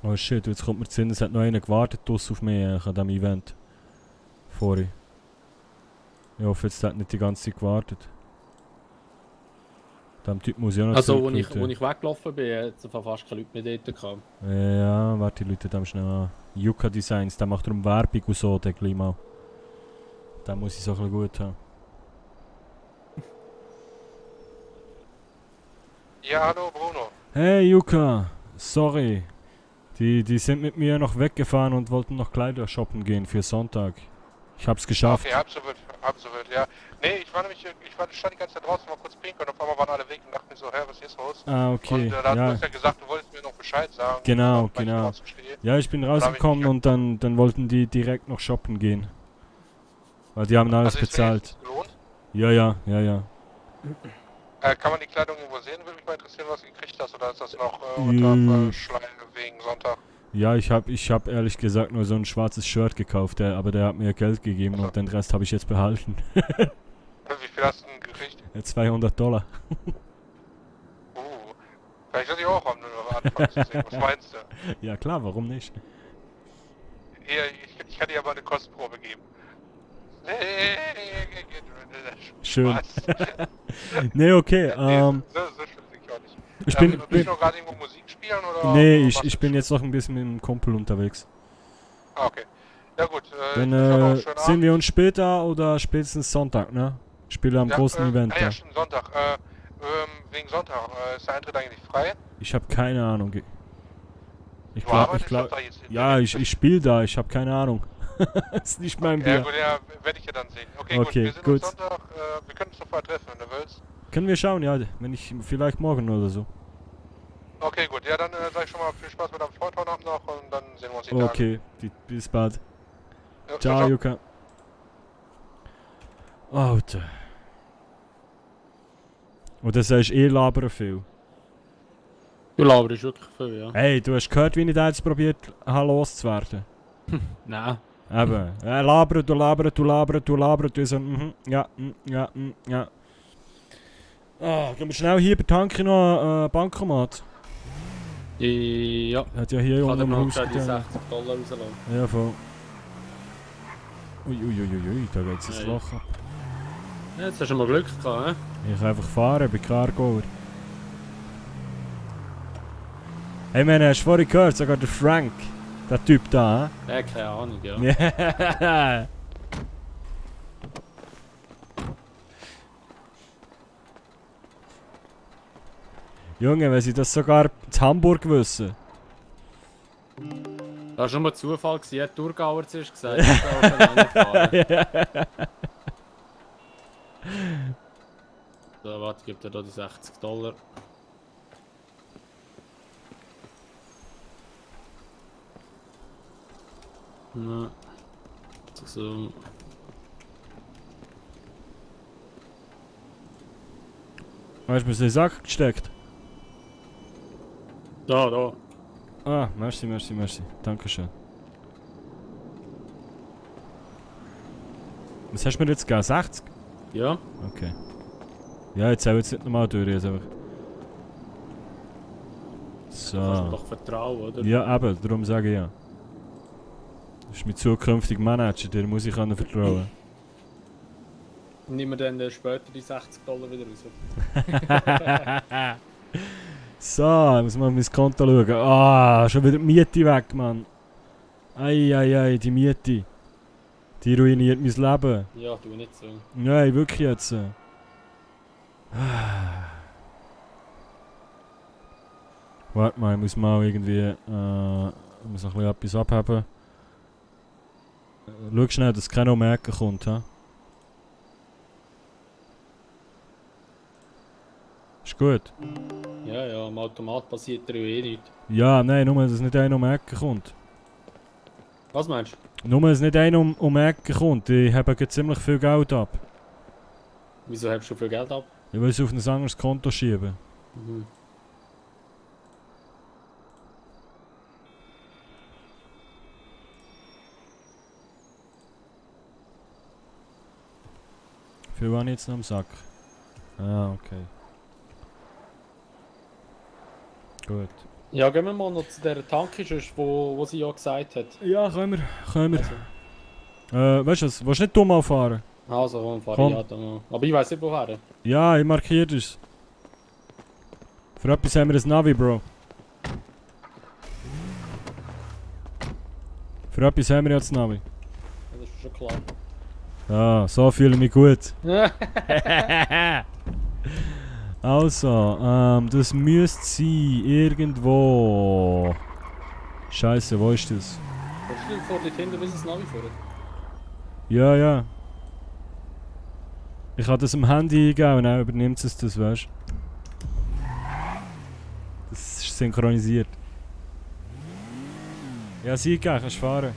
Oh shit, jetzt kommt mir zu Sinn, es hat noch einer gewartet draussen auf mich an diesem Event. Vorhin. Ich hoffe, jetzt hat nicht die ganze Zeit gewartet. Dem Typ muss ich auch noch Also, wo ich zurückrufen. weggelaufen bin, hat es fast keine Leute mehr dort gehabt. Ja, warte, die Leute dem schnell an. Yuka Designs, der macht darum Werbung und so, der gleich mal. Den muss ich so ein bisschen gut haben. Ja, hallo Bruno. Hey Yuka, sorry. Die sind mit mir noch weggefahren und wollten noch Kleider shoppen gehen für Sonntag. Ich hab's geschafft. Okay, halb so wild, ja. Nee, stand die ganze Zeit draußen, mal kurz pinkeln und auf einmal waren alle weg und dachte mir so, hä, was ist jetzt los? Ah, okay, Und da hast ja. du uns ja gesagt, du wolltest mir noch Bescheid sagen. Genau, weil ich genau. draußen stehe. Ja, ich bin Und da hab ich rausgekommen mich- und dann wollten die direkt noch shoppen gehen. Weil die haben alles Also ist bezahlt. wenigstens gelohnt? Ja. Kann man die Kleidung irgendwo sehen? Würde mich mal interessieren, was du gekriegt hast, oder ist das noch Mm. unter Schleim wegen Sonntag? Ja, ich hab ehrlich gesagt nur so ein schwarzes Shirt gekauft, aber der hat mir Geld gegeben und den Rest habe ich jetzt behalten. Wie viel hast du denn gekriegt? Ja, $200. Vielleicht soll ich auch am Anfang zu sehen. Was meinst du? Ja klar, warum nicht? Hier, ich kann dir aber eine Kostprobe geben. Schön. Spaß. Nee, okay, So schlimm bin ich auch nicht. Ich bin... Willst du noch gerade irgendwo Musik spielen, oder? Nee, oder ich bin jetzt noch ein bisschen mit dem Kumpel unterwegs. Ah, okay. Ja gut, Dann ich wünsche noch einen schönen sehen Abend. wir uns später oder spätestens Sonntag, ne? Spiele am großen Event. Ja, da. stimmt, Sonntag. Wegen Sonntag. Ist der Eintritt eigentlich frei? Ich habe keine Ahnung. Ich Du glaube, arbeitest doch da jetzt ja, ich spiele da, ich habe keine Ahnung. Ist nicht mein Ja Bier. gut, ja, werde ich ja dann sehen. Okay, Okay, wir sehen gut. uns Sonntag. Wir können uns sofort treffen, wenn du willst. Können wir schauen, ja, wenn ich vielleicht morgen oder so. Okay, gut. Ja, dann sag ich schon mal viel Spaß mit deinem Freund heute Abend noch und dann sehen wir uns die Tage. Okay, bis bald. Ja, Ciao, ciao. Yuka. Alter. Und das sagst eh labern viel. Du laberst wirklich viel, ja. Hey, du hast gehört, wie ich da jetzt probiert habe loszuwerden? Nein. Eben. Labern, du labern, du labern, du labern, du so, ja. Ah, gehen wir schnell hier bei Tanki noch Bankomat. Ja. Hat ja hier Ich unter kann dem dir noch Haus schnell die getan. $60 rauslassen. Ja, voll. Ui, da geht's ins Hey. Loch ab. Ja, jetzt hast du mal Glück gehabt, hä? Ich kann einfach fahren, bin Cargoer. Hey man, hast du vorhin gehört, sogar der Frank, der Typ da, Ja, keine Ahnung, ja. hä? Junge, wenn sie das sogar in Hamburg wissen. Das war schon mal Zufall, gewesen. Hat Thurgauer zuerst gesagt, ich darf alleine fahren. So, warte, ich gebe dir da die $60. Na, so. Hast du mir so in den Sack gesteckt? Da. Ah, merci. Dankeschön. Was hast du mir jetzt gegeben? 60? Ja. Okay. Ja, jetzt auch jetzt nicht nochmal durch, jetzt einfach. So. Kannst mir doch vertrauen, oder? Ja, eben, darum sage ich ja. Das ist mein zukünftiger Manager, der muss ich vertrauen. Nimm mir dann später die $60 wieder raus. So, ich muss mal auf mein Konto schauen. Ah, schon wieder die Miete weg, Mann. Ei, die Miete. Die ruiniert mein Leben. Ja, tu nicht so. Nein, wirklich jetzt. Warte mal, ich muss mal irgendwie ich muss noch ein bisschen etwas abheben. Schau schnell, dass keiner um die Ecke kommt. He? Ist gut. Ja, am Automat passiert dir eh nichts. Ja, nein, nur, dass nicht einer um die Ecke kommt. Was meinst du? Nur, dass nicht einer um die Ecke kommt. Ich habe ziemlich viel Geld ab. Wieso hast du viel Geld ab? Ich will es auf ein anderes Konto schieben. Mhm. Wie viel habe ich jetzt noch im Sack? Ah, okay. Gut. Ja, gehen wir mal noch zu der Tanke, wo sie ja gesagt hat. Ja, können wir. Weißt du was? Willst du nicht dumm fahren? Also, komm, fahr ich ja dann. Aber ich weiss nicht woher. Ja, ich markiere das. Für etwas haben wir ein Navi, Bro. Für etwas haben wir jetzt Navi. Ja, das ist schon klar. Ja, so fühle ich mich gut. Also, das müsste sein irgendwo. Scheiße, wo ist das? Willst du vor dort hinten bis ins Navi fahren? Ja. Ich habe das am Handy eingegeben und dann übernimmt es das, weißt du? Das ist synchronisiert. Ja, sie eingegeben, kannst fahren.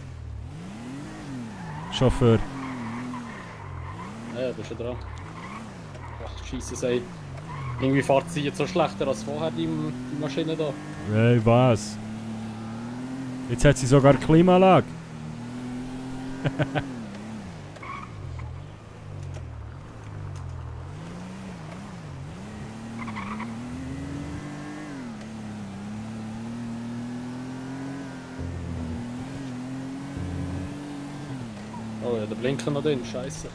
Chauffeur. Ja, bist du dran. Ach, scheisse, ey. Irgendwie fährt sie jetzt so schlechter als vorher, die Maschine da. Hey, was? Jetzt hat sie sogar Klimaanlage. Oh ja, der Blinker noch drin, scheiße.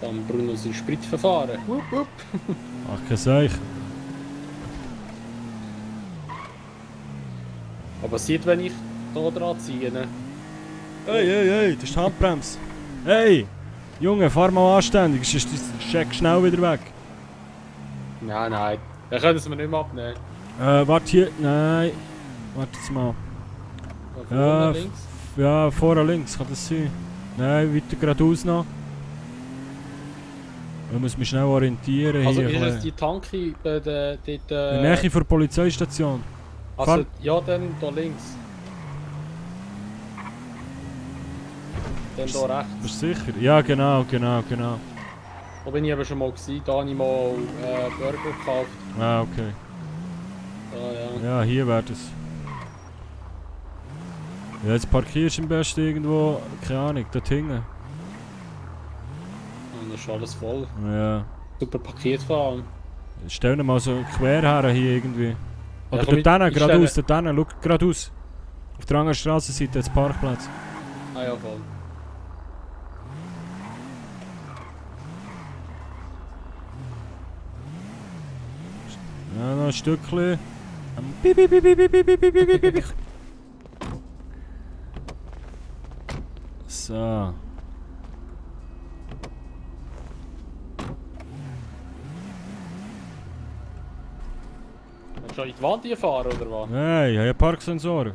Dann Bruno sein Spritverfahren. Wupp. Ach, kein Seich. Aber sieht, wenn ich da dran ziehe, ne? Hey, das ist die Handbremse. Hey, Junge, fahr mal anständig, sonst check schnell wieder weg. Nein. Dann können sie mir nicht mehr abnehmen. Warte hier, nein. Warte jetzt mal. Vorne links? Ja, vorne links, kann das sein? Nein, weiter geradeaus noch. Ich muss mich schnell orientieren Also hier. ist es die Tanke bei der... In der Nähe der Polizeistation. Also, ja, dann da links. Dann da rechts. Bist du sicher? Ja, genau. Da bin ich eben schon mal gewesen, da habe ich mal Burger gekauft. Ah, okay. Ja, hier wäre das. Ja, jetzt parkierst du am besten irgendwo, keine Ahnung, dort hinten. Und das ist alles voll. Ja. Super Paket fahren. Stell dir mal so quer her hier irgendwie. Oder komm, dort hinten, ich geradeaus, stelle- dort hinten, schau geradeaus. Auf der anderen Strassenseite jetzt Parkplatz. Ah ja, voll. Ja, noch ein Stückchen. So. Willst du in die Wand hier fahren oder was? Nein, ich habe ja Parksensoren.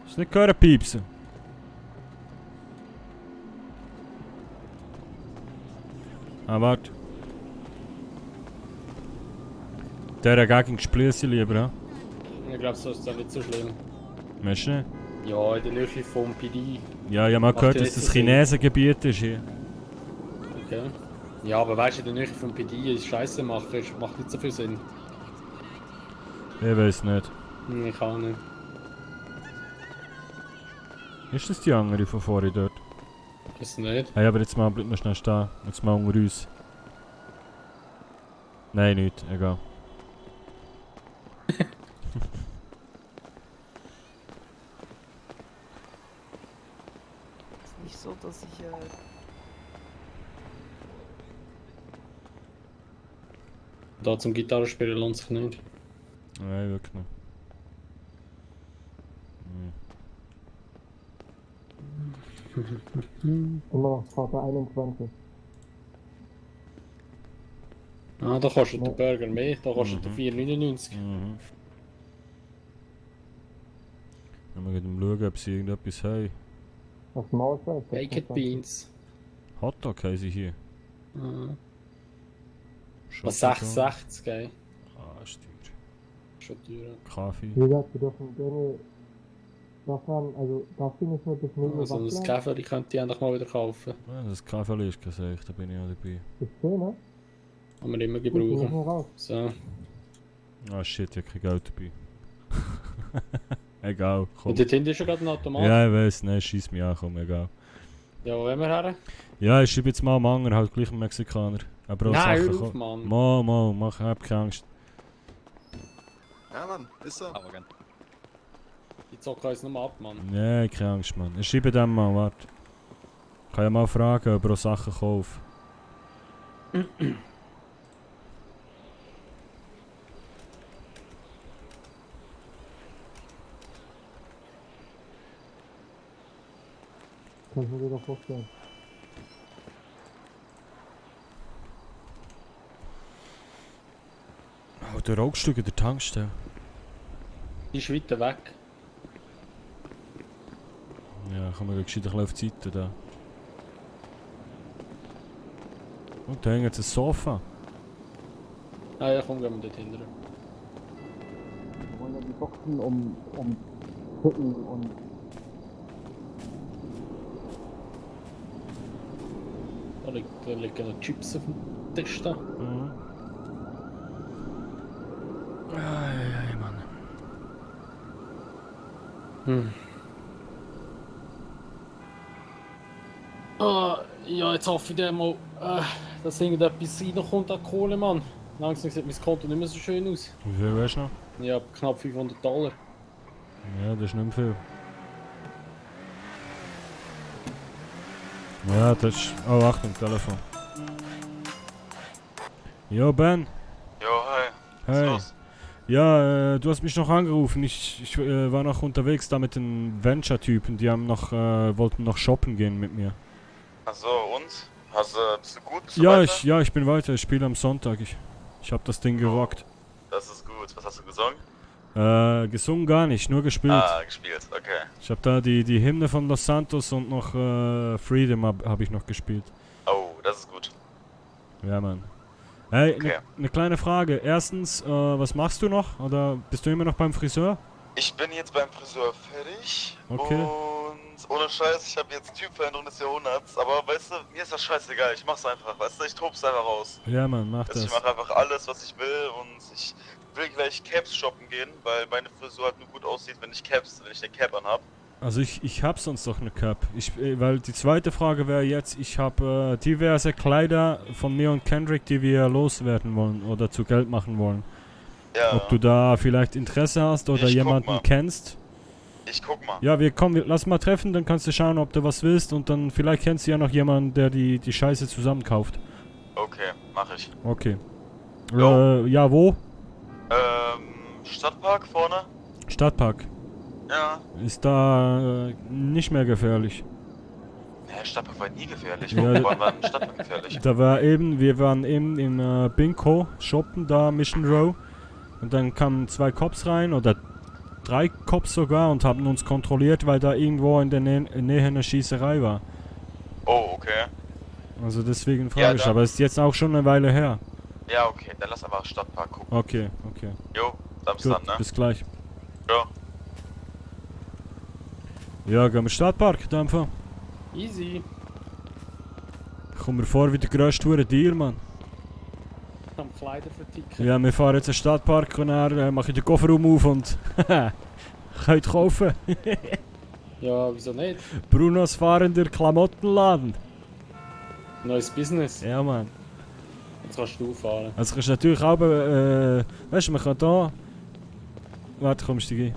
Hast du nicht gehört piepsen? Ah, warte. Der Gegend sprieße ich lieber, ja? Ich glaube, so ist es nicht so schlimm. Weißt du nicht? Ja, in der Nähe vom PD. Ja, ich habe mal gehört, dass das Chinesengebiet ist hier. Okay. Ja, aber weißt du, in der Nähe vom PD ist Scheiße machen, macht nicht so viel Sinn. Ich weiß nicht. Ich auch nicht. Ist das die andere von vorhin dort? Ist nicht. Hey, aber jetzt mal, bleib noch schnell stehen. Jetzt mal unter uns. Nein, nicht. Egal. Ist nicht so, dass ich Da zum Gitarrespielen lohnt sich nicht. Nein, wirklich nicht. Immer noch Vater 21. Ah, da kostet der Burger mehr, da kostet der 4,99. Wenn wir schauen, ob sie irgendetwas haben. Was Maus ist? Baked Beans. Hotdog haben sie hier. Ah. Was Schokolade. 6,60, gell? Ah, ist teuer. Schon teuer. Kaffee. Wie gesagt, wir dürfen gerne davon, also darf ich nicht mehr bis 0 Uhr Also wach das bleiben? Kaffee, die könnt ihr endlich mal wieder kaufen. Ja, das Kaffee ist gesagt, da bin ich auch dabei. Bis 10, ne? Kann man immer Gut, wir müssen gebrauchen. raus. So. Ah shit, ich hab kein Geld dabei. Egal, komm. Und dort hinten ist schon gerade ein Automat. Ja, ich weiss, nein, schieß mich an, komm, egal. Ja, wo wollen wir her? Ja, ich schreibe jetzt mal am Anger, halt gleich einen Mexikaner. Aber auch Nein, Sachen hör auf, kommen. Mann. Hab keine Angst. Ja, Mann, ist er. Aber Die zocken uns nochmal ab, Mann. Nein, keine Angst, Mann. Ich schreibe dem mal, warte. Kann ja mal fragen, ob er auch Sachen kauft. Kannst du dir doch vorstellen. Oh, der Rauchstück in der Tankstelle. Die ist weiter weg. Ja, kommen wir gescheit ein bisschen auf die Seite da. Und da hängt jetzt ein Sofa. Ah ja, komm, gehen wir dort hinten. Wir wollen ja die Boxen um Tippen und Da liegen noch Chips auf dem Tisch da. Ei, Mann. Ja, jetzt hoffe ich dann mal, dass irgendetwas reinkommt an Kohle, Mann. Langsam sieht mein Konto nicht mehr so schön aus. Wie viel weißt du noch? Ich habe knapp $500. Ja, das ist nicht mehr viel. Ja, das ist... Oh, Achtung, Telefon. Jo, Ben. Jo, hi. Hey. Ja, du hast mich noch angerufen. Ich war noch unterwegs da mit den Venture-Typen. Die haben noch, wollten noch shoppen gehen mit mir. Achso, und? Bist du gut? Bist du Ja, weiter? ich bin weiter. Ich spiele am Sonntag. Ich hab das Ding gerockt. Das ist gut. Was hast du gesungen? Gesungen gar nicht, nur gespielt. Ah, gespielt, okay. Ich hab da die Hymne von Los Santos und noch Freedom hab ich noch gespielt. Oh, das ist gut. Ja, Mann. Hey, Okay. ne kleine Frage. Erstens, was machst du noch? Oder bist du immer noch beim Friseur? Ich bin jetzt beim Friseur fertig. Okay. Und ohne Scheiß, ich habe jetzt Typveränderung des Jahrhunderts. Aber weißt du, mir ist das scheißegal. Ich mach's einfach, weißt du, ich tob's einfach raus. Ja, Mann, mach Also das. ich mache einfach alles, was ich will. Und ich will gleich Caps shoppen gehen, weil meine Frisur halt nur gut aussieht, wenn ich eine Cap anhab. Also ich hab sonst noch eine Cap. Weil die zweite Frage wäre jetzt, ich habe diverse Kleider von mir und Kendrick, die wir loswerden wollen oder zu Geld machen wollen. Ja. Ob du da vielleicht Interesse hast oder Ich guck jemanden mal. kennst? Ich guck mal. Ja, lass mal treffen, dann kannst du schauen, ob du was willst und dann vielleicht kennst du ja noch jemanden, der die Scheiße zusammenkauft. Okay, mach ich. Okay. Ja, wo? Stadtpark vorne? Stadtpark. Ja. Ist da nicht mehr gefährlich. Nee, Stadtpark war nie gefährlich. Ja, Wann war ein Stadtpark gefährlich? wir waren eben im Bingo shoppen, da Mission Row. Und dann kamen 2 Cops rein, oder 3 Cops sogar, und haben uns kontrolliert, weil da irgendwo in der Nähe eine Schießerei war. Oh, okay. Also deswegen Ja, frage ich, dann- aber ist jetzt auch schon eine Weile her. Ja, okay, dann lass einfach Stadtpark gucken. Okay. Jo, dann bis Gut, dann, ne? bis gleich. Ja. Ja, gehen wir Stadtpark in dem Fall. Easy. Ich komme mir vor wie der grösste Deal, Mann. Am Kleider verticken. Ja, wir fahren jetzt in den Stadtpark und dann mache ich den Kofferraum auf und könnt kaufen. Ja, wieso nicht? Brunos fahrender Klamottenladen. Neues Business. Ja, Mann. Jetzt kannst du fahren. Also kannst du natürlich auch, weißt du, man kann da... Warte, kommst du rein.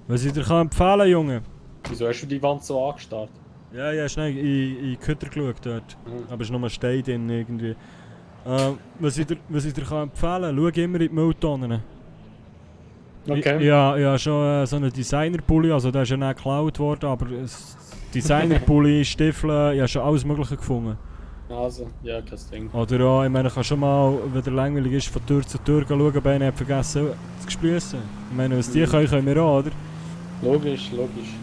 Was ich dir empfehlen kann, Junge? Wieso hast du die Wand so angestarrt? Ja, ja, schnell in die Kütter geschaut dort. Aber es ist nur ein Stein drin irgendwie. Was ich dir empfehlen kann, schau immer in die Mülltonnen. Okay. Ja, schon so einen Designer-Pulli, also der ist ja nicht geklaut worden, aber Designer-Pulli, Stiefel, ich habe schon alles Mögliche gefunden. Also, ja, kein Ding. Oder ja, ich meine, ich kann schon mal, wenn der langweilig ist, von Tür zu Tür schauen, ob einer hat vergessen zu sprießen. Ich meine, was die können wir auch, oder? Logisch, logisch.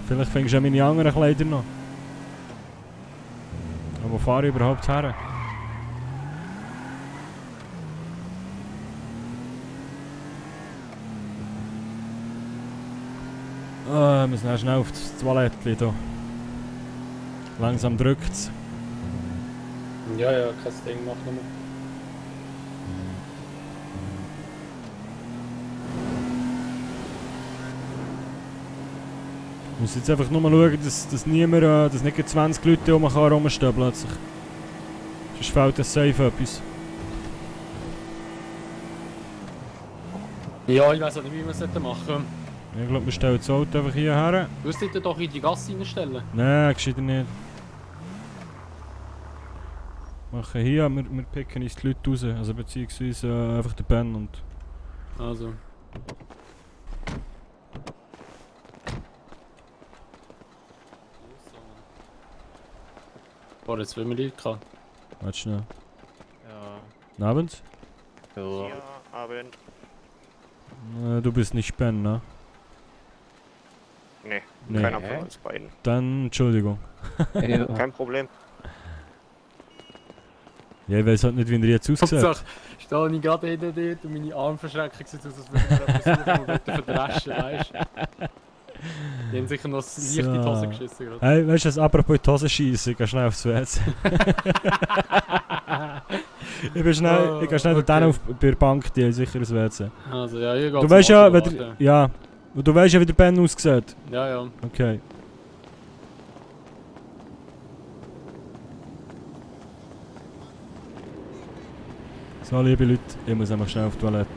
Vielleicht fängst du ja meine anderen Kleider noch. Aber wo fahre ich überhaupt her? Wir müssen schnell auf das Toilettchen hier. Langsam drückt's. Ja, ja, kein Ding, mach nochmal. Ich muss jetzt einfach nur mal schauen, dass niemand, dass nicht 20 Leute rumstehen plötzlich. Sonst fehlt das safe etwas. Ja, ich weiß auch nicht, wie wir es machen sollten. Ich glaube, wir stellen das Auto einfach hierher. Du musst dich doch in die Gasse reinstellen. Nein, gescheiter nicht. Machen hier, wir picken uns die Leute raus. Also beziehungsweise einfach den Ben und... Also. Boah, jetzt will wir Leute gehabt. Warte schnell. Ja. Abend? Ja, Abend. Du bist nicht Ben, ne? Nee, keiner von uns beiden. Dann Entschuldigung. Ja. Kein Problem. Ja, ich weiß halt nicht, wie ihr jetzt aussieht. Hauptsache, stehe ich gerade hinter dir und meine Armverschränkung sieht aus, als würde ich mir etwas suchen und verdreschen, weißt du? Die haben sicher noch leicht in die Hose geschissen gerade. Hey, weißt du was, apropos in die Hose schiessen, ich gehe schnell aufs WC. Ich gehe schnell okay. Dann auf bei der Bank, die haben sicher ein WC. Also ja, hier geht's. Du weißt ja, du weißt ja, wie der Ben aussieht. Ja, ja. Okay. So, liebe Leute, ich muss einfach schnell auf die Toilette.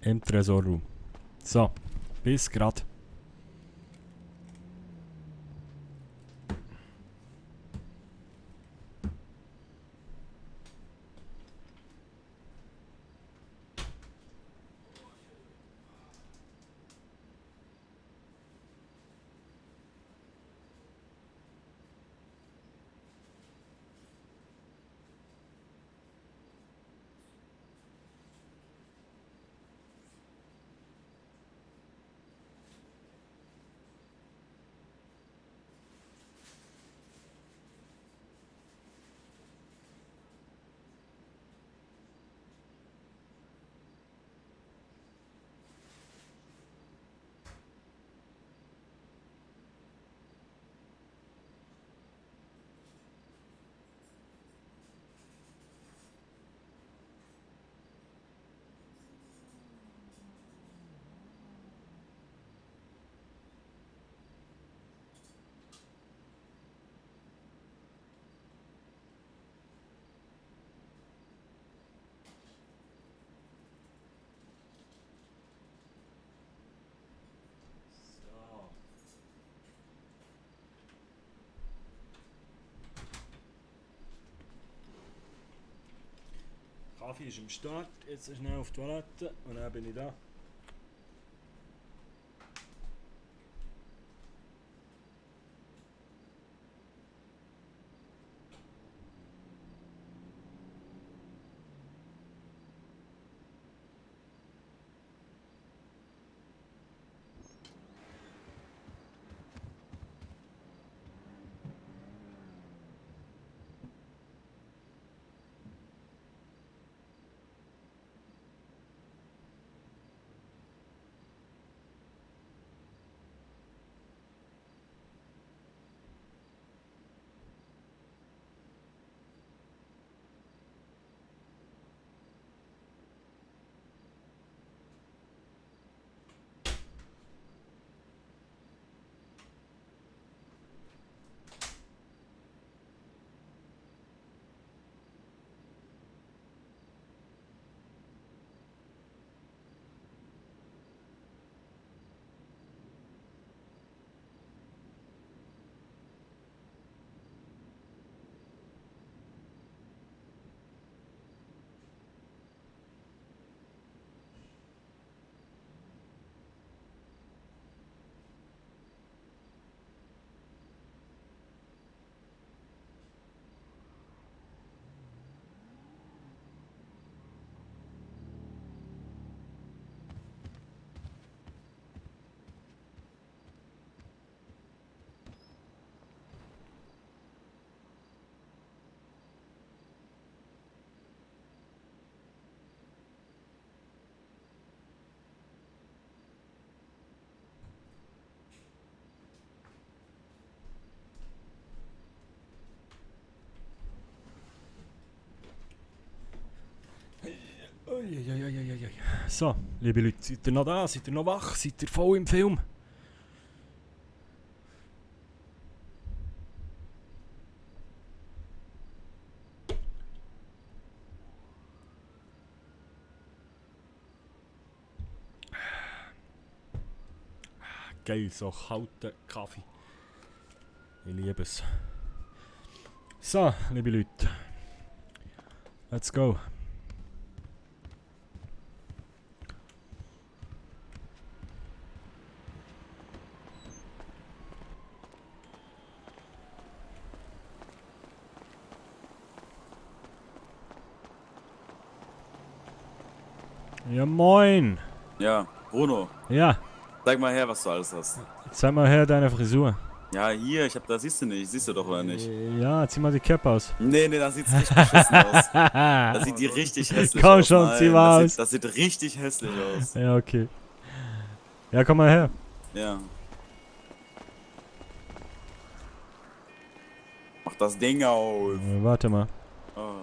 Im Tresorraum. So, bis grad. Kaffee ist am Start, jetzt schnell auf die Toilette und dann bin ich da. So, liebe Leute, seid ihr noch da? Seid ihr noch wach? Seid ihr voll im Film? Geil, so kalter Kaffee. Ich liebe es. So, liebe Leute. Let's go. Ja, moin. Ja, Bruno. Ja. Zeig mal her, was du alles hast. Zeig mal her deine Frisur. Ja, hier, da siehst du nicht. Siehst du doch, oder nicht? Ja, zieh mal die Cap aus. Nee, da sieht's richtig beschissen aus. Da sieht die richtig hässlich aus. Komm schon, Nein, zieh mal aus. Das sieht richtig hässlich aus. Ja, okay. Ja, komm mal her. Ja. Mach das Ding auf. Warte mal. Oh.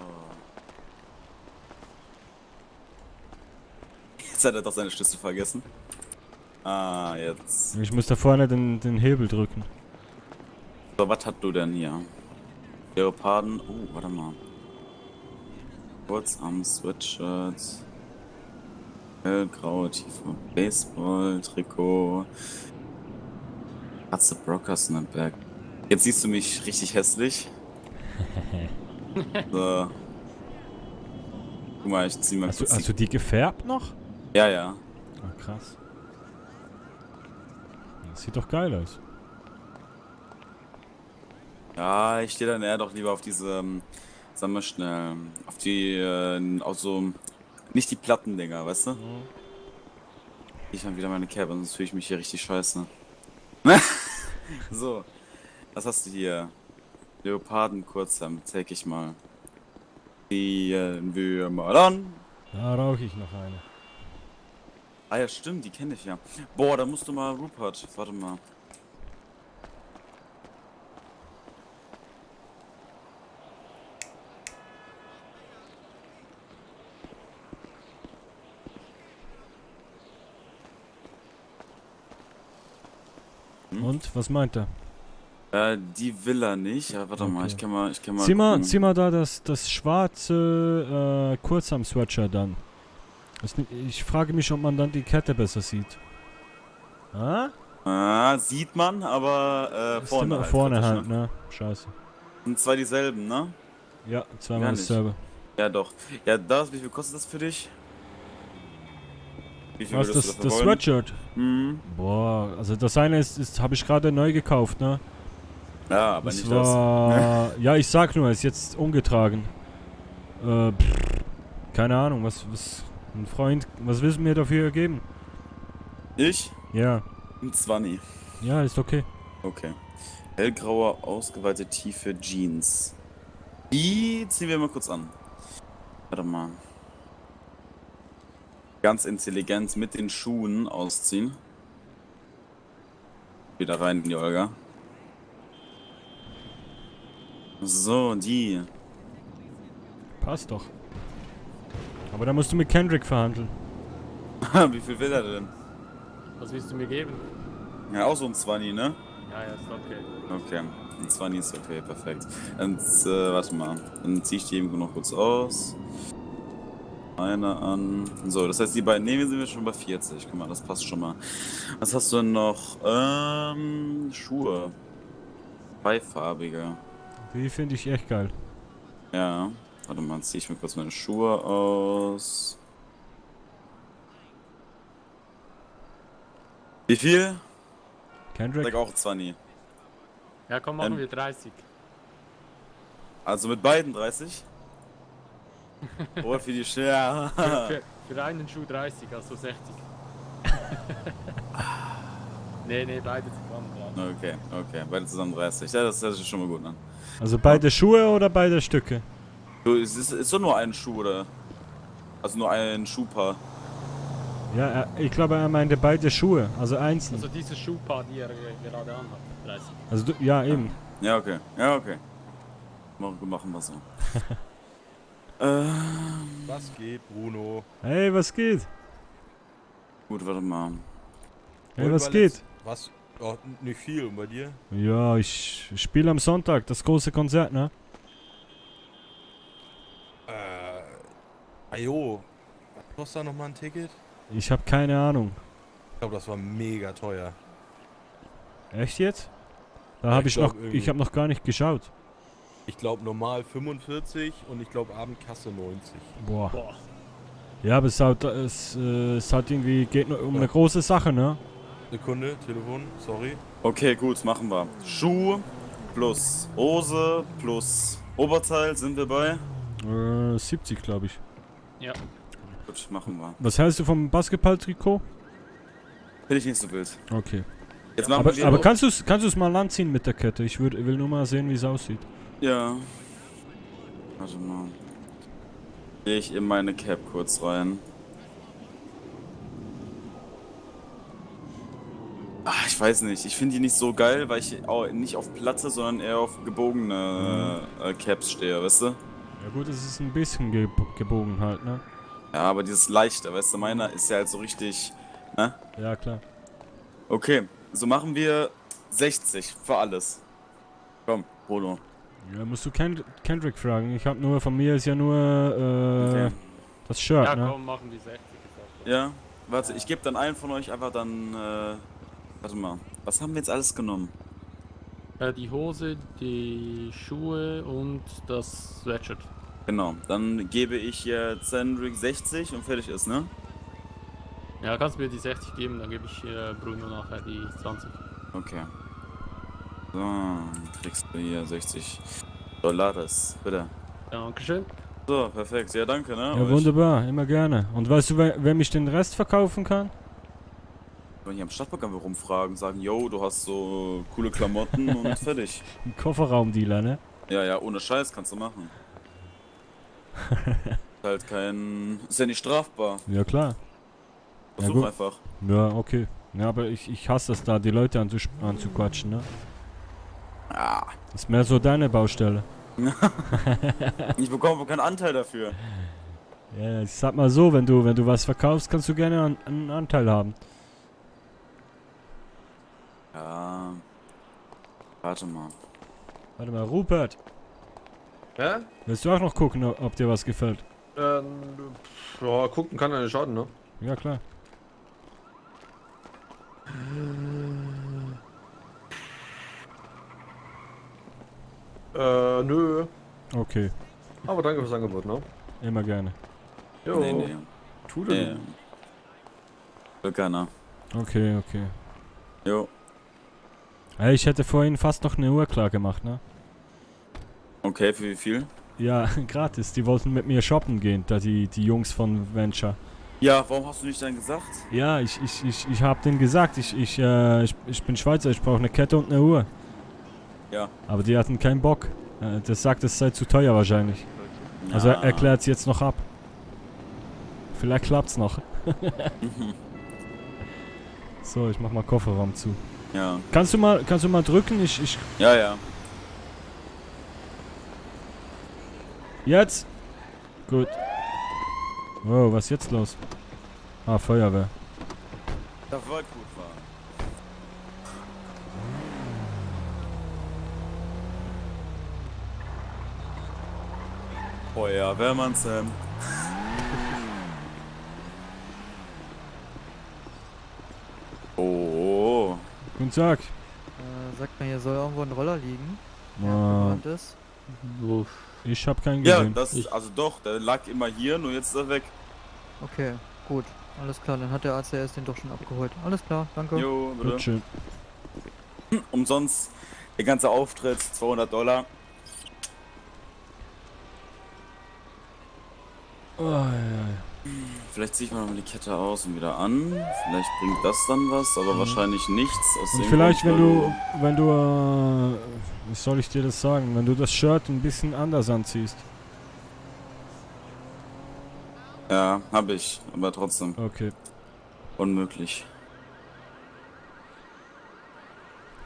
Jetzt hat er doch seine Schlüssel vergessen. Ah, jetzt. Ich muss da vorne den Hebel drücken. So, was hast du denn hier? Leoparden. Oh, warte mal. Kurzarm, Sweatshirt. Hellgraue, tiefe Baseball, Trikot. Katze Brocker Snapback. Jetzt siehst du mich richtig hässlich. So. Guck mal, ich zieh mal kurz. Hast du die gefärbt noch? Ja, ja. Ah, krass. Das sieht doch geil aus. Ja, ich stehe dann eher doch lieber auf diese, sagen wir schnell, auf die, auch so, nicht die Plattendinger, weißt du? Mhm. Ich habe wieder meine Cap, sonst fühle ich mich hier richtig scheiße. So, was hast du hier? Leoparden Kurzhemd, zeig ich mal. Ziehen wir mal an. Da rauche ich noch eine. Ah ja, stimmt, die kenne ich ja. Boah, da musst du mal Rupert, warte mal. Und, was meint er? Die will er nicht. Ja, warte mal, ich kann mal Zieh mal da das schwarze Kurzarm-Sweatshirt an. Ich frage mich, ob man dann die Kette besser sieht. Sieht man, aber vorne halt. Vorne halt, ne? Scheiße. Sind zwei dieselben, ne? Ja, zweimal dasselbe. Ja, doch. Ja, wie viel kostet das für dich? Wie viel Was, würdest du das dafür wollen? Sweatshirt? Mhm. Boah, also das eine habe ich gerade neu gekauft, ne? Ja, aber das nicht war, ja, ich sag nur, ist jetzt umgetragen. Keine Ahnung, was ein Freund, was willst du mir dafür geben? Ich? Ja. Ein 20. Ja, ist okay. Okay. Hellgraue, ausgeweitete, tiefe Jeans. Die ziehen wir mal kurz an. Warte mal. Ganz intelligent mit den Schuhen ausziehen. Wieder rein in die Olga. So, die. Passt doch. Aber da musst du mit Kendrick verhandeln. Wie viel will er denn? Was willst du mir geben? Ja, auch so ein 20, ne? Ja, ist okay. Okay, ein 20 ist okay, perfekt. Dann, warte mal. Dann zieh ich die eben noch kurz aus. Eine an. So, das heißt, die beiden nehmen sind wir schon bei 40. Guck mal, das passt schon mal. Was hast du denn noch? Schuhe. Zweifarbige. Die finde ich echt geil. Ja. Warte mal, ziehe ich mir kurz meine Schuhe aus. Wie viel? Kendrick? Sag auch 20. Ja, komm, machen wir 30. Also mit beiden 30? Oder für die Share? Für einen Schuh 30, also 60. nee, beide zusammen. Okay, beide zusammen 30. Ja, das hört sich schon mal gut an. Also beide Schuhe oder beide Stücke? Du, ist doch nur ein Schuh, oder? Also nur ein Schuhpaar. Ja, ich glaube, er meinte beide Schuhe, also einzeln. Also dieses Schuhpaar, die er gerade anhat, 30. Also du, ja, eben. Ja, okay. Machen wir so. Was geht, Bruno? Hey, was geht? Gut, warte mal. Hey, was geht? Was? Oh, nicht viel. Und bei dir? Ja, ich spiele am Sonntag das große Konzert, ne? Ajo. Was kostet da nochmal ein Ticket? Ich habe keine Ahnung. Ich glaube, das war mega teuer. Echt jetzt? Da Ja, habe ich ich noch, glaub, ich irgendwie- habe noch gar nicht geschaut. Ich glaube normal 45 und ich glaube Abendkasse 90. Boah. Ja, aber es hat irgendwie, geht nur um eine große Sache, ne? Sekunde, Telefon, sorry. Okay, gut, machen wir. Schuh plus Hose plus Oberteil sind wir bei. 70, glaube ich. Ja. Gut, machen wir. Was hältst du vom Basketball-Trikot? Bin ich nicht so wild. Okay. Jetzt machen Aber, wir aber kannst du es mal anziehen mit der Kette? Ich will nur mal sehen, wie es aussieht. Ja. Warte mal. Gehe ich in meine Cap kurz rein. Ach, ich weiß nicht. Ich finde die nicht so geil, weil ich auch nicht auf platte, sondern eher auf gebogene Caps stehe, weißt du? Ja gut, es ist ein bisschen gebogen halt, ne? Ja, aber dieses leichte, weißt du, meiner ist ja halt so richtig, ne? Ja, klar. Okay, so machen wir 60 für alles. Komm, Polo. Ja, musst du Kendrick fragen. Ich habe nur, von mir ist ja nur Okay. das Shirt, Ja, ne? komm, machen die 60. Ja, warte, ich gebe dann allen von euch einfach dann, warte mal, was haben wir jetzt alles genommen? Die Hose, die Schuhe und das Sweatshirt. Genau, dann gebe ich jetzt Hendrik 60 und fertig ist, ne? Ja, kannst du mir die 60 geben, dann gebe ich Bruno nachher die 20. Okay. So, dann kriegst du hier 60 Dollars, bitte. Dankeschön. So, perfekt, ja danke, ne? Ja, Euch. wunderbar, immer gerne. Und weißt du, wer mich den Rest verkaufen kann? Wenn hier am Stadtpark einfach rumfragen, sagen, yo, du hast so coole Klamotten und fertig. Ein Kofferraumdealer, ne? Ja, ja, ohne Scheiß kannst du machen. Ist ja nicht strafbar. Ja, klar. Versuch gut. einfach. Ja, okay. Ja, aber ich hasse es da, die Leute anzuquatschen, ne? Ah. Ist mehr so deine Baustelle. Ich bekomme keinen Anteil dafür. Ja, ich sag mal so, wenn du was verkaufst, kannst du gerne einen Anteil haben. Ja. Warte mal. Warte mal, Rupert. Ja? Willst du auch noch gucken, ob dir was gefällt? Ja, gucken kann ja nicht schaden, ne? Ja, klar. Nö. Okay, Aber danke fürs Angebot, ne? immer gerne. Jo. Nee. Tut Will keiner. Okay, okay. Jo. Hey, ich hätte vorhin fast noch eine Uhr klar gemacht, ne? Okay, für wie viel? Ja, gratis. Die wollten mit mir shoppen gehen, da die Jungs von Venture. Ja, warum hast du nicht dann gesagt? Ja, ich hab denen gesagt, ich bin Schweizer, ich brauche eine Kette und eine Uhr. Ja. Aber die hatten keinen Bock. Das sagt, es sei zu teuer wahrscheinlich. Also Ja. erklärt es jetzt noch ab. Vielleicht klappt's noch. So, ich mach mal Kofferraum zu. Ja. Kannst du mal drücken? Ja, ja. Jetzt? Gut. Wow, was ist jetzt los? Ah, Feuerwehr. Das war gut, war. Feuerwehrmann Sam. Oh. Guten Tag. Sagt man, hier soll irgendwo ein Roller liegen. Ah. Der ist. Ich hab keinen Ja, gesehen. das, also doch, der lag immer hier, nur jetzt ist er weg. Okay, gut. Alles klar, dann hat der ACS den doch schon abgeholt. Alles klar, danke. Jo, bitte. Bitteschön. Umsonst, der ganze Auftritt, $200. Oh, ja. Vielleicht ziehe ich mal die Kette aus und wieder an. Vielleicht bringt das dann was, aber wahrscheinlich nichts. Aus Und dem vielleicht, Grund, wenn du, wie soll ich dir das sagen, wenn du das Shirt ein bisschen anders anziehst. Ja, hab ich, aber trotzdem. Okay. Unmöglich.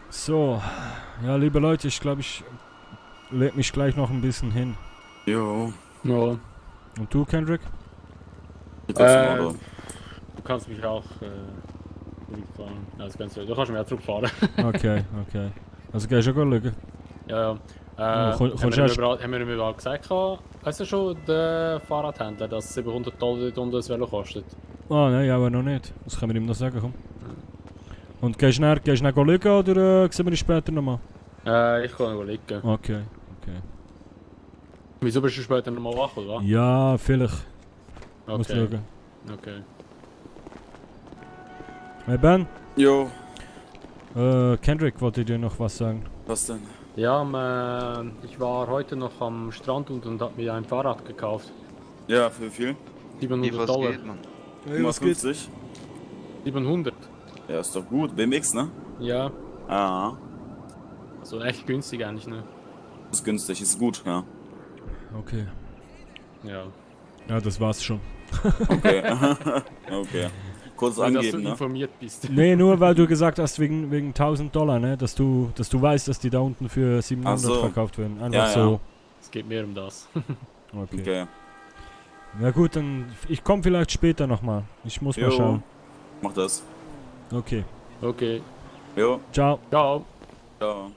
So, ja, liebe Leute, ich glaube, ich leg mich gleich noch ein bisschen hin. Jo. Ja. Und du, Kendrick? kannst mich auch zurückfahren. Also du kannst mich auch zurückfahren. Okay. Also gehst du schauen? Ja. Kommst Haben erst- wir ihm überall gesagt, weißt du schon, der Fahrradhändler, dass $700 dort unten das Velo kostet? Ah, nein, aber noch nicht. Das können wir ihm noch sagen, komm. Und gehst du dann schauen oder sehen wir dich später nochmal? Ich kann noch liegen. Okay. Wieso bist du später nochmal wach, oder was? Ja, vielleicht. Muss Okay. schauen. Okay. Hey Ben? Jo. Kendrick wollte dir noch was sagen. Was denn? Ja, ich war heute noch am Strand und hab mir ein Fahrrad gekauft. Ja, für wie viel? $700. Hey, was geht? 50? 700. Ja, ist doch gut. BMX, ne? Ja, Ah, also echt günstig eigentlich, ne? ist günstig, ist gut, ja. Okay. Ja. Ja, das war's schon. Okay. Okay. Kurz Weil, dass angeben, du ne? informiert bist. Nee, nur weil du gesagt hast, wegen $1.000, ne? Dass du weißt, dass die da unten für 700 Ach so. verkauft werden. Einfach Ja, so. Es geht mehr um das. Okay. Na gut, dann ich komme vielleicht später nochmal. Ich muss mal schauen. Mach das. Okay. Okay. Jo. Ciao. Ciao. Ciao.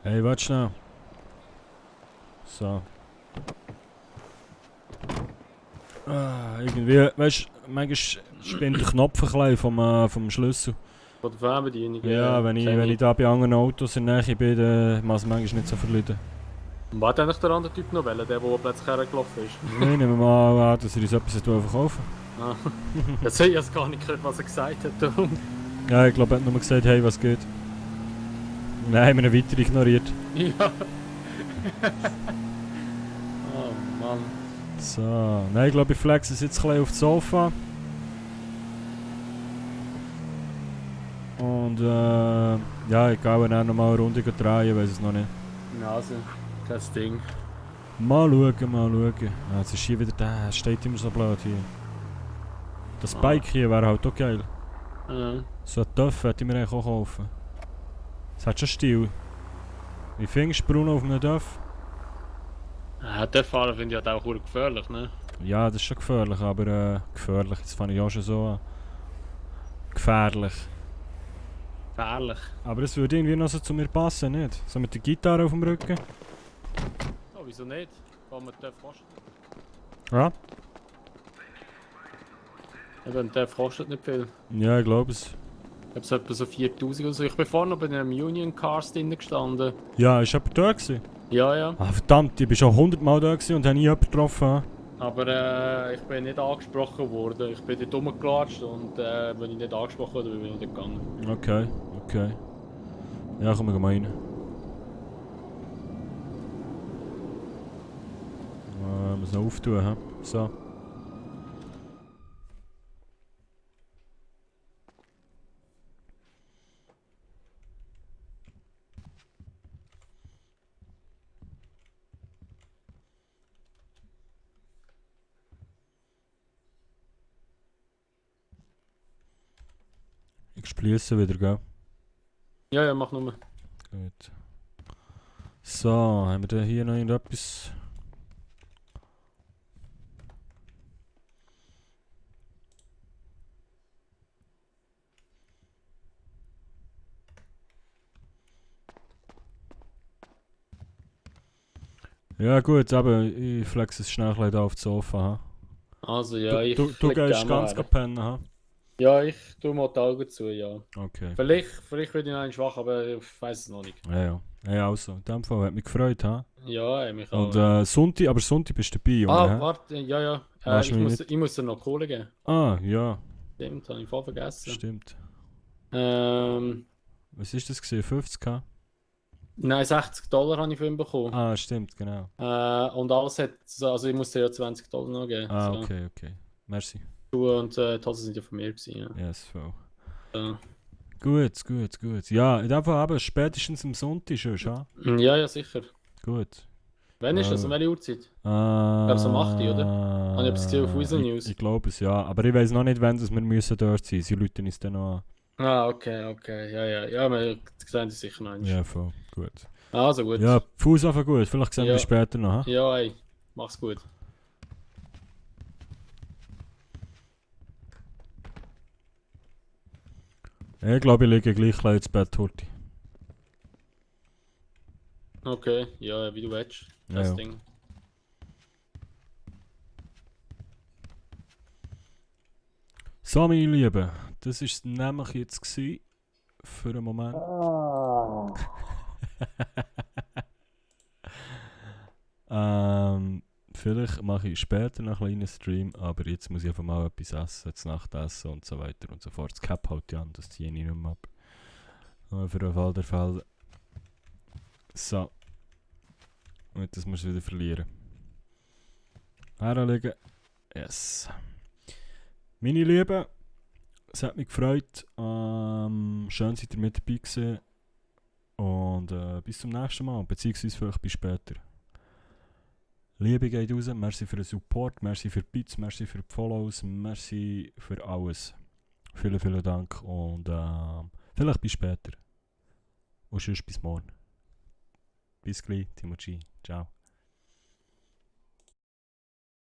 Hey, warte schnell. So. Irgendwie, weißt du, manchmal spinnt der Knopf ein bisschen vom Schlüssel. Von der Fernbedienung. Ja, wenn ich da bei anderen Autos in der Nähe bin, dann muss es manchmal nicht so verleiden. Und was hat eigentlich der andere Typ noch wollen, der plötzlich hergelaufen ist? Nein, nehmen wir mal an, dass er uns etwas verkaufen Ah. Jetzt sehe ich jetzt gar nicht gehört, was er gesagt hat. Darum. Ja, ich glaube, er hat nur gesagt, hey, was geht? Und dann haben wir ihn weiter ignoriert. Ja. Oh Mann. So, nein, ich glaube, ich flexe es jetzt ein bisschen auf das Sofa. Und ja, ich gehe dann nochmal eine Runde drehen, weiß es noch nicht. Nase, kein Ding. Mal schauen. Ah, jetzt ist hier wieder der, es steht immer so blöd hier. Das Bike hier wäre halt auch geil. So ein Töff hätte ich mir eigentlich auch kaufen. Es hat schon Stil. Wie findest du Bruno auf einem Töff? Der Fahrer finde ich halt auch gefährlich, ne? Ja, das ist schon gefährlich, aber gefährlich, das fange ich auch schon so an. Gefährlich. Gefährlich. Aber es würde irgendwie noch so zu mir passen, nicht? So mit der Gitarre auf dem Rücken. Oh, wieso nicht? Weil man den kostet. Ja? Eben, der kostet nicht viel. Ja, ich glaube es. Ich habe so etwa so 4000 oder so. Ich bin vorhin noch bei einem Union Cars drin gestanden. Ja, ist jemand da gewesen? Ja, ja. Ah, verdammt, ich bin schon 100 Mal da gewesen und habe nie jemanden getroffen. Aber ich bin nicht angesprochen worden. Ich bin dort rumgelatscht und wenn ich nicht angesprochen wurde, bin ich nicht gegangen. Okay. Ja, komm, wir gehen mal rein. Müssen noch auftun, hä? So. Ich schließe wieder, gell? Ja, mach nur. Gut. So, haben wir da hier noch irgendetwas? Ja gut, aber ich flex es schnell da auf das Sofa. Also ja, du gehst ganz pennen, ha? Ja, ich tue mal die Augen zu, ja. Okay. Vielleicht werde ich noch einen schwach, aber ich weiß es noch nicht. Ja. Ja, also, in dem Fall hat mich gefreut, ha? Ja, mich auch. Und Sonntag bist du dabei, Junge, hä? Warte, ja. Ich muss dir noch Kohle geben. Ah, ja. Stimmt, habe ich voll vergessen. Stimmt. Was ist das gewesen? 50k? Nein, $60 habe ich für ihn bekommen. Ah, stimmt, genau. Und alles hat, also ich muss dir ja $20 noch geben. Ah, so. okay. Merci. Schuhe und die Hosen sind ja von mir gewesen, ja. Yes, voll. Ja. Gut. Ja, in dem Fall aber spätestens am Sonntag schon, ha? Ja, sicher. Gut. Wann ist das? Um welche Uhrzeit? Ich glaube es um 8 Uhr, oder? Habe ich etwas gesehen auf Weasel News? Ich glaube es, ja. Aber ich weiß noch nicht, wann wir müssen dort sein. Sie rufen uns dann noch an. Ah, okay. Ja, wir sehen uns sicher noch einmal. Ja, voll. Gut. Also gut. Ja, Fuß einfach gut. Vielleicht sehen wir uns später noch. Ja, ey. Mach's gut. Ich glaube, ich liege gleich gleich ins Bett, Horti. Okay, ja, wie du willst. Ja, Das ja. Ding. So, meine Lieben, das war es nämlich jetzt gewesen für einen Moment. Vielleicht mache ich später noch einen kleinen Stream, aber jetzt muss ich einfach mal etwas essen, jetzt Nacht essen und so weiter und so fort. Das Cap haut ja an, das ziehe ich nicht mehr ab. Aber für den Fall der Fälle. So. Und das musst du wieder verlieren. Herlegen. Yes. Meine Lieben, es hat mich gefreut. Schön, seid ihr mit dabei gewesen. Und bis zum nächsten Mal, beziehungsweise vielleicht bis später. Liebe geht raus, merci für den Support, merci für die Bits, merci für die Follows, merci für alles. Vielen Dank und vielleicht bis später. Und tschüss, bis morgen. Bis gleich, Timochi. Ciao.